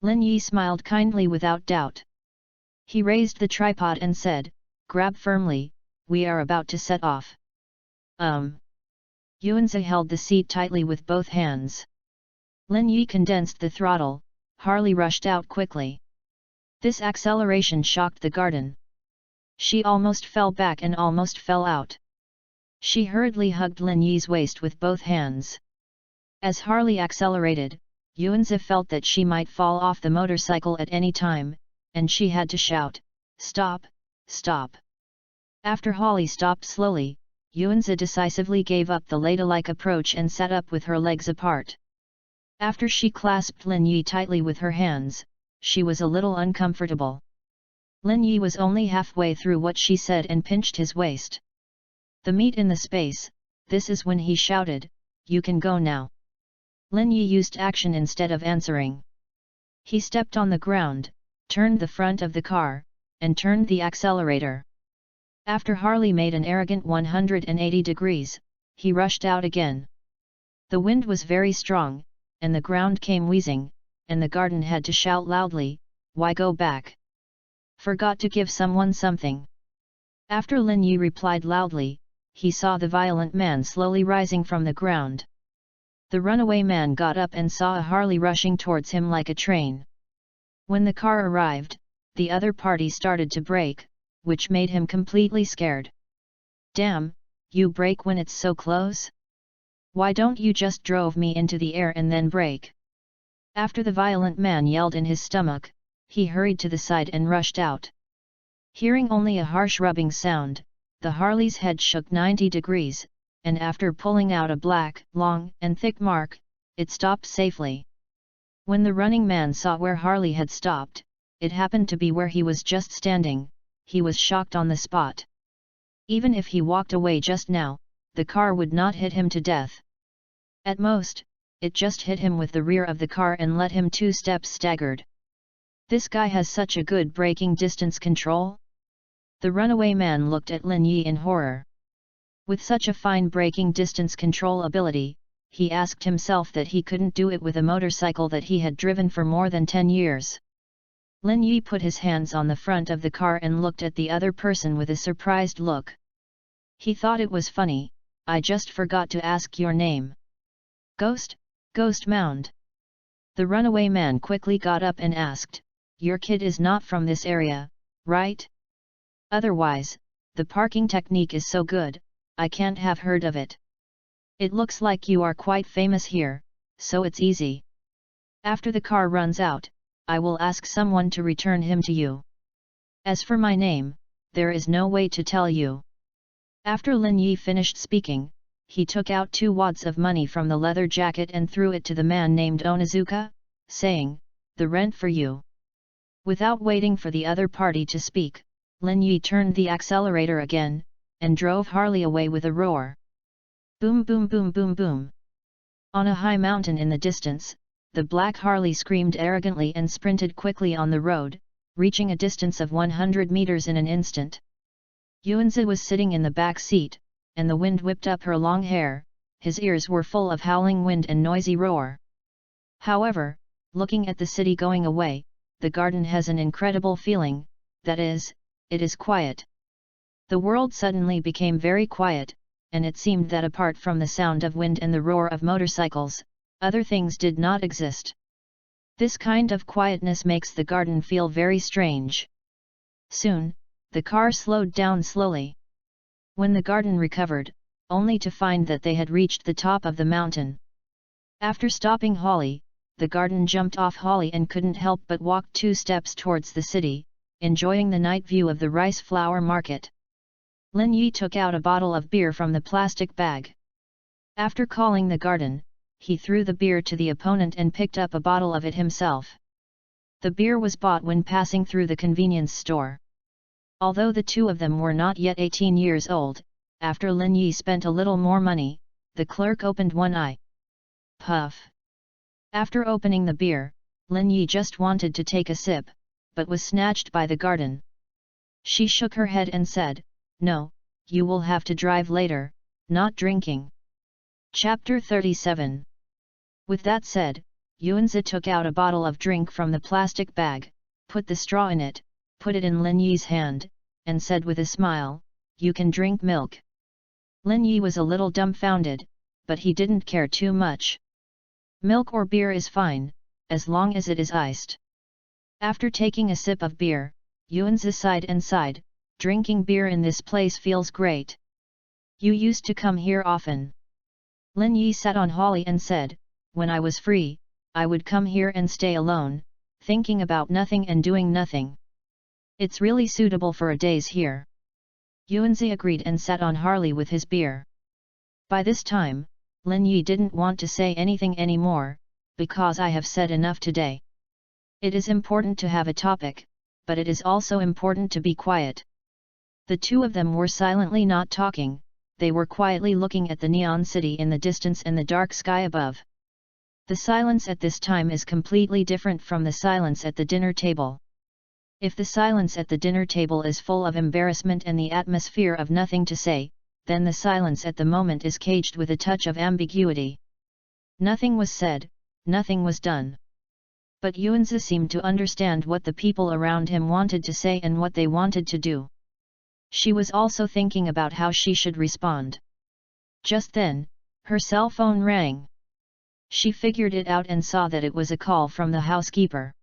Lin Yi smiled kindly without doubt. He raised the tripod and said, "Grab firmly, we are about to set off." Yuanzi held the seat tightly with both hands. Lin Yi condensed the throttle, Harley rushed out quickly. This acceleration shocked the garden. She almost fell back and almost fell out. She hurriedly hugged Lin Yi's waist with both hands. As Harley accelerated, Yuanzi felt that she might fall off the motorcycle at any time, and she had to shout, "Stop, stop." After Harley stopped slowly, Yuanzi decisively gave up the ladle-like approach and sat up with her legs apart. After she clasped Lin Yi tightly with her hands, she was a little uncomfortable. Lin Yi was only halfway through what she said and pinched his waist. The meat in the space, this is when he shouted, "You can go now." Lin Yi used action instead of answering. He stepped on the ground, turned the front of the car, and turned the accelerator. After Harley made an arrogant 180 degrees, he rushed out again. The wind was very strong, and the ground came wheezing, and the garden had to shout loudly, "Why go back? Forgot to give someone something." After Lin Yi replied loudly, he saw the violent man slowly rising from the ground. The runaway man got up and saw a Harley rushing towards him like a train. When the car arrived, the other party started to brake, which made him completely scared. "Damn, you brake when it's so close? Why don't you just drove me into the air and then brake?" After the violent man yelled in his stomach, he hurried to the side and rushed out. Hearing only a harsh rubbing sound, the Harley's head shook 90 degrees, and after pulling out a black, long and thick mark, it stopped safely. When the running man saw where Harley had stopped, it happened to be where he was just standing. He was shocked on the spot. Even if he walked away just now, the car would not hit him to death. At most, it just hit him with the rear of the car and let him 2 steps staggered. This guy has such a good braking distance control? The runaway man looked at Lin Yi in horror. With such a fine braking distance control ability, he asked himself that he couldn't do it with a motorcycle that he had driven for more than 10 years. Lin Yi put his hands on the front of the car and looked at the other person with a surprised look. He thought it was funny. "I just forgot to ask your name." "Ghost, Ghost Mound." The runaway man quickly got up and asked, "Your kid is not from this area, right? Otherwise, the parking technique is so good, I can't have heard of it. It looks like you are quite famous here, so it's easy. After the car runs out, I will ask someone to return him to you. As for my name, there is no way to tell you." After Lin Yi finished speaking, he took out 2 wads of money from the leather jacket and threw it to the man named Onizuka, saying, "The rent for you." Without waiting for the other party to speak, Lin Yi turned the accelerator again, and drove Harley away with a roar. Boom boom boom boom boom. On a high mountain in the distance, the black Harley screamed arrogantly and sprinted quickly on the road, reaching a distance of 100 meters in an instant. Yuanzi was sitting in the back seat, and the wind whipped up her long hair. His ears were full of howling wind and noisy roar. However, looking at the city going away, the garden has an incredible feeling, that is, it is quiet. The world suddenly became very quiet, and it seemed that apart from the sound of wind and the roar of motorcycles, other things did not exist. This kind of quietness makes the garden feel very strange. Soon, the car slowed down slowly. When the garden recovered, only to find that they had reached the top of the mountain. After stopping Holly, the garden jumped off Holly and couldn't help but walk 2 steps towards the city, enjoying the night view of the rice flour market. Lin Yi took out a bottle of beer from the plastic bag. After calling the garden, he threw the beer to the opponent and picked up a bottle of it himself. The beer was bought when passing through the convenience store. Although the 2 of them were not yet 18 years old, after Lin Yi spent a little more money, the clerk opened one eye. Puff! After opening the beer, Lin Yi just wanted to take a sip, but was snatched by the garden. She shook her head and said, "No, you will have to drive later, not drinking." Chapter 37. With that said, Yuanzi took out a bottle of drink from the plastic bag, put the straw in it, put it in Lin Yi's hand, and said with a smile, "You can drink milk." Lin Yi was a little dumbfounded, but he didn't care too much. Milk or beer is fine, as long as it is iced. After taking a sip of beer, Yuanzi sighed and sighed, "Drinking beer in this place feels great. You used to come here often." Lin Yi sat on Holly and said, "When I was free, I would come here and stay alone, thinking about nothing and doing nothing. It's really suitable for a days here." Yuanzi agreed and sat on Harley with his beer. By this time, Lin Yi didn't want to say anything anymore, because I have said enough today. It is important to have a topic, but it is also important to be quiet." The two of them were silently not talking, they were quietly looking at the neon city in the distance and the dark sky above. The silence at this time is completely different from the silence at the dinner table. If the silence at the dinner table is full of embarrassment and the atmosphere of nothing to say, then the silence at the moment is caged with a touch of ambiguity. Nothing was said, nothing was done. But Yuanzi seemed to understand what the people around him wanted to say and what they wanted to do. She was also thinking about how she should respond. Just then, her cell phone rang. She figured it out and saw that it was a call from the housekeeper.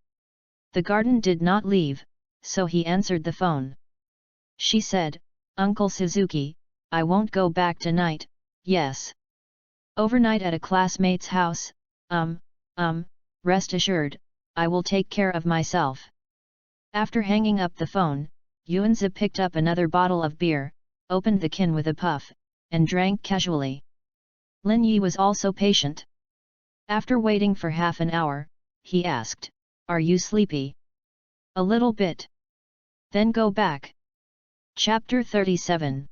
The garden did not leave, so he answered the phone. She said, "Uncle Suzuki, I won't go back tonight." "Yes. Overnight at a classmate's house? Rest assured, I will take care of myself." After hanging up the phone, Yuanzi picked up another bottle of beer, opened the can with a puff, and drank casually. Lin Yi was also patient. After waiting for half an hour, he asked, "Are you sleepy?" "A little bit." "Then go back." Chapter 37.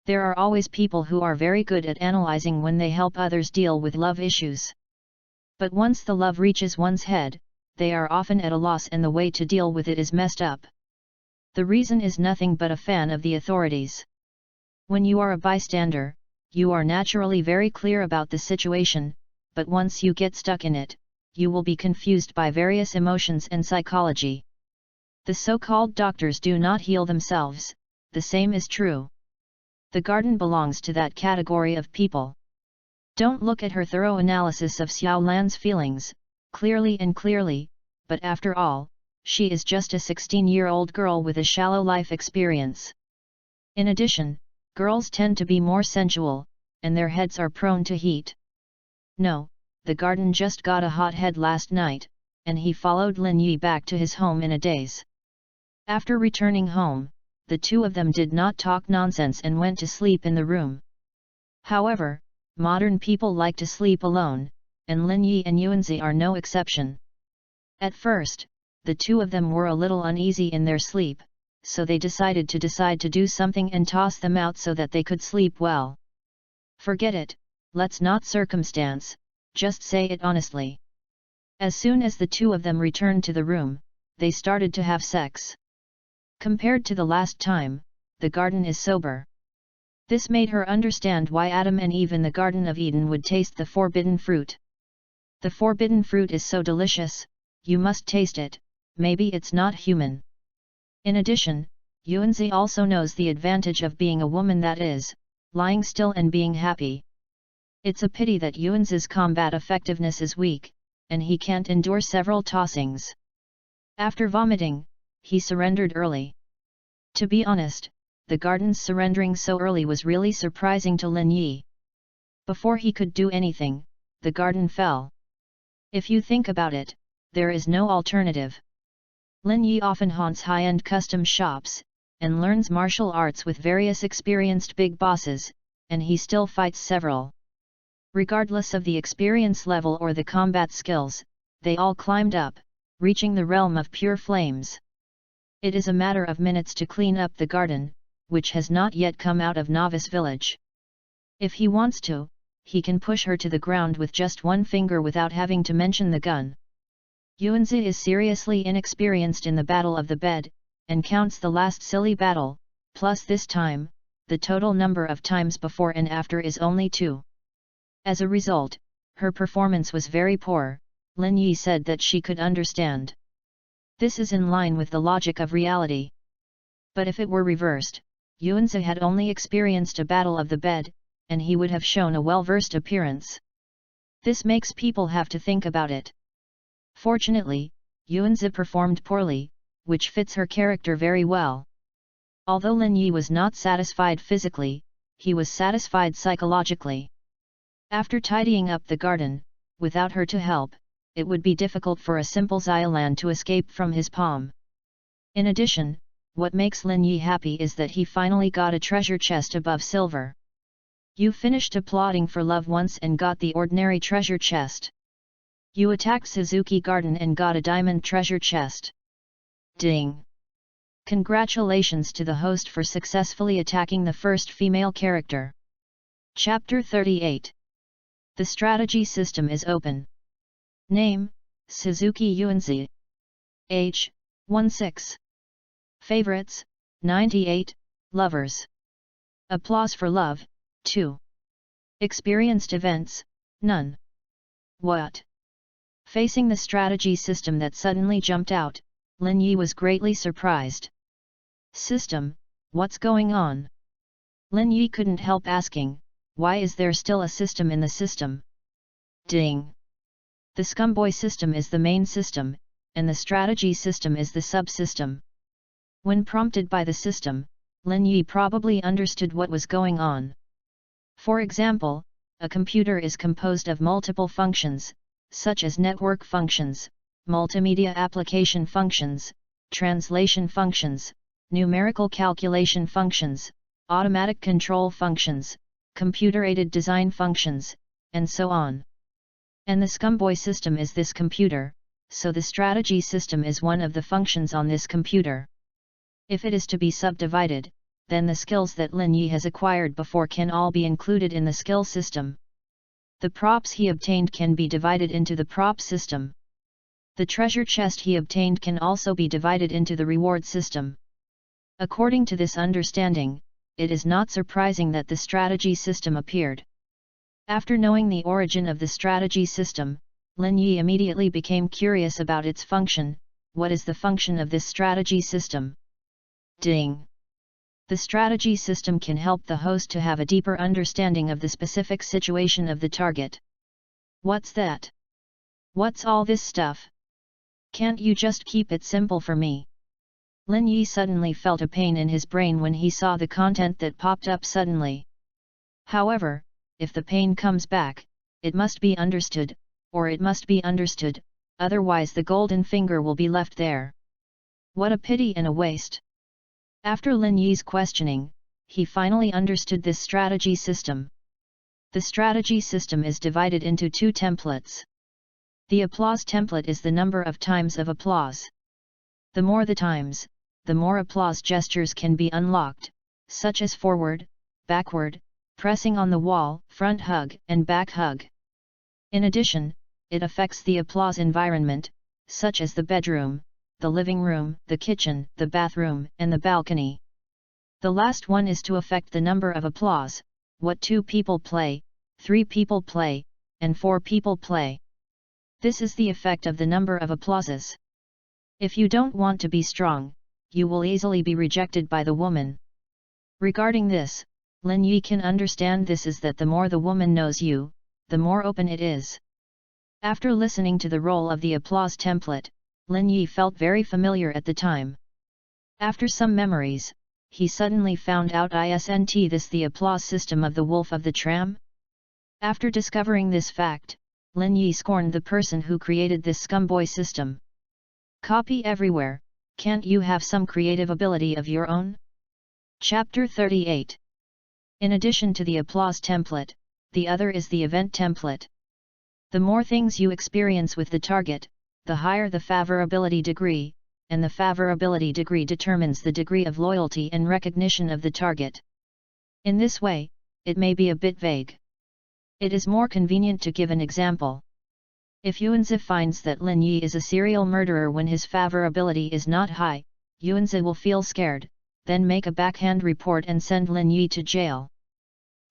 There are always people who are very good at analyzing when they help others deal with love issues. But once the love reaches one's head, they are often at a loss and the way to deal with it is messed up. The reason is nothing but a fan of the authorities. When you are a bystander, you are naturally very clear about the situation, but once you get stuck in it, you will be confused by various emotions and psychology. The so-called doctors do not heal themselves, the same is true. The garden belongs to that category of people. Don't look at her thorough analysis of Xiao Lan's feelings, clearly, but after all, she is just a 16-year-old girl with a shallow life experience. In addition, girls tend to be more sensual, and their heads are prone to heat. No, the garden just got a hot head last night, and he followed Lin Yi back to his home in a daze. After returning home, the two of them did not talk nonsense and went to sleep in the room. However, modern people like to sleep alone, and Lin Yi and Yuanzi are no exception. At first, the two of them were a little uneasy in their sleep, so they decided to do something and toss them out so that they could sleep well. "Forget it, let's not circumstance, just say it honestly." As soon as the two of them returned to the room, they started to have sex. Compared to the last time, the garden is sober. This made her understand why Adam and Eve in the Garden of Eden would taste the forbidden fruit. The forbidden fruit is so delicious, you must taste it, maybe it's not human. In addition, Yuanzi also knows the advantage of being a woman, that is, lying still and being happy. It's a pity that Yuanzi's combat effectiveness is weak, and he can't endure several tossings. After vomiting, he surrendered early. To be honest, the garden's surrendering so early was really surprising to Lin Yi. Before he could do anything, the garden fell. If you think about it, there is no alternative. Lin Yi often haunts high-end custom shops, and learns martial arts with various experienced big bosses, and he still fights several. Regardless of the experience level or the combat skills, they all climbed up, reaching the realm of pure flames. It is a matter of minutes to clean up the garden, which has not yet come out of novice village. If he wants to, he can push her to the ground with just one finger without having to mention the gun. Yuanzi is seriously inexperienced in the battle of the bed, and counts the last silly battle, plus this time, the total number of times before and after is only 2. As a result, her performance was very poor. Lin Yi said that she could understand. This is in line with the logic of reality. But if it were reversed, Yuanzi had only experienced a battle of the bed, and he would have shown a well-versed appearance. This makes people have to think about it. Fortunately, Yuanzi performed poorly, which fits her character very well. Although Lin Yi was not satisfied physically, he was satisfied psychologically. After tidying up the garden, without her to help, it would be difficult for a simple Xiaolan to escape from his palm. In addition, what makes Lin Yi happy is that he finally got a treasure chest above silver. You finished applauding for love once and got the ordinary treasure chest. You attacked Suzuki Garden and got a diamond treasure chest. Ding! Congratulations to the host for successfully attacking the first female character. Chapter 38. The strategy system is open. Name, Suzuki Yuanzi. Age, 16. Favorites, 98, lovers. Applause for love, 2. Experienced events, none. What? Facing the strategy system that suddenly jumped out, Lin Yi was greatly surprised. System, what's going on? Lin Yi couldn't help asking, why is there still a system in the system? Ding! The Scumboy system is the main system, and the strategy system is the subsystem. When prompted by the system, Lin Yi probably understood what was going on. For example, a computer is composed of multiple functions, such as network functions, multimedia application functions, translation functions, numerical calculation functions, automatic control functions, computer-aided design functions, and so on. And the Scumboy system is this computer, so the strategy system is one of the functions on this computer. If it is to be subdivided, then the skills that Lin Yi has acquired before can all be included in the skill system. The props he obtained can be divided into the prop system. The treasure chest he obtained can also be divided into the reward system. According to this understanding, it is not surprising that the strategy system appeared. After knowing the origin of the strategy system, Lin Yi immediately became curious about its function. What is the function of this strategy system? Ding! The strategy system can help the host to have a deeper understanding of the specific situation of the target. What's that? What's all this stuff? Can't you just keep it simple for me? Lin Yi suddenly felt a pain in his brain when he saw the content that popped up suddenly. However, if the pain comes back, it must be understood, or it must be understood, otherwise the golden finger will be left there. What a pity and a waste! After Lin Yi's questioning, he finally understood this strategy system. The strategy system is divided into two templates. The applause template is the number of times of applause. The more the times, the more applause gestures can be unlocked, such as forward, backward, pressing on the wall, front hug, and back hug. In addition, it affects the applause environment, such as the bedroom, the living room, the kitchen, the bathroom, and the balcony. The last one is to affect the number of applause, what 2 people play, 3 people play, and 4 people play. This is the effect of the number of applauses. If you don't want to be strong, you will easily be rejected by the woman. Regarding this, Lin Yi can understand this is that the more the woman knows you, the more open it is. After listening to the role of the applause template, Lin Yi felt very familiar at the time. After some memories, he suddenly found out isn't this the applause system of the Wolf of the Tram? After discovering this fact, Lin Yi scorned the person who created this Scumboy system. Copy everywhere, can't you have some creative ability of your own? Chapter 38. In addition to the applause template, the other is the event template. The more things you experience with the target, the higher the favorability degree, and the favorability degree determines the degree of loyalty and recognition of the target. In this way, it may be a bit vague. It is more convenient to give an example. If Yuanzi finds that Lin Yi is a serial murderer when his favorability is not high, Yuanzi will feel scared, then make a backhand report and send Lin Yi to jail.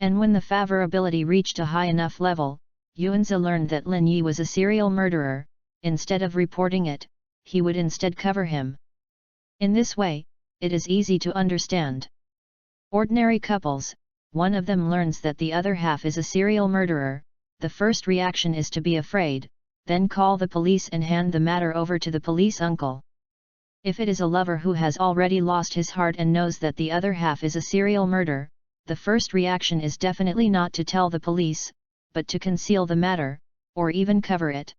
And when the favorability reached a high enough level, Yuanzi learned that Lin Yi was a serial murderer. Instead of reporting it, he would instead cover him. In this way, it is easy to understand. Ordinary couples, one of them learns that the other half is a serial murderer, the first reaction is to be afraid, then call the police and hand the matter over to the police uncle. If it is a lover who has already lost his heart and knows that the other half is a serial murderer, the first reaction is definitely not to tell the police, but to conceal the matter, or even cover it.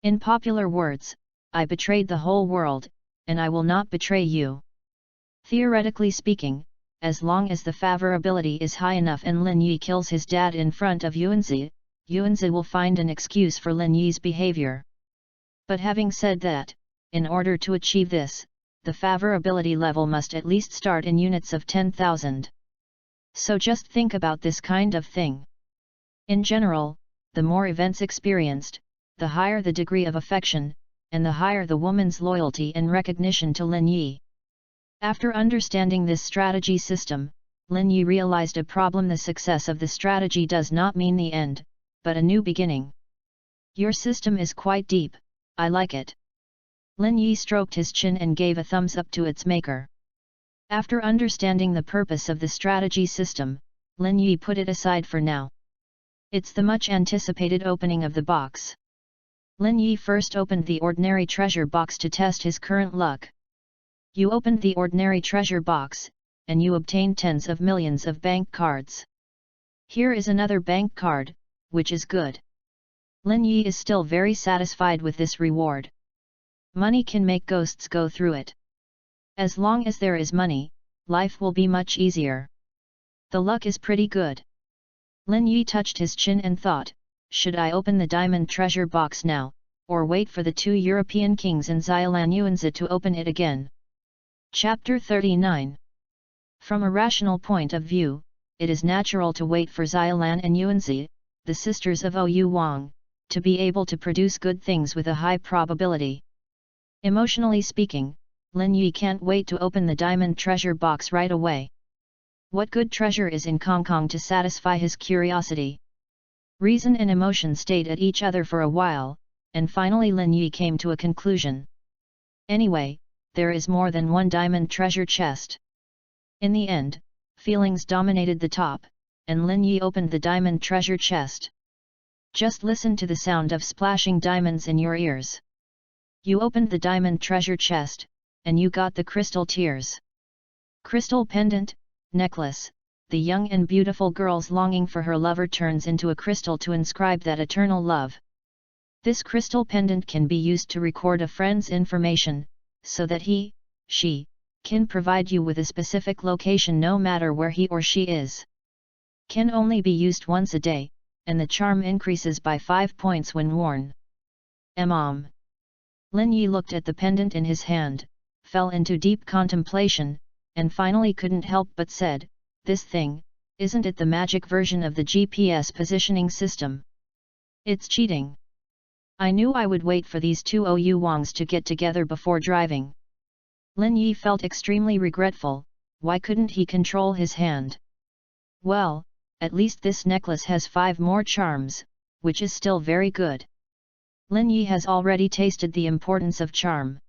In popular words, I betrayed the whole world, and I will not betray you. Theoretically speaking, as long as the favorability is high enough and Lin Yi kills his dad in front of Yuanzi, Yuanzi will find an excuse for Lin Yi's behavior. But having said that, in order to achieve this, the favorability level must at least start in units of 10,000. So just think about this kind of thing. In general, the more events experienced, the higher the degree of affection, and the higher the woman's loyalty and recognition to Lin Yi. After understanding this strategy system, Lin Yi realized a problem: the success of the strategy does not mean the end, but a new beginning. Your system is quite deep, I like it. Lin Yi stroked his chin and gave a thumbs up to its maker. After understanding the purpose of the strategy system, Lin Yi put it aside for now. It's the much anticipated opening of the box. Lin Yi first opened the ordinary treasure box to test his current luck. You opened the ordinary treasure box, and you obtained tens of millions of bank cards. Here is another bank card, which is good. Lin Yi is still very satisfied with this reward. Money can make ghosts go through it. As long as there is money, life will be much easier. The luck is pretty good. Lin Yi touched his chin and thought, should I open the diamond treasure box now, or wait for the 2 European kings and Xiaolan Yuanzi to open it again? Chapter 39. From a rational point of view, it is natural to wait for Xiaolan and Yuanzi, the sisters of Ou Wang, to be able to produce good things with a high probability. Emotionally speaking, Lin Yi can't wait to open the diamond treasure box right away. What good treasure is in Hong Kong to satisfy his curiosity? Reason and emotion stayed at each other for a while, and finally Lin Yi came to a conclusion. Anyway, there is more than one diamond treasure chest. In the end, feelings dominated the top, and Lin Yi opened the diamond treasure chest. Just listen to the sound of splashing diamonds in your ears. You opened the diamond treasure chest, and you got the crystal tears. Crystal pendant, necklace. The young and beautiful girl's longing for her lover turns into a crystal to inscribe that eternal love. This crystal pendant can be used to record a friend's information, so that he, she, can provide you with a specific location no matter where he or she is. Can only be used once a day, and the charm increases by 5 points when worn. Lin Yi looked at the pendant in his hand, fell into deep contemplation, and finally couldn't help but said, this thing, isn't it the magic version of the GPS positioning system? It's cheating. I knew I would wait for these 2 Ou Wangs to get together before driving. Lin Yi felt extremely regretful. Why couldn't he control his hand? Well, at least this necklace has 5 more charms, which is still very good. Lin Yi has already tasted the importance of charm.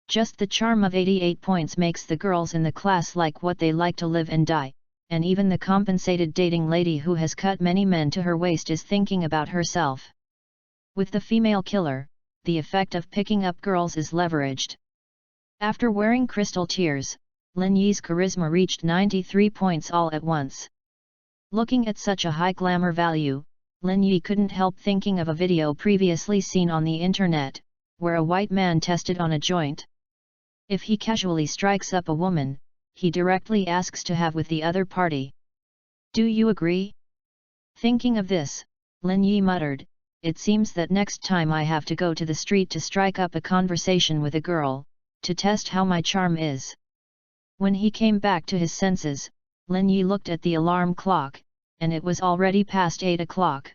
Just the charm of 88 points makes the girls in the class like what they like to live and die, and even the compensated dating lady who has cut many men to her waist is thinking about herself. With the female killer, the effect of picking up girls is leveraged. After wearing crystal tears, Lin Yi's charisma reached 93 points all at once. Looking at such a high glamour value, Lin Yi couldn't help thinking of a video previously seen on the internet, where a white man tested on a joint. If he casually strikes up a woman, he directly asks to have with the other party. Do you agree? Thinking of this, Lin Yi muttered, it seems that next time I have to go to the street to strike up a conversation with a girl, to test how my charm is. When he came back to his senses, Lin Yi looked at the alarm clock, and it was already past 8 o'clock.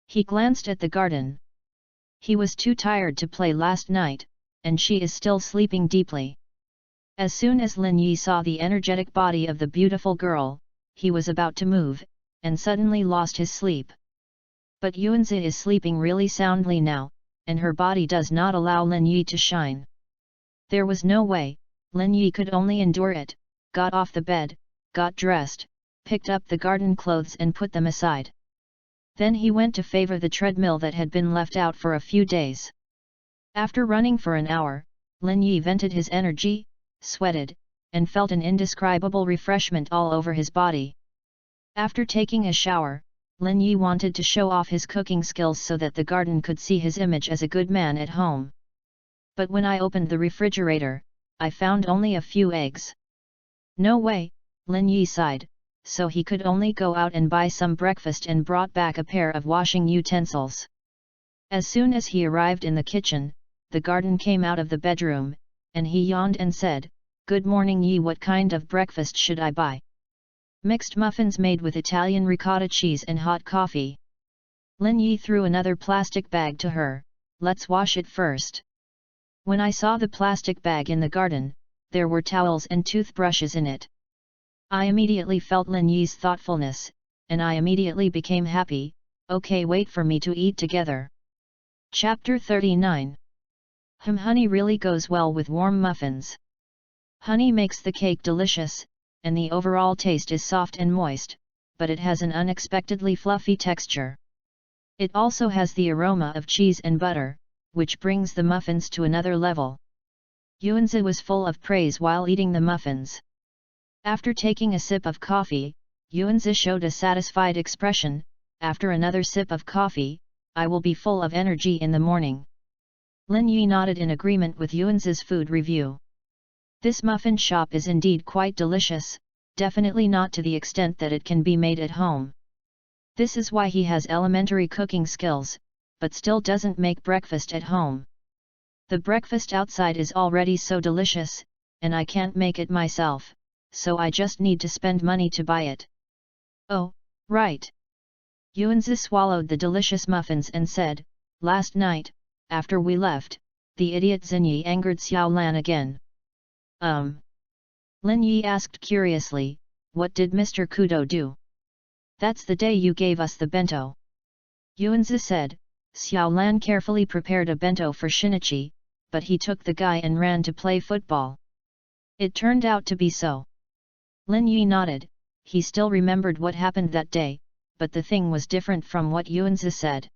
He glanced at the garden. He was too tired to play last night, and she is still sleeping deeply. As soon as Lin Yi saw the energetic body of the beautiful girl, he was about to move, and suddenly lost his sleep. But Yuanzi is sleeping really soundly now, and her body does not allow Lin Yi to shine. There was no way, Lin Yi could only endure it, got off the bed, got dressed, picked up the garden clothes and put them aside. Then he went to favor the treadmill that had been left out for a few days. After running for an hour, Lin Yi vented his energy, sweated, and felt an indescribable refreshment all over his body. After taking a shower, Lin Yi wanted to show off his cooking skills so that the garden could see his image as a good man at home. But when I opened the refrigerator, I found only a few eggs. No way, Lin Yi sighed, so he could only go out and buy some breakfast and brought back a pair of washing utensils. As soon as he arrived in the kitchen, the garden came out of the bedroom, and he yawned and said, "Good morning Yi, what kind of breakfast should I buy?" "Mixed muffins made with Italian ricotta cheese and hot coffee." Lin Yi threw another plastic bag to her. "Let's wash it first." When I saw the plastic bag in the garden, there were towels and toothbrushes in it. I immediately felt Lin Yi's thoughtfulness, and I immediately became happy. "Okay, wait for me to eat together." Chapter 39. Honey really goes well with warm muffins. Honey makes the cake delicious, and the overall taste is soft and moist, but it has an unexpectedly fluffy texture. It also has the aroma of cheese and butter, which brings the muffins to another level. Yuanzi was full of praise while eating the muffins. After taking a sip of coffee, Yuanzi showed a satisfied expression. "After another sip of coffee, I will be full of energy in the morning." Lin Yi nodded in agreement with Yuanzi's food review. This muffin shop is indeed quite delicious, definitely not to the extent that it can be made at home. This is why he has elementary cooking skills, but still doesn't make breakfast at home. The breakfast outside is already so delicious, and I can't make it myself, so I just need to spend money to buy it. "Oh, right." Yuanzi swallowed the delicious muffins and said, "Last night, after we left, the idiot Xinyi angered Xiao Lan again." Lin Yi asked curiously, "What did Mr. Kudo do?" "That's the day you gave us the bento." Yuanzi said. Xiao Lan carefully prepared a bento for Shinichi, but he took the guy and ran to play football. It turned out to be so. Lin Yi nodded. He still remembered what happened that day, but the thing was different from what Yuanzi said.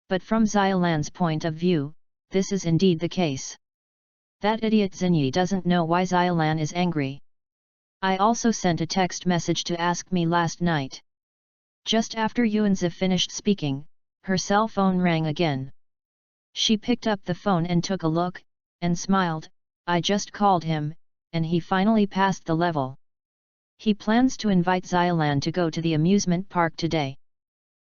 But from Xiaolan's point of view, this is indeed the case. That idiot Xinyi doesn't know why Xiaolan is angry. I also sent a text message to ask me last night. Just after Yuanzi finished speaking, her cell phone rang again. She picked up the phone and took a look, and smiled. "I just called him, and he finally passed the level. He plans to invite Xiaolan to go to the amusement park today."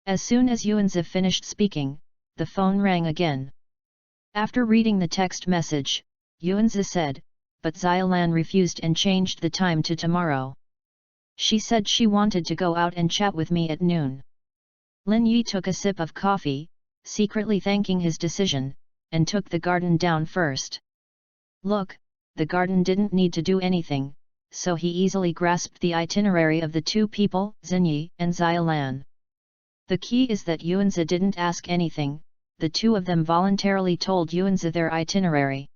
As soon as Yuanzi finished speaking, the phone rang again. After reading the text message, Yuanzi said, "But Xiaolan refused and changed the time to tomorrow. She said she wanted to go out and chat with me at noon." Lin Yi took a sip of coffee, secretly thanking his decision, and took the garden down first. Look, the garden didn't need to do anything, so he easily grasped the itinerary of the two people, Xinyi and Xiaolan. The key is that Yuanzi didn't ask anything, the two of them voluntarily told Yuanzi their itinerary.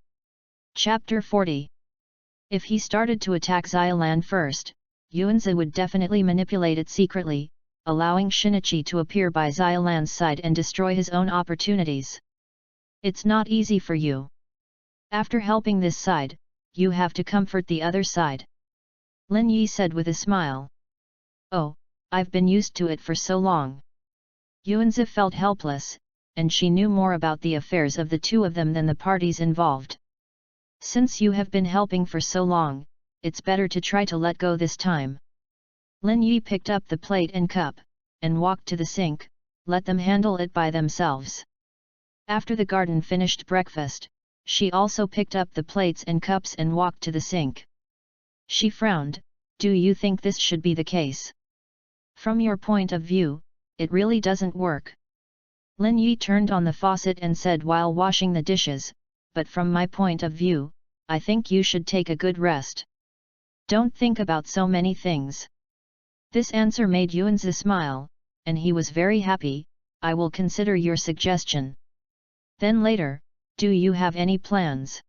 Chapter 40. If he started to attack Xiaolan first, Yuanzi would definitely manipulate it secretly, allowing Shinichi to appear by Xiaolan's side and destroy his own opportunities. It's not easy for you. After helping this side, you have to comfort the other side. Lin Yi said with a smile. "Oh, I've been used to it for so long." Yuanzi felt helpless, and she knew more about the affairs of the two of them than the parties involved. "Since you have been helping for so long, it's better to try to let go this time." Lin Yi picked up the plate and cup, and walked to the sink. Let them handle it by themselves. After the garden finished breakfast, she also picked up the plates and cups and walked to the sink. She frowned. "Do you think this should be the case? From your point of view, it really doesn't work." Lin Yi turned on the faucet and said while washing the dishes, "But from my point of view, I think you should take a good rest. Don't think about so many things." This answer made Yuanzi smile, and he was very happy. "I will consider your suggestion." Then later, "Do you have any plans?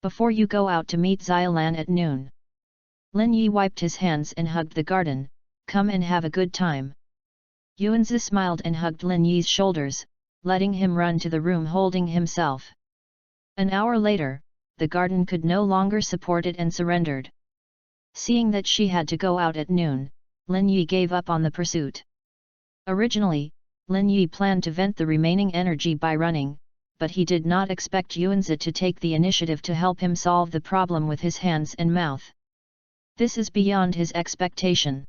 Before you go out to meet Xiaolan at noon?" Lin Yi wiped his hands and hugged the garden. "Come and have a good time." Yuanzi smiled and hugged Lin Yi's shoulders, letting him run to the room holding himself. An hour later, the garden could no longer support it and surrendered. Seeing that she had to go out at noon, Lin Yi gave up on the pursuit. Originally, Lin Yi planned to vent the remaining energy by running, but he did not expect Yuanzi to take the initiative to help him solve the problem with his hands and mouth. This is beyond his expectation.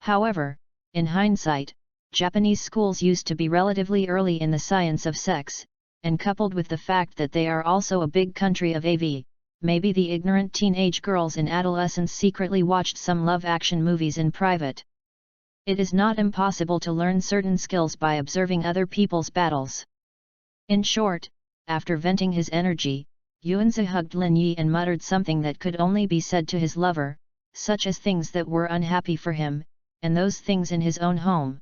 However, in hindsight, Japanese schools used to be relatively early in the science of sex, and coupled with the fact that they are also a big country of AV, maybe the ignorant teenage girls in adolescence secretly watched some love action movies in private. It is not impossible to learn certain skills by observing other people's battles. In short, after venting his energy, Yuanzi hugged Lin Yi and muttered something that could only be said to his lover, such as things that were unhappy for him, and those things in his own home.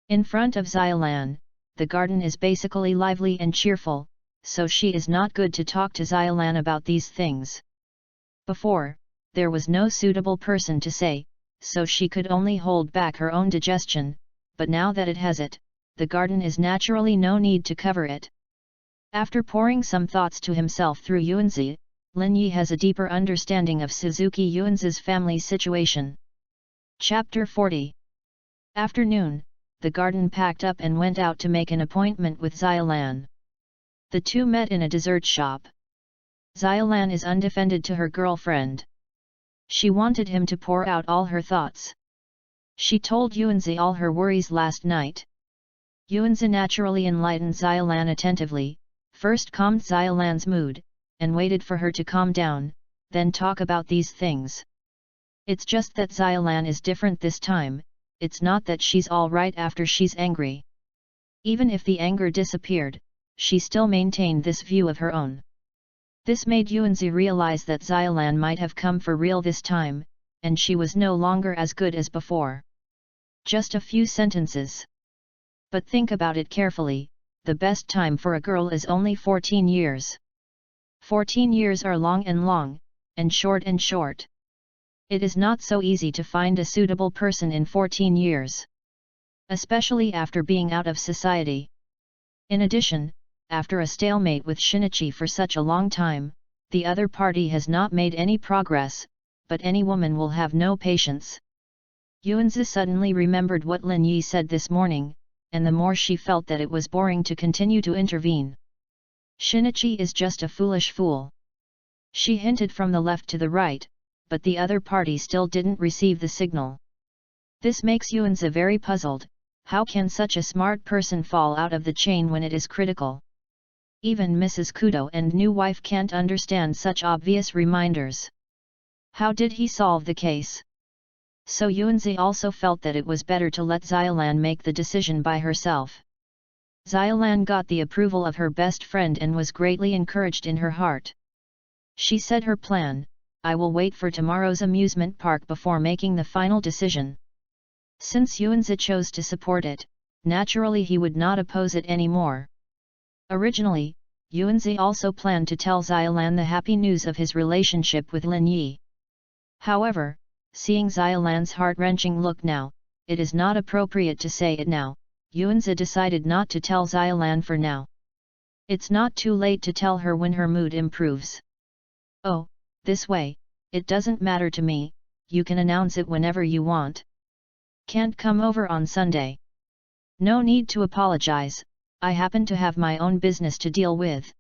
In front of Xiaolan, the garden is basically lively and cheerful, so she is not good to talk to Xiaolan about these things. Before, there was no suitable person to say, so she could only hold back her own digestion, but now that it has it, the garden is naturally no need to cover it. After pouring some thoughts to himself through Yuanzi, Lin Yi has a deeper understanding of Suzuki Yuanzi's family situation. Chapter 40. Afternoon, the garden packed up and went out to make an appointment with Xiaolan. The two met in a dessert shop. Xiaolan is undefended to her girlfriend. She wanted him to pour out all her thoughts. She told Yuanzi all her worries last night. Yuanzi naturally enlightened Xiaolan attentively, first calmed Xiaolan's mood, and waited for her to calm down, then talk about these things. It's just that Xiaolan is different this time, it's not that she's alright after she's angry. Even if the anger disappeared, she still maintained this view of her own. This made Yuanzi realize that Xiaolan might have come for real this time, and she was no longer as good as before. Just a few sentences. But think about it carefully, the best time for a girl is only 14 years. 14 years are long, and short. It is not so easy to find a suitable person in 14 years. Especially after being out of society. In addition, after a stalemate with Shinichi for such a long time, the other party has not made any progress, but any woman will have no patience. Yuanzi suddenly remembered what Lin Yi said this morning, and the more she felt that it was boring to continue to intervene. Shinichi is just a foolish fool. She hinted from the left to the right, but the other party still didn't receive the signal. This makes Yuanzi very puzzled. How can such a smart person fall out of the chain when it is critical? Even Mrs. Kudo and new wife can't understand such obvious reminders. How did he solve the case? So Yuanzi also felt that it was better to let Xiaolan make the decision by herself. Xiaolan got the approval of her best friend and was greatly encouraged in her heart. She said her plan, I will wait for tomorrow's amusement park before making the final decision. Since Yuanzi chose to support it, naturally he would not oppose it anymore. Originally, Yuanzi also planned to tell Xiaolan the happy news of his relationship with Lin Yi. However, seeing Xiaolan's heart-wrenching look now, it is not appropriate to say it now. Yuanzi decided not to tell Xiaolan for now. It's not too late to tell her when her mood improves. Oh, this way, it doesn't matter to me, you can announce it whenever you want. Can't come over on Sunday. No need to apologize, I happen to have my own business to deal with.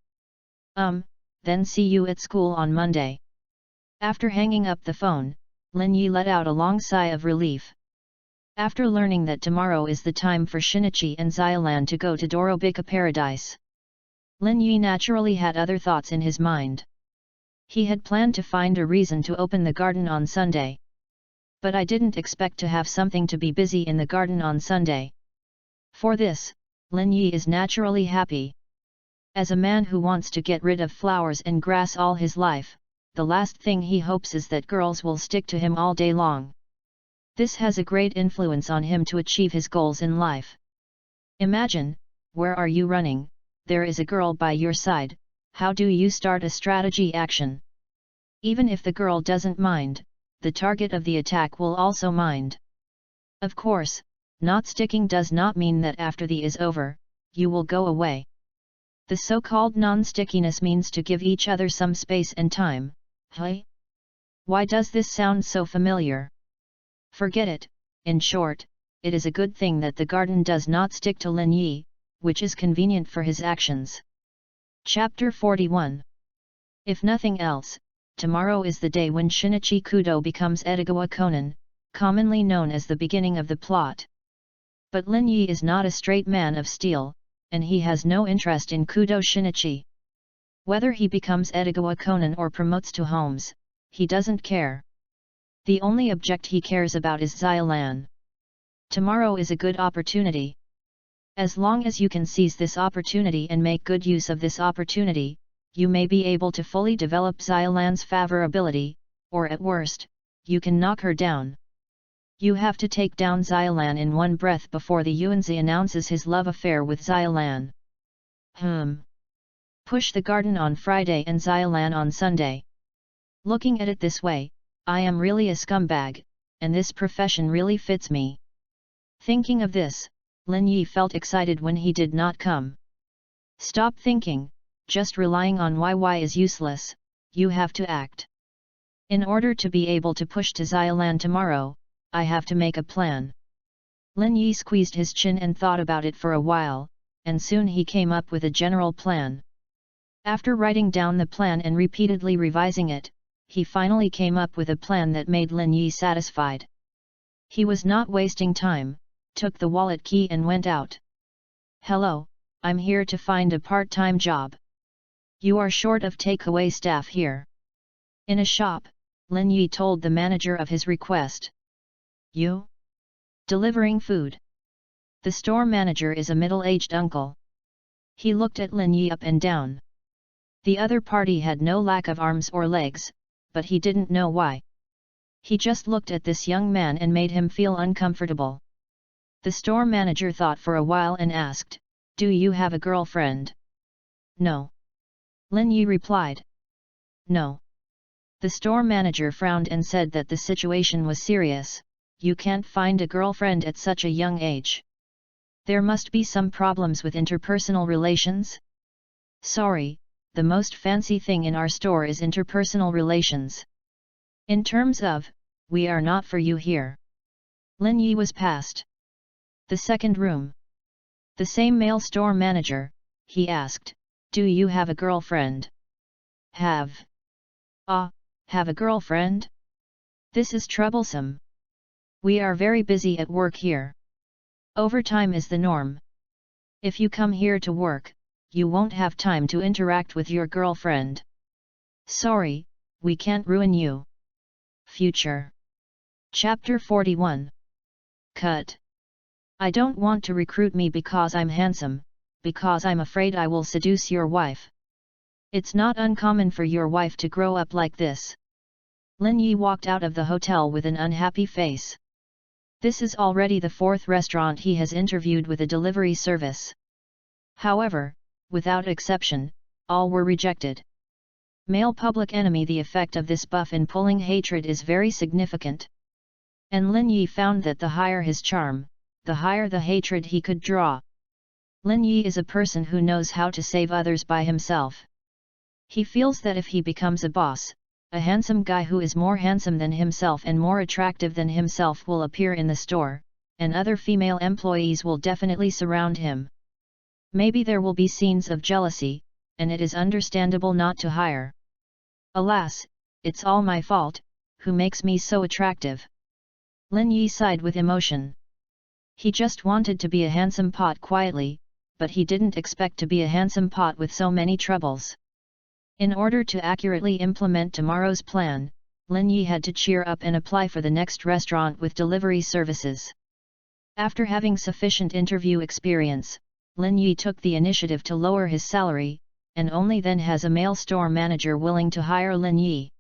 Then see you at school on Monday. After hanging up the phone, Lin Yi let out a long sigh of relief. After learning that tomorrow is the time for Shinichi and Xiaolan to go to Dorobika Paradise, Lin Yi naturally had other thoughts in his mind. He had planned to find a reason to open the garden on Sunday. But I didn't expect to have something to be busy in the garden on Sunday. For this, Lin Yi is naturally happy. As a man who wants to get rid of flowers and grass all his life, the last thing he hopes is that girls will stick to him all day long. This has a great influence on him to achieve his goals in life. Imagine, where are you running, there is a girl by your side, how do you start a strategy action? Even if the girl doesn't mind, the target of the attack will also mind. Of course, not sticking does not mean that after the is over, you will go away. The so-called non-stickiness means to give each other some space and time. Hey? Why does this sound so familiar? Forget it, in short, it is a good thing that the garden does not stick to Lin Yi, which is convenient for his actions. Chapter 41. If nothing else, tomorrow is the day when Shinichi Kudo becomes Edogawa Conan, commonly known as the beginning of the plot. But Lin Yi is not a straight man of steel, and he has no interest in Kudo Shinichi. Whether he becomes Edogawa Conan or promotes to Holmes, he doesn't care. The only object he cares about is Xiaolan. Tomorrow is a good opportunity. As long as you can seize this opportunity and make good use of this opportunity, you may be able to fully develop Xiaolan's favorability, or at worst, you can knock her down. You have to take down Xiaolan in one breath before the Yuanzi announces his love affair with Xiaolan. Push the garden on Friday and Xiaolan on Sunday. Looking at it this way, I am really a scumbag, and this profession really fits me. Thinking of this, Lin Yi felt excited when he did not come. Stop thinking, just relying on YY is useless, you have to act. In order to be able to push to Xiaolan tomorrow, I have to make a plan. Lin Yi squeezed his chin and thought about it for a while, and soon he came up with a general plan. After writing down the plan and repeatedly revising it, he finally came up with a plan that made Lin Yi satisfied. He was not wasting time, took the wallet key and went out. Hello, I'm here to find a part-time job. You are short of takeaway staff here. In a shop, Lin Yi told the manager of his request. You? Delivering food. The store manager is a middle-aged uncle. He looked at Lin Yi up and down. The other party had no lack of arms or legs, but he didn't know why. He just looked at this young man and made him feel uncomfortable. The store manager thought for a while and asked, "Do you have a girlfriend?" "No." Lin Yi replied. "No." The store manager frowned and said that the situation was serious. You can't find a girlfriend at such a young age. There must be some problems with interpersonal relations? Sorry, the most fancy thing in our store is interpersonal relations. In terms of, we are not for you here. Lin Yi was passed. The second room. The same male store manager, he asked, "Do you have a girlfriend?" "Have." "Ah, have a girlfriend? This is troublesome. We are very busy at work here. Overtime is the norm. If you come here to work, you won't have time to interact with your girlfriend. Sorry, we can't ruin you." Future. Chapter 41. Cut. I don't want to recruit me because I'm handsome, because I'm afraid I will seduce your wife. It's not uncommon for your wife to grow up like this. Lin Yi walked out of the hotel with an unhappy face. This is already the fourth restaurant he has interviewed with a delivery service. However, without exception, all were rejected. Male public enemy. The effect of this buff in pulling hatred is very significant. And Lin Yi found that the higher his charm, the higher the hatred he could draw. Lin Yi is a person who knows how to save others by himself. He feels that if he becomes a boss, a handsome guy who is more handsome than himself and more attractive than himself will appear in the store, and other female employees will definitely surround him. Maybe there will be scenes of jealousy, and it is understandable not to hire. Alas, it's all my fault, who makes me so attractive? Lin Yi sighed with emotion. He just wanted to be a handsome pot quietly, but he didn't expect to be a handsome pot with so many troubles. In order to accurately implement tomorrow's plan, Lin Yi had to cheer up and apply for the next restaurant with delivery services. After having sufficient interview experience, Lin Yi took the initiative to lower his salary, and only then has a male store manager willing to hire Lin Yi.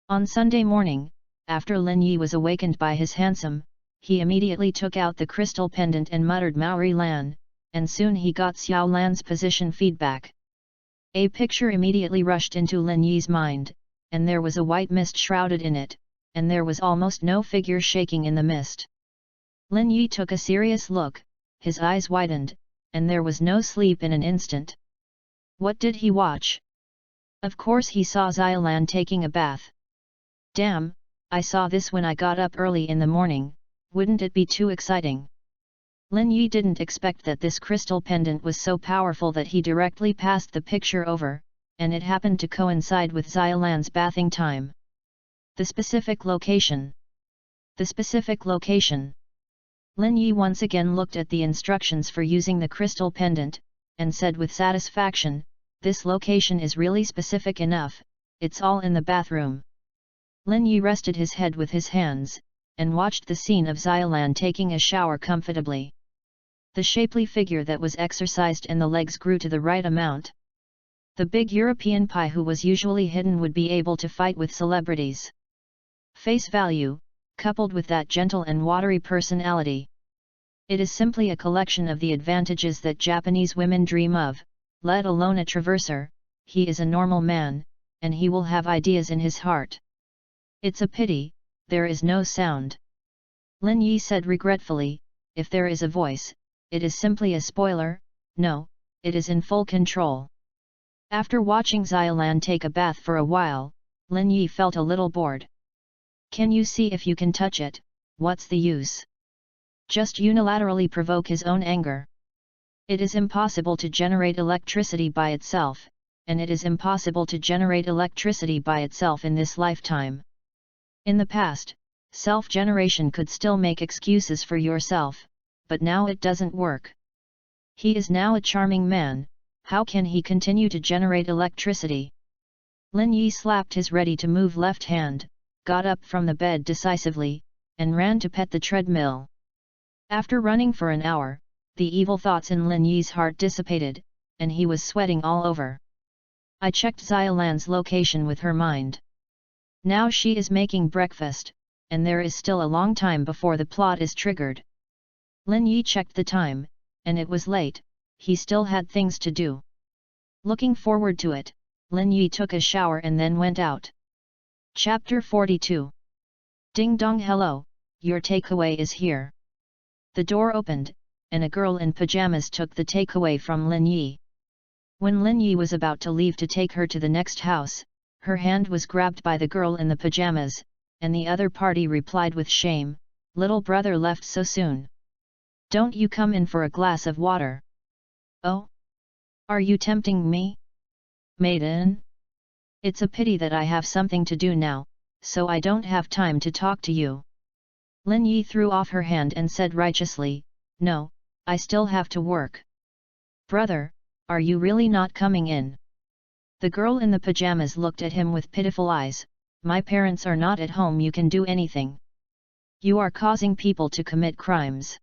On Sunday morning, after Lin Yi was awakened by his handsome, he immediately took out the crystal pendant and muttered Maori Lan, and soon he got Xiao Lan's position feedback. A picture immediately rushed into Lin Yi's mind, and there was a white mist shrouded in it, and there was almost no figure shaking in the mist. Lin Yi took a serious look, his eyes widened, and there was no sleep in an instant. What did he watch? Of course he saw Xiaolan taking a bath. Damn, I saw this when I got up early in the morning, wouldn't it be too exciting? Lin Yi didn't expect that this crystal pendant was so powerful that he directly passed the picture over, and it happened to coincide with Xiaolan's bathing time. The specific location. The specific location. Lin Yi once again looked at the instructions for using the crystal pendant, and said with satisfaction, "This location is really specific enough, it's all in the bathroom." Lin Yi rested his head with his hands, and watched the scene of Xiaolan taking a shower comfortably. The shapely figure that was exercised and the legs grew to the right amount. The big European pie who was usually hidden would be able to fight with celebrities. Face value, coupled with that gentle and watery personality. It is simply a collection of the advantages that Japanese women dream of, let alone a traverser. He is a normal man, and he will have ideas in his heart. It's a pity, there is no sound. Lin Yi said regretfully, if there is a voice, it is simply a spoiler. No, it is in full control. After watching Xiaolan take a bath for a while, Lin Yi felt a little bored. Can you see if you can touch it? What's the use? Just unilaterally provoke his own anger. It is impossible to generate electricity by itself, and it is impossible to generate electricity by itself in this lifetime. In the past, self-generation could still make excuses for yourself, but now it doesn't work. He is now a charming man, how can he continue to generate electricity? Lin Yi slapped his ready-to-move left hand, got up from the bed decisively, and ran to pet the treadmill. After running for an hour, the evil thoughts in Lin Yi's heart dissipated, and he was sweating all over. I checked Xiaolan's location with her mind. Now she is making breakfast, and there is still a long time before the plot is triggered. Lin Yi checked the time, and it was late, he still had things to do. Looking forward to it, Lin Yi took a shower and then went out. Chapter 42. Ding dong, hello, your takeaway is here. The door opened, and a girl in pajamas took the takeaway from Lin Yi. When Lin Yi was about to leave to take her to the next house, her hand was grabbed by the girl in the pajamas, and the other party replied with shame, "Little brother left so soon. Don't you come in for a glass of water?" "Oh? Are you tempting me? Maiden? It's a pity that I have something to do now, so I don't have time to talk to you." Lin Yi threw off her hand and said righteously, "No, I still have to work." "Brother, are you really not coming in?" The girl in the pajamas looked at him with pitiful eyes, "My parents are not at home, you can do anything. You are causing people to commit crimes."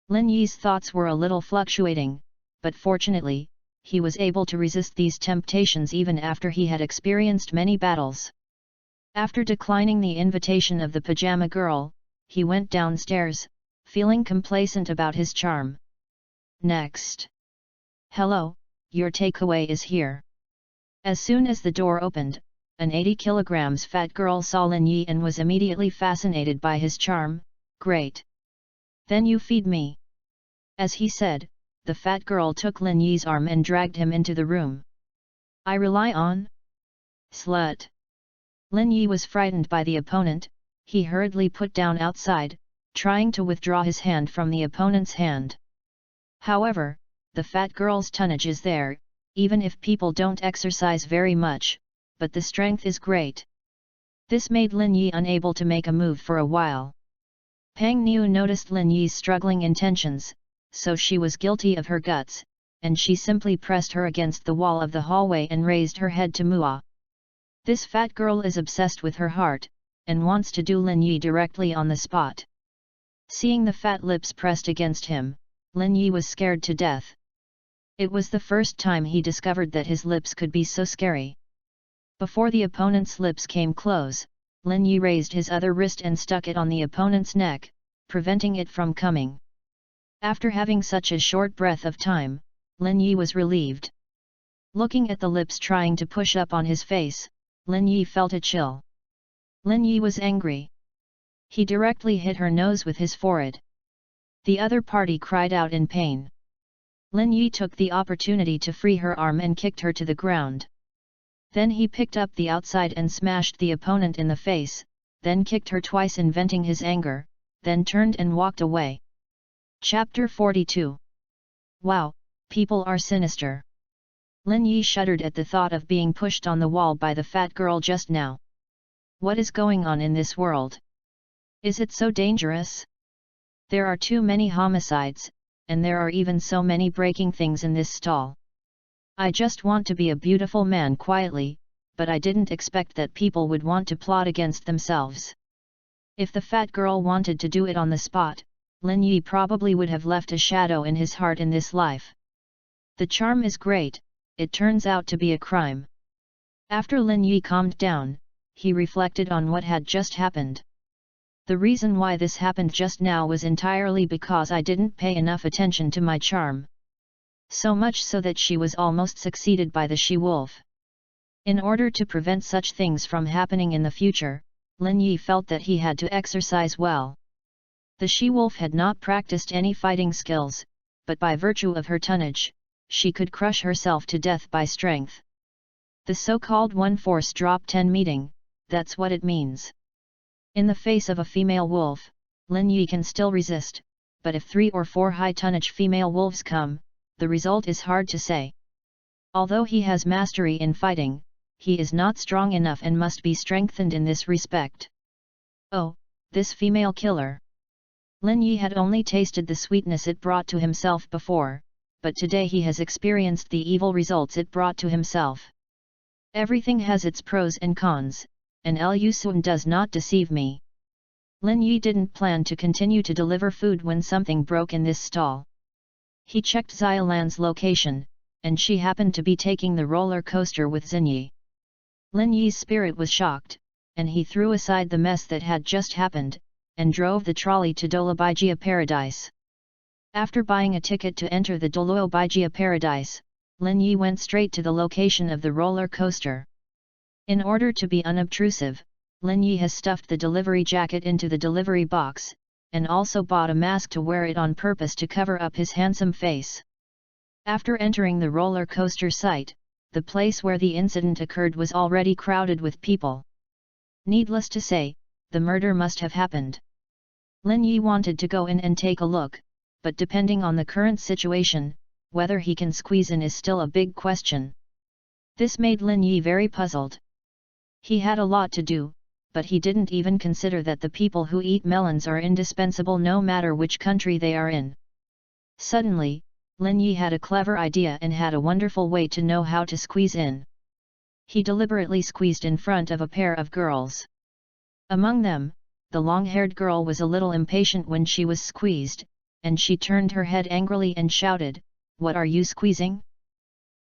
Lin Yi's thoughts were a little fluctuating, but fortunately, he was able to resist these temptations even after he had experienced many battles. After declining the invitation of the pajama girl, he went downstairs, feeling complacent about his charm. Next. "Hello, your takeaway is here." As soon as the door opened, an 80 kilograms fat girl saw Lin Yi and was immediately fascinated by his charm. "Great. Then you feed me." As he said, the fat girl took Lin Yi's arm and dragged him into the room. "I rely on slut." Lin Yi was frightened by the opponent, he hurriedly put down outside, trying to withdraw his hand from the opponent's hand. However, the fat girl's tonnage is there, even if people don't exercise very much, but the strength is great. This made Lin Yi unable to make a move for a while. Pang Niu noticed Lin Yi's struggling intentions, so she was guilty of her guts, and she simply pressed her against the wall of the hallway and raised her head to Mua. This fat girl is obsessed with her heart, and wants to do Lin Yi directly on the spot. Seeing the fat lips pressed against him, Lin Yi was scared to death. It was the first time he discovered that his lips could be so scary. Before the opponent's lips came close, Lin Yi raised his other wrist and stuck it on the opponent's neck, preventing it from coming. After having such a short breath of time, Lin Yi was relieved. Looking at the lips trying to push up on his face, Lin Yi felt a chill. Lin Yi was angry. He directly hit her nose with his forehead. The other party cried out in pain. Lin Yi took the opportunity to free her arm and kicked her to the ground. Then he picked up the outside and smashed the opponent in the face, then kicked her twice venting his anger, then turned and walked away. Chapter 42. Wow, people are sinister. Lin Yi shuddered at the thought of being pushed on the wall by the fat girl just now. What is going on in this world? Is it so dangerous? There are too many homicides, and there are even so many breaking things in this stall. I just want to be a beautiful man quietly, but I didn't expect that people would want to plot against themselves. If the fat girl wanted to do it on the spot, Lin Yi probably would have left a shadow in his heart in this life. The charm is great, it turns out to be a crime. After Lin Yi calmed down, he reflected on what had just happened. The reason why this happened just now was entirely because I didn't pay enough attention to my charm. So much so that she was almost succeeded by the she-wolf. In order to prevent such things from happening in the future, Lin Yi felt that he had to exercise well. The she-wolf had not practiced any fighting skills, but by virtue of her tonnage, she could crush herself to death by strength. The so-called one-force drop 10 meeting, that's what it means. In the face of a female wolf, Lin Yi can still resist, but if 3 or 4 high-tonnage female wolves come, the result is hard to say. Although he has mastery in fighting, he is not strong enough and must be strengthened in this respect. Oh, this female killer! Lin Yi had only tasted the sweetness it brought to himself before, but today he has experienced the evil results it brought to himself. Everything has its pros and cons, and Liu Sun does not deceive me. Lin Yi didn't plan to continue to deliver food when something broke in this stall. He checked Xiaolan's location, and she happened to be taking the roller coaster with Xinyi. Lin Yi's spirit was shocked, and he threw aside the mess that had just happened, and drove the trolley to Dolobaijia Paradise. After buying a ticket to enter the Dolobaijia Paradise, Lin Yi went straight to the location of the roller coaster. In order to be unobtrusive, Lin Yi has stuffed the delivery jacket into the delivery box, and also bought a mask to wear it on purpose to cover up his handsome face. After entering the roller coaster site, the place where the incident occurred was already crowded with people. Needless to say, the murder must have happened. Lin Yi wanted to go in and take a look, but depending on the current situation, whether he can squeeze in is still a big question. This made Lin Yi very puzzled. He had a lot to do, but he didn't even consider that the people who eat melons are indispensable no matter which country they are in. Suddenly, Lin Yi had a clever idea and had a wonderful way to know how to squeeze in. He deliberately squeezed in front of a pair of girls. Among them, the long-haired girl was a little impatient when she was squeezed, and she turned her head angrily and shouted, "What are you squeezing?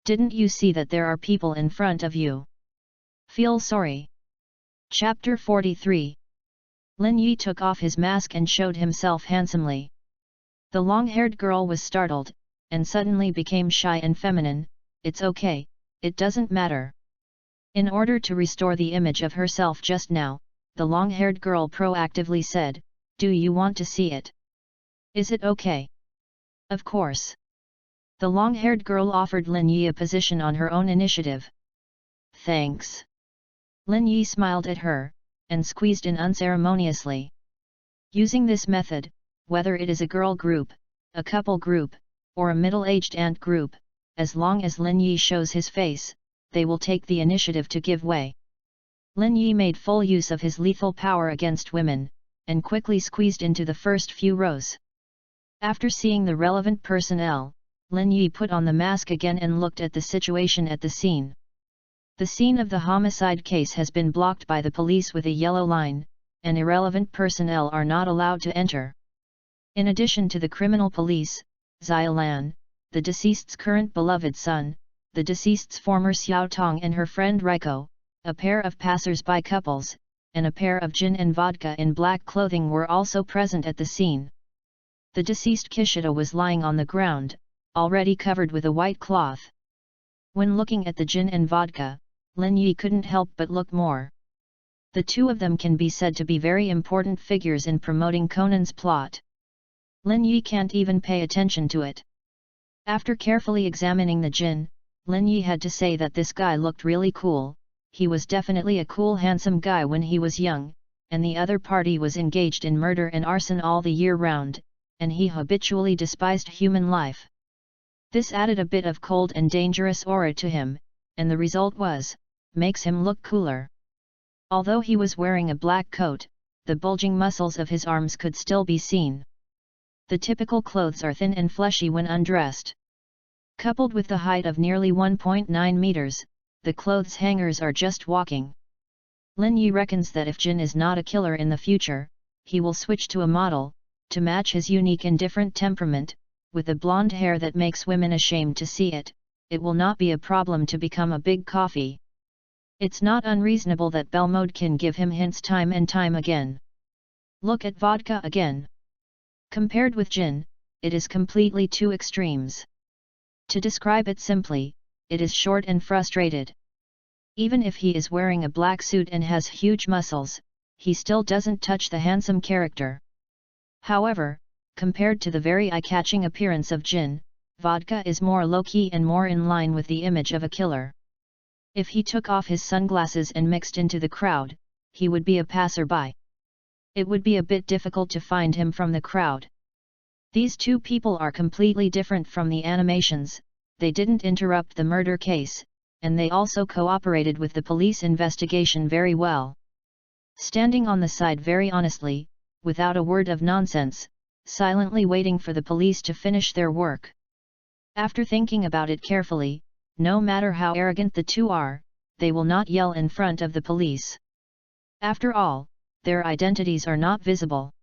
Didn't you see that there are people in front of you? Feel sorry." Chapter 43. Lin Yi took off his mask and showed himself handsomely. The long-haired girl was startled, and suddenly became shy and feminine. "It's okay, it doesn't matter." In order to restore the image of herself just now, the long-haired girl proactively said, "Do you want to see it? Is it okay?" "Of course." The long-haired girl offered Lin Yi a position on her own initiative. "Thanks." Lin Yi smiled at her, and squeezed in unceremoniously. Using this method, whether it is a girl group, a couple group, or a middle-aged aunt group, as long as Lin Yi shows his face, they will take the initiative to give way. Lin Yi made full use of his lethal power against women, and quickly squeezed into the first few rows. After seeing the relevant personnel, Lin Yi put on the mask again and looked at the situation at the scene. The scene of the homicide case has been blocked by the police with a yellow line, and irrelevant personnel are not allowed to enter. In addition to the criminal police, Xiaolan, the deceased's current beloved son, the deceased's former Xiao Tong and her friend Raiko, a pair of passers-by couples, and a pair of gin and vodka in black clothing were also present at the scene. The deceased Kishida was lying on the ground, already covered with a white cloth. When looking at the gin and vodka, Lin Yi couldn't help but look more. The two of them can be said to be very important figures in promoting Conan's plot. Lin Yi can't even pay attention to it. After carefully examining the gin, Lin Yi had to say that this guy looked really cool. He was definitely a cool handsome guy when he was young, and the other party was engaged in murder and arson all the year round, and he habitually despised human life. This added a bit of cold and dangerous aura to him, and the result was, makes him look cooler. Although he was wearing a black coat, the bulging muscles of his arms could still be seen. The typical clothes are thin and fleshy when undressed. Coupled with the height of nearly 1.9 meters, the clothes hangers are just walking. Lin Yi reckons that if Jin is not a killer in the future, he will switch to a model, to match his unique and different temperament, with the blonde hair that makes women ashamed to see it. It will not be a problem to become a big coffee. It's not unreasonable that Belmode can give him hints time and time again. Look at vodka again. Compared with gin, it is completely two extremes. To describe it simply, it is short and frustrated. Even if he is wearing a black suit and has huge muscles, he still doesn't touch the handsome character. However, compared to the very eye-catching appearance of gin, vodka is more low-key and more in line with the image of a killer. If he took off his sunglasses and mixed into the crowd, he would be a passerby. It would be a bit difficult to find him from the crowd. These two people are completely different from the animations. They didn't interrupt the murder case, and they also cooperated with the police investigation very well. Standing on the side very honestly, without a word of nonsense, silently waiting for the police to finish their work. After thinking about it carefully, no matter how arrogant the two are, they will not yell in front of the police. After all, their identities are not visible.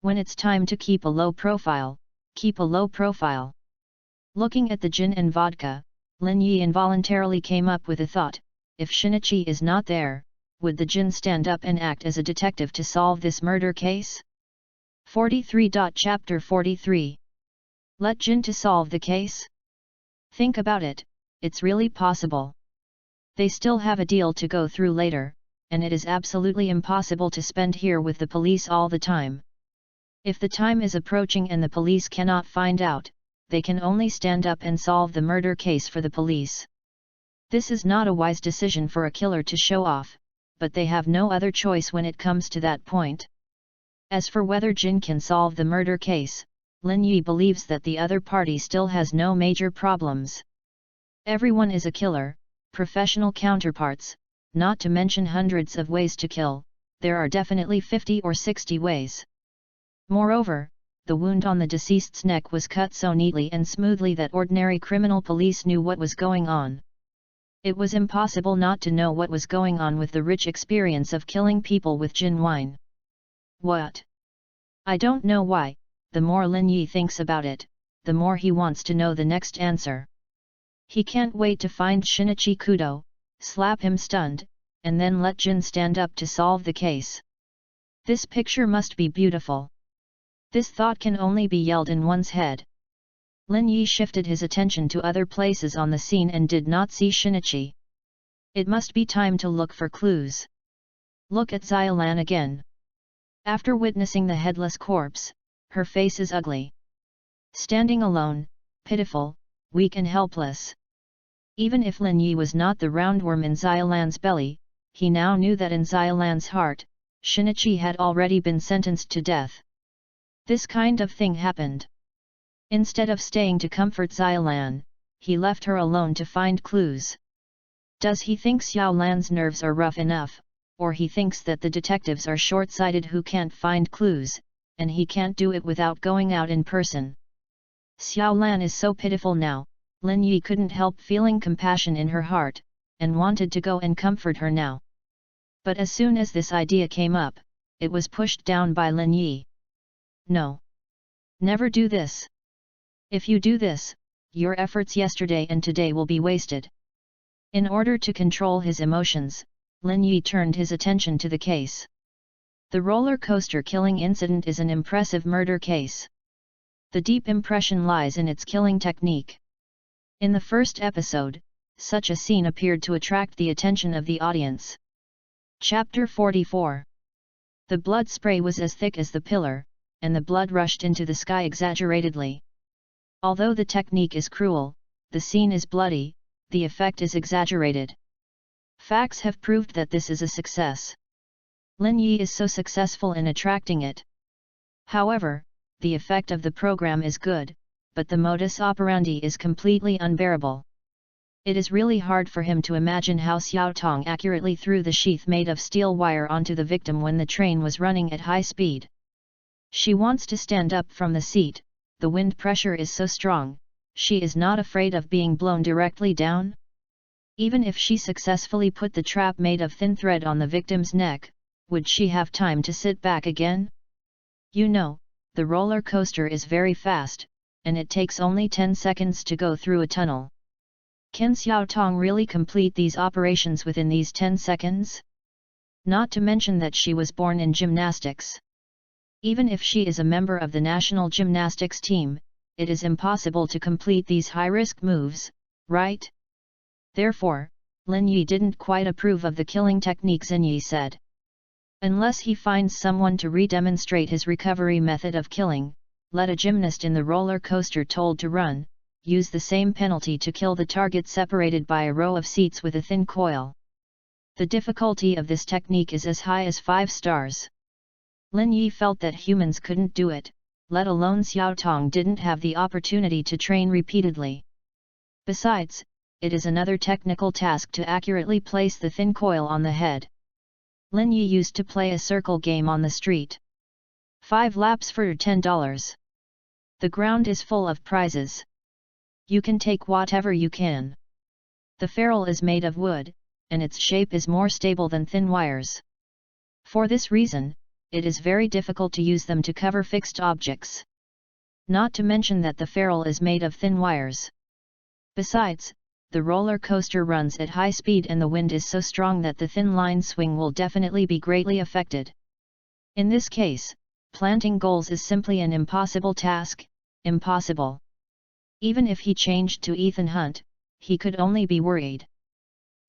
When it's time to keep a low profile, keep a low profile. Looking at the gin and vodka, Lin Yi involuntarily came up with a thought: if Shinichi is not there, would the gin stand up and act as a detective to solve this murder case? 43. Chapter 43. Let Jin to solve the case? Think about it, it's really possible. They still have a deal to go through later, and it is absolutely impossible to spend here with the police all the time. If the time is approaching and the police cannot find out, they can only stand up and solve the murder case for the police. This is not a wise decision for a killer to show off, but they have no other choice when it comes to that point. As for whether Jin can solve the murder case, Lin Yi believes that the other party still has no major problems. Everyone is a killer, professional counterparts, not to mention hundreds of ways to kill. There are definitely 50 or 60 ways. Moreover, the wound on the deceased's neck was cut so neatly and smoothly that ordinary criminal police knew what was going on. It was impossible not to know what was going on with the rich experience of killing people with gin wine. What? I don't know why. The more Lin Yi thinks about it, the more he wants to know the next answer. He can't wait to find Shinichi Kudo, slap him stunned, and then let Jin stand up to solve the case. This picture must be beautiful. This thought can only be yelled in one's head. Lin Yi shifted his attention to other places on the scene and did not see Shinichi. It must be time to look for clues. Look at Xiaolan again. After witnessing the headless corpse, her face is ugly. Standing alone, pitiful, weak and helpless. Even if Lin Yi was not the roundworm in Xiaolan's belly, he now knew that in Xiaolan's heart, Shinichi had already been sentenced to death. This kind of thing happened. Instead of staying to comfort Xiaolan, he left her alone to find clues. Does he think Xiaolan's nerves are rough enough, or he thinks that the detectives are short-sighted who can't find clues, and he can't do it without going out in person? Xiaolan is so pitiful now. Lin Yi couldn't help feeling compassion in her heart, and wanted to go and comfort her now. But as soon as this idea came up, it was pushed down by Lin Yi. No. Never do this. If you do this, your efforts yesterday and today will be wasted. In order to control his emotions, Lin Yi turned his attention to the case. The roller coaster killing incident is an impressive murder case. The deep impression lies in its killing technique. In the first episode, such a scene appeared to attract the attention of the audience. Chapter 44. The blood spray was as thick as the pillar, and the blood rushed into the sky exaggeratedly. Although the technique is cruel, the scene is bloody, the effect is exaggerated. Facts have proved that this is a success. Lin Yi is so successful in attracting it. However, the effect of the program is good, but the modus operandi is completely unbearable. It is really hard for him to imagine how Xiao Tong accurately threw the sheath made of steel wire onto the victim when the train was running at high speed. She wants to stand up from the seat, the wind pressure is so strong, she is not afraid of being blown directly down. Even if she successfully put the trap made of thin thread on the victim's neck, would she have time to sit back again? You know, the roller coaster is very fast, and it takes only 10 seconds to go through a tunnel. Can Xiao Tong really complete these operations within these 10 seconds? Not to mention that she was born in gymnastics. Even if she is a member of the national gymnastics team, it is impossible to complete these high-risk moves, right? Therefore, Lin Yi didn't quite approve of the killing technique Xin Yi said. Unless he finds someone to re-demonstrate his recovery method of killing, let a gymnast in the roller coaster told to run, use the same penalty to kill the target separated by a row of seats with a thin coil. The difficulty of this technique is as high as 5 stars. Lin Yi felt that humans couldn't do it, let alone Xiao Tong didn't have the opportunity to train repeatedly. Besides, it is another technical task to accurately place the thin coil on the head. Lin Yi used to play a circle game on the street. 5 laps for $10. The ground is full of prizes. You can take whatever you can. The ferrule is made of wood, and its shape is more stable than thin wires. For this reason, it is very difficult to use them to cover fixed objects. Not to mention that the ferrule is made of thin wires. Besides, the roller coaster runs at high speed and the wind is so strong that the thin line swing will definitely be greatly affected. In this case, planting goals is simply an impossible task, impossible. Even if he changed to Ethan Hunt, he could only be worried.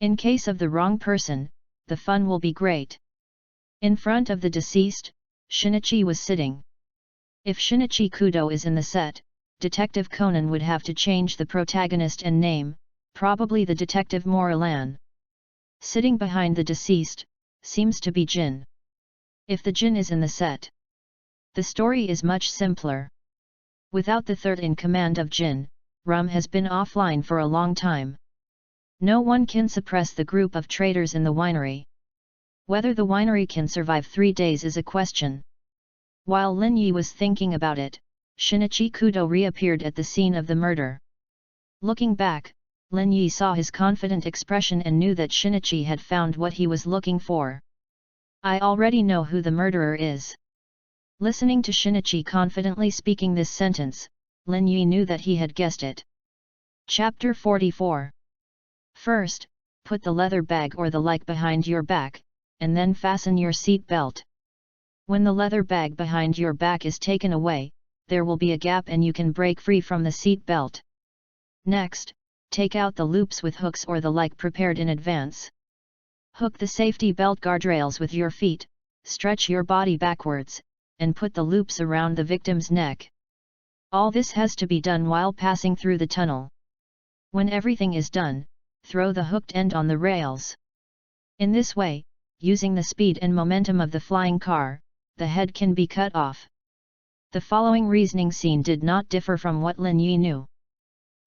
In case of the wrong person, the fun will be great. In front of the deceased, Shinichi was sitting. If Shinichi Kudo is in the set, Detective Conan would have to change the protagonist and name, probably the detective Moralan. Sitting behind the deceased, seems to be Jin. If the Jin is in the set, the story is much simpler. Without the third in command of Jin, Rum has been offline for a long time. No one can suppress the group of traders in the winery. Whether the winery can survive 3 days is a question. While Lin Yi was thinking about it, Shinichi Kudo reappeared at the scene of the murder. Looking back, Lin Yi saw his confident expression and knew that Shinichi had found what he was looking for. I already know who the murderer is. Listening to Shinichi confidently speaking this sentence, Lin Yi knew that he had guessed it. Chapter 44. First, put the leather bag or the like behind your back, and then fasten your seat belt. When the leather bag behind your back is taken away, there will be a gap and you can break free from the seat belt. Next, take out the loops with hooks or the like prepared in advance. Hook the safety belt guardrails with your feet, stretch your body backwards, and put the loops around the victim's neck. All this has to be done while passing through the tunnel. When everything is done, throw the hooked end on the rails. In this way, using the speed and momentum of the flying car, the head can be cut off. The following reasoning scene did not differ from what Lin Yi knew.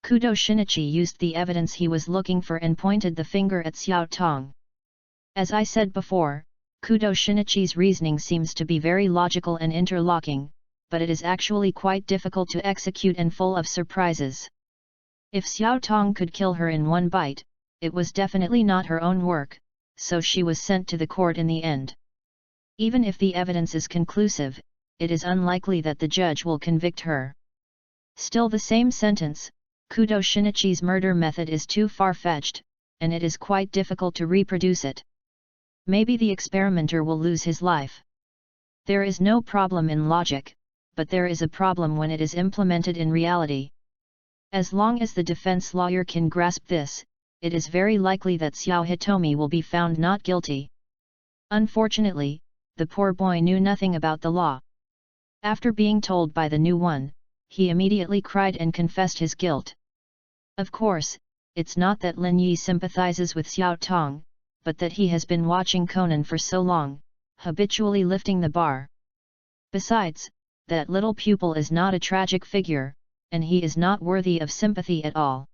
Kudo Shinichi used the evidence he was looking for and pointed the finger at Xiao Tong. As I said before, Kudo Shinichi's reasoning seems to be very logical and interlocking, but it is actually quite difficult to execute and full of surprises. If Xiao Tong could kill her in one bite, it was definitely not her own work, so she was sent to the court in the end. Even if the evidence is conclusive, it is unlikely that the judge will convict her. Still, the same sentence, Kudo Shinichi's murder method is too far-fetched, and it is quite difficult to reproduce it. Maybe the experimenter will lose his life. There is no problem in logic, but there is a problem when it is implemented in reality. As long as the defense lawyer can grasp this, it is very likely that Xiao Hitomi will be found not guilty. Unfortunately, the poor boy knew nothing about the law. After being told by the new one, he immediately cried and confessed his guilt. Of course, it's not that Lin Yi sympathizes with Xiao Tong, but that he has been watching Conan for so long, habitually lifting the bar. Besides, that little pupil is not a tragic figure, and he is not worthy of sympathy at all.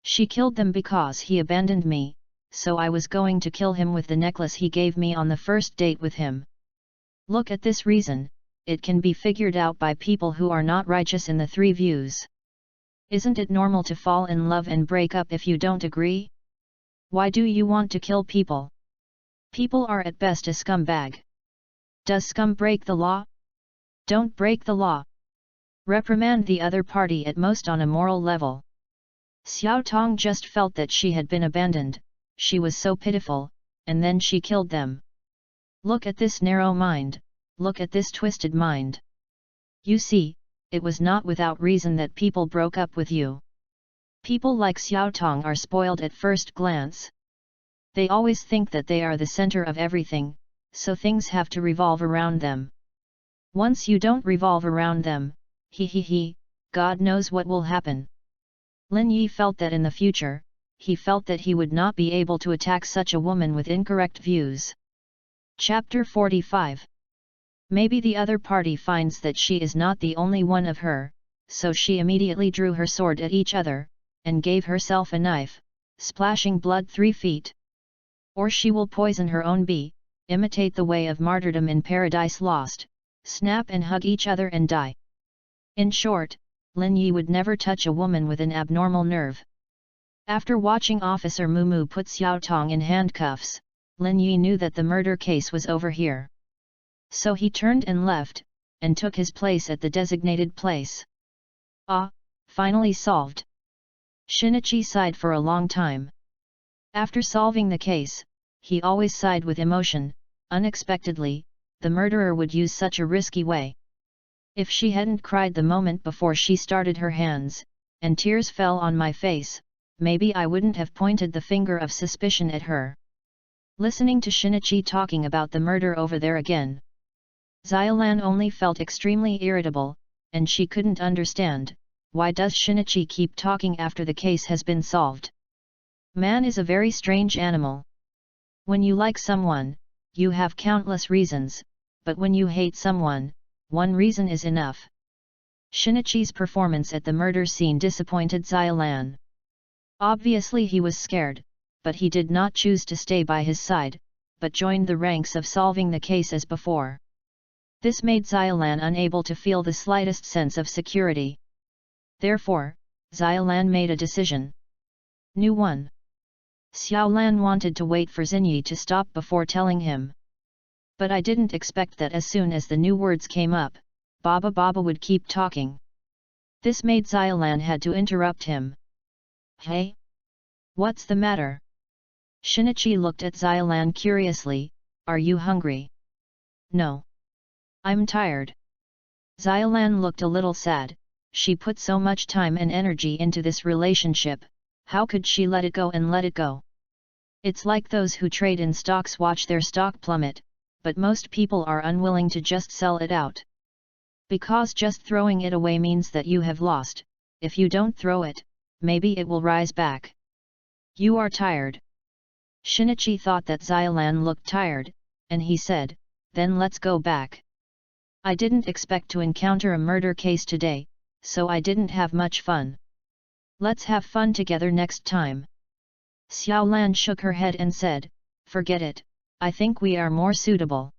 She killed them because he abandoned me, so I was going to kill him with the necklace he gave me on the first date with him. Look at this reason, it can be figured out by people who are not righteous in the three views. Isn't it normal to fall in love and break up if you don't agree? Why do you want to kill people? People are at best a scumbag. Does scum break the law? Don't break the law. Reprimand the other party at most on a moral level. Xiao Tong just felt that she had been abandoned, she was so pitiful, and then she killed them. Look at this narrow mind, look at this twisted mind. You see, it was not without reason that people broke up with you. People like Xiao Tong are spoiled at first glance. They always think that they are the center of everything, so things have to revolve around them. Once you don't revolve around them, God knows what will happen. Lin Yi felt that in the future, he felt that he would not be able to attack such a woman with incorrect views. Chapter 45. Maybe the other party finds that she is not the only one of her, so she immediately drew her sword at each other, and gave herself a knife, splashing blood 3 feet. Or she will poison her own bee, imitate the way of martyrdom in Paradise Lost, snap and hug each other and die. In short, Lin Yi would never touch a woman with an abnormal nerve. After watching Officer Mumu put Xiao Tong in handcuffs, Lin Yi knew that the murder case was over here. So he turned and left, and took his place at the designated place. Ah, finally solved. Shinichi sighed for a long time. After solving the case, he always sighed with emotion. Unexpectedly, the murderer would use such a risky way. If she hadn't cried the moment before she started her hands, and tears fell on my face, maybe I wouldn't have pointed the finger of suspicion at her. Listening to Shinichi talking about the murder over there again, Xiaolan only felt extremely irritable, and she couldn't understand, why does Shinichi keep talking after the case has been solved? Man is a very strange animal. When you like someone, you have countless reasons, but when you hate someone, one reason is enough. Shinichi's performance at the murder scene disappointed Xiaolan. Obviously he was scared, but he did not choose to stay by his side, but joined the ranks of solving the case as before. This made Xiaolan unable to feel the slightest sense of security. Therefore, Xiaolan made a decision. New one. Xiaolan wanted to wait for Xinyi to stop before telling him. But I didn't expect that as soon as the new words came up, Baba would keep talking. This made Xiaolan had to interrupt him. Hey? What's the matter? Shinichi looked at Xiaolan curiously, are you hungry? No. I'm tired. Xiaolan looked a little sad, she put so much time and energy into this relationship, how could she let it go and let it go? It's like those who trade in stocks watch their stock plummet, but most people are unwilling to just sell it out. Because just throwing it away means that you have lost. If you don't throw it, maybe it will rise back. You are tired. Shinichi thought that Xiaolan looked tired, and he said, then let's go back. I didn't expect to encounter a murder case today, so I didn't have much fun. Let's have fun together next time. Xiaolan shook her head and said, forget it, I think we are more suitable.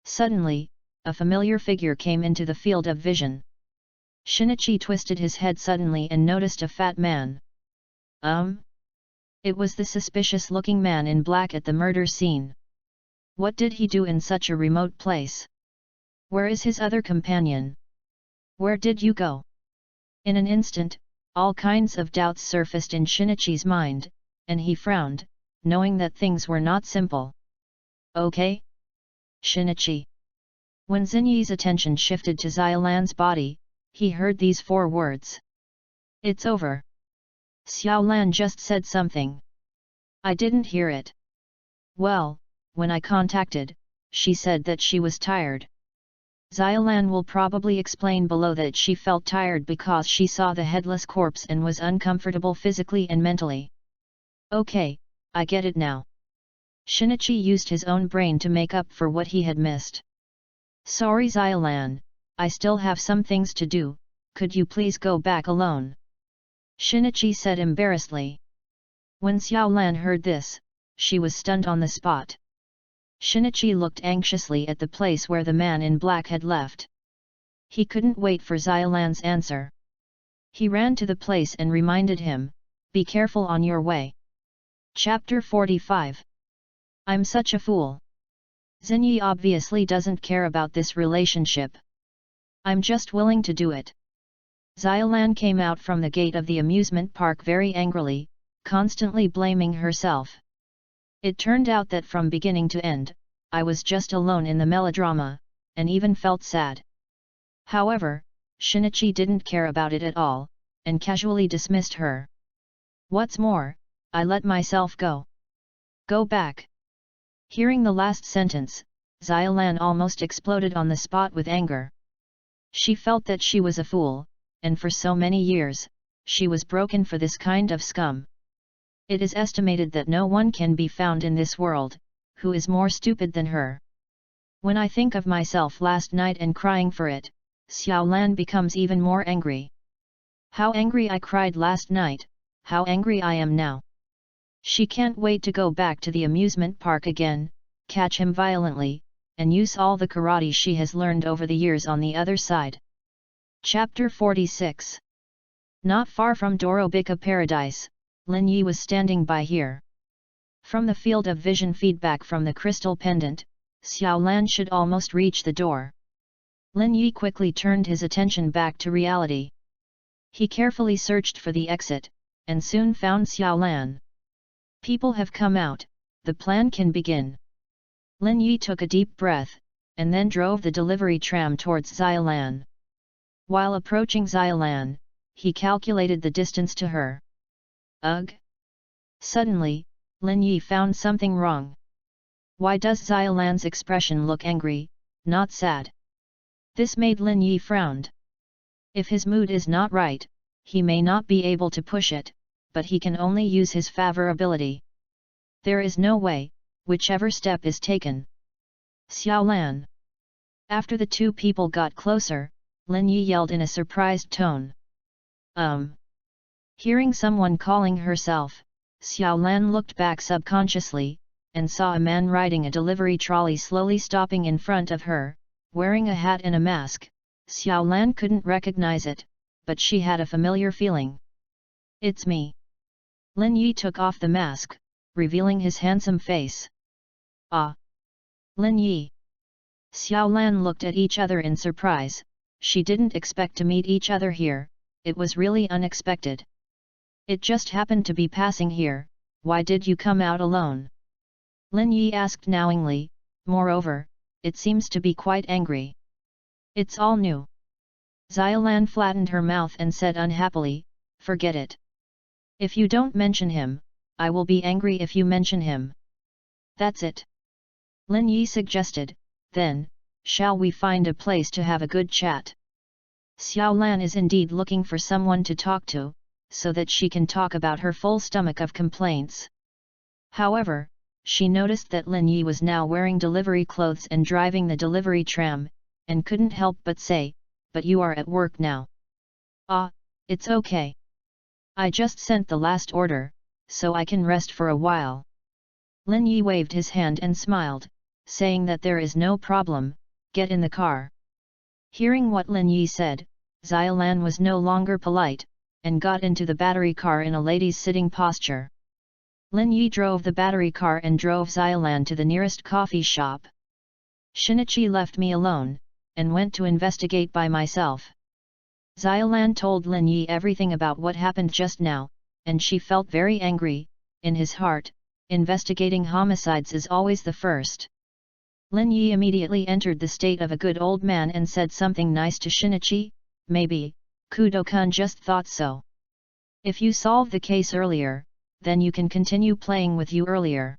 Suddenly, a familiar figure came into the field of vision. Shinichi twisted his head suddenly and noticed a fat man. It was the suspicious-looking man in black at the murder scene. What did he do in such a remote place? Where is his other companion? Where did you go? In an instant, all kinds of doubts surfaced in Shinichi's mind, and he frowned, knowing that things were not simple. Okay? Shinichi. When Xinyi's attention shifted to Xiaolan's body, he heard these 4 words. It's over. Xiaolan just said something. I didn't hear it. Well, when I contacted, she said that she was tired. Xiaolan will probably explain below that she felt tired because she saw the headless corpse and was uncomfortable physically and mentally. Okay, I get it now. Shinichi used his own brain to make up for what he had missed. Sorry Xiaolan, I still have some things to do, could you please go back alone? Shinichi said embarrassedly. When Xiaolan heard this, she was stunned on the spot. Shinichi looked anxiously at the place where the man in black had left. He couldn't wait for Xiaolan's answer. He ran to the place and reminded him, "Be careful on your way." Chapter 45. I'm such a fool. Xinyi obviously doesn't care about this relationship. I'm just willing to do it. Xiaolan came out from the gate of the amusement park very angrily, constantly blaming herself. It turned out that from beginning to end, I was just alone in the melodrama, and even felt sad. However, Shinichi didn't care about it at all, and casually dismissed her. What's more, I let myself go. Go back. Hearing the last sentence, Xiaolan almost exploded on the spot with anger. She felt that she was a fool, and for so many years, she was broken for this kind of scum. It is estimated that no one can be found in this world, who is more stupid than her. When I think of myself last night and crying for it, Xiaolan becomes even more angry. How angry I cried last night, how angry I am now. She can't wait to go back to the amusement park again, catch him violently, and use all the karate she has learned over the years on the other side. Chapter 46. Not far from Dorobika Paradise, Lin Yi was standing by here. From the field of vision feedback from the crystal pendant, Xiaolan should almost reach the door. Lin Yi quickly turned his attention back to reality. He carefully searched for the exit, and soon found Xiaolan. People have come out, the plan can begin. Lin Yi took a deep breath, and then drove the delivery tram towards Xiaolan. While approaching Xiaolan, he calculated the distance to her. Ugh! Suddenly, Lin Yi found something wrong. Why does Xiaolan's expression look angry, not sad? This made Lin Yi frowned. If his mood is not right, he may not be able to push it, but he can only use his favor ability. There is no way, whichever step is taken. Xiaolan! After the two people got closer, Lin Yi yelled in a surprised tone. Hearing someone calling herself, Xiaolan looked back subconsciously, and saw a man riding a delivery trolley slowly stopping in front of her, wearing a hat and a mask. Xiaolan couldn't recognize it, but she had a familiar feeling. It's me. Lin Yi took off the mask, revealing his handsome face. Ah! Lin Yi! Xiaolan looked at each other in surprise. She didn't expect to meet each other here, it was really unexpected. It just happened to be passing here, why did you come out alone? Lin Yi asked knowingly, moreover, it seems to be quite angry. It's all new. Xiaolan flattened her mouth and said unhappily, forget it. If you don't mention him, I will be angry if you mention him. That's it. Lin Yi suggested, then, shall we find a place to have a good chat? Xiaolan is indeed looking for someone to talk to, so that she can talk about her full stomach of complaints. However, she noticed that Lin Yi was now wearing delivery clothes and driving the delivery tram, and couldn't help but say, but you are at work now. Ah, it's okay. I just sent the last order, so I can rest for a while. Lin Yi waved his hand and smiled, saying that there is no problem, get in the car. Hearing what Lin Yi said, Xiaolan was no longer polite, and got into the battery car in a lady's sitting posture. Lin Yi drove the battery car and drove Xiaolan to the nearest coffee shop. Shinichi left me alone, and went to investigate by myself. Xiaolan told Lin Yi everything about what happened just now, and she felt very angry. In his heart, investigating homicides is always the first. Lin Yi immediately entered the state of a good old man and said something nice to Shinichi, maybe, Kudo-kun just thought so. If you solve the case earlier, then you can continue playing with you earlier.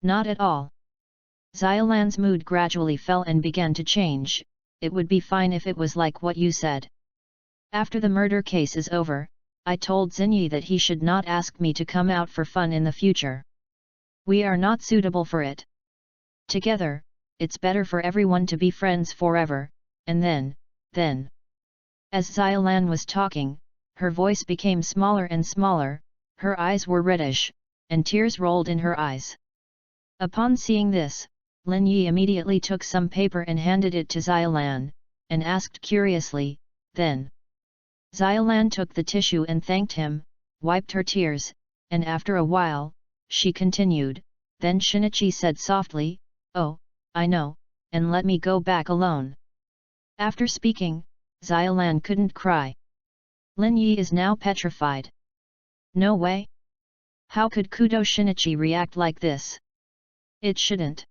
Not at all. Xiaolan's mood gradually fell and began to change. It would be fine if it was like what you said. After the murder case is over, I told Xinyi that he should not ask me to come out for fun in the future. We are not suitable for it. Together, it's better for everyone to be friends forever, and then. As Xiaolan was talking, her voice became smaller and smaller, her eyes were reddish, and tears rolled in her eyes. Upon seeing this, Lin Yi immediately took some paper and handed it to Xiaolan, and asked curiously, then. Xiaolan took the tissue and thanked him, wiped her tears, and after a while, she continued, then Shinichi said softly, "Oh, I know, and let me go back alone." After speaking, Xiaolan couldn't cry. Lin Yi is now petrified. No way! How could Kudo Shinichi react like this? It shouldn't.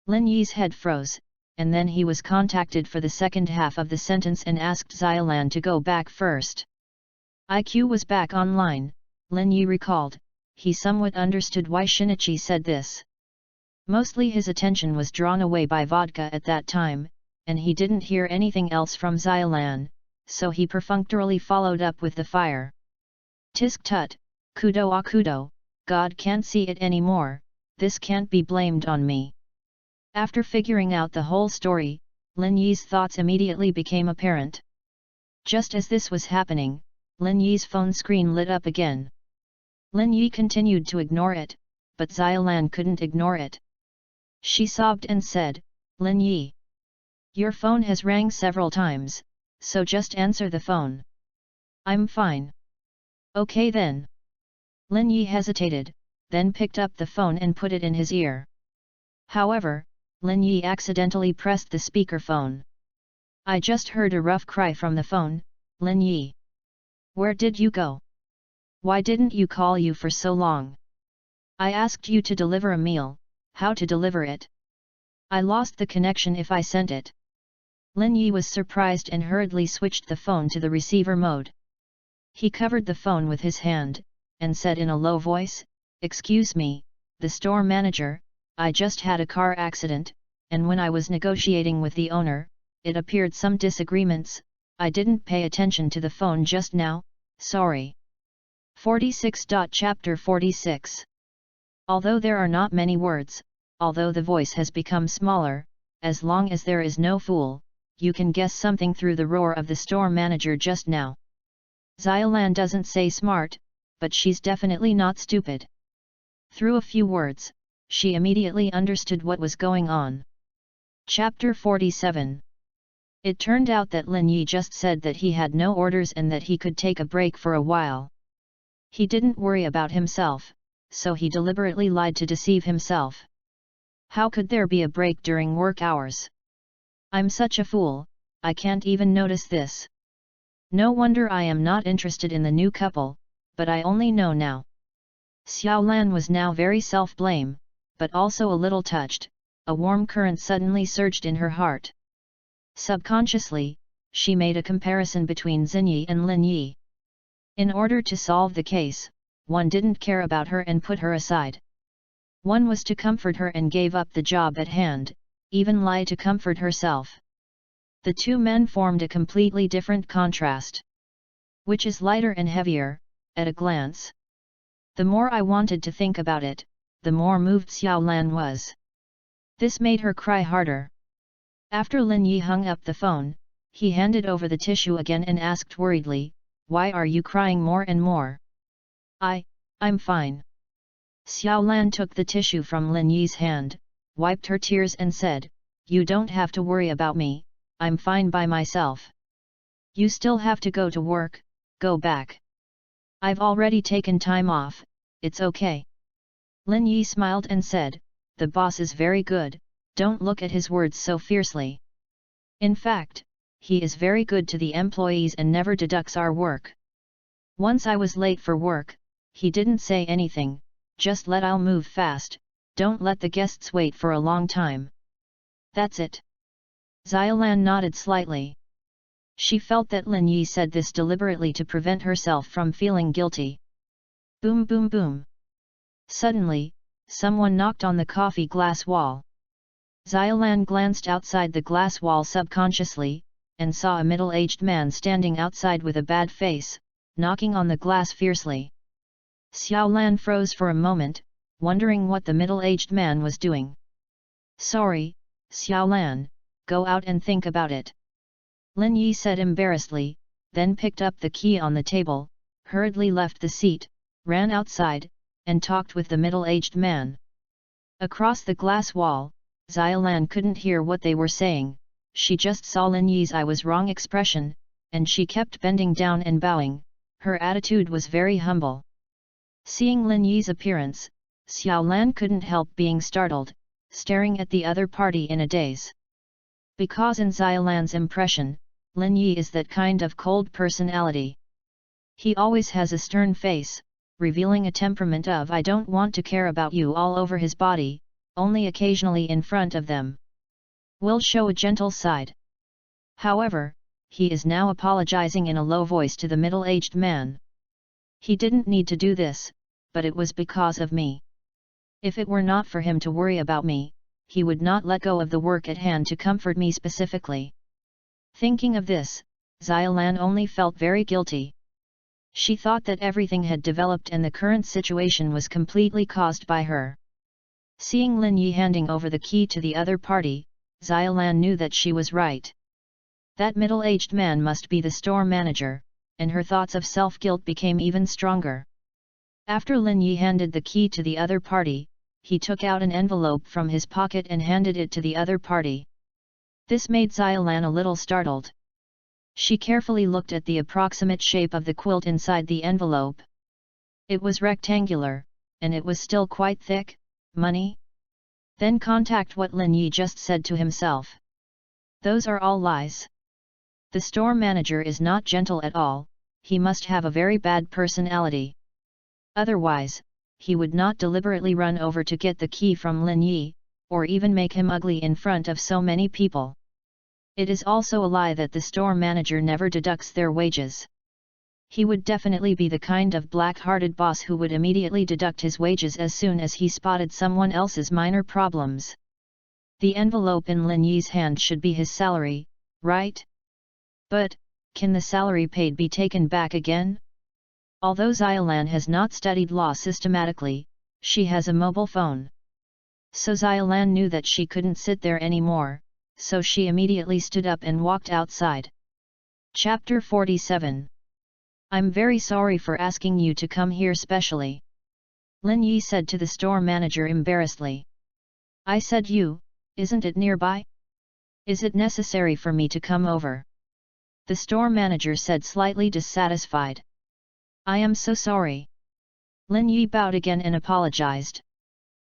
Lin Yi's head froze, and then he was contacted for the second half of the sentence and asked Xiaolan to go back first. IQ was back online, Lin Yi recalled. He somewhat understood why Shinichi said this. Mostly his attention was drawn away by vodka at that time, and he didn't hear anything else from Xiaolan, so he perfunctorily followed up with the fire. Tisk tut, kudo ah kudo, God can't see it anymore, this can't be blamed on me. After figuring out the whole story, Lin Yi's thoughts immediately became apparent. Just as this was happening, Lin Yi's phone screen lit up again. Lin Yi continued to ignore it, but Xiaolan couldn't ignore it. She sobbed and said, "Lin Yi, your phone has rang several times, so just answer the phone." "I'm fine." "Okay then." Lin Yi hesitated, then picked up the phone and put it in his ear. However, Lin Yi accidentally pressed the speakerphone. "I just heard a rough cry from the phone, Lin Yi. Where did you go? Why didn't you call you for so long? I asked you to deliver a meal, how to deliver it? I lost the connection if I sent it." Lin Yi was surprised and hurriedly switched the phone to the receiver mode. He covered the phone with his hand, and said in a low voice, "Excuse me, the store manager, I just had a car accident, and when I was negotiating with the owner, it appeared some disagreements, I didn't pay attention to the phone just now, sorry." 46. Chapter 46. Although there are not many words, although the voice has become smaller, as long as there is no fool, you can guess something through the roar of the store manager just now. Xiaolan doesn't say smart, but she's definitely not stupid. Through a few words, she immediately understood what was going on. Chapter 47. It turned out that Lin Yi just said that he had no orders and that he could take a break for a while. He didn't worry about himself, so he deliberately lied to deceive himself. How could there be a break during work hours? I'm such a fool, I can't even notice this. No wonder I am not interested in the new couple, but I only know now. Xiaolan was now very self-blame, but also a little touched. A warm current suddenly surged in her heart. Subconsciously, she made a comparison between Xinyi and Lin Yi. In order to solve the case, one didn't care about her and put her aside. One was to comfort her and gave up the job at hand, even lie to comfort herself. The two men formed a completely different contrast. Which is lighter and heavier, at a glance? The more I wanted to think about it, the more moved Xiaolan was. This made her cry harder. After Lin Yi hung up the phone, he handed over the tissue again and asked worriedly, "Why are you crying more and more?" I'm fine." Xiaolan took the tissue from Lin Yi's hand, wiped her tears and said, "You don't have to worry about me, I'm fine by myself. You still have to go to work, go back. I've already taken time off, it's okay." Lin Yi smiled and said, "The boss is very good, don't look at his words so fiercely. In fact, he is very good to the employees and never deducts our work. Once I was late for work, he didn't say anything, just let I'll move fast, don't let the guests wait for a long time. That's it." Xiaolan nodded slightly. She felt that Lin Yi said this deliberately to prevent herself from feeling guilty. Boom boom boom. Suddenly, someone knocked on the coffee glass wall. Xiaolan glanced outside the glass wall subconsciously, and saw a middle-aged man standing outside with a bad face, knocking on the glass fiercely. Xiaolan froze for a moment, wondering what the middle-aged man was doing. "Sorry, Xiaolan, go out and think about it," Lin Yi said embarrassedly, then picked up the key on the table, hurriedly left the seat, ran outside, and talked with the middle-aged man. Across the glass wall, Xiaolan couldn't hear what they were saying. She just saw Lin Yi's "I was wrong" expression, and she kept bending down and bowing. Her attitude was very humble. Seeing Lin Yi's appearance, Xiaolan couldn't help being startled, staring at the other party in a daze. Because in Xiaolan's impression, Lin Yi is that kind of cold personality. He always has a stern face, revealing a temperament of "I don't want to care about you" all over his body, only occasionally in front of them will show a gentle side. However, he is now apologizing in a low voice to the middle-aged man. He didn't need to do this, but it was because of me. If it were not for him to worry about me, he would not let go of the work at hand to comfort me specifically. Thinking of this, Xiaolan only felt very guilty. She thought that everything had developed and the current situation was completely caused by her. Seeing Lin Yi handing over the key to the other party, Xiaolan knew that she was right. That middle-aged man must be the store manager, and her thoughts of self-guilt became even stronger. After Lin Yi handed the key to the other party, he took out an envelope from his pocket and handed it to the other party. This made Xiaolan a little startled. She carefully looked at the approximate shape of the quilt inside the envelope. It was rectangular, and it was still quite thick. Money? Then contact what Lin Yi just said to himself. Those are all lies. The store manager is not gentle at all, he must have a very bad personality. Otherwise, he would not deliberately run over to get the key from Lin Yi, or even make him ugly in front of so many people. It is also a lie that the store manager never deducts their wages. He would definitely be the kind of black-hearted boss who would immediately deduct his wages as soon as he spotted someone else's minor problems. The envelope in Lin Yi's hand should be his salary, right? But, can the salary paid be taken back again? Although Xiaolan has not studied law systematically, she has a mobile phone. So Xiaolan knew that she couldn't sit there anymore, so she immediately stood up and walked outside. Chapter 47. I'm very sorry for asking you to come here specially. Lin Yi said to the store manager embarrassedly. I said you, isn't it nearby? Is it necessary for me to come over? The store manager said slightly dissatisfied. I am so sorry. Lin Yi bowed again and apologized.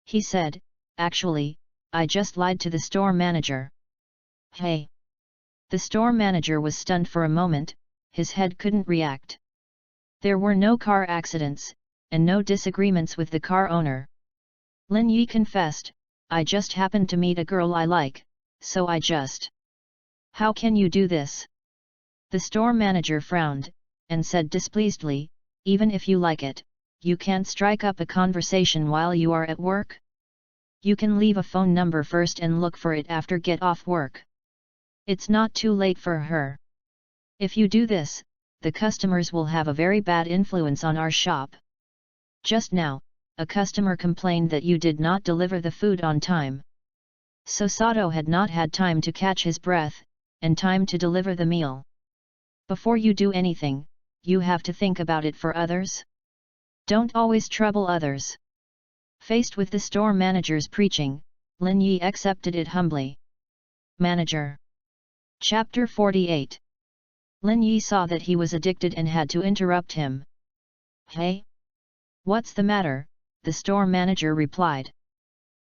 He said, actually, I just lied to the store manager. Hey! The store manager was stunned for a moment, his head couldn't react. There were no car accidents, and no disagreements with the car owner. Lin Yi confessed, I just happened to meet a girl I like, so I just... How can you do this? The store manager frowned, and said displeasedly, even if you like it, you can't strike up a conversation while you are at work? You can leave a phone number first and look for it after get off work. It's not too late for her. If you do this, the customers will have a very bad influence on our shop. Just now, a customer complained that you did not deliver the food on time. So Sato had not had time to catch his breath, and time to deliver the meal. Before you do anything, you have to think about it for others. Don't always trouble others. Faced with the store manager's preaching, Lin Yi accepted it humbly. Manager. Chapter 48. Lin Yi saw that he was addicted and had to interrupt him. Hey? What's the matter? The store manager replied.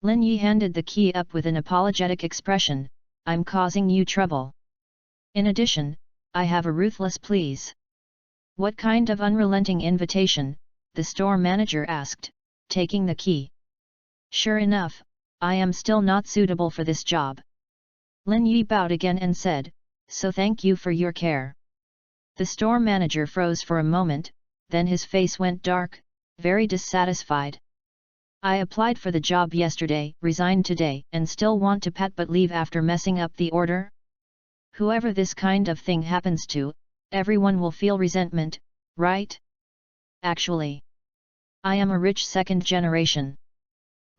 Lin Yi handed the key up with an apologetic expression, I'm causing you trouble. In addition, I have a ruthless please. What kind of unrelenting invitation? The store manager asked, taking the key. Sure enough, I am still not suitable for this job. Lin Yi bowed again and said, so thank you for your care. The store manager froze for a moment, then his face went dark, very dissatisfied. I applied for the job yesterday, resigned today, and still want to pet but leave after messing up the order? Whoever this kind of thing happens to, everyone will feel resentment, right? Actually, I am a rich second generation.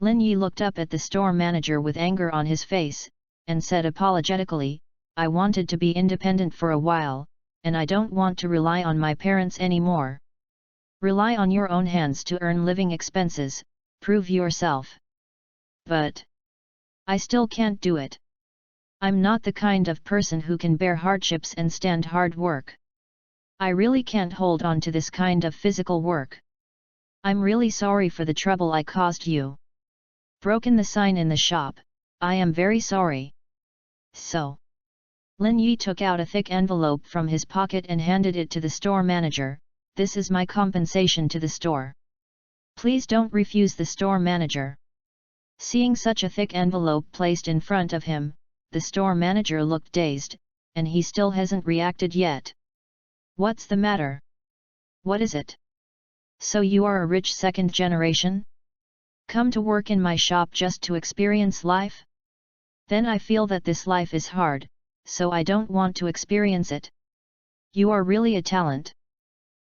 Lin Yi looked up at the store manager with anger on his face, and said apologetically, I wanted to be independent for a while, and I don't want to rely on my parents anymore. Rely on your own hands to earn living expenses, prove yourself. But I still can't do it. I'm not the kind of person who can bear hardships and stand hard work. I really can't hold on to this kind of physical work. I'm really sorry for the trouble I caused you. Broken the sign in the shop, I am very sorry. So. Lin Yi took out a thick envelope from his pocket and handed it to the store manager. This is my compensation to the store. Please don't refuse. The store manager. Seeing such a thick envelope placed in front of him, the store manager looked dazed, and he still hasn't reacted yet. What's the matter? What is it? So you are a rich second generation? Come to work in my shop just to experience life? Then I feel that this life is hard, so I don't want to experience it. You are really a talent.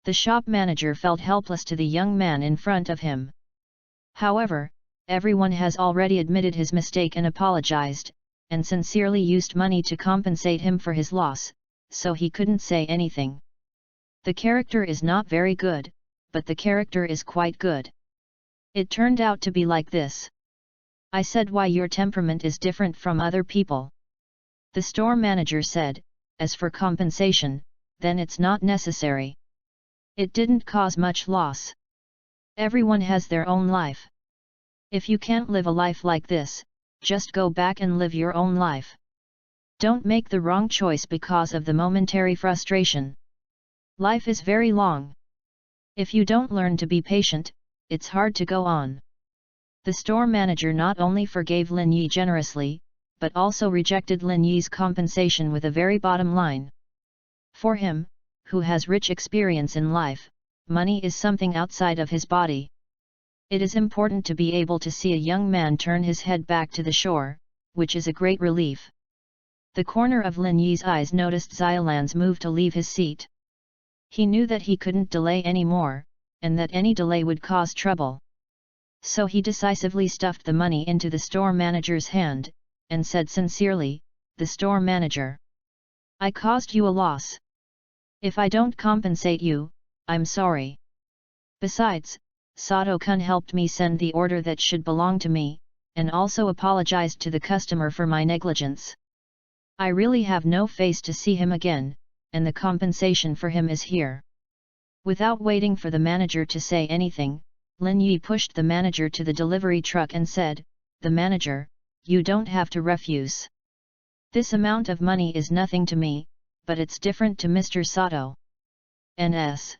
The shop manager felt helpless to the young man in front of him. However, everyone has already admitted his mistake and apologized, and sincerely used money to compensate him for his loss, so he couldn't say anything. The character is not very good, but the character is quite good. It turned out to be like this. I said why your temperament is different from other people. The store manager said, as for compensation, then it's not necessary. It didn't cause much loss. Everyone has their own life. If you can't live a life like this, just go back and live your own life. Don't make the wrong choice because of the momentary frustration. Life is very long. If you don't learn to be patient, it's hard to go on. The store manager not only forgave Lin Yi generously, but also rejected Lin Yi's compensation with a very bottom line. For him, who has rich experience in life, money is something outside of his body. It is important to be able to see a young man turn his head back to the shore, which is a great relief. The corner of Lin Yi's eyes noticed Xiaolan's move to leave his seat. He knew that he couldn't delay any more, and that any delay would cause trouble. So he decisively stuffed the money into the store manager's hand, and said sincerely, "The store manager. I caused you a loss. If I don't compensate you, I'm sorry. Besides, Sato-kun helped me send the order that should belong to me, and also apologized to the customer for my negligence. I really have no face to see him again, and the compensation for him is here." Without waiting for the manager to say anything, Lin Yi pushed the manager to the delivery truck and said, "The manager, you don't have to refuse. This amount of money is nothing to me, but it's different to Mr. Sato. N.S."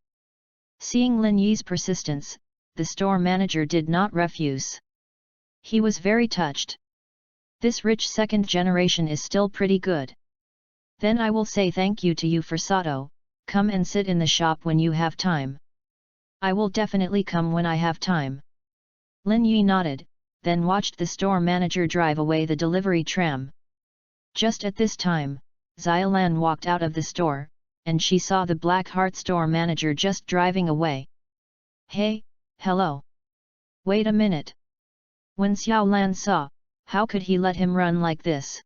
Seeing Lin Yi's persistence, the store manager did not refuse. He was very touched. This rich second generation is still pretty good. Then I will say thank you to you for Sato. Come and sit in the shop when you have time. I will definitely come when I have time. Lin Yi nodded, then watched the store manager drive away the delivery tram. Just at this time, Xiaolan walked out of the store, and she saw the Black Heart store manager just driving away. "Hey, hello. Wait a minute." When Xiaolan saw, how could he let him run like this?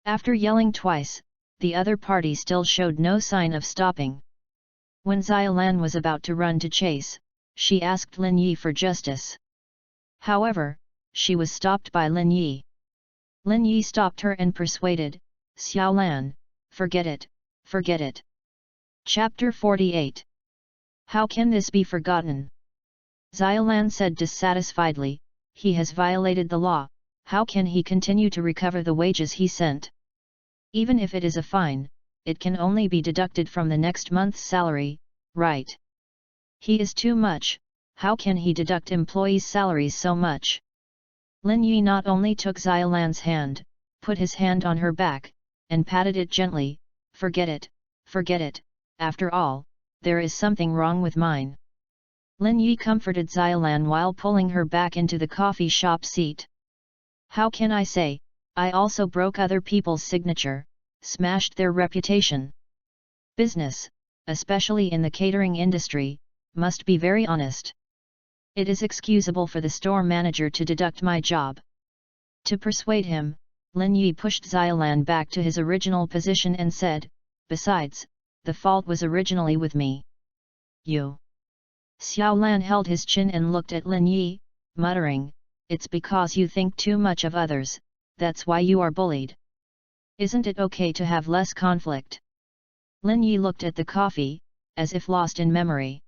After yelling twice, the other party still showed no sign of stopping. When Xiaolan was about to run to chase, she asked Lin Yi for justice. However, she was stopped by Lin Yi. Lin Yi stopped her and persuaded, "Xiaolan, forget it, forget it." Chapter 48. How can this be forgotten? Xiaolan said dissatisfiedly, "He has violated the law, how can he continue to recover the wages he sent? Even if it is a fine, it can only be deducted from the next month's salary, right? He is too much, how can he deduct employees' salaries so much?" Lin Yi not only took Xiaolan's hand, put his hand on her back, and patted it gently, forget it, after all, there is something wrong with mine." Lin Yi comforted Xiaolan while pulling her back into the coffee shop seat. "How can I say, I also broke other people's signature, smashed their reputation. Business, especially in the catering industry, must be very honest. It is excusable for the store manager to deduct my job." To persuade him, Lin Yi pushed Xiaolan back to his original position and said, "Besides, the fault was originally with me. You. Xiao Lan held his chin and looked at Lin Yi, muttering, "It's because you think too much of others, that's why you are bullied. Isn't it okay to have less conflict?" Lin Yi looked at the coffee, as if lost in memory.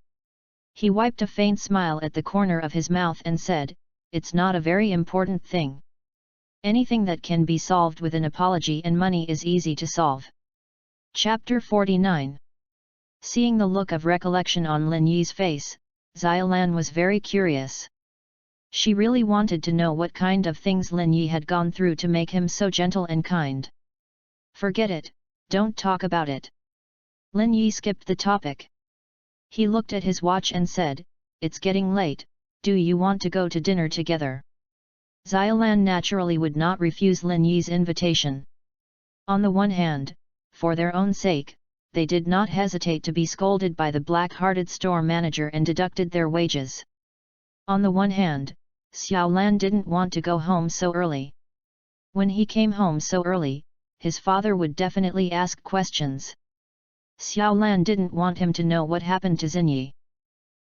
He wiped a faint smile at the corner of his mouth and said, "It's not a very important thing. Anything that can be solved with an apology and money is easy to solve." Chapter 49. Seeing the look of recollection on Lin Yi's face, Xiaolan was very curious. She really wanted to know what kind of things Lin Yi had gone through to make him so gentle and kind. "Forget it, don't talk about it." Lin Yi skipped the topic. He looked at his watch and said, "It's getting late, do you want to go to dinner together?" Xiaolan naturally would not refuse Lin Yi's invitation. On the one hand, for their own sake, they did not hesitate to be scolded by the black-hearted store manager and deducted their wages. On the one hand, Xiaolan didn't want to go home so early. When he came home so early, his father would definitely ask questions. Xiaolan didn't want him to know what happened to Xinyi.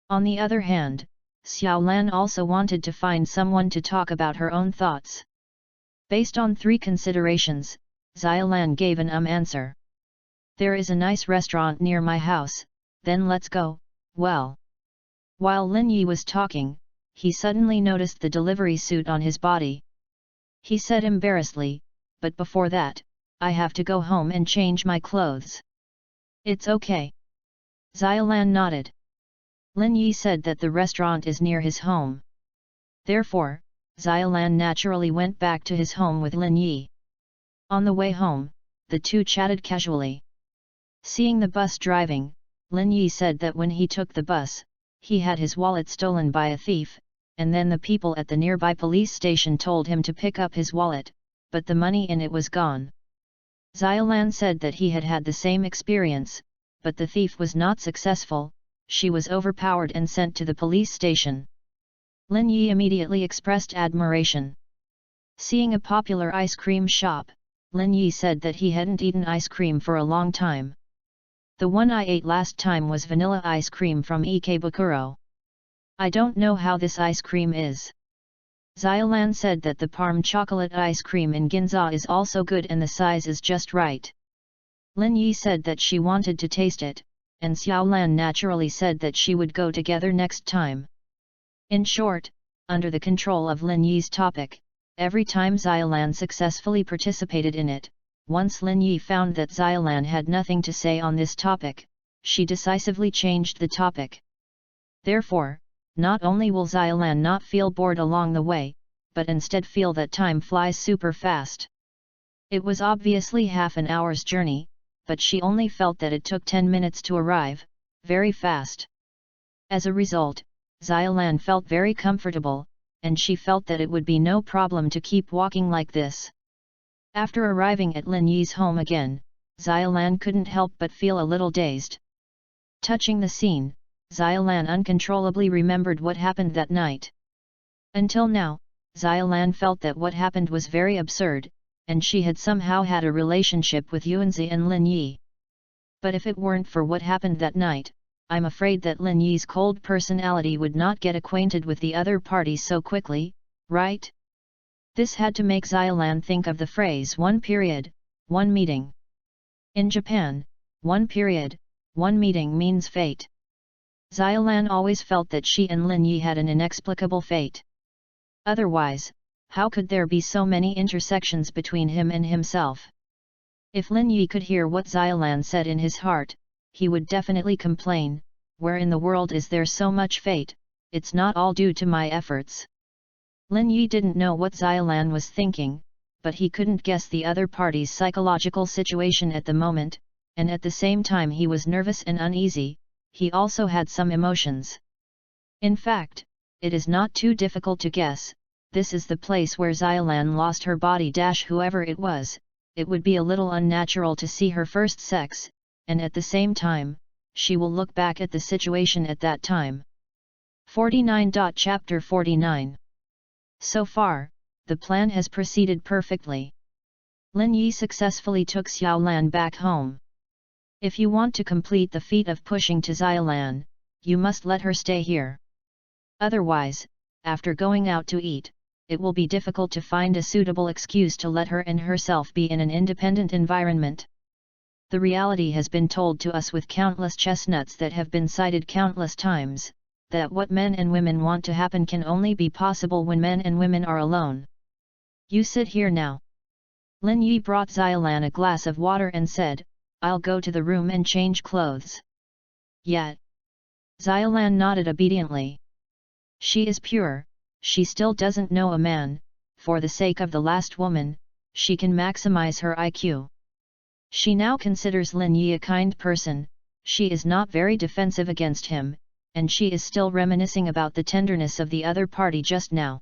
On the other hand, Xiaolan also wanted to find someone to talk about her own thoughts. Based on three considerations, Xiaolan gave an answer. "There is a nice restaurant near my house, then let's go." Well. While Lin Yi was talking, he suddenly noticed the delivery suit on his body. He said embarrassedly, "But before that, I have to go home and change my clothes." "It's okay." Xiaolan nodded. Lin Yi said that the restaurant is near his home. Therefore, Xiaolan naturally went back to his home with Lin Yi. On the way home, the two chatted casually. Seeing the bus driving, Lin Yi said that when he took the bus, he had his wallet stolen by a thief, and then the people at the nearby police station told him to pick up his wallet, but the money in it was gone. Xiaolan said that he had had the same experience, but the thief was not successful. She was overpowered and sent to the police station. Lin Yi immediately expressed admiration. Seeing a popular ice cream shop, Lin Yi said that he hadn't eaten ice cream for a long time. "The one I ate last time was vanilla ice cream from Ikebukuro. I don't know how this ice cream is." Xiaolan said that the Parm chocolate ice cream in Ginza is also good and the size is just right. Lin Yi said that she wanted to taste it, and Xiaolan naturally said that she would go together next time. In short, under the control of Lin Yi's topic, every time Xiaolan successfully participated in it, once Lin Yi found that Xiaolan had nothing to say on this topic, she decisively changed the topic. Therefore, not only will Xiaolan not feel bored along the way, but instead feel that time flies super fast. It was obviously half an hour's journey, but she only felt that it took 10 minutes to arrive, very fast. As a result, Xiaolan felt very comfortable, and she felt that it would be no problem to keep walking like this. After arriving at Lin Yi's home again, Xiaolan couldn't help but feel a little dazed. Touching the scene, Xiaolan uncontrollably remembered what happened that night. Until now, Xiaolan felt that what happened was very absurd, and she had somehow had a relationship with Yuanzi and Lin Yi. But if it weren't for what happened that night, I'm afraid that Lin Yi's cold personality would not get acquainted with the other party so quickly, right? This had to make Xiaolan think of the phrase one meeting. In Japan, one meeting means fate. Xiaolan always felt that she and Lin Yi had an inexplicable fate. Otherwise, how could there be so many intersections between him and himself? If Lin Yi could hear what Xiaolan said in his heart, he would definitely complain, "Where in the world is there so much fate? It's not all due to my efforts." Lin Yi didn't know what Xiaolan was thinking, but he couldn't guess the other party's psychological situation at the moment, and at the same time he was nervous and uneasy. He also had some emotions. In fact, it is not too difficult to guess, this is the place where Xiaolan lost her body. Whoever it was, it would be a little unnatural to see her first sex, and at the same time, she will look back at the situation at that time. 49. Chapter 49. So far, the plan has proceeded perfectly. Lin Yi successfully took Xiaolan back home. If you want to complete the feat of pushing to Xiaolan, you must let her stay here. Otherwise, after going out to eat, it will be difficult to find a suitable excuse to let her and herself be in an independent environment. The reality has been told to us with countless chestnuts that have been cited countless times, that what men and women want to happen can only be possible when men and women are alone. You sit here now. Lin Yi brought Xiaolan a glass of water and said, I'll go to the room and change clothes. Yet. Xiaolan nodded obediently. She is pure, she still doesn't know a man, for the sake of the last woman, she can maximize her IQ. She now considers Lin Yi a kind person, she is not very defensive against him, and she is still reminiscing about the tenderness of the other party just now.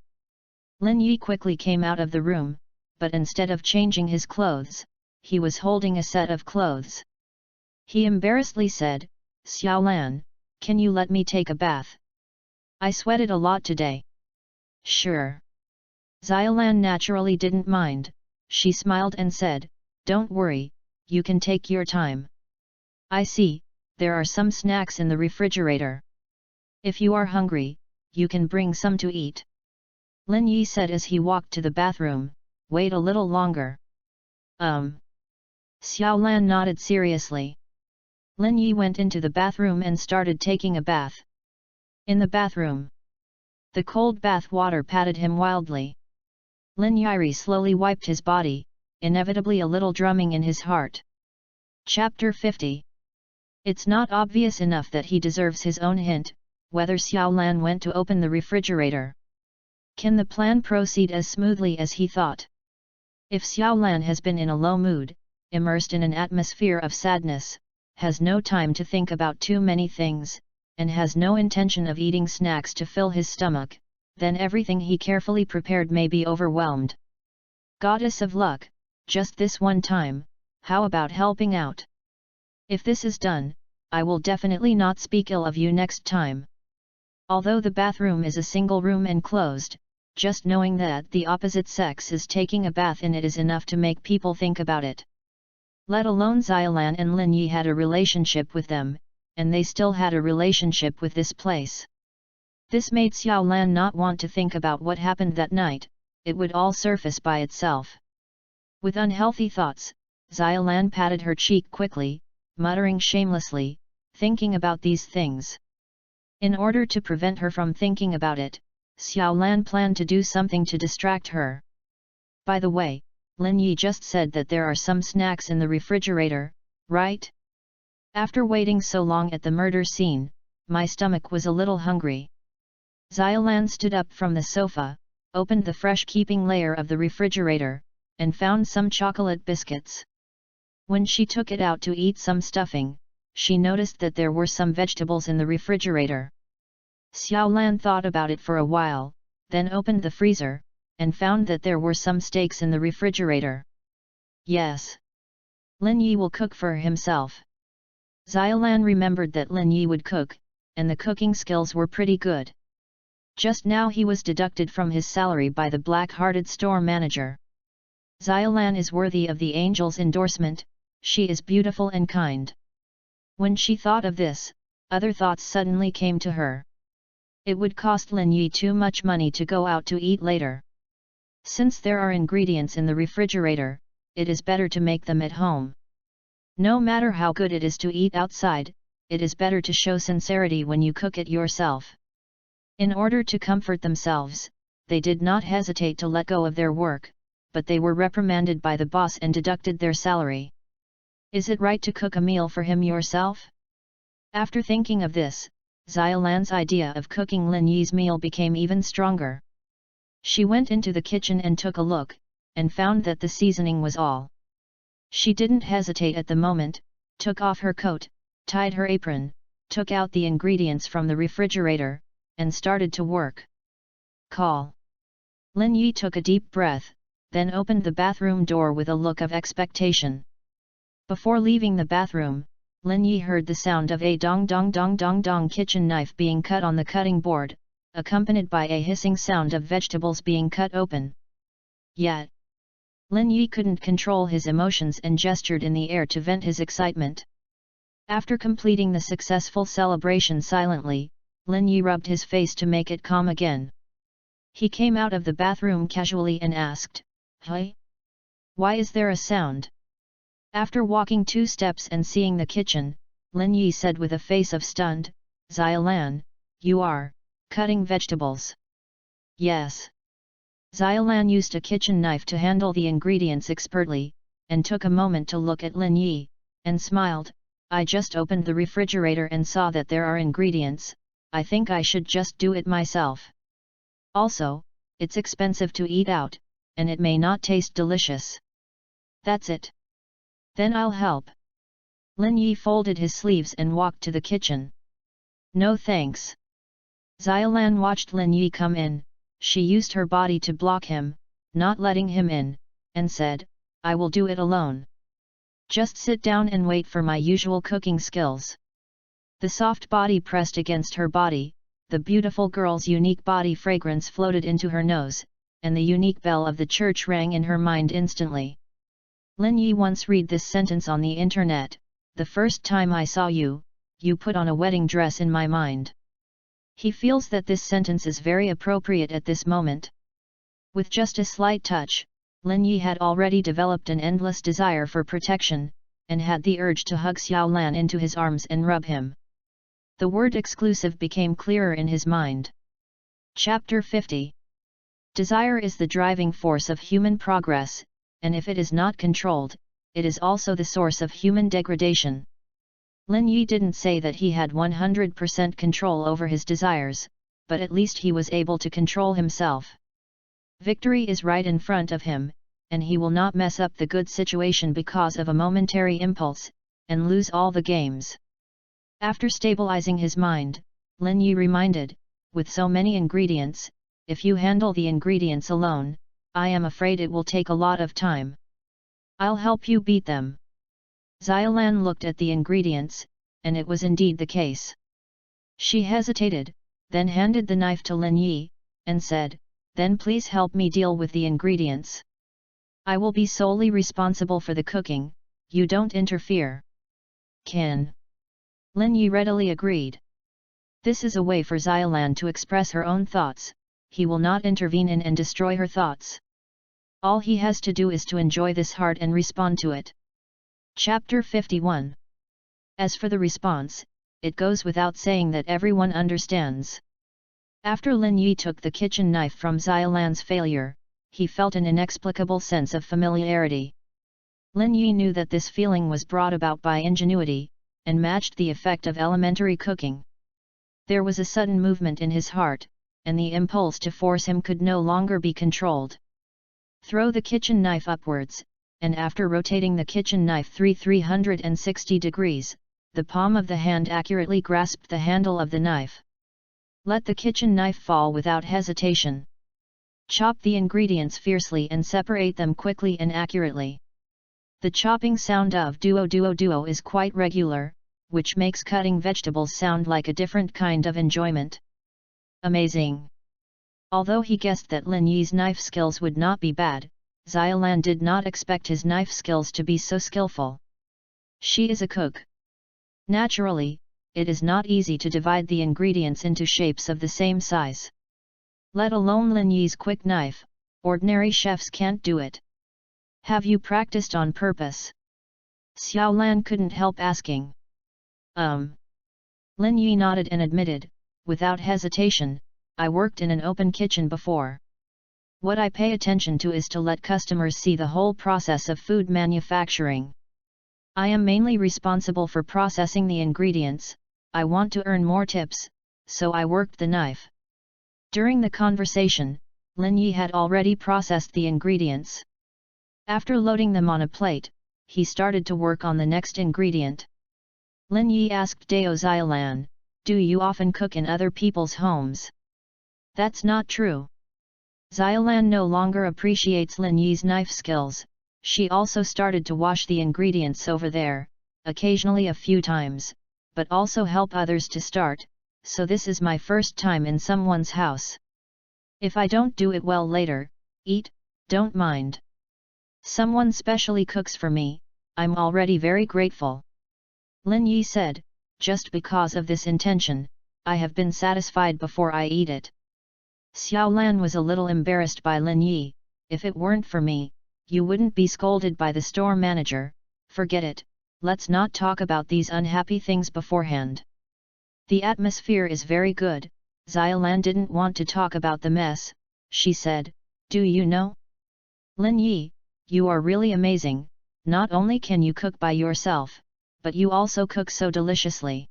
Lin Yi quickly came out of the room, but instead of changing his clothes, he was holding a set of clothes. He embarrassedly said, Xiaolan, can you let me take a bath? I sweated a lot today. Sure. Xiaolan naturally didn't mind, she smiled and said, don't worry, you can take your time. I see, there are some snacks in the refrigerator. If you are hungry, you can bring some to eat. Lin Yi said as he walked to the bathroom, wait a little longer. Xiaolan nodded seriously. Lin Yi went into the bathroom and started taking a bath. In the bathroom, the cold bath water patted him wildly. Lin Yiri slowly wiped his body, inevitably a little drumming in his heart. Chapter 50. It's not obvious enough that he deserves his own hint, whether Xiaolan went to open the refrigerator. Can the plan proceed as smoothly as he thought? If Xiaolan has been in a low mood, immersed in an atmosphere of sadness, has no time to think about too many things, and has no intention of eating snacks to fill his stomach, then everything he carefully prepared may be overwhelmed. Goddess of luck, just this one time, how about helping out? If this is done, I will definitely not speak ill of you next time. Although the bathroom is a single room and closed, just knowing that the opposite sex is taking a bath in it is enough to make people think about it. Let alone Xiaolan and Lin Yi had a relationship with them, and they still had a relationship with this place. This made Xiaolan not want to think about what happened that night, it would all surface by itself. With unhealthy thoughts, Xiaolan patted her cheek quickly, muttering shamelessly, thinking about these things. In order to prevent her from thinking about it, Xiaolan planned to do something to distract her. By the way, Lin Yi just said that there are some snacks in the refrigerator, right? After waiting so long at the murder scene, my stomach was a little hungry. Xiaolan stood up from the sofa, opened the fresh keeping layer of the refrigerator, and found some chocolate biscuits. When she took it out to eat some stuffing, she noticed that there were some vegetables in the refrigerator. Xiaolan thought about it for a while, then opened the freezer, and found that there were some steaks in the refrigerator. Yes. Lin Yi will cook for himself. Xiaolan remembered that Lin Yi would cook, and the cooking skills were pretty good. Just now he was deducted from his salary by the black-hearted store manager. Xiaolan is worthy of the angel's endorsement, she is beautiful and kind. When she thought of this, other thoughts suddenly came to her. It would cost Lin Yi too much money to go out to eat later. Since there are ingredients in the refrigerator, it is better to make them at home. No matter how good it is to eat outside, it is better to show sincerity when you cook it yourself. In order to comfort themselves, they did not hesitate to let go of their work, but they were reprimanded by the boss and deducted their salary. Is it right to cook a meal for him yourself? After thinking of this, Xiaolan's idea of cooking Lin Yi's meal became even stronger. She went into the kitchen and took a look, and found that the seasoning was all. She didn't hesitate at the moment, took off her coat, tied her apron, took out the ingredients from the refrigerator, and started to work. Call. Lin Yi took a deep breath, then opened the bathroom door with a look of expectation. Before leaving the bathroom, Lin Yi heard the sound of a dong dong dong dong dong kitchen knife being cut on the cutting board, accompanied by a hissing sound of vegetables being cut open. Yet, Lin Yi couldn't control his emotions and gestured in the air to vent his excitement. After completing the successful celebration silently, Lin Yi rubbed his face to make it calm again. He came out of the bathroom casually and asked, "Hey? Why is there a sound?" After walking 2 steps and seeing the kitchen, Lin Yi said with a face of stunned, "Xiaolan, you are cutting vegetables?" "Yes." Xiaolan used a kitchen knife to handle the ingredients expertly, and took a moment to look at Lin Yi, and smiled, "I just opened the refrigerator and saw that there are ingredients, I think I should just do it myself. Also, it's expensive to eat out, and it may not taste delicious. That's it. Then I'll help." Lin Yi folded his sleeves and walked to the kitchen. "No thanks." Xiaolan watched Lin Yi come in, she used her body to block him, not letting him in, and said, "I will do it alone. Just sit down and wait for my usual cooking skills." The soft body pressed against her body, the beautiful girl's unique body fragrance floated into her nose, and the unique bell of the church rang in her mind instantly. Lin Yi once read this sentence on the internet, "The first time I saw you, you put on a wedding dress in my mind." He feels that this sentence is very appropriate at this moment. With just a slight touch, Lin Yi had already developed an endless desire for protection, and had the urge to hug Xiaolan into his arms and rub him. The word exclusive became clearer in his mind. Chapter 50. Desire is the driving force of human progress, and if it is not controlled, it is also the source of human degradation. Lin Yi didn't say that he had 100% control over his desires, but at least he was able to control himself. Victory is right in front of him, and he will not mess up the good situation because of a momentary impulse, and lose all the games. After stabilizing his mind, Lin Yi reminded, "With so many ingredients, if you handle the ingredients alone, I am afraid it will take a lot of time. I'll help you beat them." Xiaolan looked at the ingredients, and it was indeed the case. She hesitated, then handed the knife to Lin Yi, and said, "Then please help me deal with the ingredients. I will be solely responsible for the cooking, you don't interfere." "Can." Lin Yi readily agreed. This is a way for Xiaolan to express her own thoughts, he will not intervene in and destroy her thoughts. All he has to do is to enjoy this heart and respond to it. Chapter 51. As for the response, it goes without saying that everyone understands. After Lin Yi took the kitchen knife from Xiaolan's failure, he felt an inexplicable sense of familiarity. Lin Yi knew that this feeling was brought about by ingenuity, and matched the effect of elementary cooking. There was a sudden movement in his heart, and the impulse to force him could no longer be controlled. Throw the kitchen knife upwards, and after rotating the kitchen knife 360 degrees, the palm of the hand accurately grasped the handle of the knife. Let the kitchen knife fall without hesitation. Chop the ingredients fiercely and separate them quickly and accurately. The chopping sound of duo duo duo is quite regular, which makes cutting vegetables sound like a different kind of enjoyment. Amazing! Although he guessed that Lin Yi's knife skills would not be bad, Xiaolan did not expect his knife skills to be so skillful. She is a cook. Naturally, it is not easy to divide the ingredients into shapes of the same size. Let alone Lin Yi's quick knife, ordinary chefs can't do it. Have you practiced on purpose? Xiaolan couldn't help asking. Lin Yi nodded and admitted, without hesitation, I worked in an open kitchen before. What I pay attention to is to let customers see the whole process of food manufacturing. I am mainly responsible for processing the ingredients, I want to earn more tips, so I worked the knife. During the conversation, Lin Yi had already processed the ingredients. After loading them on a plate, he started to work on the next ingredient. Lin Yi asked Dao Xiaolan, "Do you often cook in other people's homes?" "That's not true." Xiaolan no longer appreciates Lin Yi's knife skills, she also started to wash the ingredients over there, occasionally a few times, but also help others to start, so this is my first time in someone's house. If I don't do it well later, don't mind. Someone specially cooks for me, I'm already very grateful. Lin Yi said, just because of this intention, I have been satisfied before I eat it. Xiao Lan was a little embarrassed by Lin Yi. If it weren't for me, you wouldn't be scolded by the store manager. Forget it, let's not talk about these unhappy things beforehand. The atmosphere is very good. Xiao Lan didn't want to talk about the mess. She said, do you know? Lin Yi, you are really amazing. Not only can you cook by yourself, but you also cook so deliciously.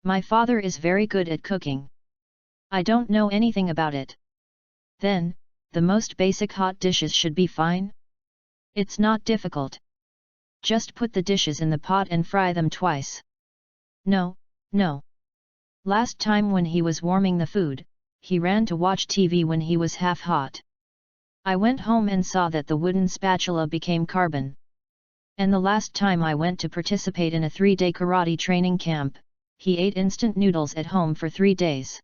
My father is very good at cooking. I don't know anything about it. Then, the most basic hot dishes should be fine? It's not difficult. Just put the dishes in the pot and fry them twice. No. Last time when he was warming the food, he ran to watch TV when he was half hot. I went home and saw that the wooden spatula became carbon. And the last time I went to participate in a 3-day karate training camp, he ate instant noodles at home for 3 days.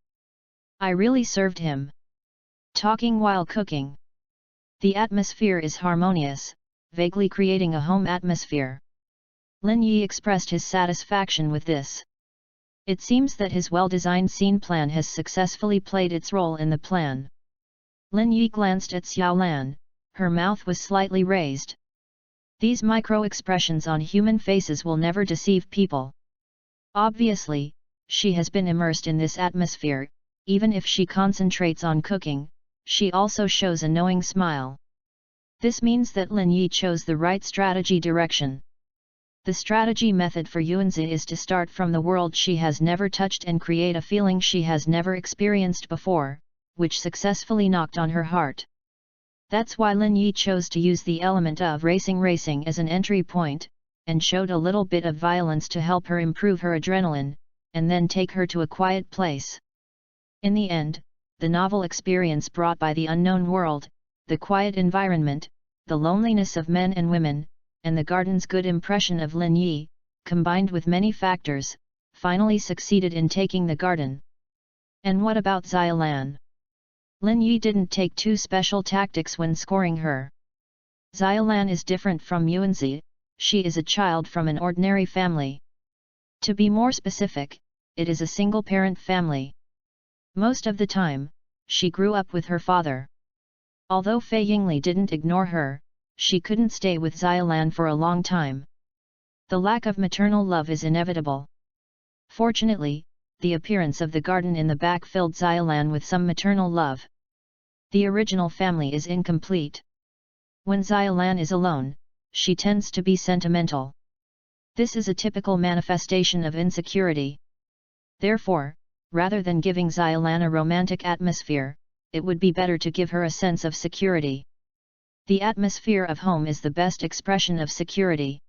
I really served him. Talking while cooking. The atmosphere is harmonious, vaguely creating a home atmosphere. Lin Yi expressed his satisfaction with this. It seems that his well-designed scene plan has successfully played its role in the plan. Lin Yi glanced at Xiao Lan, her mouth was slightly raised. These micro-expressions on human faces will never deceive people. Obviously, she has been immersed in this atmosphere. Even if she concentrates on cooking, she also shows a knowing smile. This means that Lin Yi chose the right strategy direction. The strategy method for Yuanzi is to start from the world she has never touched and create a feeling she has never experienced before, which successfully knocked on her heart. That's why Lin Yi chose to use the element of racing as an entry point, and showed a little bit of violence to help her improve her adrenaline, and then take her to a quiet place. In the end, the novel experience brought by the unknown world, the quiet environment, the loneliness of men and women, and the garden's good impression of Lin Yi, combined with many factors, finally succeeded in taking the garden. And what about Xiao Lan? Lin Yi didn't take two special tactics when scoring her. Xiao Lan is different from Yuanzi, she is a child from an ordinary family. To be more specific, it is a single-parent family. Most of the time, she grew up with her father. Although Fei Yingli didn't ignore her, she couldn't stay with Xiao Lan for a long time. The lack of maternal love is inevitable. Fortunately, the appearance of the garden in the back filled Xiao Lan with some maternal love. The original family is incomplete. When Xiao Lan is alone, she tends to be sentimental. This is a typical manifestation of insecurity. Therefore, rather than giving Xiao Lan a romantic atmosphere, it would be better to give her a sense of security. The atmosphere of home is the best expression of security.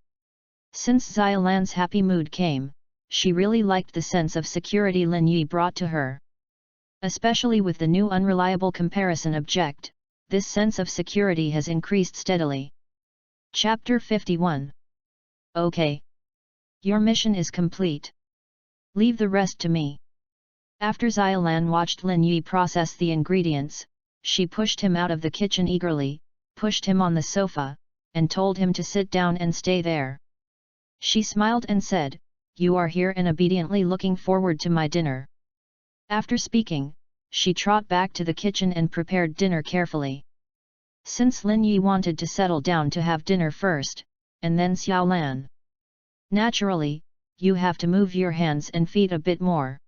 Since Xiao Lan's happy mood came, she really liked the sense of security Lin Yi brought to her. Especially with the new unreliable comparison object, this sense of security has increased steadily. Chapter 51. Okay. Your mission is complete. Leave the rest to me. After Xiao Lan watched Lin Yi process the ingredients, she pushed him out of the kitchen eagerly, pushed him on the sofa, and told him to sit down and stay there. She smiled and said, "You are here and obediently looking forward to my dinner." After speaking, she trotted back to the kitchen and prepared dinner carefully. Since Lin Yi wanted to settle down to have dinner first, and then Xiao Lan. Naturally, you have to move your hands and feet a bit more.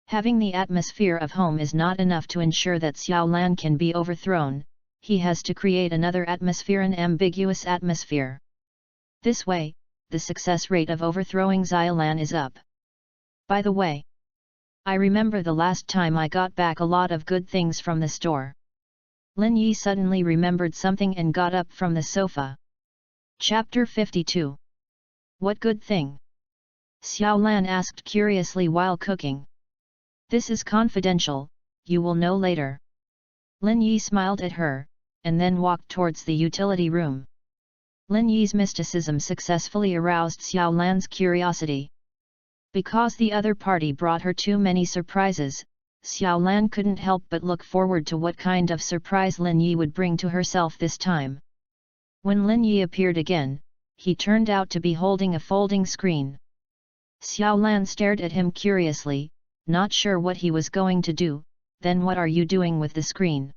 Having the atmosphere of home is not enough to ensure that Xiao Lan can be overthrown, he has to create another atmosphere, an ambiguous atmosphere. This way, the success rate of overthrowing Xiao Lan is up. By the way, I remember the last time I got back a lot of good things from the store. Lin Yi suddenly remembered something and got up from the sofa. Chapter 52. What good thing? Xiao Lan asked curiously while cooking. This is confidential, you will know later. Lin Yi smiled at her, and then walked towards the utility room. Lin Yi's mysticism successfully aroused Xiao Lan's curiosity. Because the other party brought her too many surprises, Xiao Lan couldn't help but look forward to what kind of surprise Lin Yi would bring to herself this time. When Lin Yi appeared again, he turned out to be holding a folding screen. Xiao Lan stared at him curiously, not sure what he was going to do. Then what are you doing with the screen?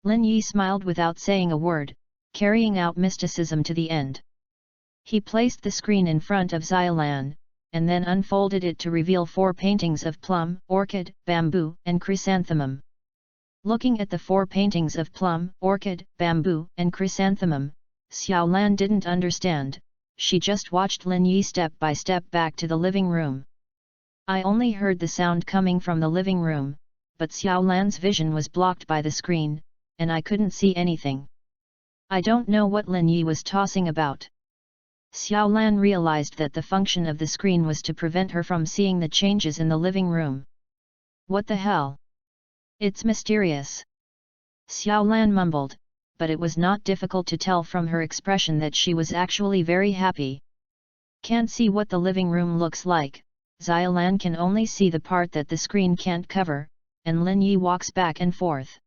Lin Yi smiled without saying a word, carrying out mysticism to the end. He placed the screen in front of Xiaolan, and then unfolded it to reveal 4 paintings of plum, orchid, bamboo, and chrysanthemum. Looking at the 4 paintings of plum, orchid, bamboo, and chrysanthemum, Xiaolan didn't understand. She just watched Lin Yi step by step back to the living room. I only heard the sound coming from the living room, but Xiaolan's vision was blocked by the screen, and I couldn't see anything. I don't know what Lin Yi was tossing about. Xiaolan realized that the function of the screen was to prevent her from seeing the changes in the living room. What the hell? It's mysterious. Xiaolan mumbled, but it was not difficult to tell from her expression that she was actually very happy. Can't see what the living room looks like, Xiaolan can only see the part that the screen can't cover, and Lin Yi walks back and forth.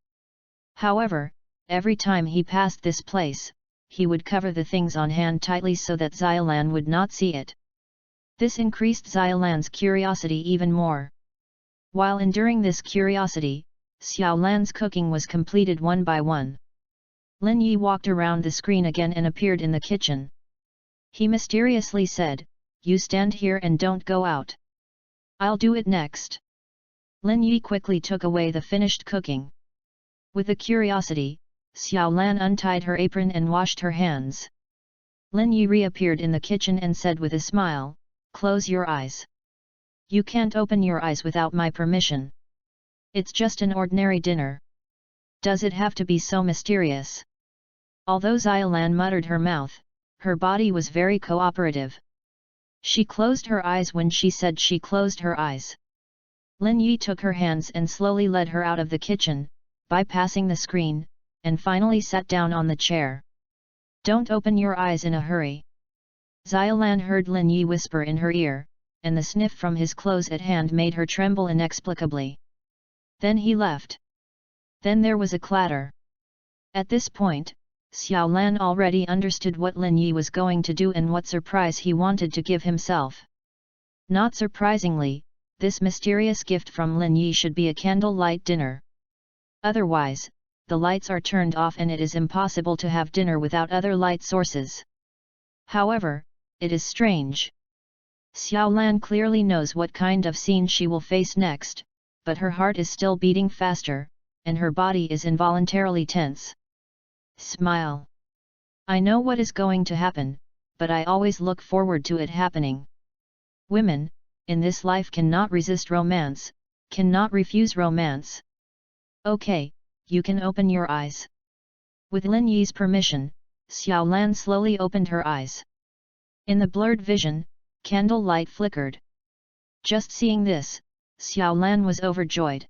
However, every time he passed this place, he would cover the things on hand tightly so that Xiaolan would not see it. This increased Xiaolan's curiosity even more. While enduring this curiosity, Xiaolan's cooking was completed one by one. Lin Yi walked around the screen again and appeared in the kitchen. He mysteriously said, "You stand here and don't go out. I'll do it next." Lin Yi quickly took away the finished cooking. With a curiosity, Xiaolan untied her apron and washed her hands. Lin Yi reappeared in the kitchen and said with a smile, "Close your eyes. You can't open your eyes without my permission. It's just an ordinary dinner. Does it have to be so mysterious?" Although Xiaolan muttered her mouth, her body was very cooperative. She closed her eyes when she said she closed her eyes. Lin Yi took her hands and slowly led her out of the kitchen, bypassing the screen, and finally sat down on the chair. "Don't open your eyes in a hurry." Xiaolan heard Lin Yi whisper in her ear, and the sniff from his clothes at hand made her tremble inexplicably. Then he left. Then there was a clatter. At this point, Xiaolan already understood what Lin Yi was going to do and what surprise he wanted to give himself. Not surprisingly, this mysterious gift from Lin Yi should be a candlelight dinner. Otherwise, the lights are turned off and it is impossible to have dinner without other light sources. However, it is strange. Xiaolan clearly knows what kind of scene she will face next, but her heart is still beating faster, and her body is involuntarily tense. Smile. I know what is going to happen, but I always look forward to it happening. Women, in this life cannot resist romance, cannot refuse romance. Okay, you can open your eyes. With Lin Yi's permission, Xiaolan slowly opened her eyes. In the blurred vision, candlelight flickered. Just seeing this, Xiaolan was overjoyed.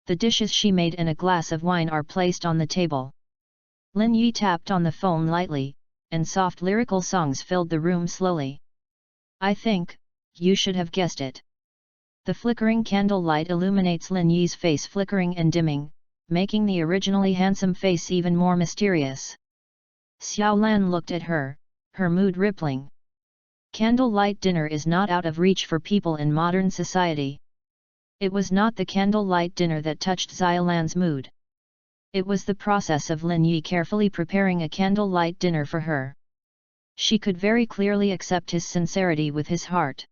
The dishes she made and a glass of wine are placed on the table. Lin Yi tapped on the phone lightly, and soft lyrical songs filled the room slowly. "I think, you should have guessed it." The flickering candlelight illuminates Lin Yi's face flickering and dimming, making the originally handsome face even more mysterious. Xiaolan looked at her, her mood rippling. Candlelight dinner is not out of reach for people in modern society. It was not the candlelight dinner that touched Xiaolan's mood. It was the process of Lin Yi carefully preparing a candlelight dinner for her. She could very clearly accept his sincerity with his heart.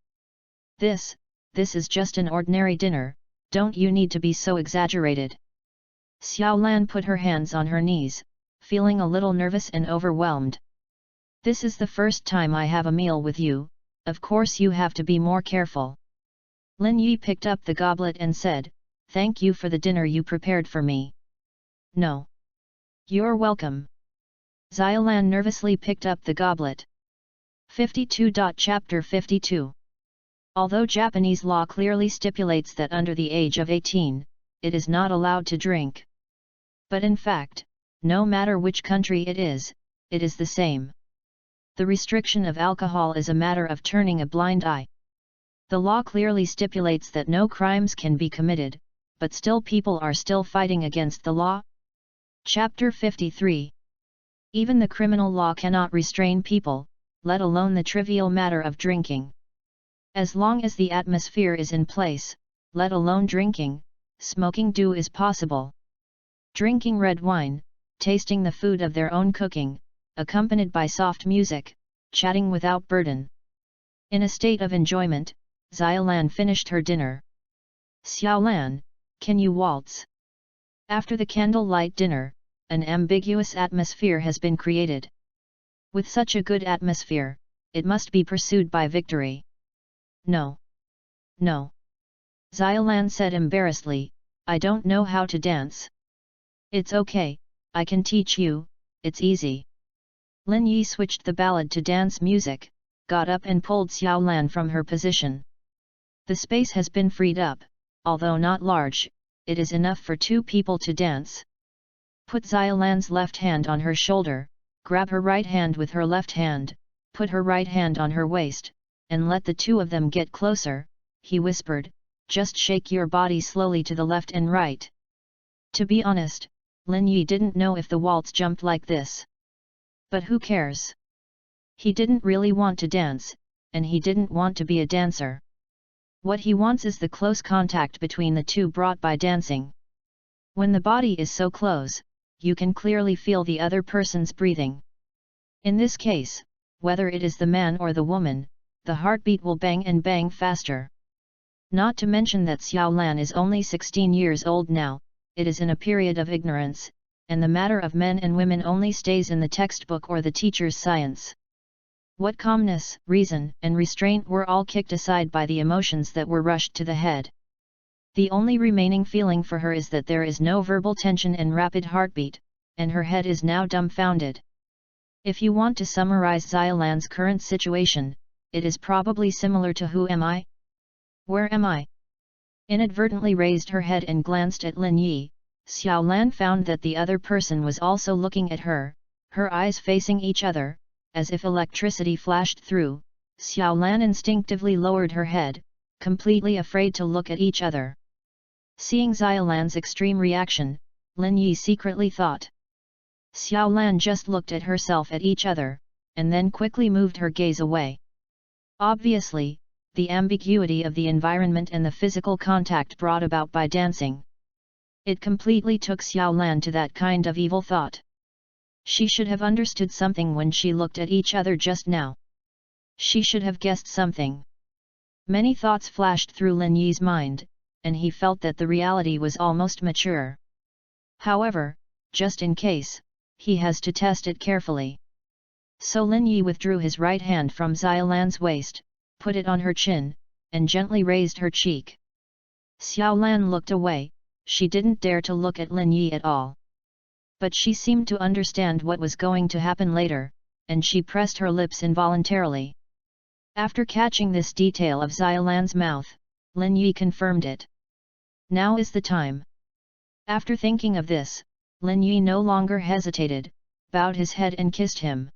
This is just an ordinary dinner, don't you need to be so exaggerated." Xiaolan put her hands on her knees, feeling a little nervous and overwhelmed. "This is the first time I have a meal with you, of course you have to be more careful." Lin Yi picked up the goblet and said, "Thank you for the dinner you prepared for me." "No. You're welcome." Xiaolan nervously picked up the goblet. 52. Chapter 52. Although Japanese law clearly stipulates that under the age of 18, it is not allowed to drink. But in fact, no matter which country it is the same. The restriction of alcohol is a matter of turning a blind eye. The law clearly stipulates that no crimes can be committed, but still people are still fighting against the law. Chapter 53. Even the criminal law cannot restrain people, let alone the trivial matter of drinking. As long as the atmosphere is in place, let alone drinking, smoking do is possible. Drinking red wine, tasting the food of their own cooking, accompanied by soft music, chatting without burden. In a state of enjoyment, Xiaolan finished her dinner. Xiaolan, can you waltz? After the candlelight dinner, an ambiguous atmosphere has been created. With such a good atmosphere, it must be pursued by victory. No. No. Xiaolan said embarrassedly, I don't know how to dance. It's okay, I can teach you, it's easy. Lin Yi switched the ballad to dance music, got up and pulled Xiaolan from her position. The space has been freed up, although not large, it is enough for 2 people to dance. Put Xiaolan's left hand on her shoulder, grab her right hand with her left hand, put her right hand on her waist, and let the 2 of them get closer, he whispered, just shake your body slowly to the left and right. To be honest, Lin Yi didn't know if the waltz jumped like this. But who cares? He didn't really want to dance, and he didn't want to be a dancer. What he wants is the close contact between the 2 brought by dancing. When the body is so close, you can clearly feel the other person's breathing. In this case, whether it is the man or the woman, the heartbeat will bang and bang faster. Not to mention that Xiaolan is only 16 years old now, it is in a period of ignorance, and the matter of men and women only stays in the textbook or the teacher's science. What calmness, reason, and restraint were all kicked aside by the emotions that were rushed to the head. The only remaining feeling for her is that there is no verbal tension and rapid heartbeat, and her head is now dumbfounded. If you want to summarize Xiaolan's current situation, it is probably similar to Who am I? Where am I? Inadvertently raised her head and glanced at Lin Yi, Xiaolan found that the other person was also looking at her, her eyes facing each other, as if electricity flashed through. Xiaolan instinctively lowered her head, completely afraid to look at each other. Seeing Xiaolan's extreme reaction, Lin Yi secretly thought. Xiaolan just looked at herself at each other, and then quickly moved her gaze away. Obviously, the ambiguity of the environment and the physical contact brought about by dancing. It completely took Xiaolan to that kind of evil thought. She should have understood something when she looked at each other just now. She should have guessed something. Many thoughts flashed through Lin Yi's mind, and he felt that the reality was almost mature. However, just in case, he has to test it carefully. So Lin Yi withdrew his right hand from Xiaolan's waist, put it on her chin, and gently raised her cheek. Xiaolan looked away, she didn't dare to look at Lin Yi at all. But she seemed to understand what was going to happen later, and she pressed her lips involuntarily. After catching this detail of Xiaolan's mouth, Lin Yi confirmed it. Now is the time. After thinking of this, Lin Yi no longer hesitated, bowed his head and kissed him.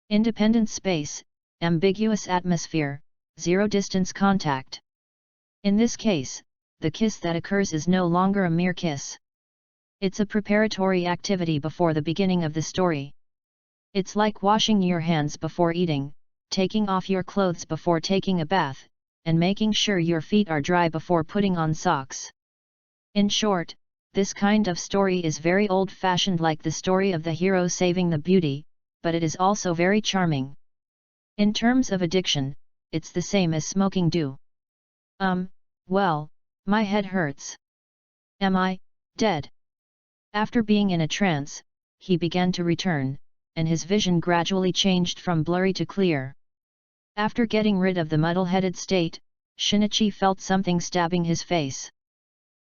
Independent space, ambiguous atmosphere, zero distance contact. In this case, the kiss that occurs is no longer a mere kiss. It's a preparatory activity before the beginning of the story. It's like washing your hands before eating, taking off your clothes before taking a bath, and making sure your feet are dry before putting on socks. In short, this kind of story is very old-fashioned, like the story of the hero saving the beauty, but it is also very charming. In terms of addiction, it's the same as smoking do. Well, my head hurts. Am I dead? After being in a trance, he began to return, and his vision gradually changed from blurry to clear. After getting rid of the muddle-headed state, Shinichi felt something stabbing his face.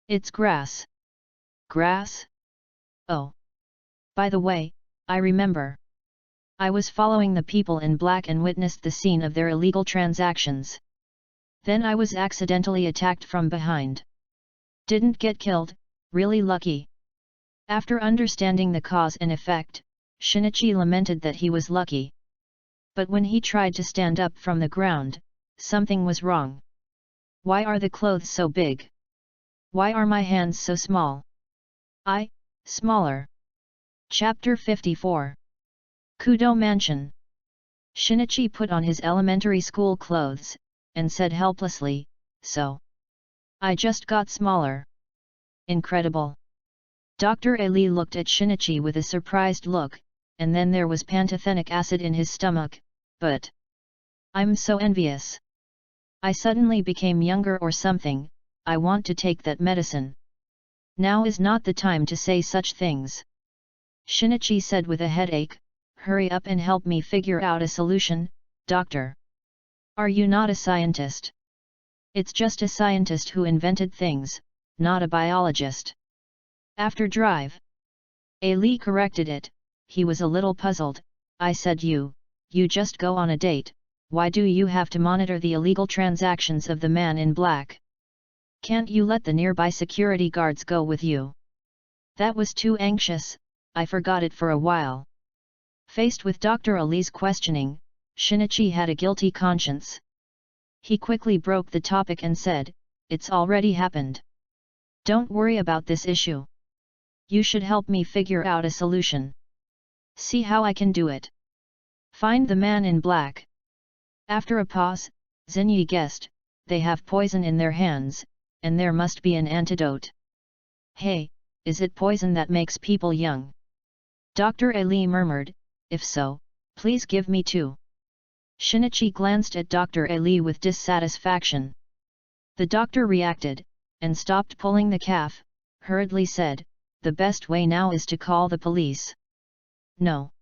It's grass. Grass? Oh. By the way, I remember. I was following the people in black and witnessed the scene of their illegal transactions. Then I was accidentally attacked from behind. Didn't get killed, really lucky. After understanding the cause and effect, Shinichi lamented that he was lucky. But when he tried to stand up from the ground, something was wrong. Why are the clothes so big? Why are my hands so small? Smaller. Chapter 54. Kudo Mansion. Shinichi put on his elementary school clothes, and said helplessly, "So? I just got smaller. Incredible." Dr. Ali looked at Shinichi with a surprised look, and then there was pantothenic acid in his stomach, "But I'm so envious. I suddenly became younger or something. I want to take that medicine." "Now is not the time to say such things," Shinichi said with a headache. "Hurry up and help me figure out a solution, doctor. Are you not a scientist?" "It's just a scientist who invented things, not a biologist." "After drive." Ali corrected it. He was a little puzzled. "I said you just go on a date. Why do you have to monitor the illegal transactions of the man in black? Can't you let the nearby security guards go with you?" "That was too anxious, I forgot it for a while." Faced with Dr. Ali's questioning, Shinichi had a guilty conscience. He quickly broke the topic and said, "It's already happened. Don't worry about this issue. You should help me figure out a solution. See how I can do it. Find the man in black." After a pause, Zinyi guessed, "They have poison in their hands, and there must be an antidote." "Hey, is it poison that makes people young?" Dr. Ali murmured, "If so, please give me 2. Shinichi glanced at Dr. Ali with dissatisfaction. The doctor reacted, and stopped pulling the calf, hurriedly said, "The best way now is to call the police." "No.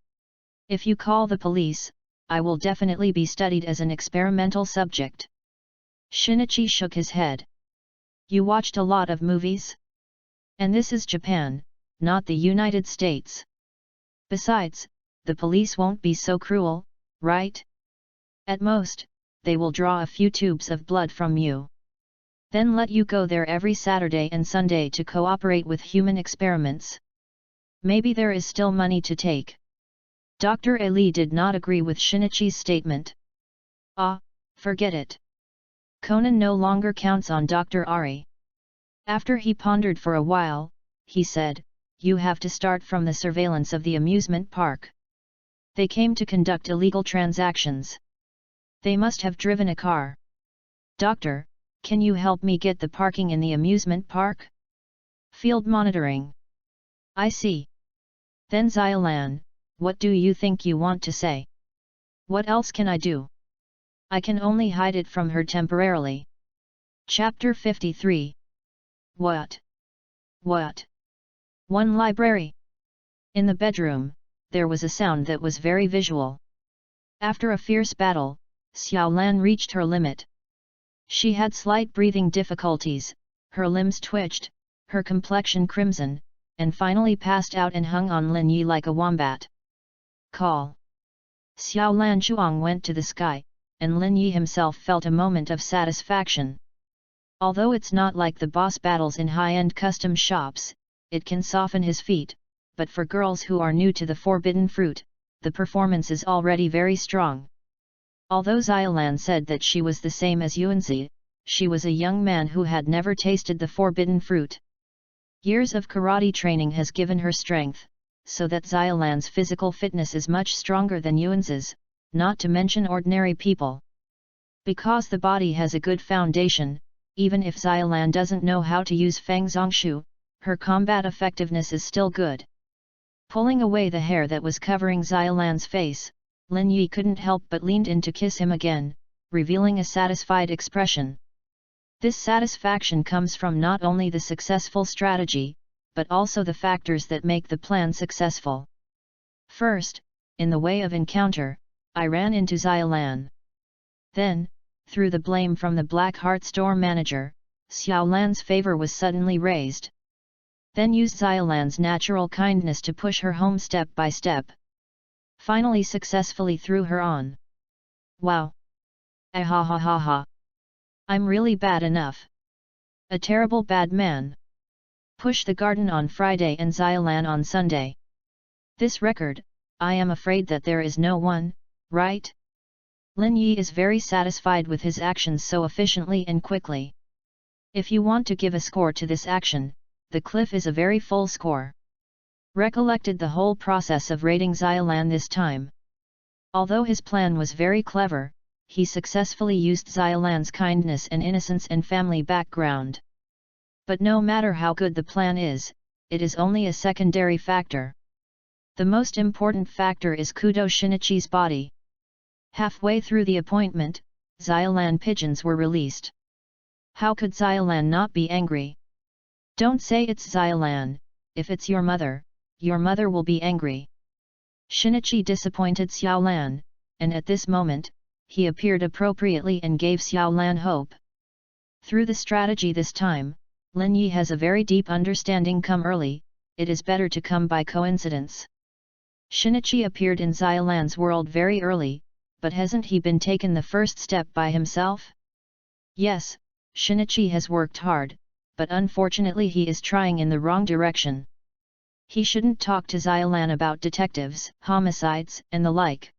If you call the police, I will definitely be studied as an experimental subject." Shinichi shook his head. "You watched a lot of movies? And this is Japan, not the United States. Besides, the police won't be so cruel, right? At most, they will draw a few tubes of blood from you. Then let you go there every Saturday and Sunday to cooperate with human experiments. Maybe there is still money to take." Dr. Ali did not agree with Shinichi's statement. "Ah, forget it. Conan no longer counts on Dr. Ari." After he pondered for a while, he said, "You have to start from the surveillance of the amusement park. They came to conduct illegal transactions. They must have driven a car. Doctor, can you help me get the parking in the amusement park? Field monitoring." "I see. Then Xiaolan, what do you think you want to say?" "What else can I do? I can only hide it from her temporarily." Chapter 53. What? What? One library. In the bedroom, there was a sound that was very visual. After a fierce battle, Xiaolan reached her limit. She had slight breathing difficulties, her limbs twitched, her complexion crimson, and finally passed out and hung on Lin Yi like a wombat. "Call." Xiaolan Chuang went to the sky, and Lin Yi himself felt a moment of satisfaction. Although it's not like the boss battles in high-end custom shops, it can soften his feet, but for girls who are new to the forbidden fruit, the performance is already very strong. Although Xiaolan said that she was the same as Yuanzi, she was a young man who had never tasted the forbidden fruit. Years of karate training has given her strength, so that Xiaolan's physical fitness is much stronger than Yuanzi's, not to mention ordinary people. Because the body has a good foundation, even if Xiaolan doesn't know how to use Feng Zongshu, her combat effectiveness is still good. Pulling away the hair that was covering Xiaolan's face, Lin Yi couldn't help but leaned in to kiss him again, revealing a satisfied expression. This satisfaction comes from not only the successful strategy, but also the factors that make the plan successful. First, in the way of encounter, I ran into Xiaolan. Then, through the blame from the Black Heart store manager, Xiaolan's favor was suddenly raised. Then used Xiaolan's natural kindness to push her home step by step. Finally successfully threw her on. Wow! Ah ha ha ha ha! I'm really bad enough. A terrible bad man. Push the garden on Friday and Xiaolan on Sunday. This record, I am afraid that there is no one, right? Lin Yi is very satisfied with his actions so efficiently and quickly. If you want to give a score to this action, the cliff is a very full score. Recollected the whole process of raiding Xiaolan this time. Although his plan was very clever, he successfully used Xiaolan's kindness and innocence and family background. But no matter how good the plan is, it is only a secondary factor. The most important factor is Kudo Shinichi's body. Halfway through the appointment, Xiaolan pigeons were released. How could Xiaolan not be angry? Don't say it's Xiaolan, if it's your mother will be angry. Shinichi disappointed Xiaolan, and at this moment, he appeared appropriately and gave Xiaolan hope. Through the strategy this time, Lin Yi has a very deep understanding. Come early, it is better to come by coincidence. Shinichi appeared in Xiaolan's world very early, but hasn't he been taken the first step by himself? Yes, Shinichi has worked hard, but unfortunately he is trying in the wrong direction. He shouldn't talk to Xiaolan about detectives, homicides, and the like.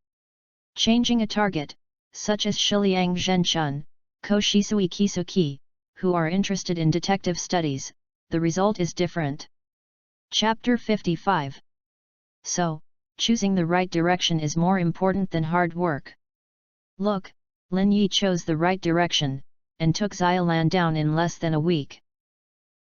Changing a target, such as Shiliang Zhenchun, Koshisui Kisuki, who are interested in detective studies, the result is different. Chapter 55. So, choosing the right direction is more important than hard work. Look, Lin Yi chose the right direction, and took Xiaolan down in less than a week.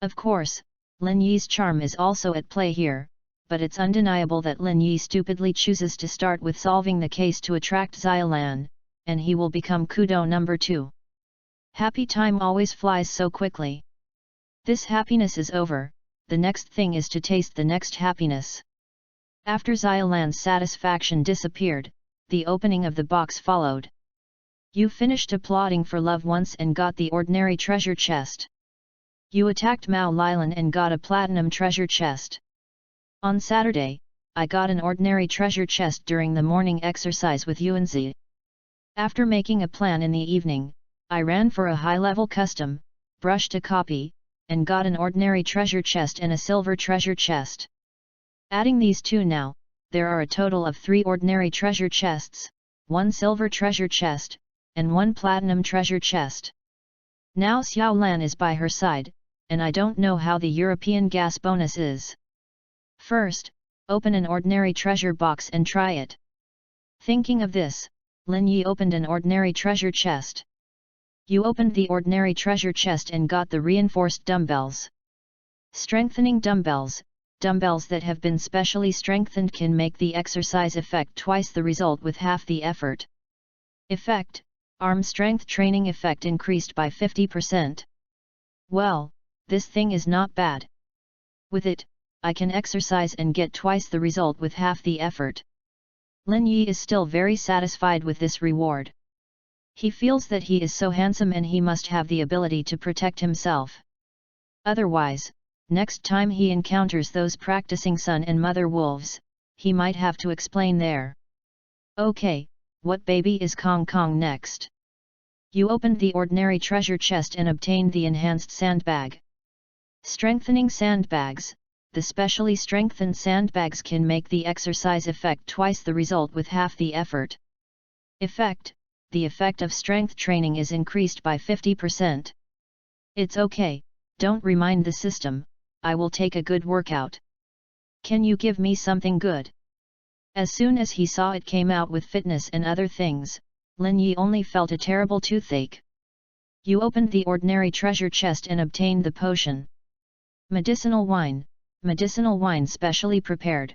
Of course, Lin Yi's charm is also at play here, but it's undeniable that Lin Yi stupidly chooses to start with solving the case to attract Xiaolan, and he will become Kudo number 2. Happy time always flies so quickly. This happiness is over, the next thing is to taste the next happiness. After Xiaolan's satisfaction disappeared, the opening of the box followed. You finished applauding for love once and got the ordinary treasure chest. You attacked Mao Lilan and got a platinum treasure chest. On Saturday, I got an ordinary treasure chest during the morning exercise with Yuanzi. After making a plan in the evening, I ran for a high-level custom, brushed a copy, and got an ordinary treasure chest and a silver treasure chest. Adding these two now, there are a total of 3 ordinary treasure chests, 1 silver treasure chest, and 1 platinum treasure chest. Now Xiaolan is by her side, and I don't know how the European gas bonus is. First, open an ordinary treasure box and try it. Thinking of this, Lin Yi opened an ordinary treasure chest. You opened the ordinary treasure chest and got the reinforced dumbbells. Strengthening dumbbells. Dumbbells that have been specially strengthened can make the exercise effect twice the result with half the effort. Effect: arm strength training effect increased by 50%. Well, this thing is not bad. With it, I can exercise and get twice the result with half the effort. Lin Yi is still very satisfied with this reward. He feels that he is so handsome and he must have the ability to protect himself. Otherwise, next time he encounters those practicing son and mother wolves, he might have to explain there. Okay, what baby is Kong Kong next? You opened the ordinary treasure chest and obtained the enhanced sandbag. Strengthening sandbags. The specially strengthened sandbags can make the exercise effect twice the result with half the effort. Effect: the effect of strength training is increased by 50%. It's okay, don't remind the system, I will take a good workout. Can you give me something good? As soon as he saw it came out with fitness and other things, Lin Yi only felt a terrible toothache. You opened the ordinary treasure chest and obtained the potion. Medicinal wine specially prepared.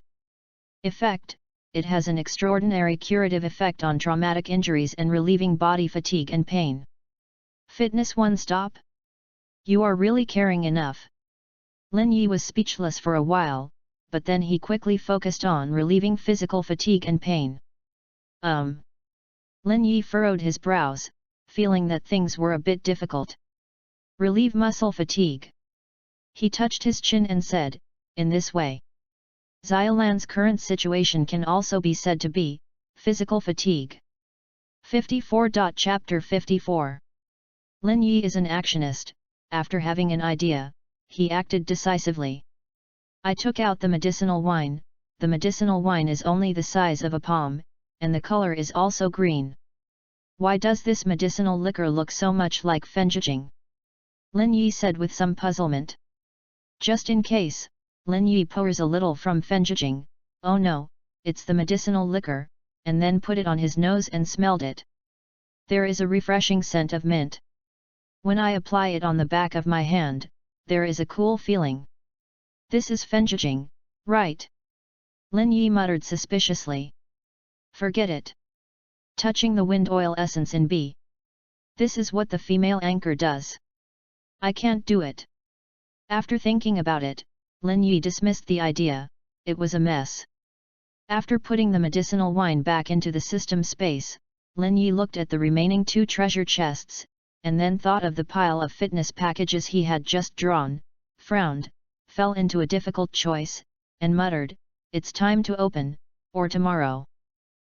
Effect: it has an extraordinary curative effect on traumatic injuries and relieving body fatigue and pain. Fitness one stop? You are really caring enough. Lin Yi was speechless for a while, but then he quickly focused on relieving physical fatigue and pain. Lin Yi furrowed his brows, feeling that things were a bit difficult. Relieve muscle fatigue. He touched his chin and said, in this way. Xiaolan's current situation can also be said to be physical fatigue. 54. Chapter 54. Lin Yi is an actionist. After having an idea, he acted decisively. I took out the medicinal wine. The medicinal wine is only the size of a palm, and the color is also green. Why does this medicinal liquor look so much like Fanfiction? Lin Yi said with some puzzlement. Just in case, Lin Yi pours a little from Fanfiction. Oh no, it's the medicinal liquor, and then put it on his nose and smelled it. There is a refreshing scent of mint. When I apply it on the back of my hand, there is a cool feeling. This is Fanfiction, right? Lin Yi muttered suspiciously. Forget it. Touching the wind oil essence in B. This is what the female anchor does. I can't do it. After thinking about it, Lin Yi dismissed the idea. It was a mess. After putting the medicinal wine back into the system space, Lin Yi looked at the remaining 2 treasure chests, and then thought of the pile of fitness packages he had just drawn, frowned, fell into a difficult choice, and muttered, "It's time to open, or tomorrow."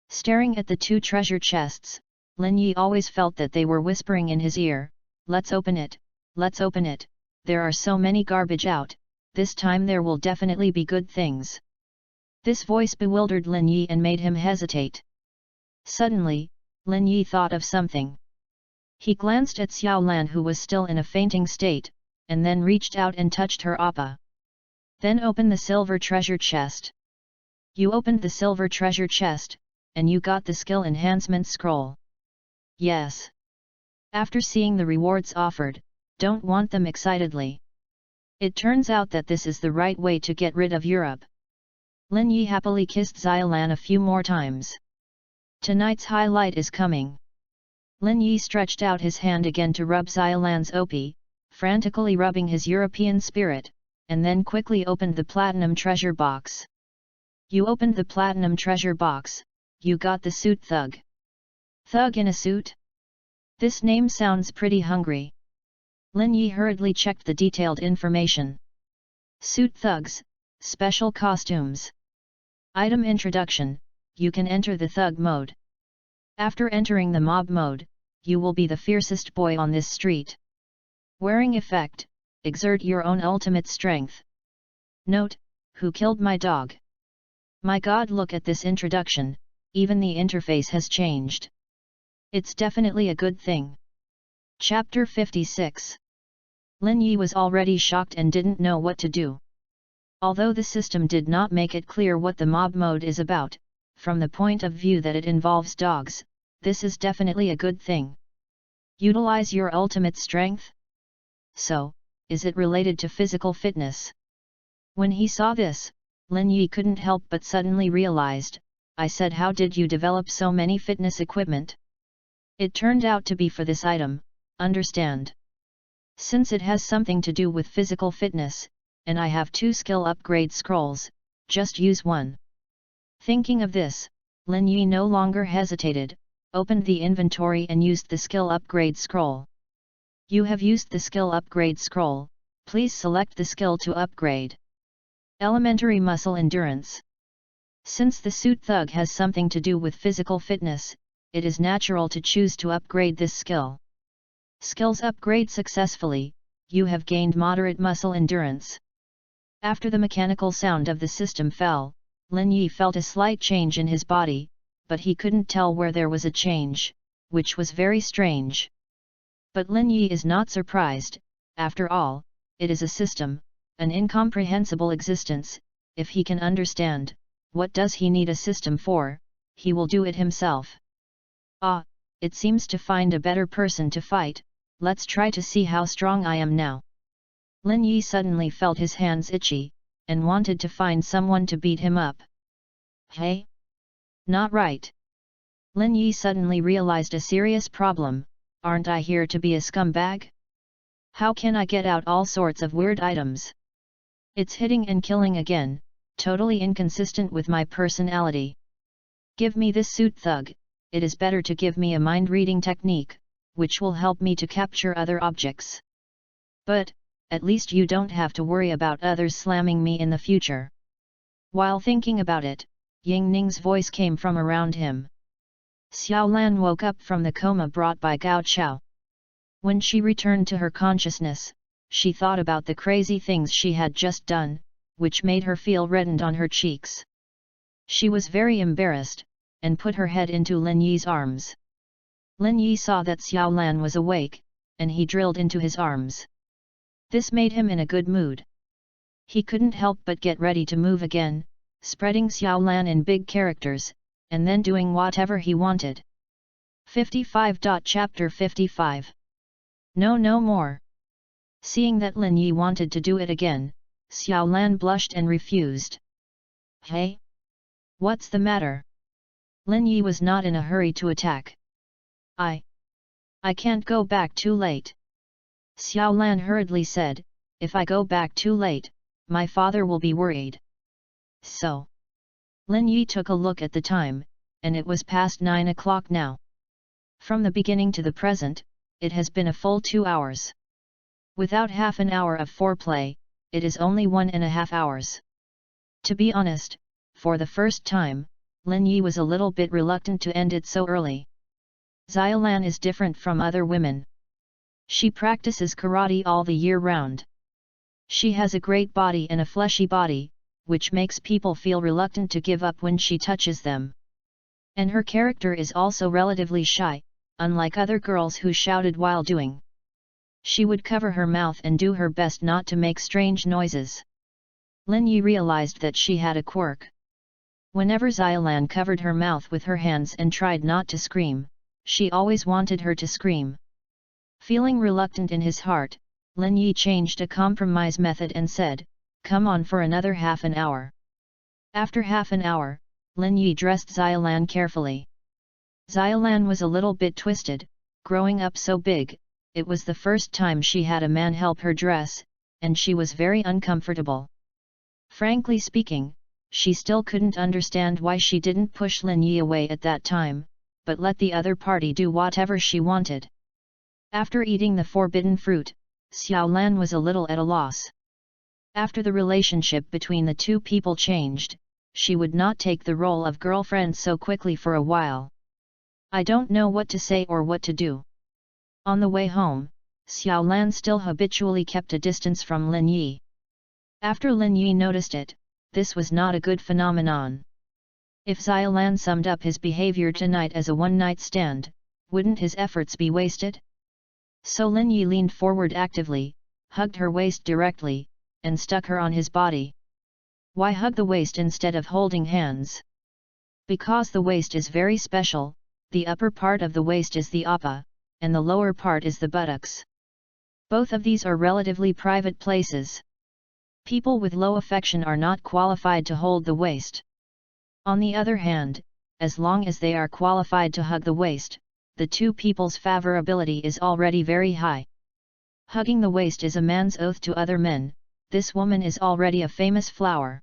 Staring at the 2 treasure chests, Lin Yi always felt that they were whispering in his ear, "Let's open it, let's open it, there are so many garbage out, this time there will definitely be good things." This voice bewildered Lin Yi and made him hesitate. Suddenly, Lin Yi thought of something. He glanced at Xiao Lan, who was still in a fainting state, and then reached out and touched her appa. Then open the silver treasure chest. You opened the silver treasure chest, and you got the skill enhancement scroll. Yes. After seeing the rewards offered, don't want them excitedly. It turns out that this is the right way to get rid of Europe. Lin Yi happily kissed Xiao Lan a few more times. Tonight's highlight is coming. Lin Yi stretched out his hand again to rub Xiao Lan's op, frantically rubbing his European spirit, and then quickly opened the platinum treasure box. You opened the platinum treasure box, you got the suit thug. Thug in a suit? This name sounds pretty hungry. Lin Yi hurriedly checked the detailed information. Suit thugs, special costumes. Item introduction, you can enter the thug mode. After entering the mob mode, you will be the fiercest boy on this street. Wearing effect, exert your own ultimate strength. Note, who killed my dog? My god, look at this introduction, even the interface has changed. It's definitely a good thing. Chapter 56. Lin Yi was already shocked and didn't know what to do. Although the system did not make it clear what the mob mode is about, from the point of view that it involves dogs, this is definitely a good thing. Utilize your ultimate strength? So, is it related to physical fitness? When he saw this, Lin Yi couldn't help but suddenly realized, I said, how did you develop so many fitness equipment? It turned out to be for this item, understand? Since it has something to do with physical fitness, and I have 2 skill upgrade scrolls, just use one. Thinking of this, Lin Yi no longer hesitated, opened the inventory and used the skill upgrade scroll. You have used the skill upgrade scroll, please select the skill to upgrade. Elementary muscle endurance. Since the suit thug has something to do with physical fitness, it is natural to choose to upgrade this skill. Skills upgrade successfully, you have gained moderate muscle endurance. After the mechanical sound of the system fell, Lin Yi felt a slight change in his body, but he couldn't tell where there was a change, which was very strange. But Lin Yi is not surprised, after all, it is a system, an incomprehensible existence. If he can understand, what does he need a system for, he will do it himself. Ah, it seems to find a better person to fight, let's try to see how strong I am now. Lin Yi suddenly felt his hands itchy, and wanted to find someone to beat him up. Hey? Not right. Lin Yi suddenly realized a serious problem, aren't I here to be a scumbag? How can I get out all sorts of weird items? It's hitting and killing again, totally inconsistent with my personality. Give me this suit thug, it is better to give me a mind-reading technique, which will help me to capture other objects. But, at least you don't have to worry about others slamming me in the future. While thinking about it, Ying Ning's voice came from around him. Xiao Lan woke up from the coma brought by Gao Chao. When she returned to her consciousness, she thought about the crazy things she had just done, which made her feel reddened on her cheeks. She was very embarrassed, and put her head into Lin Yi's arms. Lin Yi saw that Xiao Lan was awake, and he drilled into his arms. This made him in a good mood. He couldn't help but get ready to move again, spreading Xiao Lan in big characters, and then doing whatever he wanted. 55. Chapter 55. No more. Seeing that Lin Yi wanted to do it again, Xiao Lan blushed and refused. Hey? What's the matter? Lin Yi was not in a hurry to attack. I can't go back too late. Xiao Lan hurriedly said, if I go back too late, my father will be worried. So. Lin Yi took a look at the time, and it was past 9 o'clock now. From the beginning to the present, it has been a full 2 hours. Without half an hour of foreplay, it is only 1.5 hours. To be honest, for the first time, Lin Yi was a little bit reluctant to end it so early. Xiaolan is different from other women. She practices karate all the year round. She has a great body and a fleshy body, which makes people feel reluctant to give up when she touches them. And her character is also relatively shy, unlike other girls who shouted while doing. She would cover her mouth and do her best not to make strange noises. Lin Yi realized that she had a quirk. Whenever Xiaolan covered her mouth with her hands and tried not to scream, she always wanted her to scream. Feeling reluctant in his heart, Lin Yi changed a compromise method and said, come on for another half an hour. After half an hour, Lin Yi dressed Xiaolan carefully. Xiaolan was a little bit twisted, growing up so big, it was the first time she had a man help her dress, and she was very uncomfortable. Frankly speaking, she still couldn't understand why she didn't push Lin Yi away at that time, but let the other party do whatever she wanted. After eating the forbidden fruit, Xiao Lan was a little at a loss. After the relationship between the two people changed, she would not take the role of girlfriend so quickly for a while. I don't know what to say or what to do. On the way home, Xiao Lan still habitually kept a distance from Lin Yi. After Lin Yi noticed it, this was not a good phenomenon. If Xiao Lan summed up his behavior tonight as a one-night stand, wouldn't his efforts be wasted? So Lin Yi leaned forward actively, hugged her waist directly, and stuck her on his body. Why hug the waist instead of holding hands? Because the waist is very special, the upper part of the waist is the appa, and the lower part is the buttocks. Both of these are relatively private places. People with low affection are not qualified to hold the waist. On the other hand, as long as they are qualified to hug the waist, the two people's favorability is already very high. Hugging the waist is a man's oath to other men. This woman is already a famous flower.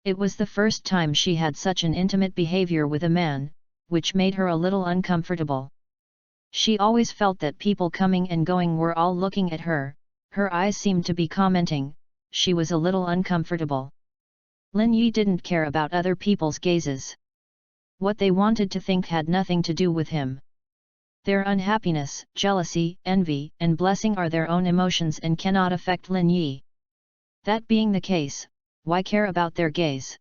It was the first time she had such an intimate behavior with a man, which made her a little uncomfortable. She always felt that people coming and going were all looking at her, her eyes seemed to be commenting, she was a little uncomfortable. Lin Yi didn't care about other people's gazes. What they wanted to think had nothing to do with him. Their unhappiness, jealousy, envy, and blessing are their own emotions and cannot affect Lin Yi. That being the case, why care about their gaze?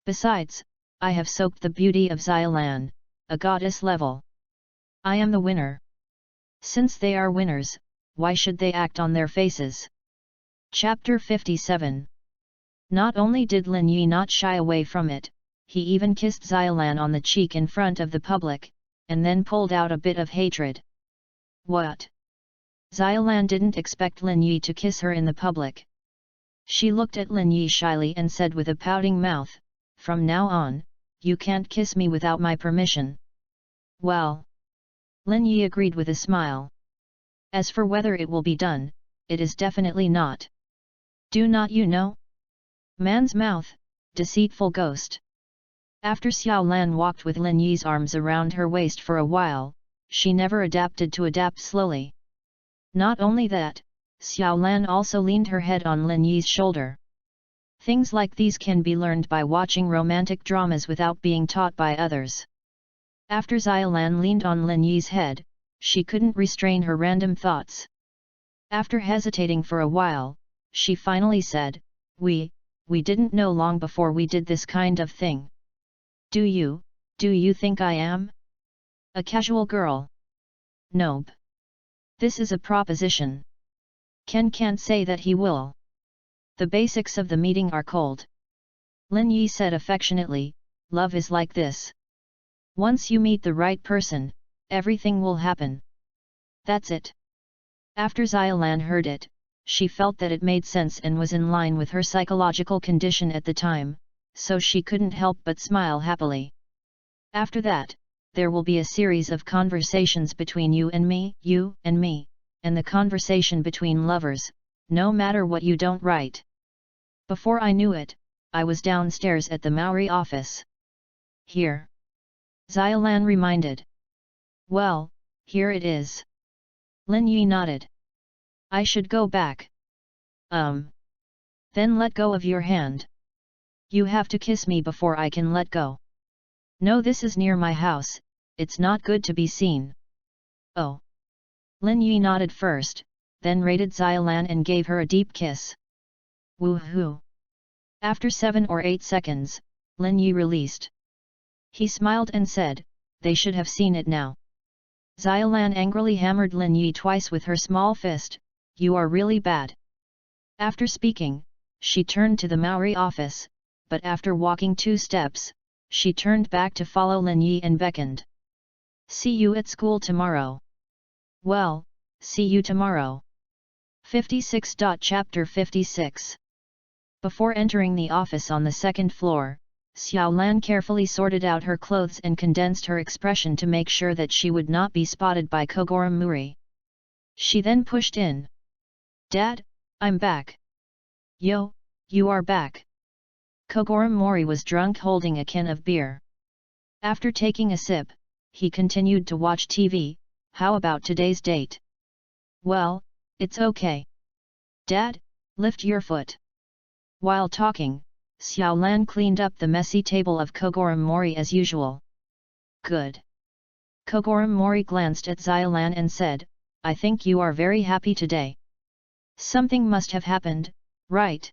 Besides, I have soaked the beauty of Xiaolan, a goddess level. I am the winner. Since they are winners, why should they act on their faces? Chapter 57. Not only did Lin Yi not shy away from it, he even kissed Xiaolan on the cheek in front of the public, and then pulled out a bit of hatred. What? Xiaolan didn't expect Lin Yi to kiss her in the public. She looked at Lin Yi shyly and said with a pouting mouth, from now on, you can't kiss me without my permission. Well. Lin Yi agreed with a smile. As for whether it will be done, it is definitely not. Do not you know? Man's mouth, deceitful ghost. After Xiao Lan walked with Lin Yi's arms around her waist for a while, she never adapted to adapt slowly. Not only that, Xiao Lan also leaned her head on Lin Yi's shoulder. Things like these can be learned by watching romantic dramas without being taught by others. After Xiao Lan leaned on Lin Yi's head, she couldn't restrain her random thoughts. After hesitating for a while, she finally said, We didn't know long before we did this kind of thing. Do you think I am a casual girl? Nope. This is a proposition. Ken can't say that he will. The basics of the meeting are cold. Lin Yi said affectionately, love is like this. Once you meet the right person, Everything will happen. That's it. After Xiaolan heard it, she felt that it made sense and was in line with her psychological condition at the time, so she couldn't help but smile happily. After that, there will be a series of conversations between you and me, and the conversation between lovers, no matter what you don't write. Before I knew it, I was downstairs at the Maori office. Here. Xiaolan reminded. Well, here it is. Lin Yi nodded. I should go back. Then let go of your hand. You have to kiss me before I can let go. No, this is near my house, it's not good to be seen. Oh. Lin Yi nodded first, then raided Xiaolan and gave her a deep kiss. Woohoo! After 7 or 8 seconds, Lin Yi released. He smiled and said, they should have seen it now. Xiaolan angrily hammered Lin Yi twice with her small fist. You are really bad. After speaking, she turned to the Maori office, but after walking 2 steps, she turned back to follow Lin Yi and beckoned. See you at school tomorrow. Well, see you tomorrow. 56. Chapter 56. Before entering the office on the 2nd floor, Xiaolan carefully sorted out her clothes and condensed her expression to make sure that she would not be spotted by Kogoro Muri. She then pushed in. Dad, I'm back. Yo, you are back. Kogoro Mori was drunk holding a can of beer. After taking a sip, he continued to watch TV. How about today's date? Well, it's okay. Dad, lift your foot. While talking, Xiaolan cleaned up the messy table of Kogoro Mori as usual. Good. Kogoro Mori glanced at Xiaolan and said, I think you are very happy today. Something must have happened, right?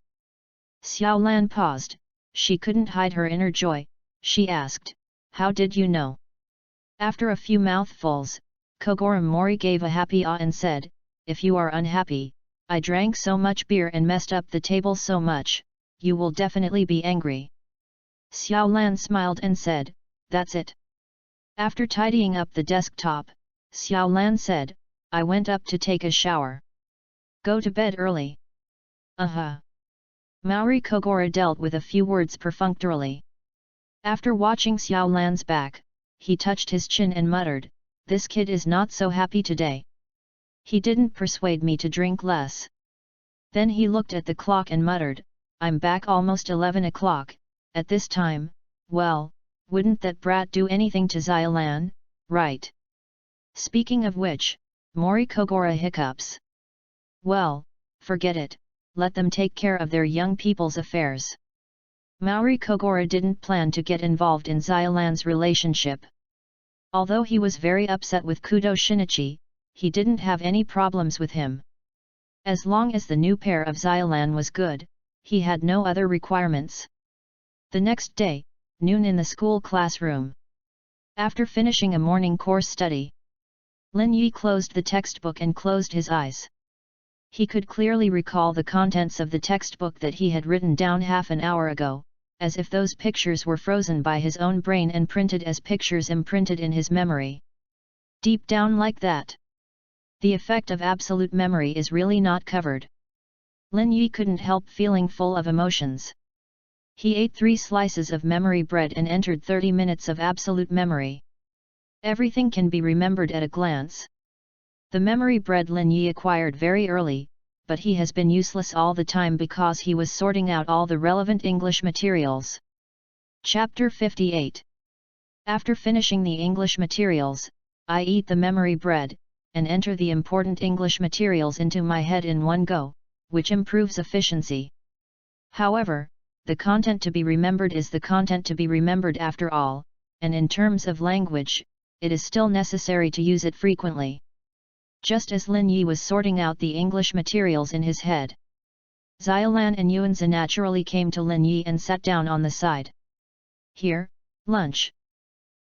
Xiaolan paused. She couldn't hide her inner joy. She asked, how did you know? After a few mouthfuls, Kogoro Mori gave a happy ah and said, if you are unhappy, I drank so much beer and messed up the table so much, you will definitely be angry. Xiaolan smiled and said, that's it. After tidying up the desktop, Xiaolan said, I went up to take a shower. Go to bed early. Maori Kogoro dealt with a few words perfunctorily. After watching Xiaolan's back, he touched his chin and muttered, this kid is not so happy today. He didn't persuade me to drink less. Then he looked at the clock and muttered, I'm back almost 11 o'clock, at this time, well, wouldn't that brat do anything to Xiaolan, right? Speaking of which, Mori Kogoro hiccups. Well, forget it, let them take care of their young people's affairs. Maori Kogoro didn't plan to get involved in Xiaolan's relationship. Although he was very upset with Kudo Shinichi, he didn't have any problems with him. As long as the new pair of Xiaolan was good, he had no other requirements. The next day, noon in the school classroom. After finishing a morning course study, Lin Yi closed the textbook and closed his eyes. He could clearly recall the contents of the textbook that he had written down half an hour ago, as if those pictures were frozen by his own brain and printed as pictures imprinted in his memory. Deep down like that. The effect of absolute memory is really not covered. Lin Yi couldn't help feeling full of emotions. He ate 3 slices of memory bread and entered 30 minutes of absolute memory. Everything can be remembered at a glance. The memory bread Lin Yi acquired very early, but he has been useless all the time because he was sorting out all the relevant English materials. Chapter 58. After finishing the English materials, I eat the memory bread, and enter the important English materials into my head in one go, which improves efficiency. However, the content to be remembered is the content to be remembered after all, and in terms of language, it is still necessary to use it frequently. Just as Lin Yi was sorting out the English materials in his head, Xiaolan and Yuanzi naturally came to Lin Yi and sat down on the side. Here, lunch.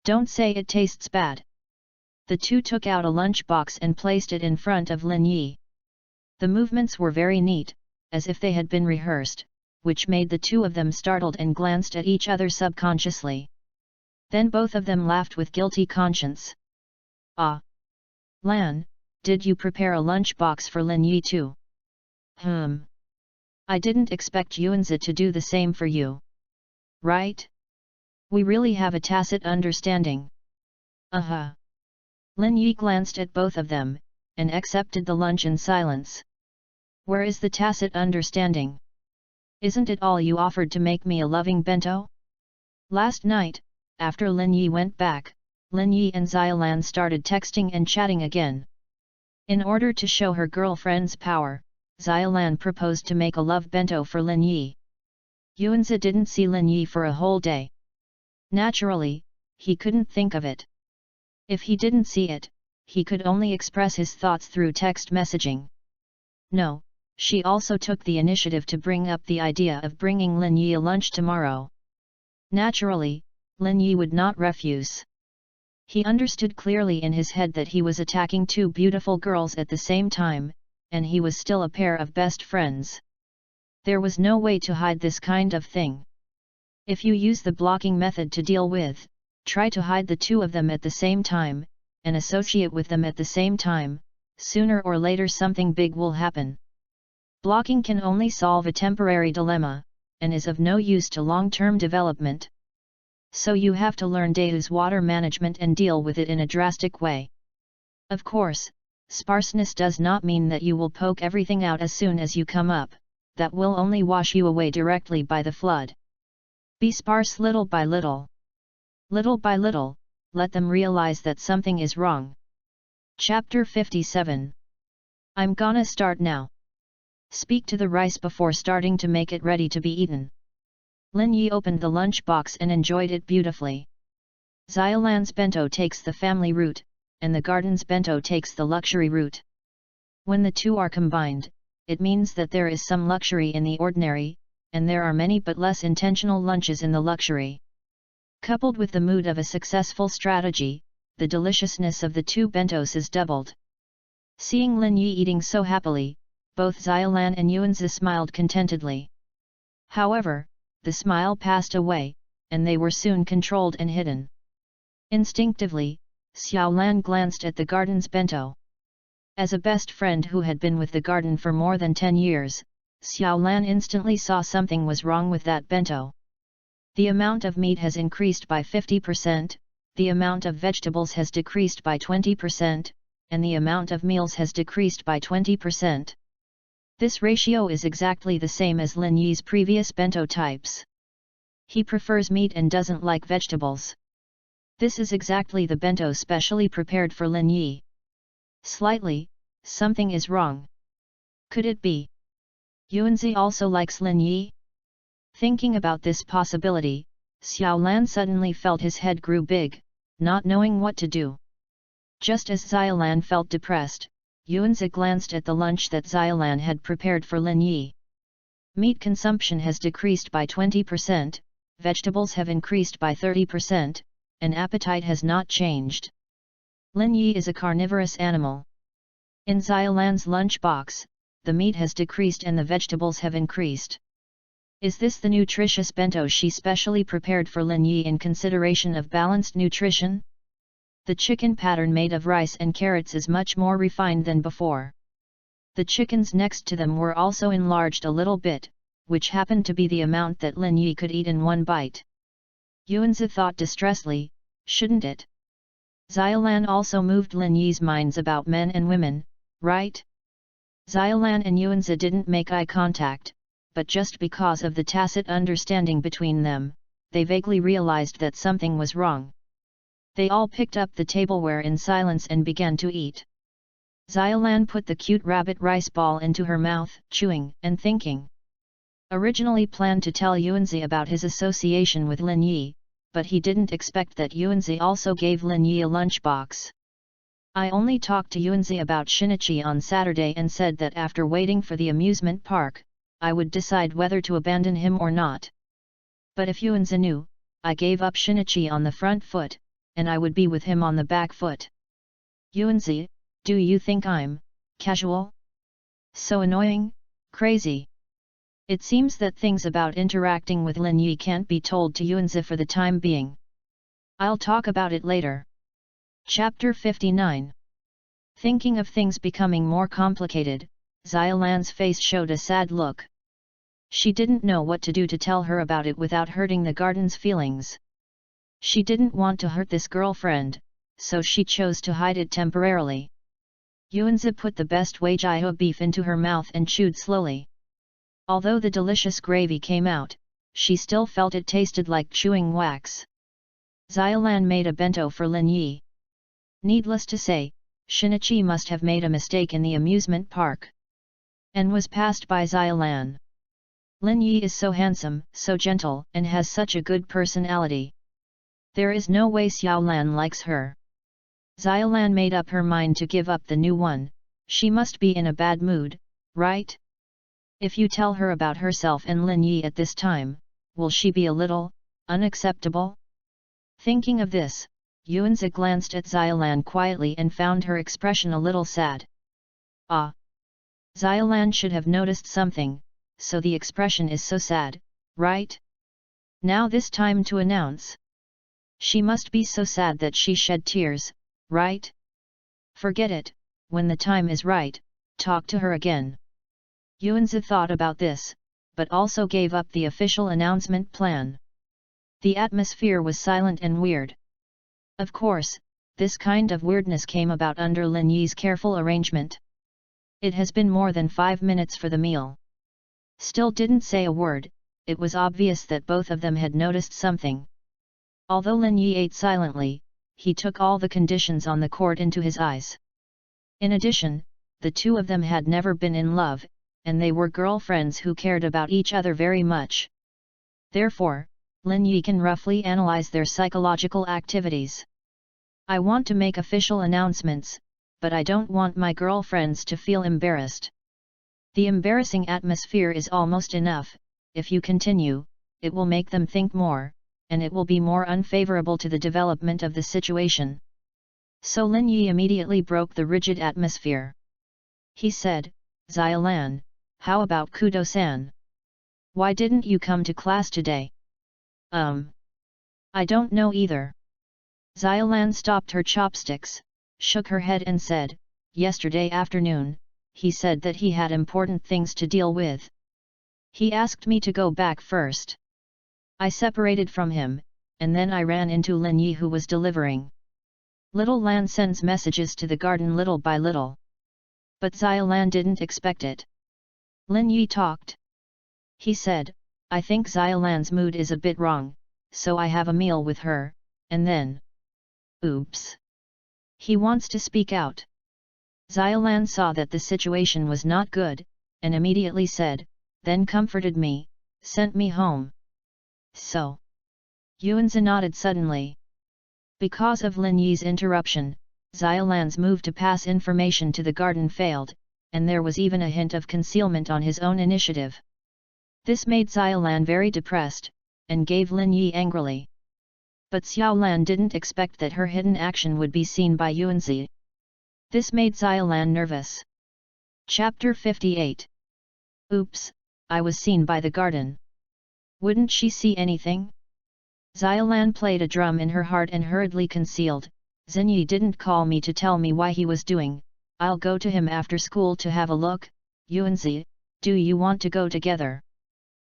Don't say it tastes bad. The two took out a lunch box and placed it in front of Lin Yi. The movements were very neat, as if they had been rehearsed, which made the two of them startled and glanced at each other subconsciously. Then both of them laughed with guilty conscience. Ah. Lan, did you prepare a lunch box for Lin Yi too? I didn't expect Yuanzi to do the same for you. Right? We really have a tacit understanding. Lin Yi glanced at both of them, and accepted the lunch in silence. Where is the tacit understanding? Isn't it all you offered to make me a loving bento? Last night, after Lin Yi went back, Lin Yi and Xiaolan started texting and chatting again. In order to show her girlfriend's power, Xiaolan proposed to make a love bento for Lin Yi. Yuanzi didn't see Lin Yi for a whole day. Naturally, he couldn't think of it. If he didn't see it, he could only express his thoughts through text messaging. No, she also took the initiative to bring up the idea of bringing Lin Yi a lunch tomorrow. Naturally, Lin Yi would not refuse. He understood clearly in his head that he was attacking two beautiful girls at the same time, and he was still a pair of best friends. There was no way to hide this kind of thing. If you use the blocking method to deal with, try to hide the two of them at the same time, and associate with them at the same time, sooner or later something big will happen. Blocking can only solve a temporary dilemma, and is of no use to long-term development. So you have to learn Dayu's water management and deal with it in a drastic way. Of course, sparseness does not mean that you will poke everything out as soon as you come up, that will only wash you away directly by the flood. Be sparse little by little. Little by little, let them realize that something is wrong. Chapter 57. I'm gonna start now. Speak to the rice before starting to make it ready to be eaten. Lin Yi opened the lunch box and enjoyed it beautifully. Xiaolan's bento takes the family route, and the garden's bento takes the luxury route. When the two are combined, it means that there is some luxury in the ordinary, and there are many but less intentional lunches in the luxury. Coupled with the mood of a successful strategy, the deliciousness of the two bentos is doubled. Seeing Lin Yi eating so happily, both Xiaolan and Yuanzi smiled contentedly. However, the smile passed away, and they were soon controlled and hidden. Instinctively, Xiaolan glanced at the garden's bento. As a best friend who had been with the garden for more than 10 years, Xiaolan instantly saw something was wrong with that bento. The amount of meat has increased by 50%, the amount of vegetables has decreased by 20%, and the amount of meals has decreased by 20%. This ratio is exactly the same as Lin Yi's previous bento types. He prefers meat and doesn't like vegetables. This is exactly the bento specially prepared for Lin Yi. Slightly, something is wrong. Could it be Yuanzi also likes Lin Yi? Thinking about this possibility, Xiaolan suddenly felt his head grew big, not knowing what to do. Just as Xiaolan felt depressed, Yuanzi glanced at the lunch that Xiaolan had prepared for Lin Yi. Meat consumption has decreased by 20%, vegetables have increased by 30%, and appetite has not changed. Lin Yi is a carnivorous animal. In Xiaolan's lunch box, the meat has decreased and the vegetables have increased. Is this the nutritious bento she specially prepared for Lin Yi in consideration of balanced nutrition? The chicken pattern made of rice and carrots is much more refined than before. The chickens next to them were also enlarged a little bit, which happened to be the amount that Lin Yi could eat in one bite. Yuanzi thought distressedly, shouldn't it? Xiaolan also moved Lin Yi's minds about men and women, right? Xiaolan and Yuanzi didn't make eye contact, but just because of the tacit understanding between them, they vaguely realized that something was wrong. They all picked up the tableware in silence and began to eat. Xiaolan put the cute rabbit rice ball into her mouth, chewing and thinking. Originally planned to tell Yuanzi about his association with Lin Yi, but he didn't expect that Yuanzi also gave Lin Yi a lunchbox. I only talked to Yuanzi about Shinichi on Saturday and said that after waiting for the amusement park, I would decide whether to abandon him or not. But if Yuanzi knew, I gave up Shinichi on the front foot, and I would be with him on the back foot. Yuanzi, do you think I'm casual? So annoying, crazy? It seems that things about interacting with Lin Yi can't be told to Yuanzi for the time being. I'll talk about it later. Chapter 59. Thinking of things becoming more complicated, Xiaolan's face showed a sad look. She didn't know what to do to tell her about it without hurting the garden's feelings. She didn't want to hurt this girlfriend, so she chose to hide it temporarily. Yuanzi put the best Weijio beef into her mouth and chewed slowly. Although the delicious gravy came out, she still felt it tasted like chewing wax. Xiaolan made a bento for Lin Yi. Needless to say, Shinichi must have made a mistake in the amusement park, and was passed by Xiaolan. Lin Yi is so handsome, so gentle, and has such a good personality. There is no way Xiaolan likes her. Xiaolan made up her mind to give up the new one. She must be in a bad mood, right? If you tell her about herself and Lin Yi at this time, will she be a little unacceptable? Thinking of this, Yuanzi glanced at Xiaolan quietly and found her expression a little sad. Ah! Xiaolan should have noticed something, so the expression is so sad, right? Now this time to announce. She must be so sad that she shed tears, right? Forget it, when the time is right, talk to her again. Yuanzi thought about this, but also gave up the official announcement plan. The atmosphere was silent and weird. Of course, this kind of weirdness came about under Lin Yi's careful arrangement. It has been more than 5 minutes for the meal. Still didn't say a word. It was obvious that both of them had noticed something. Although Lin Yi ate silently, he took all the conditions on the court into his eyes. In addition, the two of them had never been in love, and they were girlfriends who cared about each other very much. Therefore, Lin Yi can roughly analyze their psychological activities. I want to make official announcements, but I don't want my girlfriends to feel embarrassed. The embarrassing atmosphere is almost enough. If you continue, it will make them think more, and it will be more unfavorable to the development of the situation. So Lin Yi immediately broke the rigid atmosphere. He said, Xiaolan, how about Kudo-san? Why didn't you come to class today? I don't know either. Xiaolan stopped her chopsticks, shook her head and said, yesterday afternoon, he said that he had important things to deal with. He asked me to go back first. I separated from him, and then I ran into Lin Yi who was delivering. Little Lan sends messages to the garden little by little. But Xiaolan didn't expect it. Lin Yi talked. He said, I think Xiaolan's mood is a bit wrong, so I have a meal with her, and then... Oops! He wants to speak out. Xiaolan saw that the situation was not good, and immediately said, then comforted me, sent me home. So. Yuanzi nodded suddenly. Because of Lin Yi's interruption, Xiaolan's move to pass information to the garden failed, and there was even a hint of concealment on his own initiative. This made Xiaolan very depressed, and gave Lin Yi angrily. But Xiaolan didn't expect that her hidden action would be seen by Yuanzi. This made Xiaolan nervous. Chapter 58. Oops, I was seen by the garden. Wouldn't she see anything? Xiaolan played a drum in her heart and hurriedly concealed, Xinyi didn't call me to tell me why he was doing, I'll go to him after school to have a look. Yuanzi, do you want to go together?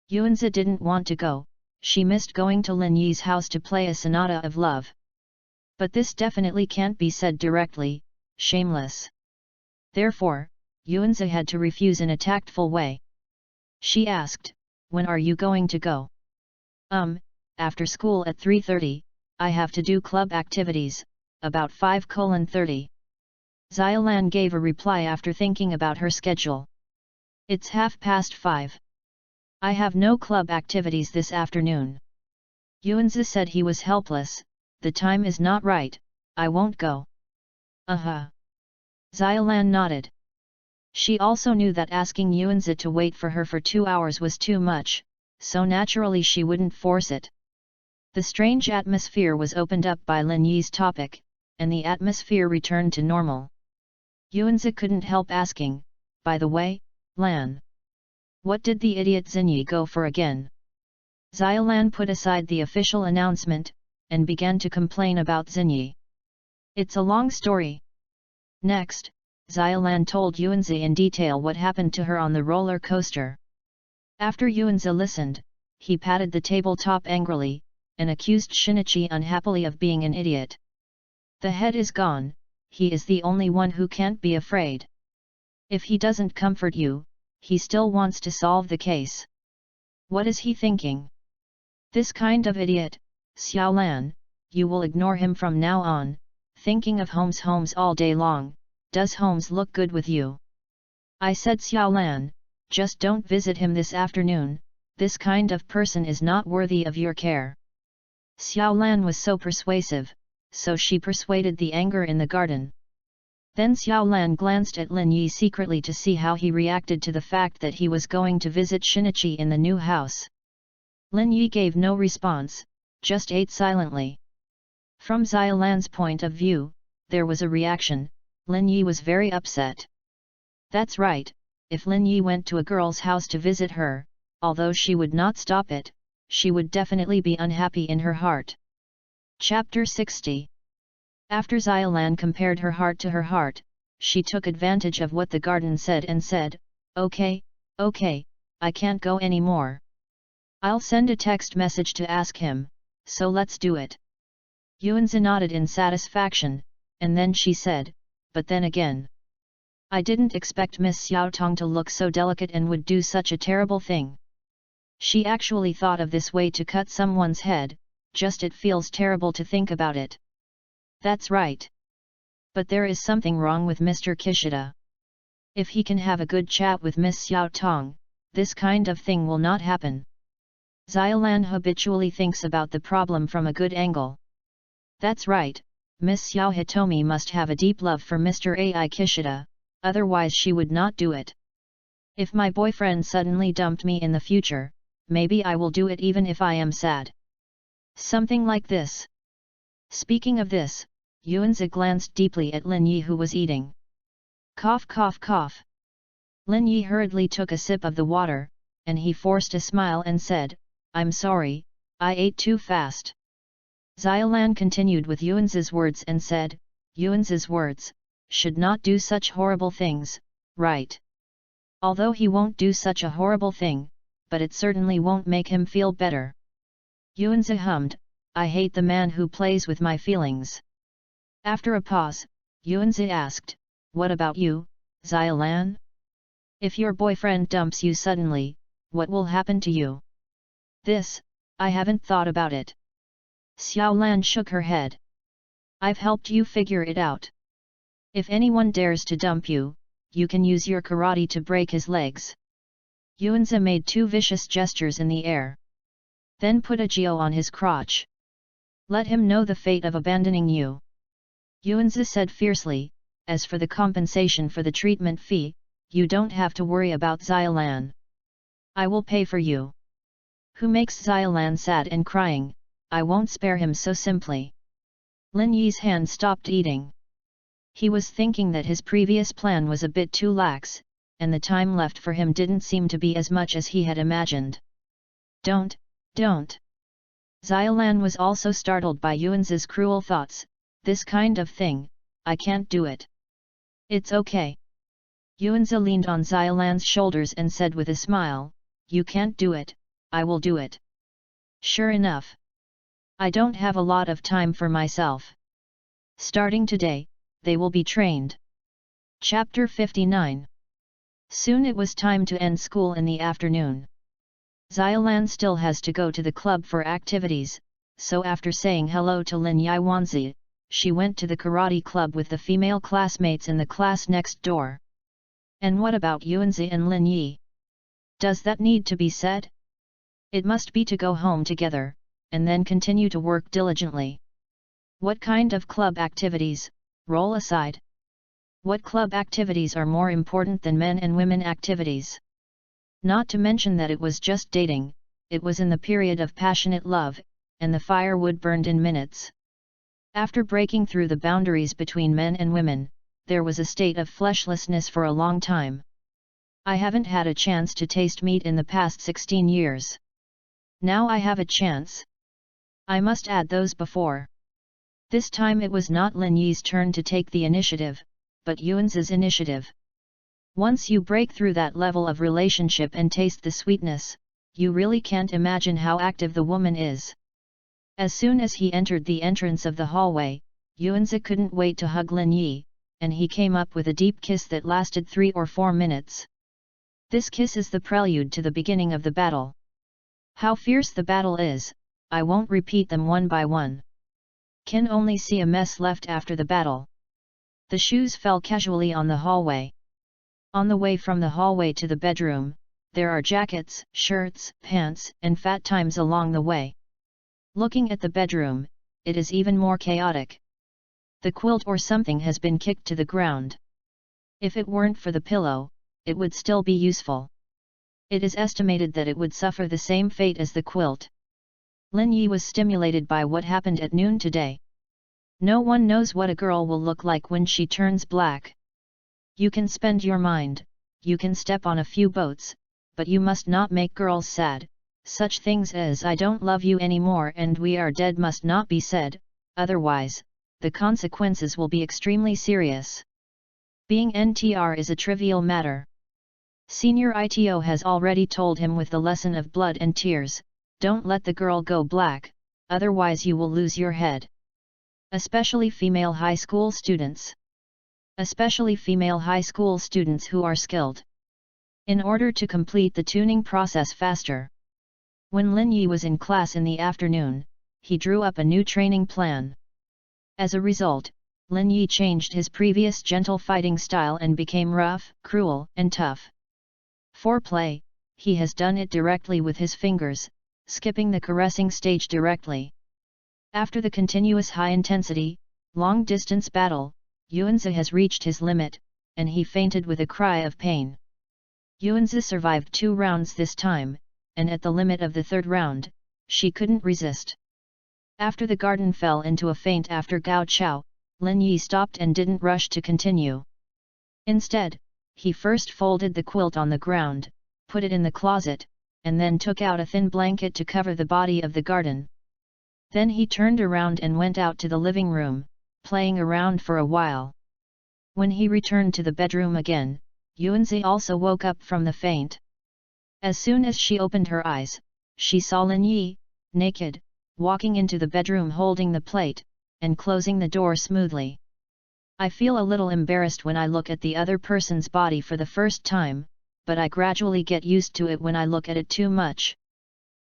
Yuanzi didn't want to go, she missed going to Lin Yi's house to play a sonata of love. But this definitely can't be said directly, shameless. Therefore, Yuanzi had to refuse in a tactful way. She asked, when are you going to go? After school at 3:30, I have to do club activities, about 5:30. Xiaolan gave a reply after thinking about her schedule. It's 5:30. I have no club activities this afternoon. Yuanzi said he was helpless, the time is not right, I won't go. Xiaolan nodded. She also knew that asking Yuanzi to wait for her for 2 hours was too much, so naturally she wouldn't force it. The strange atmosphere was opened up by Lin Yi's topic, and the atmosphere returned to normal. Yuanzi couldn't help asking, by the way, Lan, what did the idiot Xinyi go for again? Xiaolan put aside the official announcement, and began to complain about Xinyi. It's a long story. Next, Xiaolan told Yuanzi in detail what happened to her on the roller coaster. After Yuanzi listened, he patted the tabletop angrily, and accused Shinichi unhappily of being an idiot. The head is gone, he is the only one who can't be afraid. If he doesn't comfort you, he still wants to solve the case. What is he thinking? This kind of idiot, Xiaolan, you will ignore him from now on, thinking of Holmes all day long. Does Holmes look good with you? I said Xiaolan, just don't visit him this afternoon, this kind of person is not worthy of your care. Xiaolan was so persuasive, so she persuaded the anger in the garden. Then Xiaolan glanced at Lin Yi secretly to see how he reacted to the fact that he was going to visit Shinichi in the new house. Lin Yi gave no response, just ate silently. From Xiaolan's point of view, there was a reaction. Lin Yi was very upset. That's right, if Lin Yi went to a girl's house to visit her, although she would not stop it, she would definitely be unhappy in her heart. Chapter 60. After Xiaolan compared her heart to her heart, she took advantage of what the garden said and said, okay, I can't go anymore. I'll send a text message to ask him, so let's do it. Yuanzi nodded in satisfaction, and then she said, but then again, I didn't expect Miss Xiaotong to look so delicate and would do such a terrible thing. She actually thought of this way to cut someone's head, just it feels terrible to think about it. That's right. But there is something wrong with Mr. Kishida. If he can have a good chat with Miss Xiaotong, this kind of thing will not happen. Xiaolan habitually thinks about the problem from a good angle. That's right, Miss Xiao Hitomi must have a deep love for Mr. Ai Kishida, otherwise she would not do it. If my boyfriend suddenly dumped me in the future, maybe I will do it even if I am sad. Something like this. Speaking of this, Yuanzi glanced deeply at Lin Yi who was eating. Cough cough cough. Lin Yi hurriedly took a sip of the water, and he forced a smile and said, I'm sorry, I ate too fast. Xiaolan continued with Yuanzi's words and said, Yuanzi's words, should not do such horrible things, right? Although he won't do such a horrible thing, but it certainly won't make him feel better. Yuanzi hummed, I hate the man who plays with my feelings. After a pause, Yuanzi asked, what about you, Xiaolan? If your boyfriend dumps you suddenly, what will happen to you? This, I haven't thought about it. Xiaolan shook her head. I've helped you figure it out. If anyone dares to dump you, you can use your karate to break his legs. Yuanzi made two vicious gestures in the air. Then put a geo on his crotch. Let him know the fate of abandoning you. Yuanzi said fiercely, as for the compensation for the treatment fee, you don't have to worry about Xiaolan. I will pay for you. Who makes Xiaolan sad and crying, I won't spare him so simply. Lin Yi's hand stopped eating. He was thinking that his previous plan was a bit too lax, and the time left for him didn't seem to be as much as he had imagined. Don't. Xiaolan was also startled by Yuanzi's cruel thoughts, this kind of thing, I can't do it. It's okay. Yuanzi leaned on Xiaolan's shoulders and said with a smile, you can't do it, I will do it. Sure enough. I don't have a lot of time for myself. Starting today, they will be trained. Chapter 59. Soon it was time to end school in the afternoon. Xiaolan still has to go to the club for activities, so after saying hello to Lin Yuanzi, she went to the karate club with the female classmates in the class next door. And what about Yuanzi and Lin Yi? Does that need to be said? It must be to go home together, and then continue to work diligently. What kind of club activities, roll aside? What club activities are more important than men and women activities? Not to mention that it was just dating, it was in the period of passionate love, and the firewood burned in minutes. After breaking through the boundaries between men and women, there was a state of fleshlessness for a long time. I haven't had a chance to taste meat in the past 16 years. Now I have a chance. I must add those before. This time it was not Lin Yi's turn to take the initiative, but Yuan's initiative. Once you break through that level of relationship and taste the sweetness, you really can't imagine how active the woman is. As soon as he entered the entrance of the hallway, Yuanzi couldn't wait to hug Lin Yi, and he came up with a deep kiss that lasted 3 or 4 minutes. This kiss is the prelude to the beginning of the battle. How fierce the battle is, I won't repeat them one by one. Can only see a mess left after the battle. The shoes fell casually on the hallway. On the way from the hallway to the bedroom, there are jackets, shirts, pants, and fat times along the way. Looking at the bedroom, it is even more chaotic. The quilt or something has been kicked to the ground. If it weren't for the pillow, it would still be useful. It is estimated that it would suffer the same fate as the quilt. Lin Yi was stimulated by what happened at noon today. No one knows what a girl will look like when she turns black. You can spend your mind, you can step on a few boats, but you must not make girls sad. Such things as "I don't love you anymore" and "we are dead" must not be said, otherwise, the consequences will be extremely serious. Being NTR is a trivial matter. Senior ITO has already told him with the lesson of blood and tears, don't let the girl go black, otherwise you will lose your head. Especially female high school students. Especially female high school students who are skilled. In order to complete the tuning process faster. When Lin Yi was in class in the afternoon, he drew up a new training plan. As a result, Lin Yi changed his previous gentle fighting style and became rough, cruel, and tough. Foreplay, he has done it directly with his fingers, skipping the caressing stage directly. After the continuous high-intensity, long-distance battle, Yuanzi has reached his limit, and he fainted with a cry of pain. Yuanzi survived 2 rounds this time, and at the limit of the 3rd round, she couldn't resist. After the garden fell into a faint after Gao Chao, Lin Yi stopped and didn't rush to continue. Instead, he first folded the quilt on the ground, put it in the closet, and then took out a thin blanket to cover the body of the garden. Then he turned around and went out to the living room, playing around for a while. When he returned to the bedroom again, Yuanzi also woke up from the faint. As soon as she opened her eyes, she saw Lin Yi, naked, walking into the bedroom holding the plate, and closing the door smoothly. I feel a little embarrassed when I look at the other person's body for the first time, but I gradually get used to it when I look at it too much.